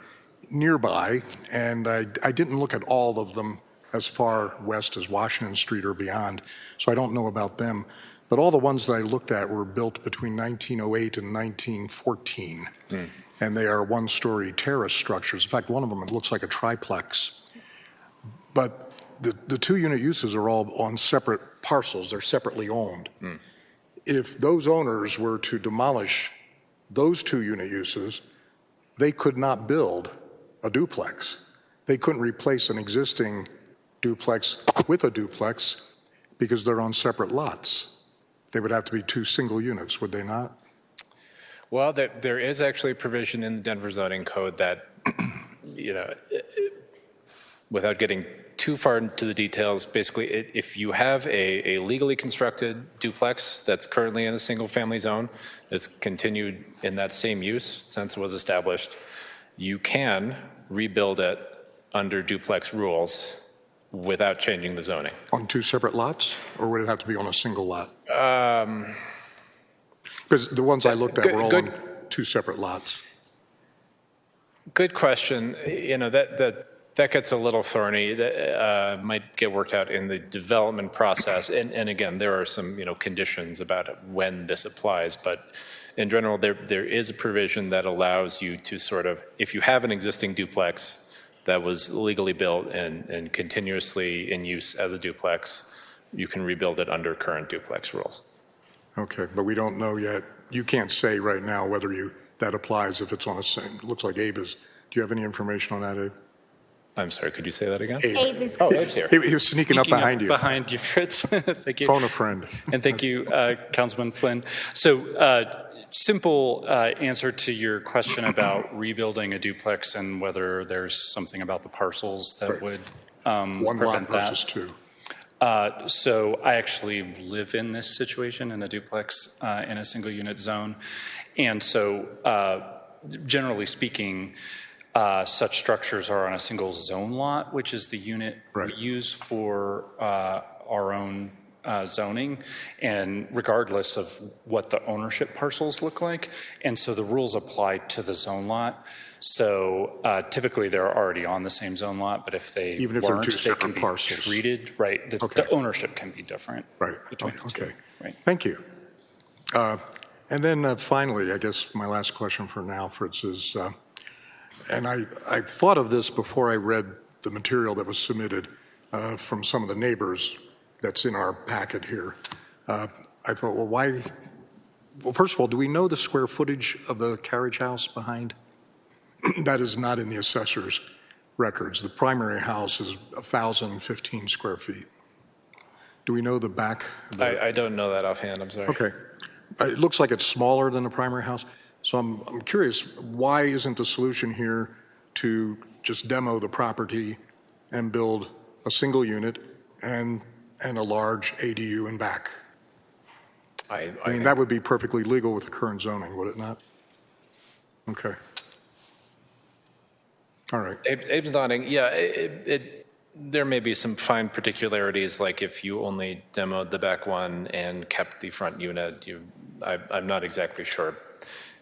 nearby, and I didn't look at all of them as far west as Washington Street or beyond, so I don't know about them. But all the ones that I looked at were built between 1908 and 1914, and they are 1-story terrace structures. In fact, one of them, it looks like a triplex. But the 2-unit uses are all on separate parcels. They're separately owned. If those owners were to demolish those 2-unit uses, they could not build a duplex. they couldn't replace an existing duplex with a duplex because they're on separate lots. They would have to be two single units, would they not? Well, there is actually a provision in the Denver zoning code that, without getting too far into the details, basically, if you have a legally constructed duplex that's currently in a single-family zone, that's continued in that same use since it was established, you can rebuild it under duplex rules without changing the zoning. On two separate lots, or would it have to be on a single lot? Because the ones I looked at were all on two separate lots. Good question. That gets a little thorny. That might get worked out in the development process. And again, there are some conditions about when this applies. But in general, there is a provision that allows you to sort of, if you have an existing duplex that was legally built and continuously in use as a duplex, you can rebuild it under current duplex rules. Okay, but we don't know yet. You can't say right now whether that applies if it's on a single. Looks like Abe is. Do you have any information on that, Abe? I'm sorry, could you say that again? Abe is Abe's here. He was sneaking up behind you. Behind you, Fritz. Thank you. Phone a friend. And thank you, Councilman Flynn. So, simple answer to your question about rebuilding a duplex and whether there's something about the parcels that would one prevent lot versus that. two. So I actually live in this situation in a duplex in a single unit zone. And so generally speaking, such structures are on a single zone lot, which is the unit we use for our own zoning, and regardless of what the ownership parcels look like. And so the rules apply to the zone lot. So typically they're already on the same zone lot, but if they Even if weren't, they're two they can separate be parcels. treated, right, the ownership can be different. Right, between the two. okay. Right. Thank you. And then finally, I guess my last question for now, Fritz, is, and I thought of this before I read the material that was submitted from some of the neighbors that's in our packet here. I thought, well, why? Well, first of all, do we know the square footage of the carriage house behind? That is not in the assessor's records. The primary house is 1,015 square feet. Do we know the back? I don't know that offhand, I'm sorry. Okay. It looks like it's smaller than the primary house. So I'm curious, why isn't the solution here to just demo the property and build a single unit and a large ADU in back? I mean, that would be perfectly legal with the current zoning, would it not? Okay. All right. Abe's nodding. Yeah, there may be some fine particularities, like if you only demoed the back one and kept the front unit. I'm not exactly sure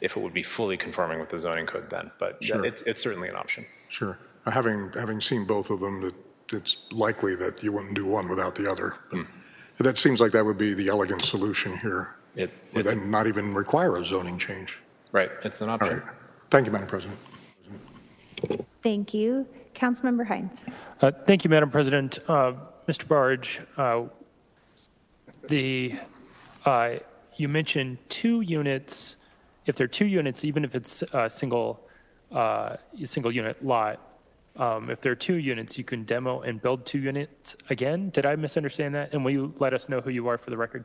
if it would be fully conforming with the zoning code then, but Sure. it's certainly an option. Sure. Having seen both of them, it's likely that you wouldn't do one without the other. But that seems like that would be the elegant solution here. And not even require a zoning change. Right. It's an option. All right. Thank you, Madam President. Thank you. Councilmember Hines. Thank you, Madam President. Mr. Barge, you mentioned 2 units. If there are 2 units, even if it's a single unit lot, if there are 2 units, you can demo and build 2 units again. Did I misunderstand that? And will you let us know who you are for the record?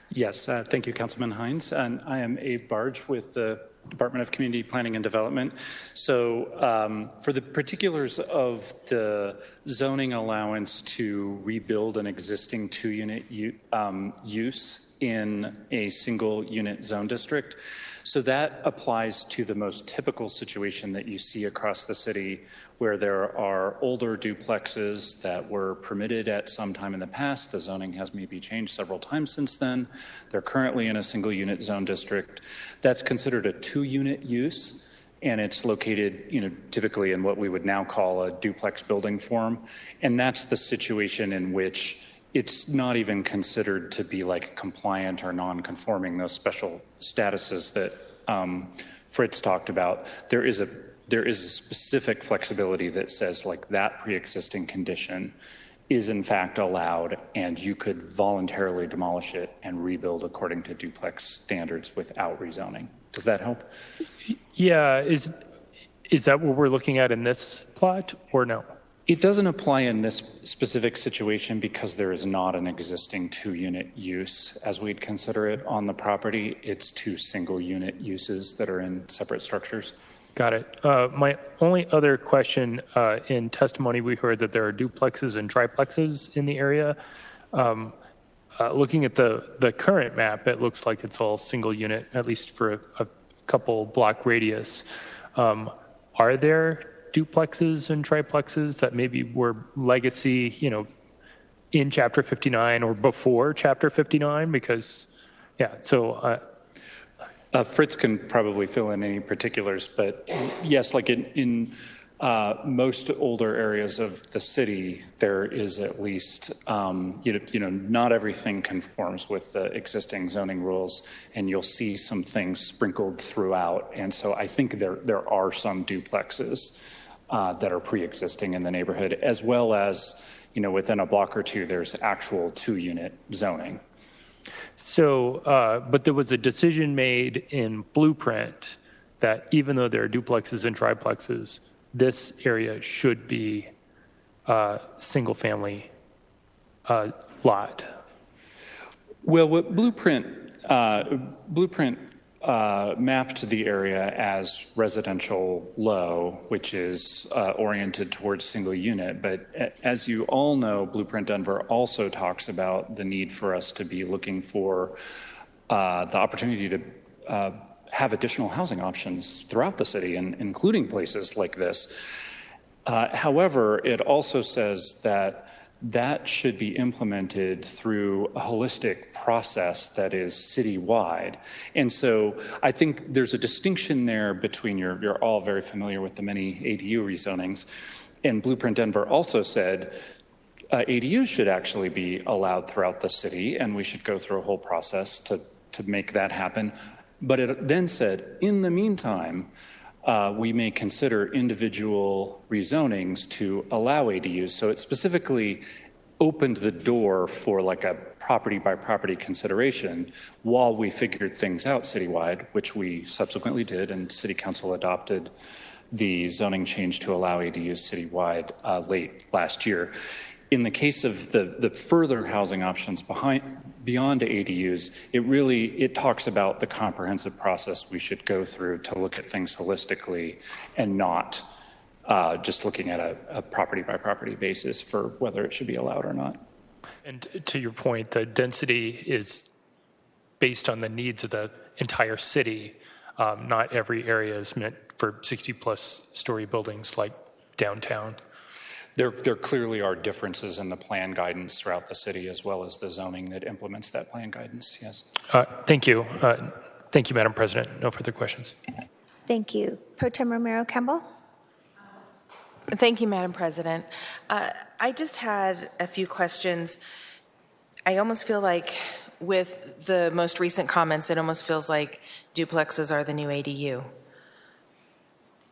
Yes, thank you, Councilman Hines. And I am Abe Barge with the Department of Community Planning and Development. So for the particulars of the zoning allowance to rebuild an existing 2-unit use in a single unit zone district, so that applies to the most typical situation that you see across the city, where there are older duplexes that were permitted at some time in the past. The zoning has maybe changed several times since then. They're currently in a single unit zone district. That's considered a 2-unit use, and it's located, typically in what we would now call a duplex building form. And that's the situation in which it's not even considered to be like compliant or non-conforming, those special statuses that Fritz talked about. There is a specific flexibility that says like that pre-existing condition is in fact allowed, and you could voluntarily demolish it and rebuild according to duplex standards without rezoning. Does that help? Yeah. Is that what we're looking at in this plot or no? It doesn't apply in this specific situation because there is not an existing 2-unit use as we'd consider it on the property. It's 2 single-unit uses that are in separate structures. Got it. My only other question, in testimony, we heard that there are duplexes and triplexes in the area. Looking at the current map, it looks like it's all single unit, at least for a couple block radius. Are there duplexes and triplexes that maybe were legacy, in Chapter 59 or before Chapter 59? Because, yeah, so... Fritz can probably fill in any particulars, but yes, like in most older areas of the city, there is at least, not everything conforms with the existing zoning rules, and you'll see some things sprinkled throughout. And so I think there are some duplexes that are pre-existing in the neighborhood, as well as, within a block or two, there's actual 2-unit zoning. So, but there was a decision made in Blueprint that even though there are duplexes and triplexes, this area should be a single-family lot. Well, what Blueprint mapped the area as residential low, which is oriented towards single unit. But as you all know, Blueprint Denver also talks about the need for us to be looking for the opportunity to have additional housing options throughout the city, and including places like this. However, it also says that should be implemented through a holistic process that is citywide. And so I think there's a distinction there between, you're all very familiar with the many ADU rezonings, and Blueprint Denver also said ADUs should actually be allowed throughout the city, and we should go through a whole process to make that happen. But it then said, in the meantime, we may consider individual rezonings to allow ADUs. So it specifically opened the door for like a property by property consideration while we figured things out citywide, which we subsequently did, and City Council adopted the zoning change to allow ADUs citywide late last year. In the case of the further housing options beyond ADUs, it talks about the comprehensive process we should go through to look at things holistically and not just looking at a property by property basis for whether it should be allowed or not. And to your point, the density is based on the needs of the entire city. Not every area is meant for 60-plus story buildings like downtown. There clearly are differences in the plan guidance throughout the city, as well as the zoning that implements that plan guidance, yes. Thank you. Thank you, Madam President. No further questions. Thank you. Pro Tem Romero Campbell. Thank you, Madam President. I just had a few questions. I almost feel like with the most recent comments, it almost feels like duplexes are the new ADU.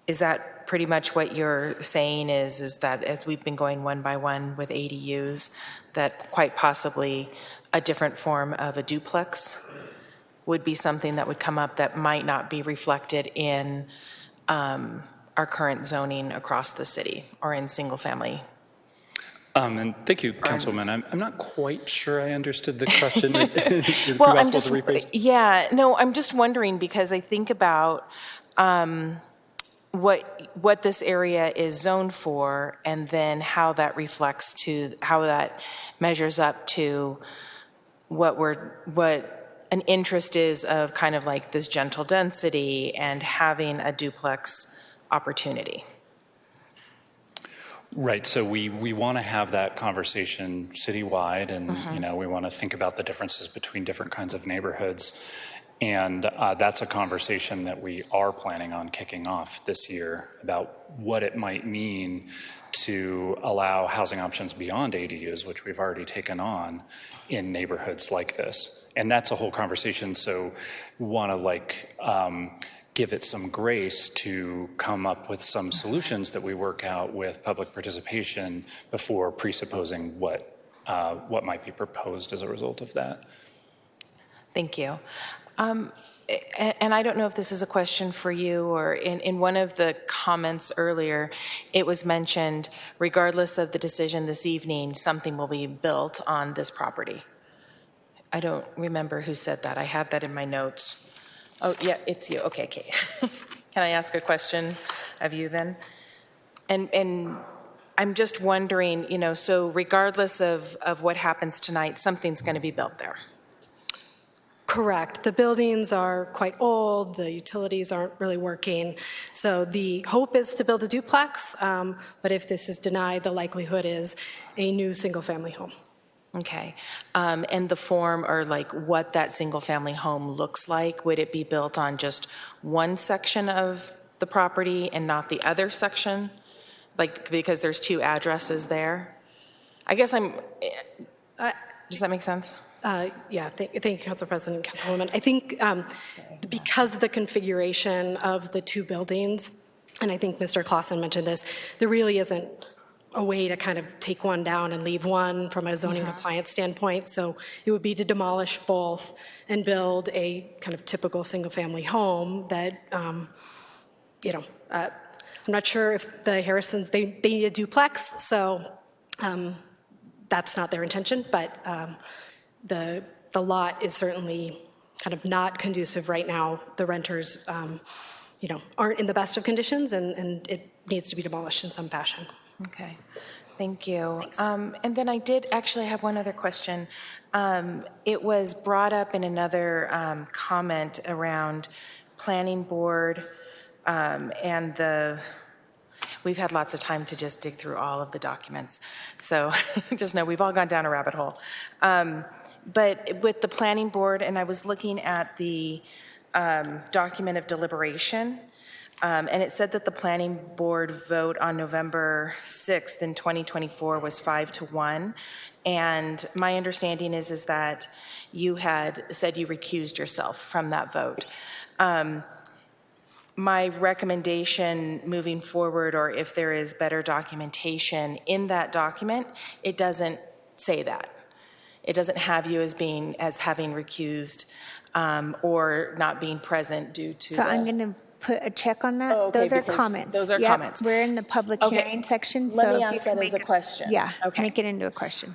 Is that pretty much what you're saying is that as we've been going one by one with ADUs, that quite possibly a different form of a duplex would be something that would come up that might not be reflected in our current zoning across the city or in single family? And thank you, Councilwoman. I'm not quite sure I understood the question. Well, I'm just wondering because I think about what this area is zoned for, and then how that reflects to how that measures up to what an interest is of kind of like this gentle density and having a duplex opportunity. Right. So we want to have that conversation citywide, and we want to think about the differences between different kinds of neighborhoods. And that's a conversation that we are planning on kicking off this year about what it might mean to allow housing options beyond ADUs, which we've already taken on in neighborhoods like this. And that's a whole conversation. So we want to give it some grace to come up with some solutions that we work out with public participation before presupposing what might be proposed as a result of that. Thank you. and I don't know if this is a question for you, or in one of the comments earlier, it was mentioned, regardless of the decision this evening, something will be built on this property. I don't remember who said that. I have that in my notes. Oh, yeah, it's you. Okay, Kate. Can I ask a question of you then? And I'm just wondering, you know, so regardless of what happens tonight, something's going to be built there. Correct. The buildings are quite old. The utilities aren't really working. So the hope is to build a duplex, but if this is denied, the likelihood is a new single-family home. Okay. And the form, or like what that single-family home looks like, would it be built on just one section of the property and not the other section? Like, because there's two addresses there? I guess does that make sense? Yeah, thank you, Council President, Councilwoman. I think because of the configuration of the two buildings, and I think Mr. Clausen mentioned this, there really isn't a way to kind of take one down and leave one from a zoning compliance standpoint. So it would be to demolish both and build a kind of typical single-family home that, you know, I'm not sure if the Harrisons, they need a duplex, so that's not their intention, but the lot is certainly kind of not conducive right now. The renters, you know, aren't in the best of conditions, and it needs to be demolished in some fashion. Okay, thank you. And then I did actually have one other question. It was brought up in another comment around planning board and we've had lots of time to just dig through all of the documents. So just know we've all gone down a rabbit hole. But with the planning board, and I was looking at the document of deliberation, and it said that the planning board vote on November 6th in 2024 was 5-1. And my understanding is that you had said you recused yourself from that vote. My recommendation moving forward, or if there is better documentation in that document, it doesn't say that. It doesn't have you as having recused or not being present due to. So I'm going to put a check on that. Oh, okay, those are comments. Those are comments. We're in the public hearing section. Let so me if you ask can that as a question. Yeah, okay. Make it into a question.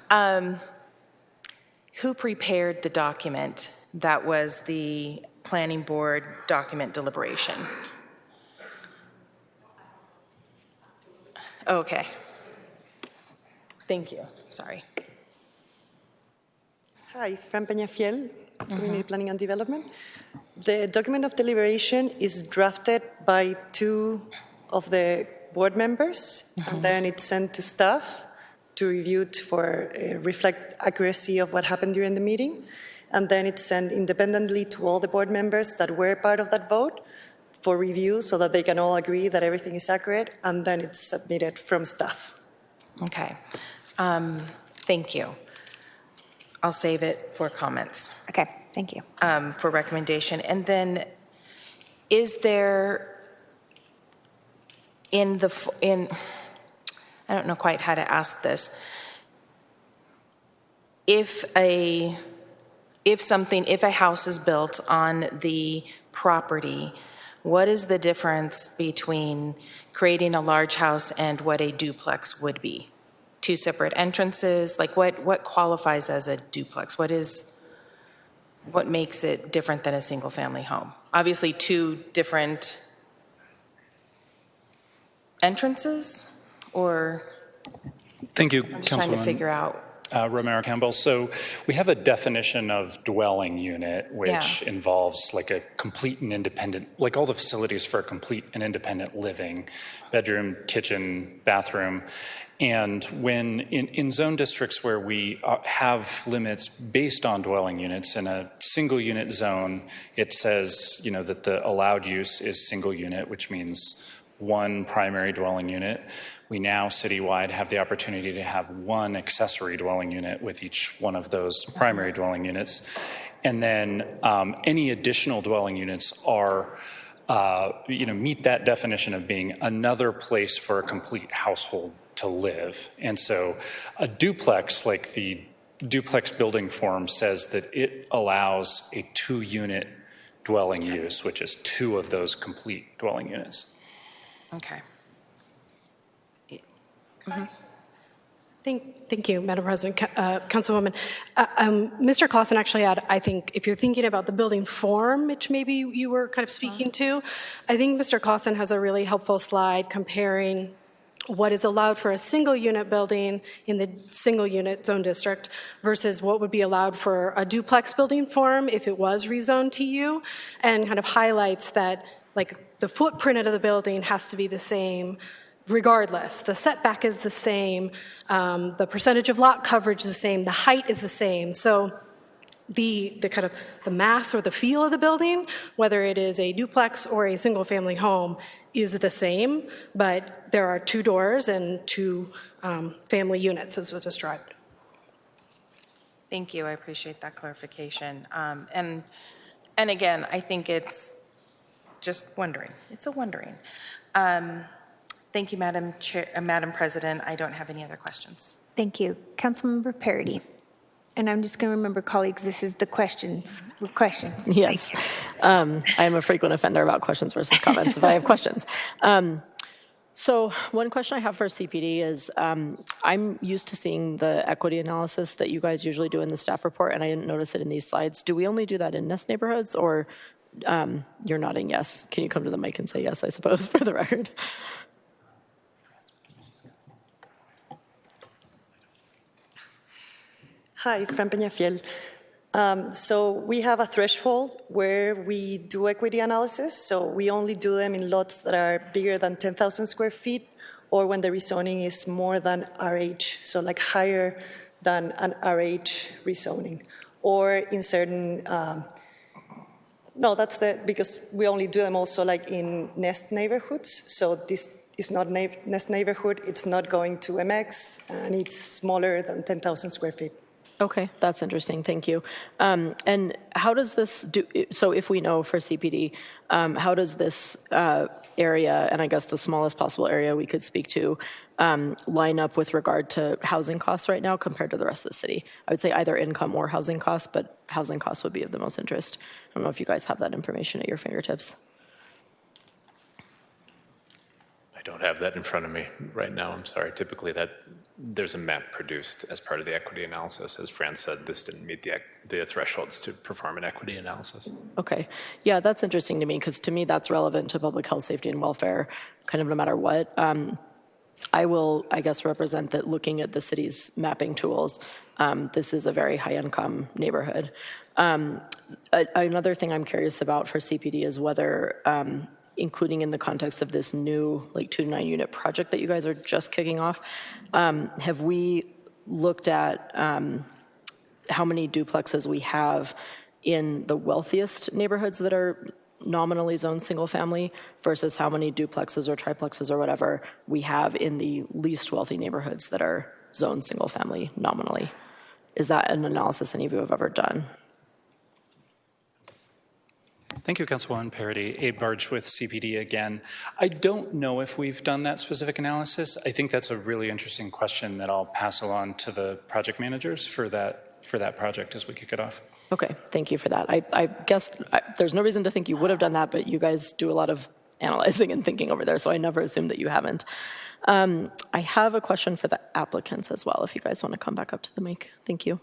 Who prepared the document that was the planning board document deliberation? Okay. Thank you. Sorry. Hi, Fran Peñafiel, Community Planning and Development. The document of deliberation is drafted by two of the board members, and then it's sent to staff to review it for reflect accuracy of what happened during the meeting. And then it's sent independently to all the board members that were part of that vote for review so that they can all agree that everything is accurate, and then it's submitted from staff. Okay. Thank you. I'll save it for comments. Okay, thank you. For recommendation. And then is there I don't know quite how to ask this. If a house is built on the property, what is the difference between creating a large house and what a duplex would be? Two separate entrances? Like what qualifies as a duplex? What makes it different than a single family home? Obviously two different entrances, or? Thank you, I'm just trying to figure out. Romero Campbell. So we have a definition of dwelling unit, which involves like a complete and independent, like all the facilities for a complete and independent living, bedroom, kitchen, bathroom. And when in zone districts where we have limits based on dwelling units, in a single unit zone, it says, you know, that the allowed use is single unit, which means one primary dwelling unit. We now citywide have the opportunity to have one accessory dwelling unit with each one of those primary dwelling units. And then any additional dwelling units are, meet that definition of being another place for a complete household to live. And so a duplex, like the duplex building form, says that it allows a 2-unit dwelling use, which is 2 of those complete dwelling units. Okay. Thank you, Madam President, Councilwoman. Mr. Clausen actually had, I think, if you're thinking about the building form, which maybe you were kind of speaking to, I think Mr. Clausen has a really helpful slide comparing what is allowed for a single unit building in the single unit zone district versus what would be allowed for a duplex building form if it was rezoned to you, and kind of highlights that like the footprint of the building has to be the same regardless. The setback is the same, the percentage of lot coverage is the same, the height is the same. So the kind of the mass or the feel of the building, whether it is a duplex or a single family home, is the same, but there are 2 doors and 2 family units as was described. Thank you. I appreciate that clarification. And again, I think it's just wondering. It's a wondering. Thank you, Madam President. I don't have any other questions. Thank you. Councilmember Parody. And I'm just going to remember, colleagues, this is the questions. Yes. I am a frequent offender about questions versus comments if I have questions. So one question I have for CPD is I'm used to seeing the equity analysis that you guys usually do in the staff report, and I didn't notice it in these slides. Do we only do that in nest neighborhoods, or you're nodding yes? Can you come to the mic and say yes, I suppose, for the record? Hi, Fran Peñafiel. So we have a threshold where we do equity analysis. So we only do them in lots that are bigger than 10,000 square feet, or when the rezoning is more than RH, so like higher than an RH rezoning, or in certain, no, that's because we only do them also like in nest neighborhoods. So this is not nest neighborhood, it's not going to MX, and it's smaller than 10,000 square feet. Okay, that's interesting. Thank you. And how does this do? So, if we know for CPD, how does this area, and I guess the smallest possible area we could speak to, line up with regard to housing costs right now compared to the rest of the city? I would say either income or housing costs, but housing costs would be of the most interest. I don't know if you guys have that information at your fingertips. I don't have that in front of me right now. I'm sorry. Typically, there's a map produced as part of the equity analysis. As Fran said, this didn't meet the thresholds to perform an equity analysis. Okay. Yeah, that's interesting to me because to me that's relevant to public health, safety, and welfare, kind of no matter what. I will, I guess, represent that looking at the city's mapping tools, this is a very high-income neighborhood. Another thing I'm curious about for CPD is whether, including in the context of this new like 2 to 9 unit project that you guys are just kicking off, have we looked at how many duplexes we have in the wealthiest neighborhoods that are nominally zoned single family versus how many duplexes or triplexes or whatever we have in the least wealthy neighborhoods that are zoned single family nominally? Is that an analysis any of you have ever done? Thank you, Councilwoman Parody. Abe Barge with CPD again. I don't know if we've done that specific analysis. I think that's a really interesting question that I'll pass along to the project managers for that project as we kick it off. Okay, thank you for that. I guess there's no reason to think you would have done that, but you guys do a lot of analyzing and thinking over there, so I never assumed that you haven't. I have a question for the applicants as well, if you guys want to come back up to the mic. Thank you.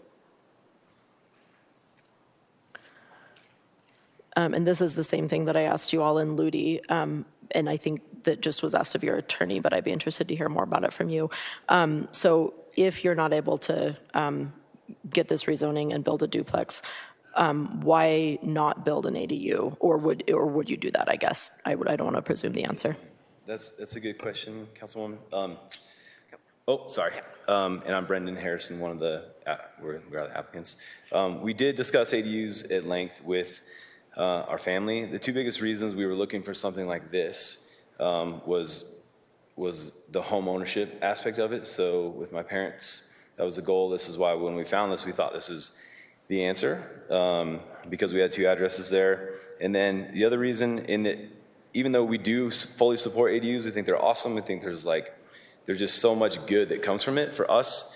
And this is the same thing that I asked you all in Ludi, and I think that just was asked of your attorney, but I'd be interested to hear more about it from you. So if you're not able to get this rezoning and build a duplex, why not build an ADU? Or would you do that, I guess? I don't want to presume the answer. That's a good question, Councilwoman. Sorry. And I'm Brendan Harrison, one of the we're the applicants. We did discuss ADUs at length with our family. The 2 biggest reasons we were looking for something like this was the home ownership aspect of it. So with my parents, that was the goal. This is why when we found this, we thought this is the answer because we had 2 addresses there. And then the other reason in that, even though we do fully support ADUs, we think they're awesome. We think there's just so much good that comes from it. For us,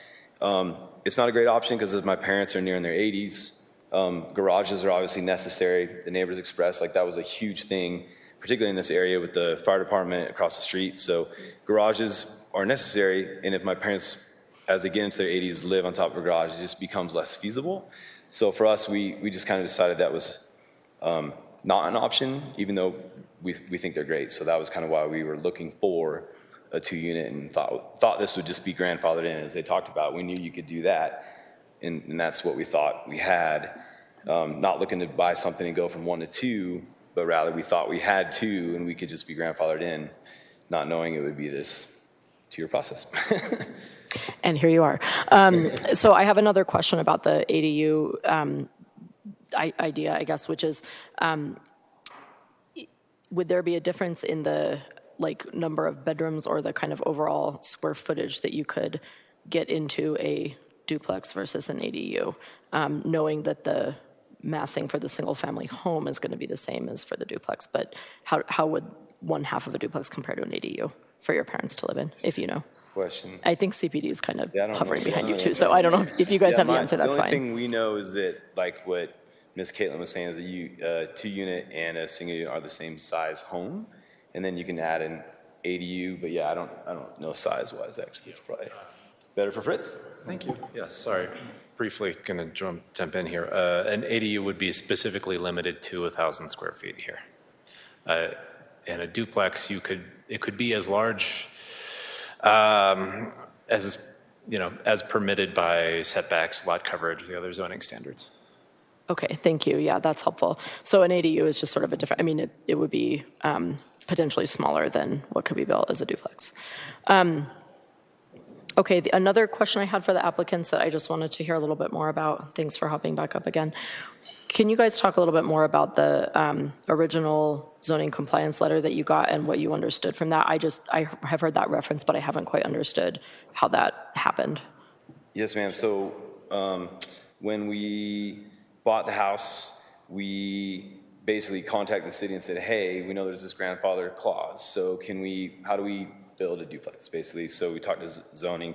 it's not a great option because my parents are near in their 80s. Garages are obviously necessary. The neighbors expressed like that was a huge thing, particularly in this area with the fire department across the street. So garages are necessary, and if my parents, as they get into their 80s, live on top of a garage, it just becomes less feasible. So for us, we just kind of decided that was not an option, even though we think they're great. So that was kind of why we were looking for a 2-unit and thought this would just be grandfathered in, as they talked about. We knew you could do that, and that's what we thought we had. Not looking to buy something and go from 1 to 2, but rather we thought we had 2 and we could just be grandfathered in, not knowing it would be this 2-year process. And here you are. So I have another question about the ADU idea, I guess, which is, would there be a difference in the number of bedrooms or the kind of overall square footage that you could get into a duplex versus an ADU, knowing that the massing for the single family home is going to be the same as for the duplex? But how would one half of a duplex compare to an ADU for your parents to live in, if you know? Question. I think CPD is kind of hovering behind you too, so I don't know if you guys have the answer, that's fine. The only thing we know is that, like what Ms. Caitlin was saying, is a 2-unit and a single unit are the same size home, and then you can add an ADU, but yeah, I don't know size-wise, actually. It's probably better for Fritz. Thank you. Yes, sorry. Briefly going to jump in here. An ADU would be specifically limited to 1,000 square feet here. And a duplex, it could be as large as permitted by setbacks, lot coverage, the other zoning standards. Okay, thank you. Yeah, that's helpful. So an ADU is just sort of a different, I mean, it would be potentially smaller than what could be built as a duplex. Okay, another question I had for the applicants that I just wanted to hear a little bit more about. Thanks for hopping back up again. Can you guys talk a little bit more about the original zoning compliance letter that you got and what you understood from that? I have heard that reference, but I haven't quite understood how that happened. Yes, ma'am. So when we bought the house, we basically contacted the city and said, hey, we know there's this grandfather clause. So how do we build a duplex, basically? So we talked to zoning,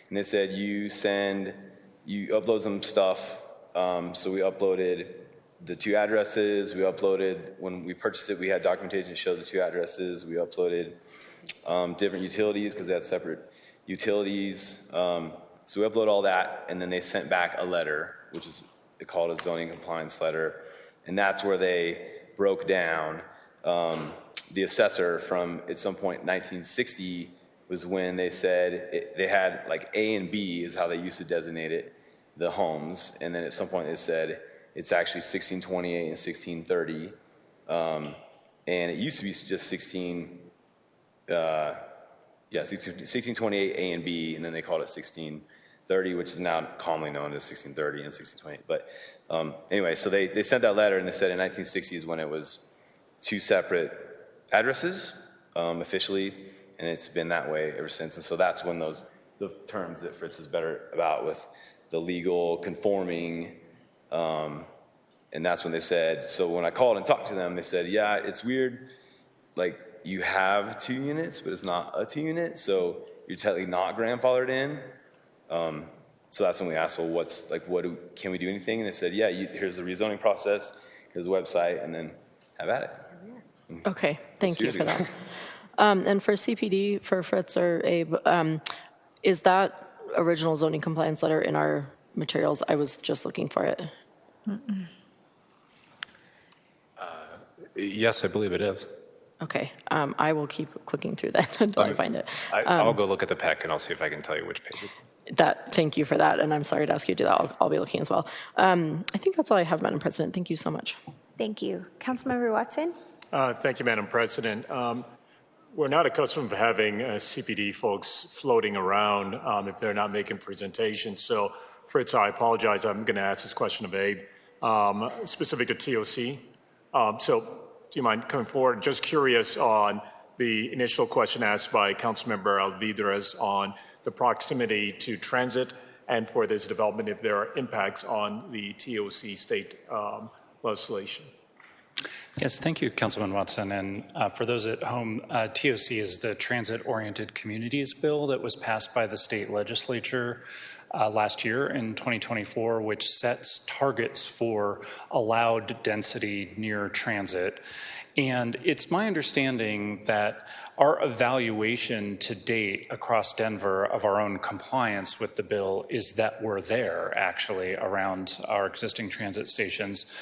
and they said, you upload some stuff. So we uploaded the 2 addresses. We uploaded, when we purchased it, we had documentation to show the 2 addresses. We uploaded different utilities because they had separate utilities. So we upload all that, and then they sent back a letter, which is called a zoning compliance letter. And that's where they broke down the assessor from, at some point, 1960 was when they said they had like A and B is how they used to designate it, the homes. And then at some point they said it's actually 1628 and 1630. And it used to be just 1628 A and B, and then they called it 1630, which is now commonly known as 1630 and 1628. But anyway, so they sent that letter, and they said in 1960 is when it was 2 separate addresses officially, and it's been that way ever since. And so that's when the terms that Fritz is better about with the legal conforming, and that's when they said, so when I called and talked to them, they said, yeah, it's weird, like you have 2 units, but it's not a 2-unit, so you're technically not grandfathered in. So that's when we asked, well, can we do anything? And they said, yeah, here's the rezoning process, here's the website, and then have at it. Okay, thank you for that. And for CPD, for Fritz or Abe, is that original zoning compliance letter in our materials? I was just looking for it. Yes, I believe it is. Okay, I will keep clicking through that until I find it. I'll go look at the pack and I'll see if I can tell you which page it's on. Thank you for that, and I'm sorry to ask you to do that. I'll be looking as well. I think that's all I have, Madam President. Thank you so much. Thank you. Councilmember Watson? Thank you, Madam President. We're not accustomed to having CPD folks floating around if they're not making presentations. So, Fritz, I apologize. I'm going to ask this question of Abe, specific to TOC. So, do you mind coming forward? Just curious on the initial question asked by Councilmember Alvidrez on the proximity to transit and for this development, if there are impacts on the TOC state legislation. Yes, thank you, Councilman Watson. And for those at home, TOC is the Transit-Oriented Communities Bill that was passed by the state legislature last year in 2024, which sets targets for allowed density near transit. And it's my understanding that our evaluation to date across Denver of our own compliance with the bill is that we're there actually around our existing transit stations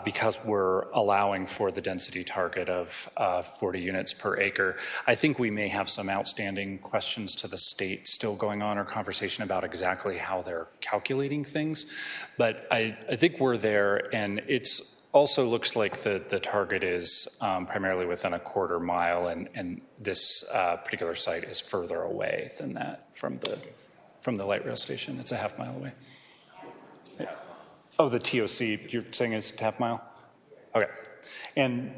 because we're allowing for the density target of 40 units per acre. I think we may have some outstanding questions to the state still going on, or conversation about exactly how they're calculating things. But I think we're there, and it's also looks like the target is primarily within a quarter mile, and this particular site is further away than that from the light rail station. It's a half mile away. Yeah. Oh, the TOC, you're saying is half mile? Okay. And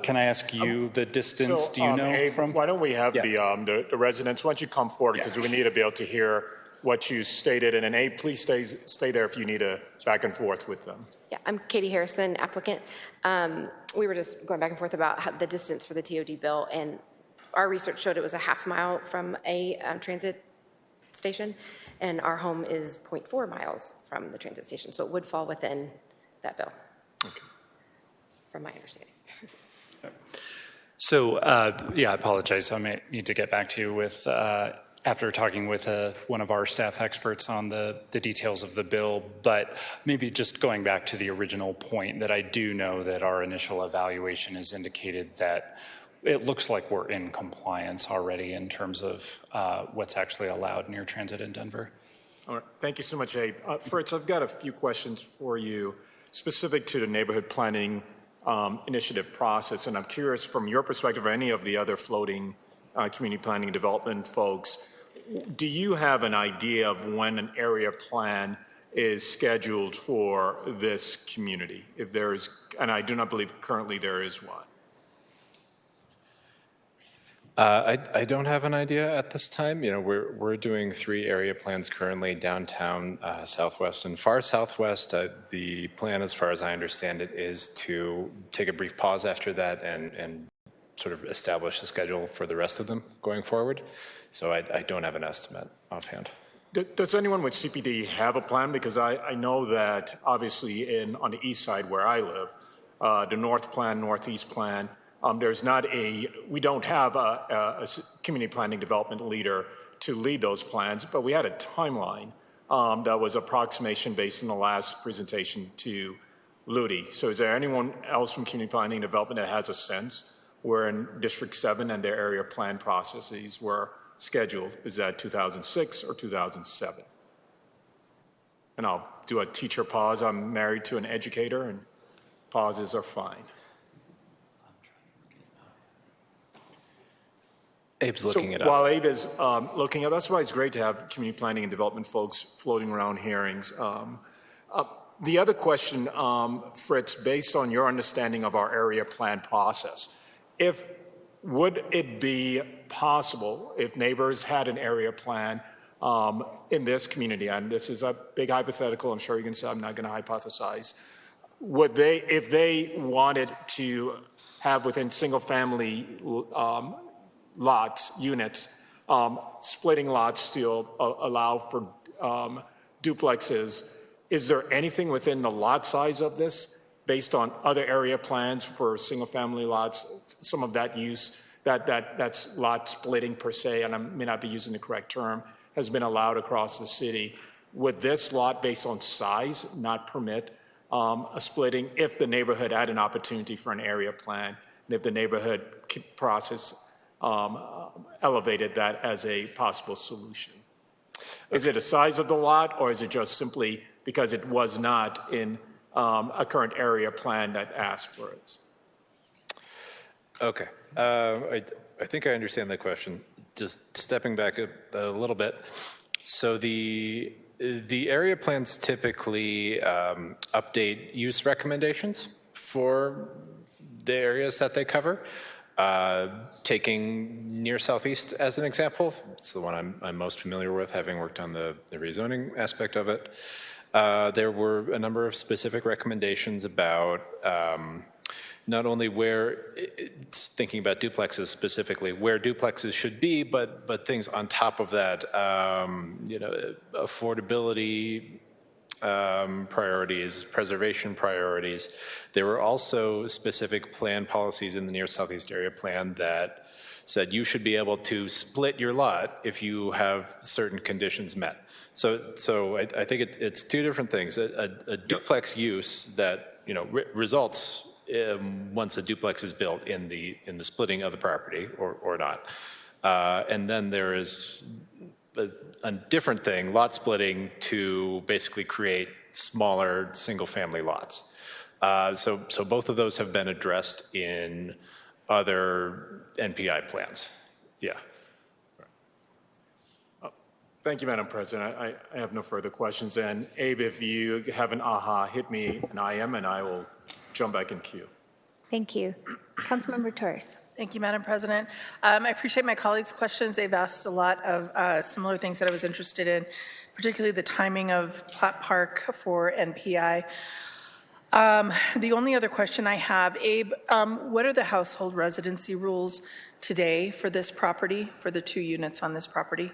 can I ask you the distance, do you know Abe, from? why don't we have the residents, why don't you come forward, because we need to be able to hear what you stated. And then Abe, please stay there if you need a back and forth with them. Yeah, I'm Katie Harrison, applicant. We were just going back and forth about the distance for the TOD bill, and our research showed it was a half mile from a transit station, and our home is 0.4 miles from the transit station, so it would fall within that bill, from my understanding. So, yeah, I apologize. I may need to get back to you with, after talking with one of our staff experts on the details of the bill, but maybe just going back to the original point, that I do know that our initial evaluation has indicated that it looks like we're in compliance already in terms of what's actually allowed near transit in Denver. All right, thank you so much, Abe. Fritz, I've got a few questions for you specific to the neighborhood planning initiative process, and I'm curious from your perspective or any of the other floating community planning and development folks, do you have an idea of when an area plan is scheduled for this community? If there is, and I do not believe currently there is one. I don't have an idea at this time. You know, we're doing 3 area plans currently: downtown, southwest, and far southwest. The plan, as far as I understand it, is to take a brief pause after that and sort of establish a schedule for the rest of them going forward. So I don't have an estimate offhand. Does anyone with CPD have a plan? Because I know that obviously on the east side where I live, the north plan, northeast plan, we don't have a community planning development leader to lead those plans, but we had a timeline that was approximation based on the last presentation to Ludi. So is there anyone else from community planning development that has a sense where in District 7 and their area plan processes were scheduled? Is that 2006 or 2007? And I'll do a teacher pause. I'm married to an educator, and pauses are fine. Abe's looking it up. While Abe is looking it up, that's why it's great to have community planning and development folks floating around hearings. The other question, Fritz, based on your understanding of our area plan process, would it be possible if neighbors had an area plan in this community, and this is a big hypothetical, I'm sure you can say I'm not going to hypothesize, would they, if they wanted to have within single family lots, units, splitting lots to allow for duplexes, is there anything within the lot size of this based on other area plans for single family lots, some of that use, that's lot splitting per se, and I may not be using the correct term, has been allowed across the city? Would this lot based on size not permit a splitting if the neighborhood had an opportunity for an area plan, and if the neighborhood process elevated that as a possible solution? Is it a size of the lot, or is it just simply because it was not in a current area plan that asked for it? Okay. I think I understand the question. Just stepping back a little bit. So the area plans typically update use recommendations for the areas that they cover. Taking near southeast as an example, it's the one I'm most familiar with, having worked on the rezoning aspect of it. There were a number of specific recommendations about not only where, it's thinking about duplexes specifically, where duplexes should be, but things on top of that, affordability priorities, preservation priorities. There were also specific plan policies in the Near Southeast Area Plan that said you should be able to split your lot if you have certain conditions met. So I think it's two different things. A duplex use that results once a duplex is built in the splitting of the property or not, and then there is a different thing, lot splitting, to basically create smaller single-family lots. So both of those have been addressed in other NPI plans. Yeah. Thank you, Madam President. I have no further questions. And Abe, if you have an aha, hit me an IM and I will jump back in queue. Thank you. Councilmember Torres. Thank you, Madam President. I appreciate my colleagues' questions. They've asked a lot of similar things that I was interested in, particularly the timing of Platt Park for NPI. The only other question I have, Abe, what are the household residency rules today for this property, for the 2 units on this property?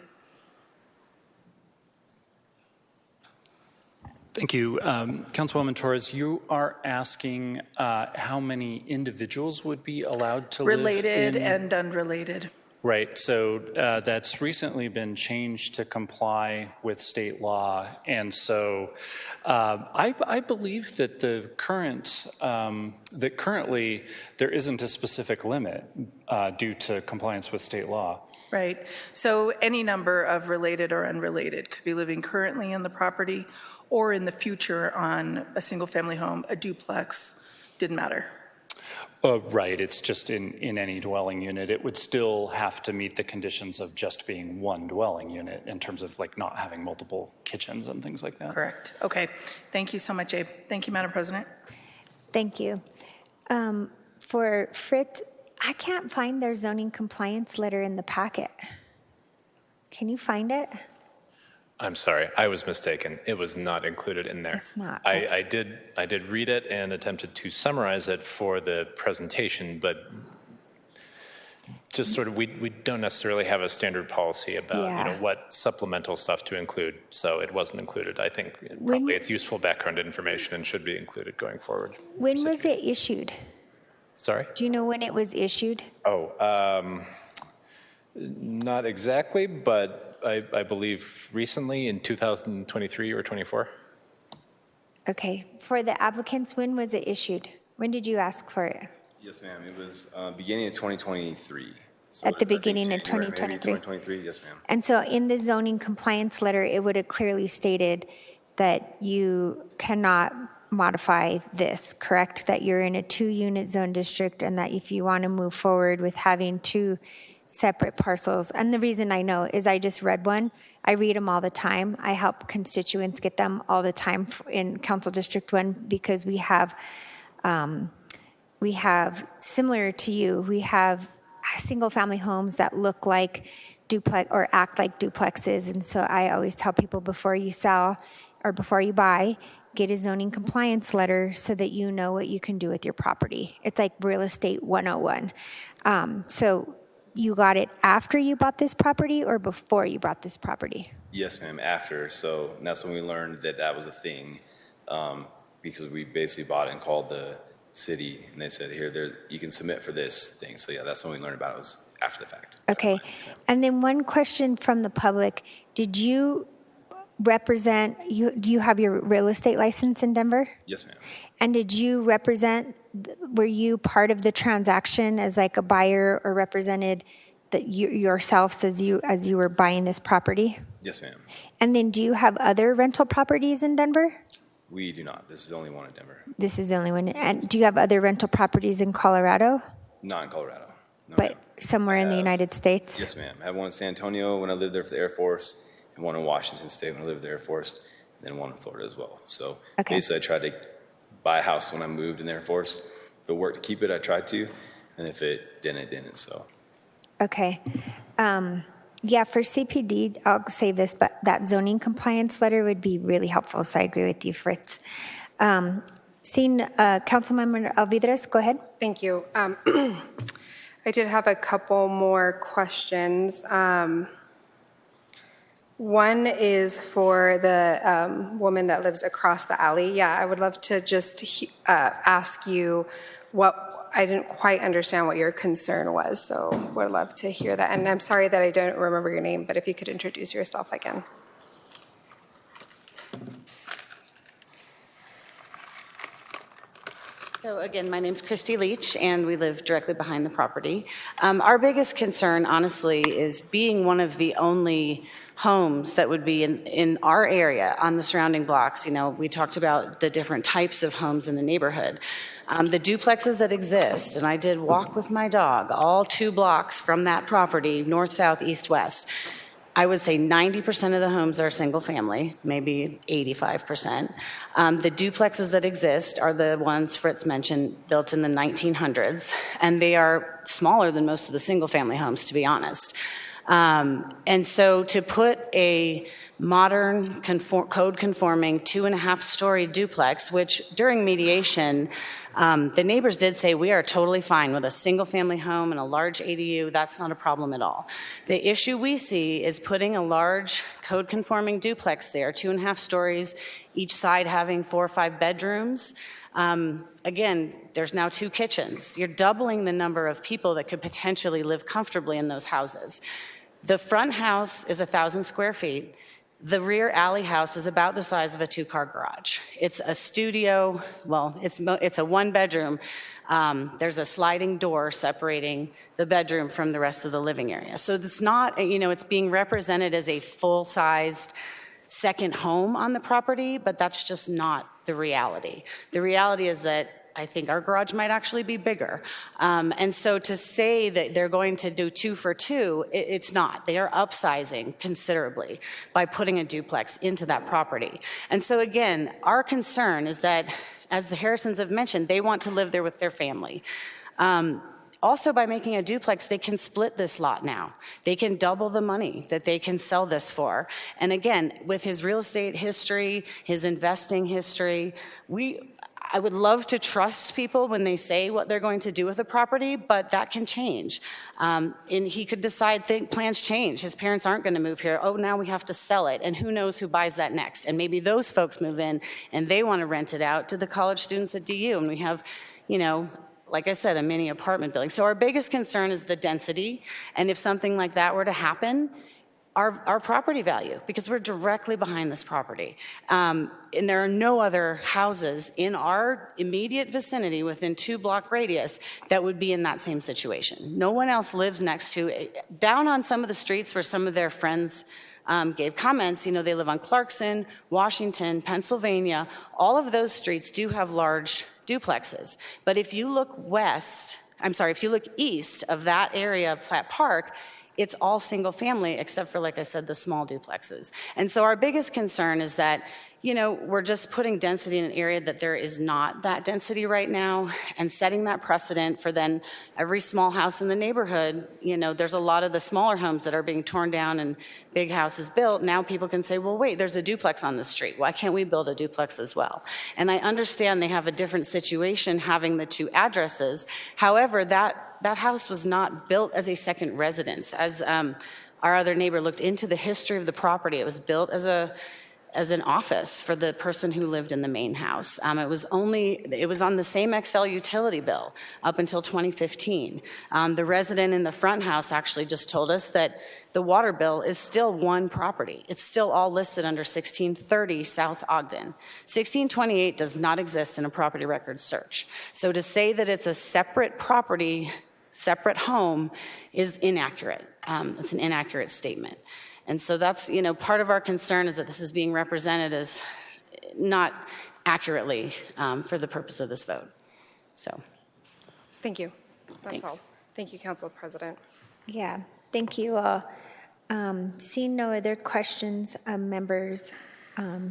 Thank you. Councilwoman Torres, you are asking how many individuals would be allowed to Related live in... and unrelated. Right. So that's recently been changed to comply with state law. And so I believe that currently there isn't a specific limit due to compliance with state law. Right. So any number of related or unrelated could be living currently in the property or in the future on a single family home, a duplex, didn't matter. Right. It's just in any dwelling unit. It would still have to meet the conditions of just being one dwelling unit in terms of like not having multiple kitchens and things like that. Correct. Okay. Thank you so much, Abe. Thank you, Madam President. Thank you. For Fritz, I can't find their zoning compliance letter in the packet. Can you find it? I'm sorry, I was mistaken. It was not included in there. It's not. I did read it and attempted to summarize it for the presentation, but just sort of we don't necessarily have a standard policy about what supplemental stuff to include, so it wasn't included. I think probably it's useful background information and should be included going forward. When was it issued? Sorry? Do you know when it was issued? Oh, not exactly, but I believe recently in 2023 or 24. Okay. For the applicants, when was it issued? When did you ask for it? Yes, ma'am. It was beginning of 2023. So At the beginning of 2023? 2023, yes, ma'am. And so in the zoning compliance letter, it would have clearly stated that you cannot modify this, correct? That you're in a 2-unit zone district and that if you want to move forward with having 2 separate parcels. And the reason I know is I just read one. I read them all the time. I help constituents get them all the time in Council District 1 because we have similar to you, we have single family homes that look like duplex or act like duplexes. And so I always tell people before you sell or before you buy, get a zoning compliance letter so that you know what you can do with your property. It's like real estate 101. So you got it after you bought this property or before you bought this property? Yes, ma'am, after. So that's when we learned that that was a thing because we basically bought it and called the city and they said, here, you can submit for this thing. So yeah, that's when we learned about it, was after the fact. Okay. And then one question from the public. Did you represent, do you have your real estate license in Denver? Yes, ma'am. And did you represent, were you part of the transaction as like a buyer or represented that yourself as you were buying this property? Yes, ma'am. And then do you have other rental properties in Denver? We do not. This is the only one in Denver. This is the only one. And do you have other rental properties in Colorado? Not in Colorado. No, but somewhere in the United States? Yes, ma'am. I have one in San Antonio when I lived there for the Air Force, and one in Washington State when I lived with the Air Force, and then one in Florida as well. So basically I tried to buy a house when I moved in the Air Force. If it worked to keep it, I tried to, and if it didn't, it didn't. So. Okay. Yeah, for CPD, I'll say this, but that zoning compliance letter would be really helpful. So I agree with you, Fritz. Seeing Councilmember Alvidrez, go ahead. Thank you. I did have a couple more questions. One is for the woman that lives across the alley. Yeah, I would love to just ask you I didn't quite understand what your concern was, so would love to hear that. And I'm sorry that I don't remember your name, but if you could introduce yourself again. So again, my name's Christy Leach, and we live directly behind the property. Our biggest concern, honestly, is being one of the only homes that would be in our area on the surrounding blocks. You know, we talked about the different types of homes in the neighborhood. The duplexes that exist, and I did walk with my dog all 2 blocks from that property, north, south, east, west. I would say 90% of the homes are single family, maybe 85%. The duplexes that exist are the ones Fritz mentioned, built in the 1900s, and they are smaller than most of the single family homes, to be honest. And so to put a modern code-conforming 2.5-story duplex, which during mediation, the neighbors did say we are totally fine with a single-family home and a large ADU. That's not a problem at all. The issue we see is putting a large code-conforming duplex there, 2.5 stories, each side having 4 or 5 bedrooms. Again, there's now 2 kitchens. You're doubling the number of people that could potentially live comfortably in those houses. The front house is 1,000 square feet. The rear alley house is about the size of a 2-car garage. It's a studio, well, it's a 1-bedroom. There's a sliding door separating the bedroom from the rest of the living area. So it's not, it's being represented as a full-sized second home on the property, but that's just not the reality. The reality is that I think our garage might actually be bigger. And so to say that they're going to do 2 for 2, it's not. They are upsizing considerably by putting a duplex into that property. And so again, our concern is that, as the Harrisons have mentioned, they want to live there with their family. Also, by making a duplex, they can split this lot now. They can double the money that they can sell this for. And again, with his real estate history, his investing history, I would love to trust people when they say what they're going to do with a property, but that can change. And he could decide, plans change. His parents aren't going to move here. Oh, now we have to sell it. And who knows who buys that next? And maybe those folks move in and they want to rent it out to the college students at DU. And we have, like I said, a mini apartment building. So our biggest concern is the density. And if something like that were to happen, our property value, because we're directly behind this property. And there are no other houses in our immediate vicinity within 2-block radius that would be in that same situation. No one else lives next to, down on some of the streets where some of their friends gave comments, they live on Clarkson, Washington, Pennsylvania. All of those streets do have large duplexes. But if you look if you look east of that area of Platt Park, it's all single family, except for, like I said, the small duplexes. And so our biggest concern is that, we're just putting density in an area that there is not that density right now, and setting that precedent for then every small house in the neighborhood. There's a lot of the smaller homes that are being torn down and big houses built. Now people can say, well, wait, there's a duplex on the street. Why can't we build a duplex as well? And I understand they have a different situation having the 2 addresses. However, that house was not built as a second residence. As our other neighbor looked into the history of the property, it was built as an office for the person who lived in the main house. It was on the same Xcel utility bill up until 2015. The resident in the front house actually just told us that the water bill is still one property. It's still all listed under 1630 South Ogden. 1628 does not exist in a property record search. So to say that it's a separate property, separate home is inaccurate. It's an inaccurate statement. And so that's, part of our concern is that this is being represented as not accurately for the purpose of this vote. So. Thank you. That's Thanks. all. Thank you, Council President. Yeah, thank you all. Seeing no other questions, members, the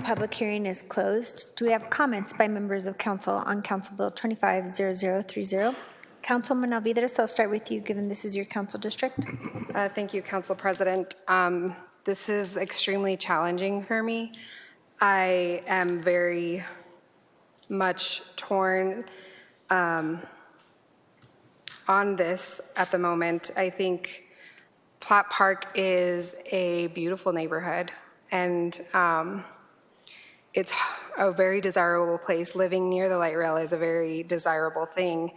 public hearing is closed. Do we have comments by members of council on Council Bill 250030? Councilman Alvidrez, I'll start with you, given this is your council district. Thank you, Council President. This is extremely challenging for me. I am very much torn on this at the moment. I think Platt Park is a beautiful neighborhood, and it's a very desirable place. Living near the light rail is a very desirable thing,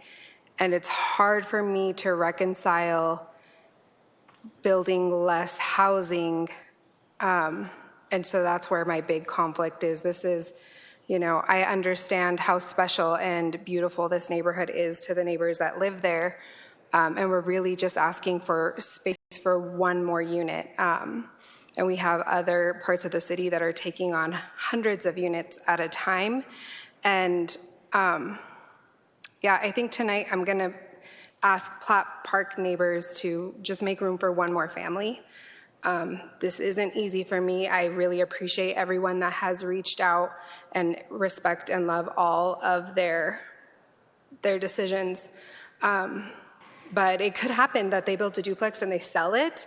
and it's hard for me to reconcile building less housing, and so that's where my big conflict is. This is, you know, I understand how special and beautiful this neighborhood is to the neighbors that live there, and we're really just asking for space for one more unit. And we have other parts of the city that are taking on hundreds of units at a time. And yeah, I think tonight I'm gonna ask Platt Park neighbors to just make room for one more family. This isn't easy for me. I really appreciate everyone that has reached out and respect and love all of their decisions. But it could happen that they build a duplex and they sell it,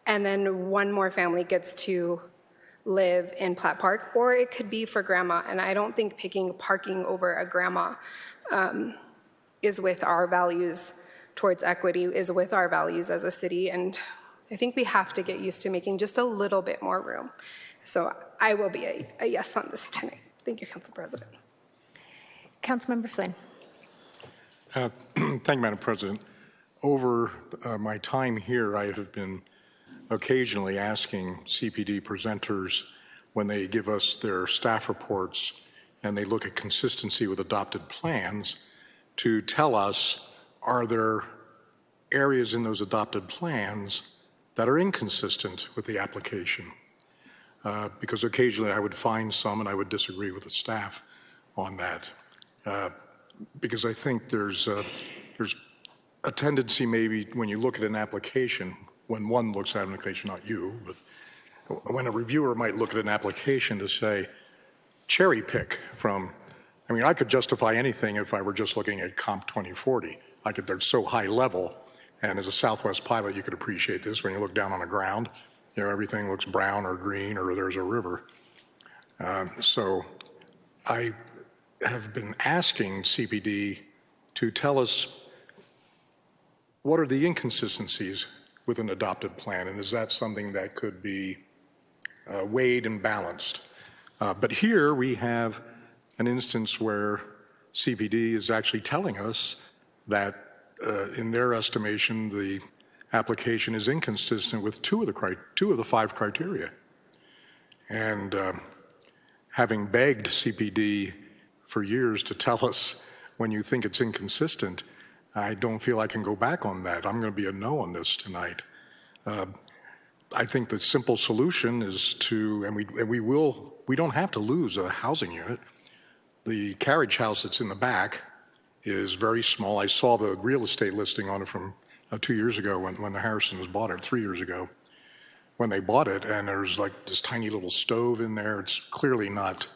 and then one more family gets to live in Platt Park, or it could be for grandma. And I don't think picking parking over a grandma is with our values towards equity, is with our values as a city. And I think we have to get used to making just a little bit more room. So I will be a yes on this tonight. Thank you, Council President. Councilmember Flynn. Thank you, Madam President. Over my time here, I have been occasionally asking CPD presenters when they give us their staff reports and they look at consistency with adopted plans to tell us, are there areas in those adopted plans that are inconsistent with the application? Because occasionally I would find some and I would disagree with the staff on that. Because I think there's a tendency maybe when you look at an application, when one looks at an application, not you, but when a reviewer might look at an application to say, cherry pick from, I mean, I could justify anything if I were just looking at Comp 2040. They're so high level, and as a Southwest pilot, you could appreciate this when you look down on the ground, you know, everything looks brown or green or there's a river. So I have been asking CPD to tell us what are the inconsistencies with an adopted plan, and is that something that could be weighed and balanced? But here we have an instance where CPD is actually telling us that in their estimation, the application is inconsistent with two of the 5 criteria. And having begged CPD for years to tell us when you think it's inconsistent, I don't feel I can go back on that. I'm going to be a no on this tonight. I think the simple solution is to, and we don't have to lose a housing unit. The carriage house that's in the back is very small. I saw the real estate listing on it from 2 years ago when the Harrisons bought it, 3 years ago, when they bought it, and there's like this tiny little stove in there. It's clearly not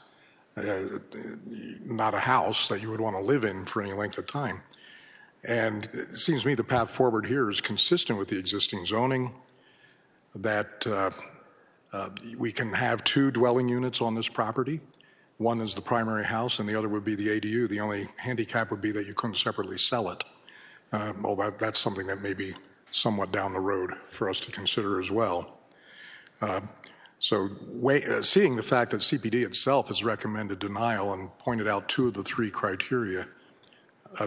a house that you would want to live in for any length of time. And it seems to me the path forward here is consistent with the existing zoning, that we can have 2 dwelling units on this property. One is the primary house and the other would be the ADU. The only handicap would be that you couldn't separately sell it. Well, that's something that may be somewhat down the road for us to consider as well. So seeing the fact that CPD itself has recommended denial and pointed out 2 of the 3 criteria,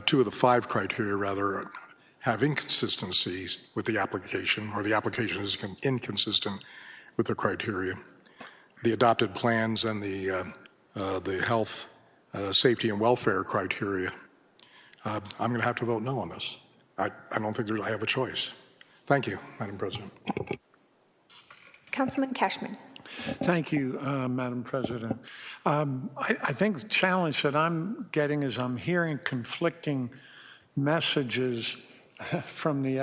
2 of the 5 criteria rather, have inconsistencies with the application, or the application is inconsistent with the criteria. The adopted plans and the health, safety, and welfare criteria. I'm going to have to vote no on this. I don't think I have a choice. Thank you, Madam President. Councilman Cashman. Thank you, Madam President. I think the challenge that I'm getting is I'm hearing conflicting messages from the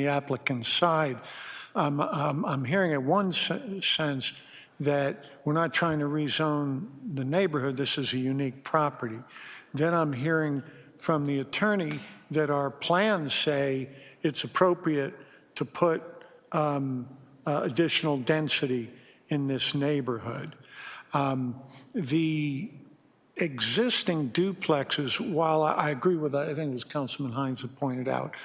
applicant's side. I'm hearing in one sense that we're not trying to rezone the neighborhood. This is a unique property. Then I'm hearing from the attorney that our plans say it's appropriate to put additional density in this neighborhood. The existing duplexes, while I agree with that, I think it was Councilman Hines who pointed out,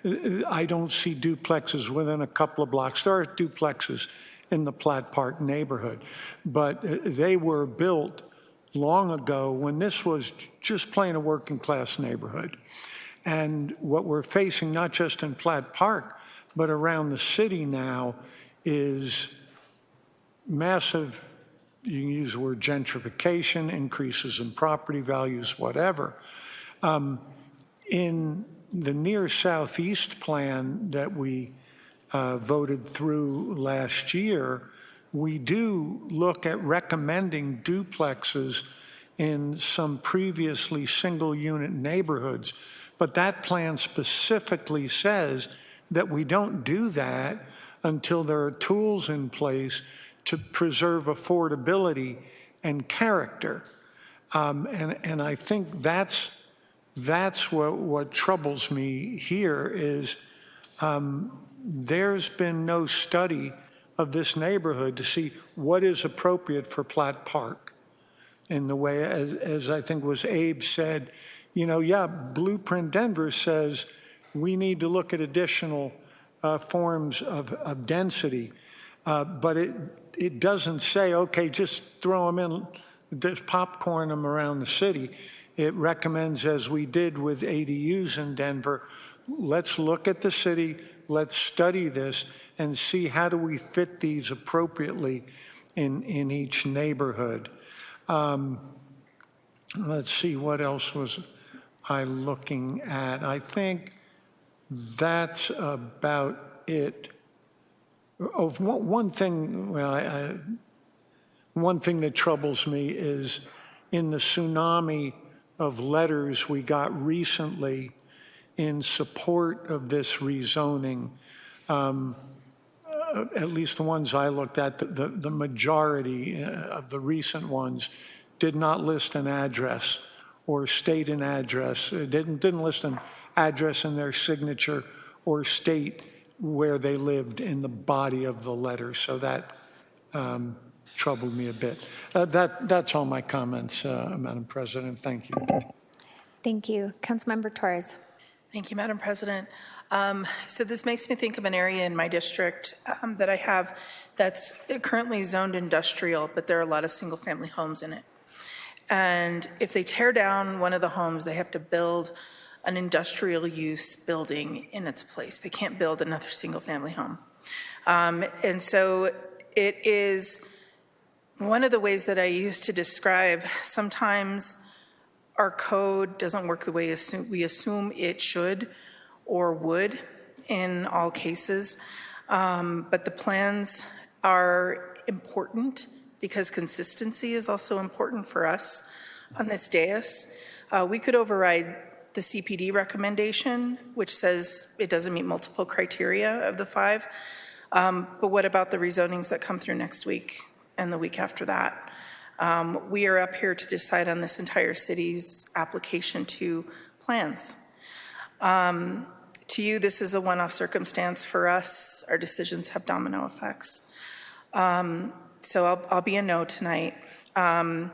I don't see duplexes within a couple of blocks. There are duplexes in the Platt Park neighborhood, but they were built long ago when this was just plain a working class neighborhood. And what we're facing, not just in Platt Park, but around the city now, is massive, you can use the word gentrification, increases in property values, whatever. In the near southeast plan that we voted through last year, we do look at recommending duplexes in some previously single unit neighborhoods. But that plan specifically says that we don't do that until there are tools in place to preserve affordability and character. And I think that's what troubles me here is there's been no study of this neighborhood to see what is appropriate for Platt Park. In the way, as I think was Abe said, you know, yeah, Blueprint Denver says we need to look at additional forms of density, but it doesn't say, okay, just throw them in, just popcorn them around the city. It recommends, as we did with ADUs in Denver, let's look at the city, let's study this, and see how do we fit these appropriately in each neighborhood. Let's see, what else was I looking at? I think that's about it. Oh, one thing, well, one thing that troubles me is in the tsunami of letters we got recently in support of this rezoning, at least the ones I looked at, the majority of the recent ones did not list an address or state an address. It didn't list an address in their signature or state where they lived in the body of the letter. So that troubled me a bit. That's all my comments, Madam President. Thank you. Thank you. Councilmember Torres. Thank you, Madam President. So this makes me think of an area in my district that I have that's currently zoned industrial, but there are a lot of single-family homes in it. And if they tear down one of the homes, they have to build an industrial use building in its place. They can't build another single-family home. And so it is one of the ways that I use to describe sometimes our code doesn't work the way we assume it should or would in all cases. But the plans are important because consistency is also important for us on this dais. We could override the CPD recommendation, which says it doesn't meet multiple criteria of the 5. But what about the rezonings that come through next week and the week after that? We are up here to decide on this entire city's application to plans. To you, this is a one-off circumstance. For us, our decisions have domino effects. So I'll be a no tonight. I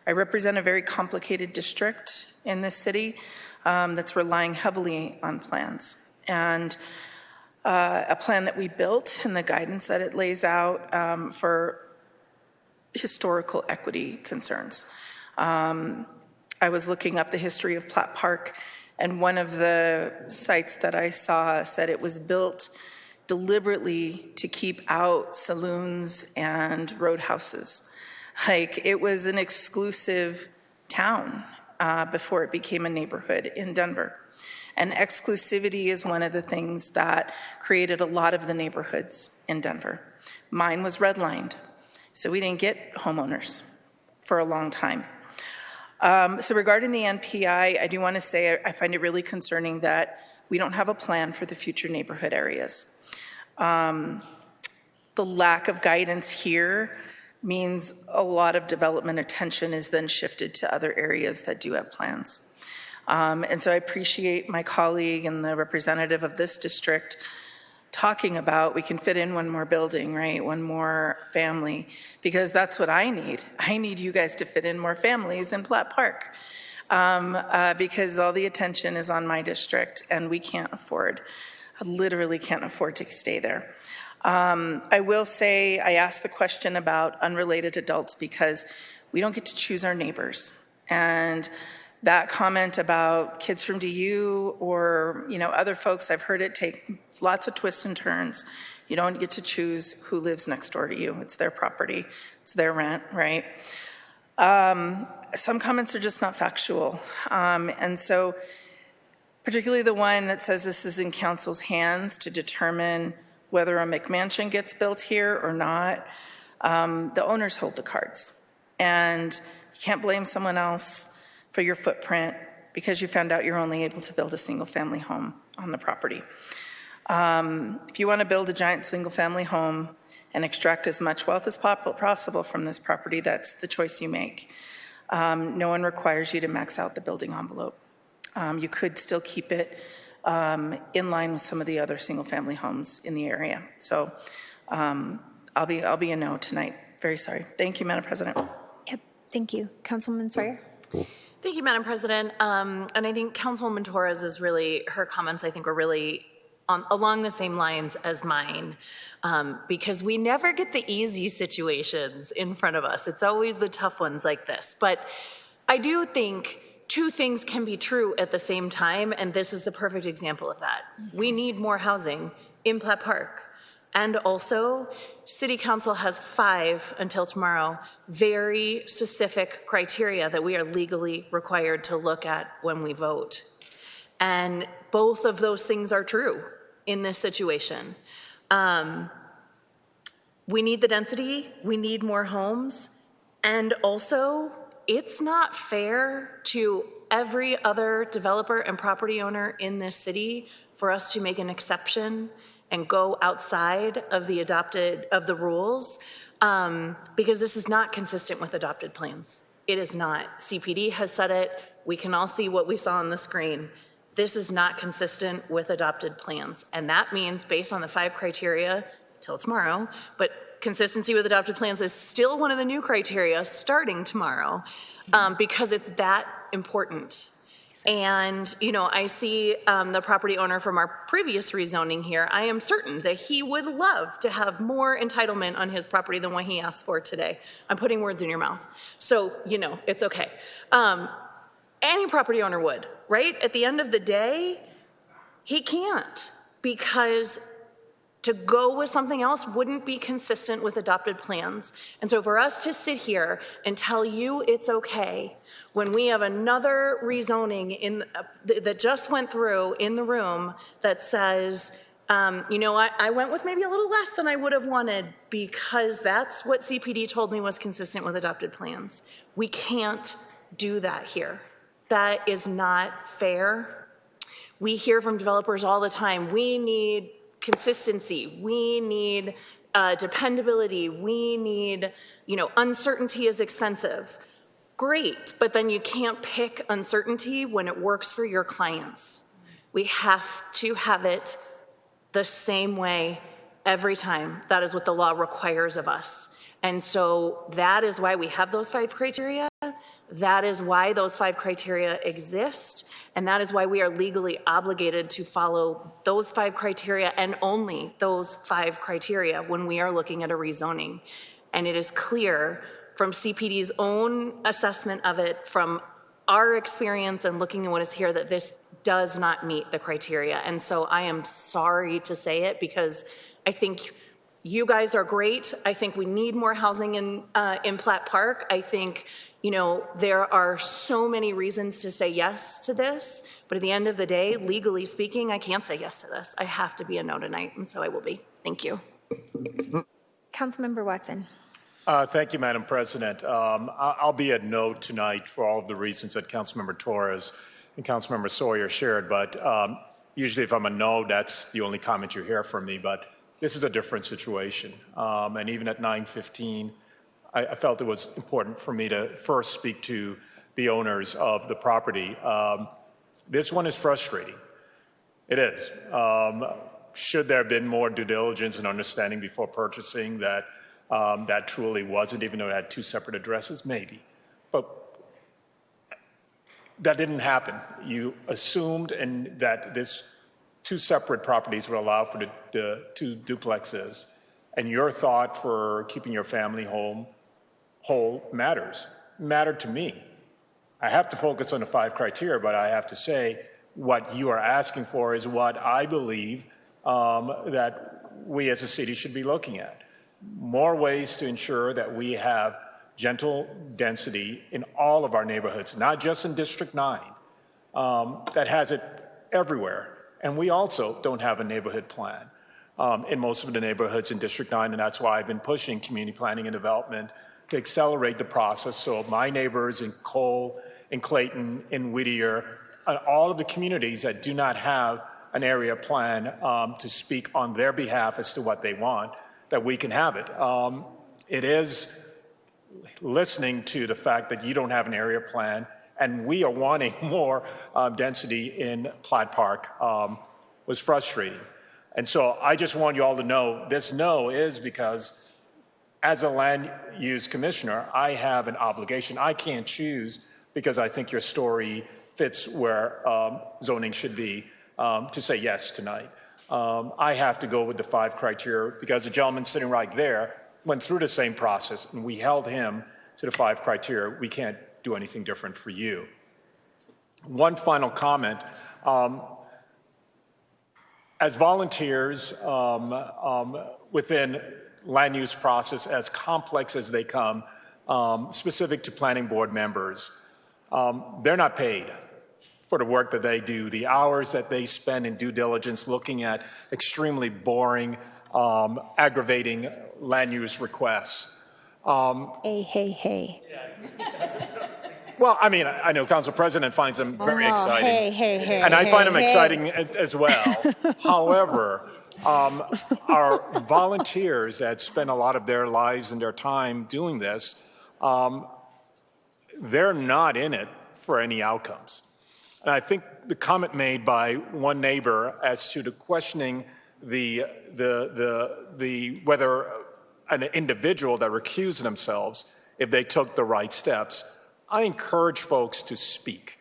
represent a very complicated district in this city that's relying heavily on plans. And a plan that we built and the guidance that it lays out for historical equity concerns. I was looking up the history of Platt Park, and one of the sites that I saw said it was built deliberately to keep out saloons and roadhouses. Like, it was an exclusive town before it became a neighborhood in Denver. And exclusivity is one of the things that created a lot of the neighborhoods in Denver. Mine was redlined, so we didn't get homeowners for a long time. So regarding the NPI, I do want to say I find it really concerning that we don't have a plan for the future neighborhood areas. The lack of guidance here means a lot of development attention is then shifted to other areas that do have plans. And so I appreciate my colleague and the representative of this district talking about we can fit in one more building, right? One more family, because that's what I need. I need you guys to fit in more families in Platt Park because all the attention is on my district and we can't afford, I literally can't afford to stay there. I will say I asked the question about unrelated adults because we don't get to choose our neighbors. And that comment about kids from DU or, you know, other folks, I've heard it take lots of twists and turns. You don't get to choose who lives next door to you. It's their property. It's their rent, right? Some comments are just not factual. And so particularly the one that says this is in council's hands to determine whether a McMansion gets built here or not, the owners hold the cards. And you can't blame someone else for your footprint because you found out you're only able to build a single family home on the property. If you want to build a giant single family home and extract as much wealth as possible from this property, that's the choice you make. No one requires you to max out the building envelope. You could still keep it in line with some of the other single family homes in the area. So I'll be a no tonight. Very sorry. Thank you, Madam President. Yep, thank you. Councilwoman Sawyer? Thank you, Madam President. And I think Councilwoman Torres is really, her comments I think are really along the same lines as mine, because we never get the easy situations in front of us. It's always the tough ones like this. But I do think two things can be true at the same time, and this is the perfect example of that. We need more housing in Platt Park. And also, City Council has 5 until tomorrow very specific criteria that we are legally required to look at when we vote. And both of those things are true in this situation. We need the density, we need more homes, and also it's not fair to every other developer and property owner in this city for us to make an exception and go outside of the rules, because this is not consistent with adopted plans. It is not. CPD has said it. We can all see what we saw on the screen. This is not consistent with adopted plans. And that means, based on the 5 criteria till tomorrow, but consistency with adopted plans is still one of the new criteria starting tomorrow, because it's that important. And, you know, I see the property owner from our previous rezoning here. I am certain that he would love to have more entitlement on his property than what he asked for today. I'm putting words in your mouth. So, you know, it's okay. Any property owner would, right? At the end of the day, he can't, because to go with something else wouldn't be consistent with adopted plans. And so for us to sit here and tell you it's okay when we have another rezoning that just went through in the room that says, you know what, I went with maybe a little less than I would have wanted because that's what CPD told me was consistent with adopted plans. We can't do that here. That is not fair. We hear from developers all the time, we need consistency, we need dependability, we need, you know, uncertainty is expensive. Great, but then you can't pick uncertainty when it works for your clients. We have to have it the same way every time. That is what the law requires of us. And so that is why we have those 5 criteria. That is why those 5 criteria exist. And that is why we are legally obligated to follow those 5 criteria and only those 5 criteria when we are looking at a rezoning. And it is clear from CPD's own assessment of it, from our experience and looking at what is here, that this does not meet the criteria. And so I am sorry to say it, because I think you guys are great. I think we need more housing in Platt Park. I think, you know, there are so many reasons to say yes to this, but at the end of the day, legally speaking, I can't say yes to this. I have to be a no tonight, and so I will be. Thank you. Councilmember Watson. Thank you, Madam President. I'll be a no tonight for all of the reasons that Councilmember Torres and Councilmember Sawyer shared, but usually if I'm a no, that's the only comment you hear from me, but this is a different situation. And even at 9:15, I felt it was important for me to first speak to the owners of the property. This one is frustrating. It is. should there have been more due diligence and understanding before purchasing that that truly wasn't, even though it had two separate addresses? Maybe. But that didn't happen. You assumed that this two separate properties would allow for the two duplexes, and your thought for keeping your family whole mattered to me. I have to focus on the 5 criteria, but I have to say what you are asking for is what I believe that we as a city should be looking at. More ways to ensure that we have gentle density in all of our neighborhoods, not just in District 9, that has it everywhere. And we also don't have a neighborhood plan in most of the neighborhoods in District 9, and that's why I've been pushing community planning and development to accelerate the process so my neighbors in Cole, in Clayton, in Whittier, and all of the communities that do not have an area plan to speak on their behalf as to what they want, that we can have it. It is listening to the fact that you don't have an area plan and we are wanting more density in Platt Park was frustrating. And so I just want you all to know this no is because as a land use commissioner, I have an obligation. I can't choose because I think your story fits where zoning should be to say yes tonight. I have to go with the 5 criteria because the gentleman sitting right there went through the same process and we held him to the 5 criteria. We can't do anything different for you. One final comment. As volunteers within land use process, as complex as they come, specific to planning board members, they're not paid for the work that they do, the hours that they spend in due diligence looking at extremely boring, aggravating land use requests. Hey. Well, I mean, I know Council President finds them very exciting. Hey. And I find them exciting as well. However, our volunteers that spend a lot of their lives and their time doing this, they're not in it for any outcomes. And I think the comment made by one neighbor as to the questioning whether an individual that recused themselves, if they took the right steps, I encourage folks to speak.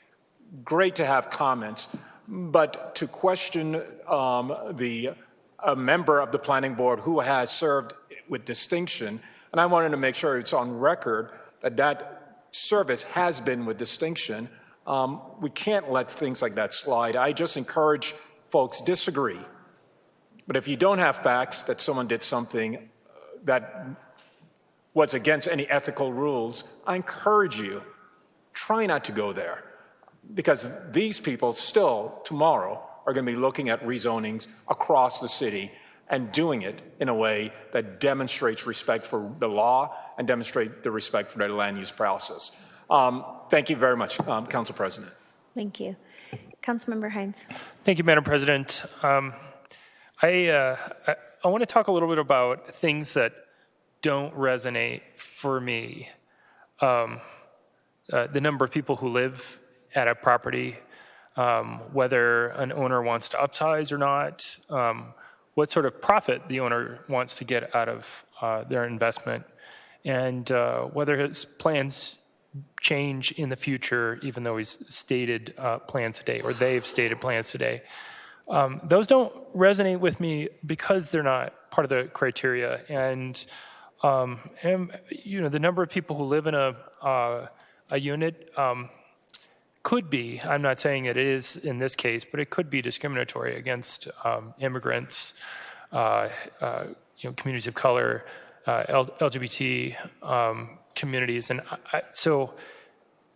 Great to have comments, but to question a member of the planning board who has served with distinction, and I wanted to make sure it's on record that that service has been with distinction. We can't let things like that slide. I just encourage folks disagree. But if you don't have facts that someone did something that was against any ethical rules, I encourage you, try not to go there. Because these people still, tomorrow, are going to be looking at rezonings across the city and doing it in a way that demonstrates respect for the law and demonstrate the respect for the land use process. Thank you very much, Council President. Thank you. Councilmember Hines. Thank you, Madam President. I want to talk a little bit about things that don't resonate for me. The number of people who live at a property, whether an owner wants to upsize or not, what sort of profit the owner wants to get out of their investment, and whether his plans change in the future, even though he's stated plans today, or they've stated plans today. Those don't resonate with me because they're not part of the criteria. And the number of people who live in a unit could be, I'm not saying it is in this case, but it could be discriminatory against immigrants, communities of color, LGBT communities. And so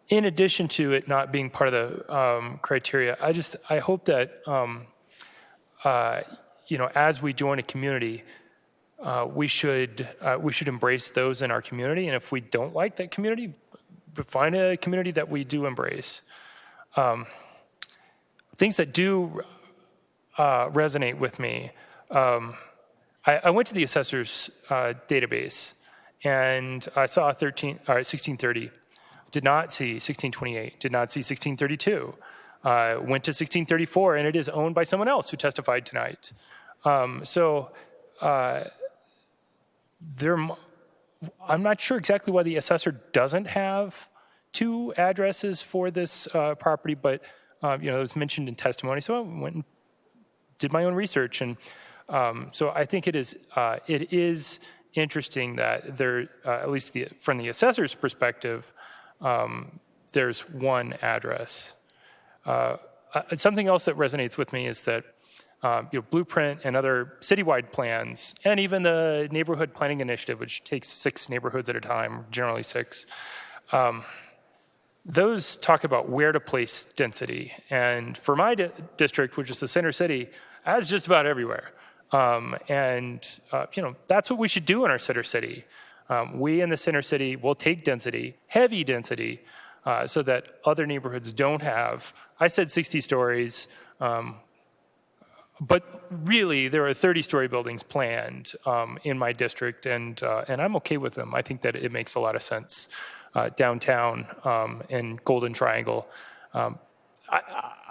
in addition to it not being part of the criteria, I hope that, as we join a community, we should embrace those in our community. And if we don't like that community, find a community that we do embrace. Things that do resonate with me. I went to the assessor's database and I saw 1630. Did not see 1628. Did not see 1632. Went to 1634 and it is owned by someone else who testified tonight. I'm not sure exactly why the assessor doesn't have 2 addresses for this property, but it was mentioned in testimony, so I went and did my own research, and so I think it is interesting that there, at least from the assessor's perspective, there's 1 address. Something else that resonates with me is that Blueprint and other citywide plans, and even the neighborhood planning initiative, which takes 6 neighborhoods at a time, generally 6, those talk about where to place density. And for my district, which is the center city, that's just about everywhere. That's what we should do in our center city. We in the center city will take density, heavy density, so that other neighborhoods don't have. I said 60 stories, but really there are 30-story buildings planned in my district, and I'm okay with them. I think that it makes a lot of sense downtown in Golden Triangle.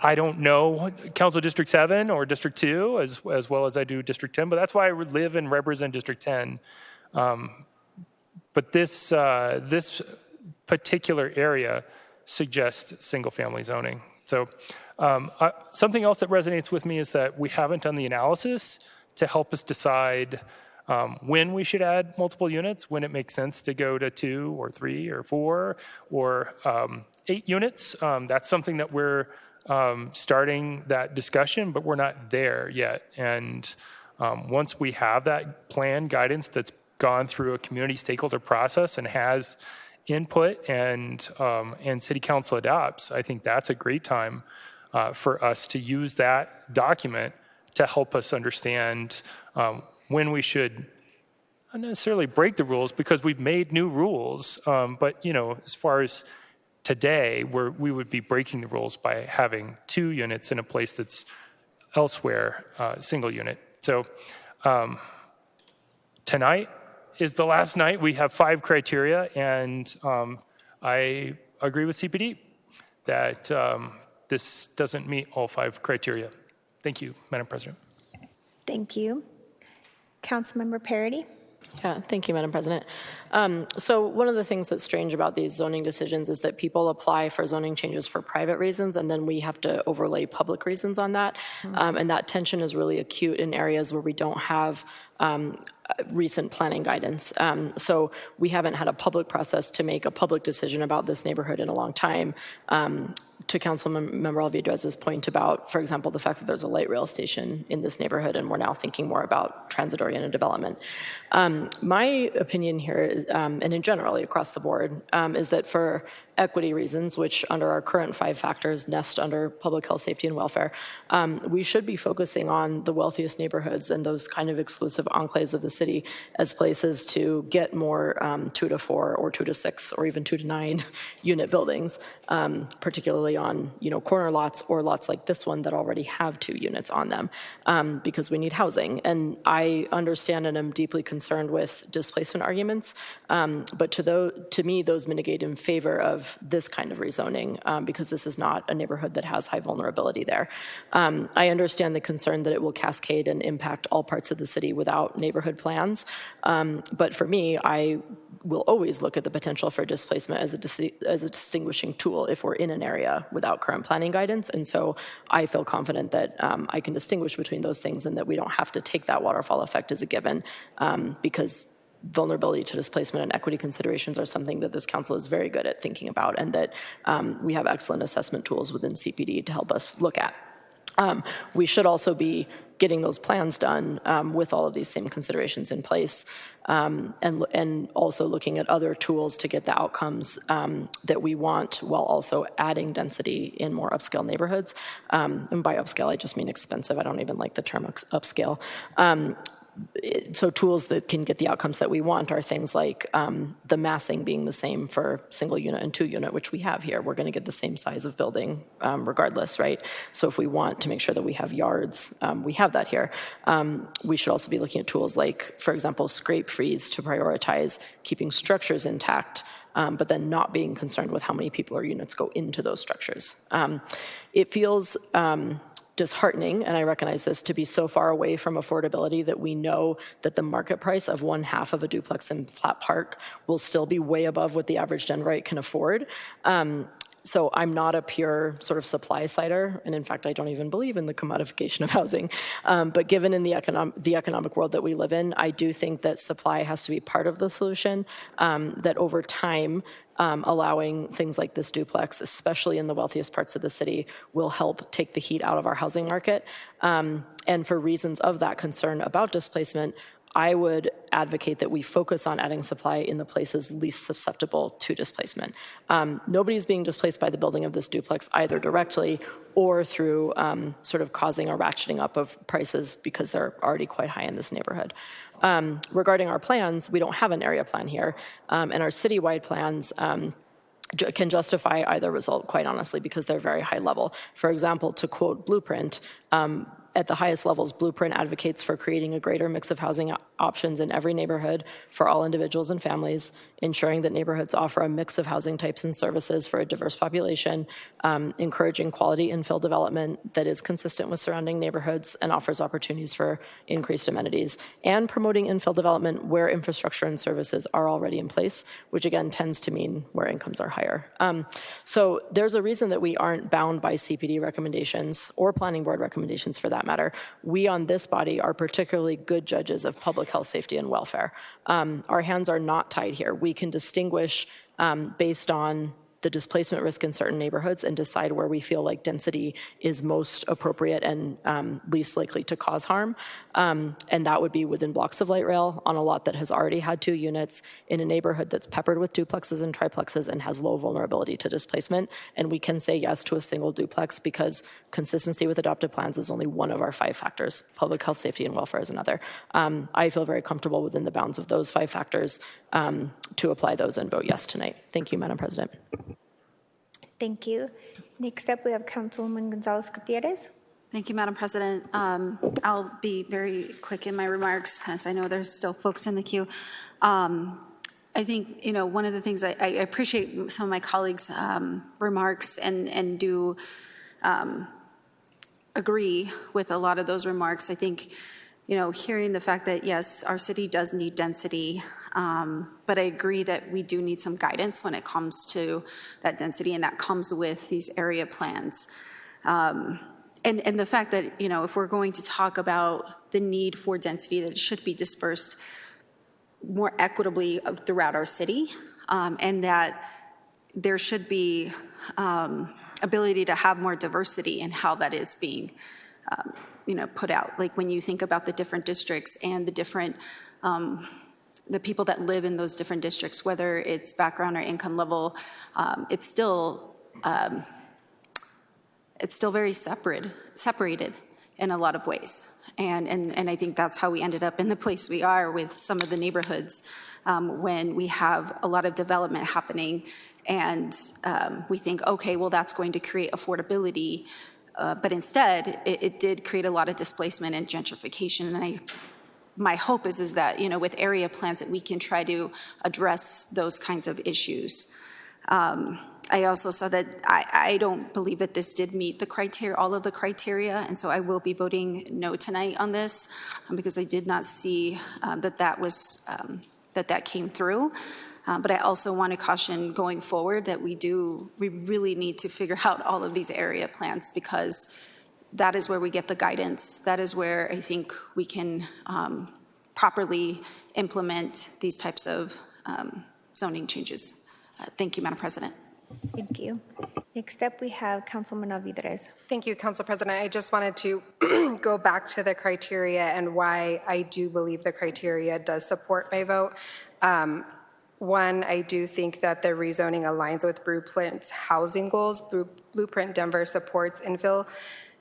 I don't know Council District 7 or District 2 as well as I do District 10, but that's why I live and represent District 10. But this particular area suggests single-family zoning. So something else that resonates with me is that we haven't done the analysis to help us decide when we should add multiple units, when it makes sense to go to 2 or 3 or 4 or 8 units. That's something that we're starting that discussion, but we're not there yet. And once we have that plan guidance that's gone through a community stakeholder process and has input and City Council adopts, I think that's a great time for us to use that document to help us understand when we should not necessarily break the rules because we've made new rules, but as far as today, we would be breaking the rules by having 2 units in a place that's elsewhere single unit. So tonight is the last night. We have 5 criteria, and I agree with CPD that this doesn't meet all 5 criteria. Thank you, Madam President. Thank you. Councilmember Parity. Yeah, thank you, Madam President. So one of the things that's strange about these zoning decisions is that people apply for zoning changes for private reasons, and then we have to overlay public reasons on that. And that tension is really acute in areas where we don't have recent planning guidance. So we haven't had a public process to make a public decision about this neighborhood in a long time. To Councilmember Alvidrez's point about, for example, the fact that there's a light rail station in this neighborhood, and we're now thinking more about transit-oriented development. My opinion here is, and in generally across the board, is that for equity reasons, which under our current 5 factors nest under public health, safety, and welfare, we should be focusing on the wealthiest neighborhoods and those kind of exclusive enclaves of the city as places to get more 2 to 4 or 2 to 6 or even 2 to 9 unit buildings, particularly on corner lots or lots like this one that already have 2 units on them, because we need housing. And I understand and am deeply concerned with displacement arguments, but to me those mitigate in favor of this kind of rezoning, because this is not a neighborhood that has high vulnerability there. I understand the concern that it will cascade and impact all parts of the city without neighborhood plans, but for me, I will always look at the potential for displacement as a distinguishing tool if we're in an area without current planning guidance. And so I feel confident that I can distinguish between those things and that we don't have to take that waterfall effect as a given, because vulnerability to displacement and equity considerations are something that this council is very good at thinking about, and that we have excellent assessment tools within CPD to help us look at. We should also be getting those plans done with all of these same considerations in place, and also looking at other tools to get the outcomes that we want while also adding density in more upscale neighborhoods. And by upscale, I just mean expensive. I don't even like the term upscale. So tools that can get the outcomes that we want are things like the massing being the same for single unit and 2 unit, which we have here. We're going to get the same size of building regardless, right? So if we want to make sure that we have yards, we have that here. We should also be looking at tools like, for example, scrape freeze to prioritize keeping structures intact, but then not being concerned with how many people or units go into those structures. It feels disheartening, and I recognize this, to be so far away from affordability that we know that the market price of 1/2 of a duplex in Platt Park will still be way above what the average Denverite can afford. So I'm not a pure sort of supply sider, and in fact, I don't even believe in the commodification of housing. But given in the economic world that we live in, I do think that supply has to be part of the solution, that over time, allowing things like this duplex, especially in the wealthiest parts of the city, will help take the heat out of our housing market. And for reasons of that concern about displacement, I would advocate that we focus on adding supply in the places least susceptible to displacement. Nobody's being displaced by the building of this duplex either directly or through sort of causing a ratcheting up of prices because they're already quite high in this neighborhood. Regarding our plans, we don't have an area plan here, and our citywide plans can justify either result, quite honestly, because they're very high level. For example, to quote Blueprint, at the highest levels, Blueprint advocates for creating a greater mix of housing options in every neighborhood for all individuals and families, ensuring that neighborhoods offer a mix of housing types and services for a diverse population, encouraging quality infill development that is consistent with surrounding neighborhoods and offers opportunities for increased amenities, and promoting infill development where infrastructure and services are already in place, which again tends to mean where incomes are higher. So there's a reason that we aren't bound by CPD recommendations or planning board recommendations for that matter. We on this body are particularly good judges of public health, safety, and welfare. Our hands are not tied here. We can distinguish based on the displacement risk in certain neighborhoods and decide where we feel like density is most appropriate and least likely to cause harm. And that would be within blocks of light rail on a lot that has already had 2 units in a neighborhood that's peppered with duplexes and triplexes and has low vulnerability to displacement. And we can say yes to a single duplex because consistency with adopted plans is only one of our 5 factors. Public health, safety, and welfare is another. I feel very comfortable within the bounds of those 5 factors to apply those and vote yes tonight. Thank you, Madam President. Thank you. Next up, we have Councilwoman Gonzalez Gutierrez. Thank you, Madam President. I'll be very quick in my remarks, as I know there's still folks in the queue. I think, one of the things I appreciate some of my colleagues' remarks and do agree with a lot of those remarks. I think, hearing the fact that, yes, our city does need density, but I agree that we do need some guidance when it comes to that density, and that comes with these area plans. And the fact that, if we're going to talk about the need for density, that it should be dispersed more equitably throughout our city, and that there should be ability to have more diversity in how that is being, put out. Like when you think about the different districts and the different the people that live in those different districts, whether it's background or income level, it's still very separated in a lot of ways. And I think that's how we ended up in the place we are with some of the neighborhoods when we have a lot of development happening and we think, okay, well, that's going to create affordability. But instead, it did create a lot of displacement and gentrification. And my hope is that, with area plans that we can try to address those kinds of issues. I also saw that I don't believe that this did meet the criteria, all of the criteria, and so I will be voting no tonight on this because I did not see that came through. But I also want to caution going forward that we really need to figure out all of these area plans because that is where we get the guidance. That is where I think we can properly implement these types of zoning changes. Thank you, Madam President. Thank you. Next up, we have Councilwoman Alvidrez. Thank you, Council President. I just wanted to go back to the criteria and why I do believe the criteria does support my vote. One, I do think that the rezoning aligns with Blueprint's housing goals. Blueprint Denver supports infill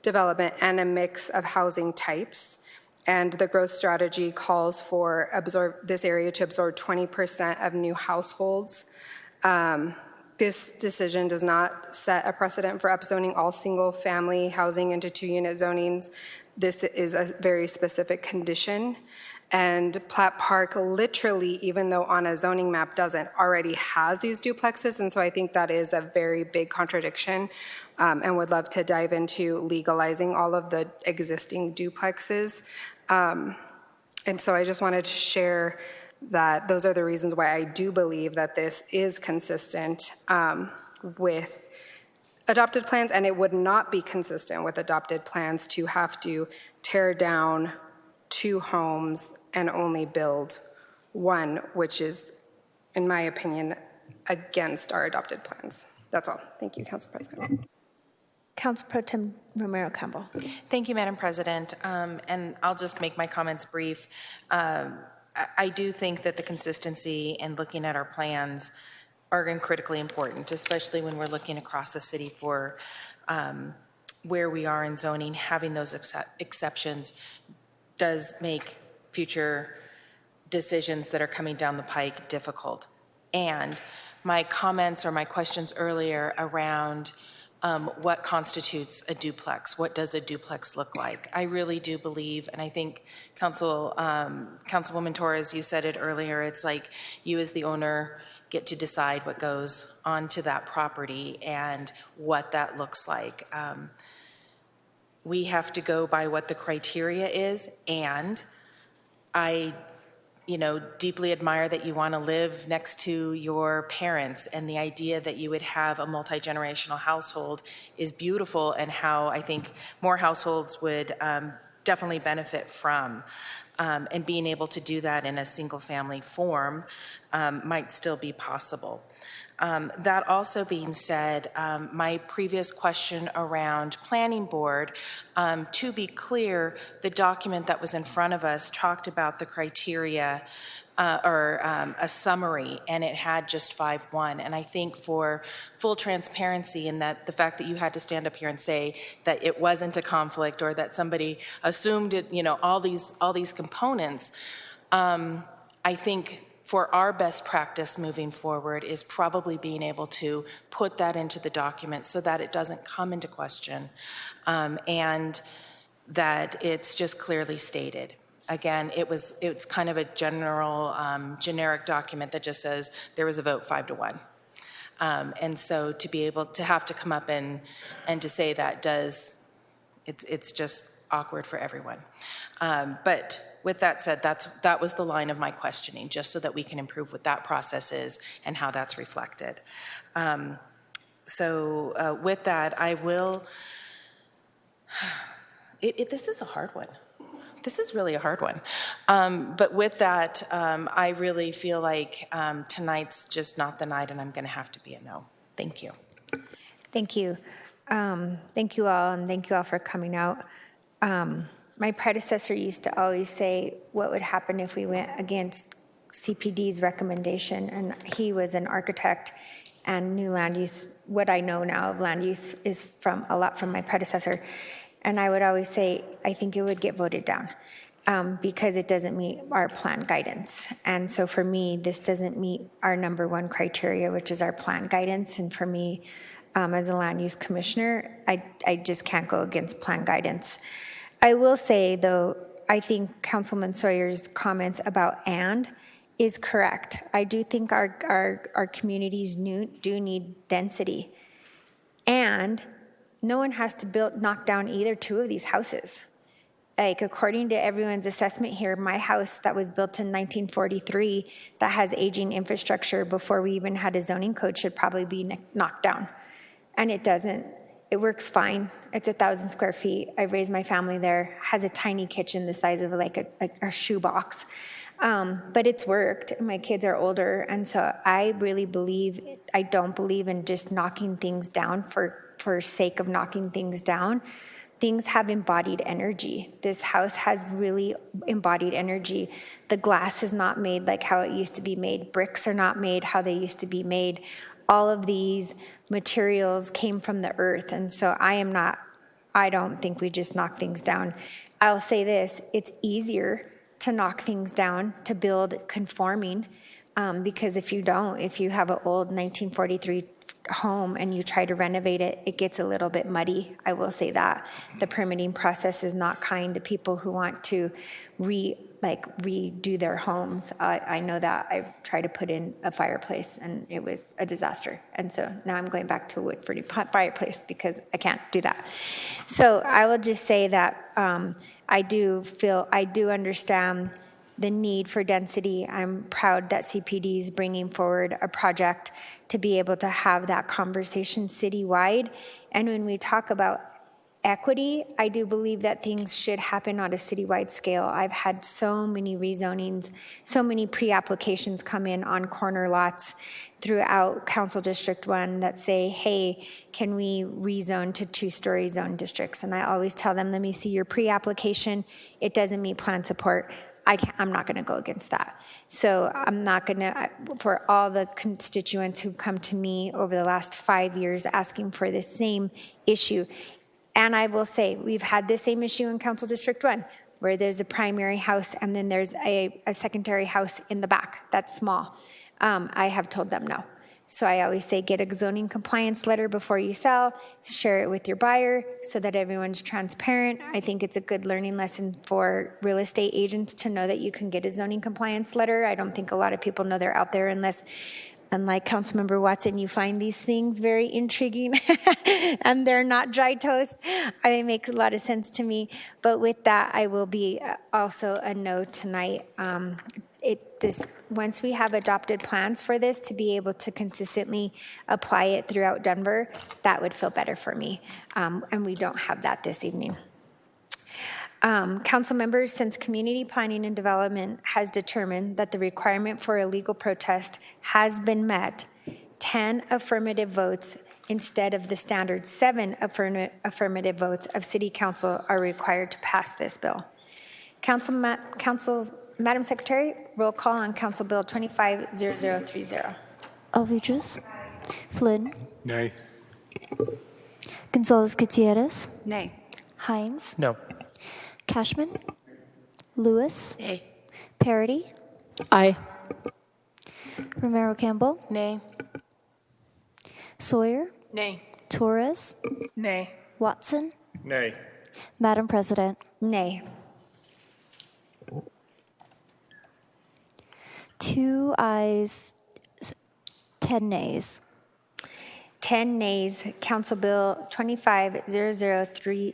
development and a mix of housing types. And the growth strategy calls for this area to absorb 20% of new households. This decision does not set a precedent for upzoning all single-family housing into 2-unit zonings. This is a very specific condition. And Platt Park literally, even though on a zoning map doesn't, already has these duplexes. And so I think that is a very big contradiction, and would love to dive into legalizing all of the existing duplexes. And so I just wanted to share that those are the reasons why I do believe that this is consistent with adopted plans, and it would not be consistent with adopted plans to have to tear down 2 homes and only build 1, which is, in my opinion, against our adopted plans. That's all. Thank you, Council President. Council Pro Tem Romero Campbell. Thank you, Madam President. And I'll just make my comments brief. I do think that the consistency and looking at our plans are critically important, especially when we're looking across the city for where we are in zoning. Having those exceptions does make future decisions that are coming down the pike difficult. And my comments or my questions earlier around what constitutes a duplex, what does a duplex look like? I really do believe, and I think Councilwoman Torres, you said it earlier, it's like you as the owner get to decide what goes onto that property and what that looks like. We have to go by what the criteria is, and I deeply admire that you want to live next to your parents, and the idea that you would have a multi-generational household is beautiful, and how I think more households would definitely benefit from. And being able to do that in a single family form might still be possible. That also being said, my previous question around planning board, to be clear, the document that was in front of us talked about the criteria or a summary, and it had just 5.1. And I think for full transparency, and that the fact that you had to stand up here and say that it wasn't a conflict or that somebody assumed it, all these components, I think for our best practice moving forward is probably being able to put that into the document so that it doesn't come into question, and that it's just clearly stated. Again, it's kind of a generic document that just says there was a vote 5-1. And so to be able to have to come up and to say that it's just awkward for everyone. But with that said, that was the line of my questioning, just so that we can improve what that process is and how that's reflected. So with that, I will, this is a hard one. This is really a hard one. But with that, I really feel like tonight's just not the night, and I'm going to have to be a no. Thank you. Thank you. Thank you all, and thank you all for coming out. My predecessor used to always say what would happen if we went against CPD's recommendation, and he was an architect and knew land use. What I know now of land use is a lot from my predecessor. And I would always say, I think it would get voted down because it doesn't meet our plan guidance. And so for me, this doesn't meet our number 1 criteria, which is our plan guidance. And for me, as a land use commissioner, I just can't go against plan guidance. I will say, though, I think Councilman Sawyer's comments about is correct. I do think our communities do need density. And no one has to knock down either 2 of these houses. Like, according to everyone's assessment here, my house that was built in 1943 that has aging infrastructure before we even had a zoning code should probably be knocked down. And it doesn't. It works fine. It's 1,000 square feet. I raised my family there, has a tiny kitchen the size of like a shoebox. But it's worked. My kids are older. And so I don't believe in just knocking things down for sake of knocking things down. Things have embodied energy. This house has really embodied energy. The glass is not made like how it used to be made. Bricks are not made how they used to be made. All of these materials came from the earth. And so I don't think we just knock things down. I'll say this, it's easier to knock things down, to build conforming, Because if you don't, if you have an old 1943 home and you try to renovate it, it gets a little bit muddy. I will say that. The permitting process is not kind to people who want to redo their homes. I know that. I've tried to put in a fireplace and it was a disaster. And so now I'm going back to a wood fireplace because I can't do that. So I will just say that I do understand the need for density. I'm proud that CPD is bringing forward a project to be able to have that conversation citywide. And when we talk about equity, I do believe that things should happen on a citywide scale. I've had so many rezonings, so many pre-applications come in on corner lots throughout Council District 1 that say, hey, can we rezone to 2-story zone districts? And I always tell them, let me see your pre-application. It doesn't meet plan support. I'm not going to go against that. So I'm not going to, for all the constituents who've come to me over the last 5 years asking for the same issue. And I will say, we've had the same issue in Council District 1, where there's a primary house and then there's a secondary house in the back that's small. I have told them no. So I always say, get a zoning compliance letter before you sell, share it with your buyer so that everyone's transparent. I think it's a good learning lesson for real estate agents to know that you can get a zoning compliance letter. I don't think a lot of people know they're out there unless, unlike Councilmember Watson, you find these things very intriguing and they're not dry toast. It makes a lot of sense to me. But with that, I will be also a no tonight. Once we have adopted plans for this to be able to consistently apply it throughout Denver, that would feel better for me. And we don't have that this evening. Council members, since Community Planning and Development has determined that the requirement for a legal protest has been met, 10 affirmative votes instead of the standard 7 affirmative votes of City Council are required to pass this bill. Madam Secretary, roll call on Council Bill 250030. Alvidrez. Flynn. Nay. Gonzalez Gutierrez. Nay. Hines. No. Cashman. Lewis. Nay. Parity. Aye. Romero Campbell. Nay. Sawyer. Nay. Torres. Nay. Watson. Nay. Madam President. Nay. 2 ayes, 10 nays. 10 nays. Council Bill 250030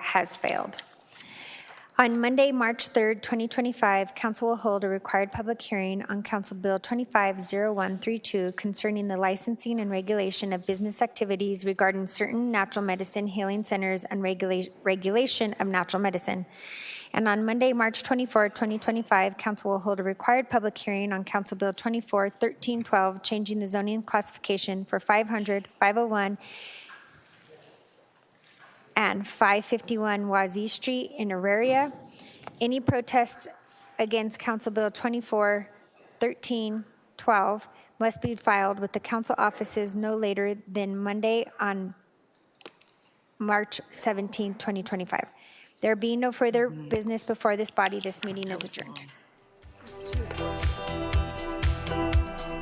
has failed. On Monday, March 3rd, 2025, Council will hold a required public hearing on Council Bill 250132 concerning the licensing and regulation of business activities regarding certain natural medicine healing centers and regulation of natural medicine. And on Monday, March 24th, 2025, Council will hold a required public hearing on Council Bill 241312, changing the zoning classification for 500, 501, and 551 Wazee Street in Auraria. Any protests against Council Bill 241312 must be filed with the council offices no later than Monday on March 17, 2025. There being no further business before this body, this meeting is adjourned.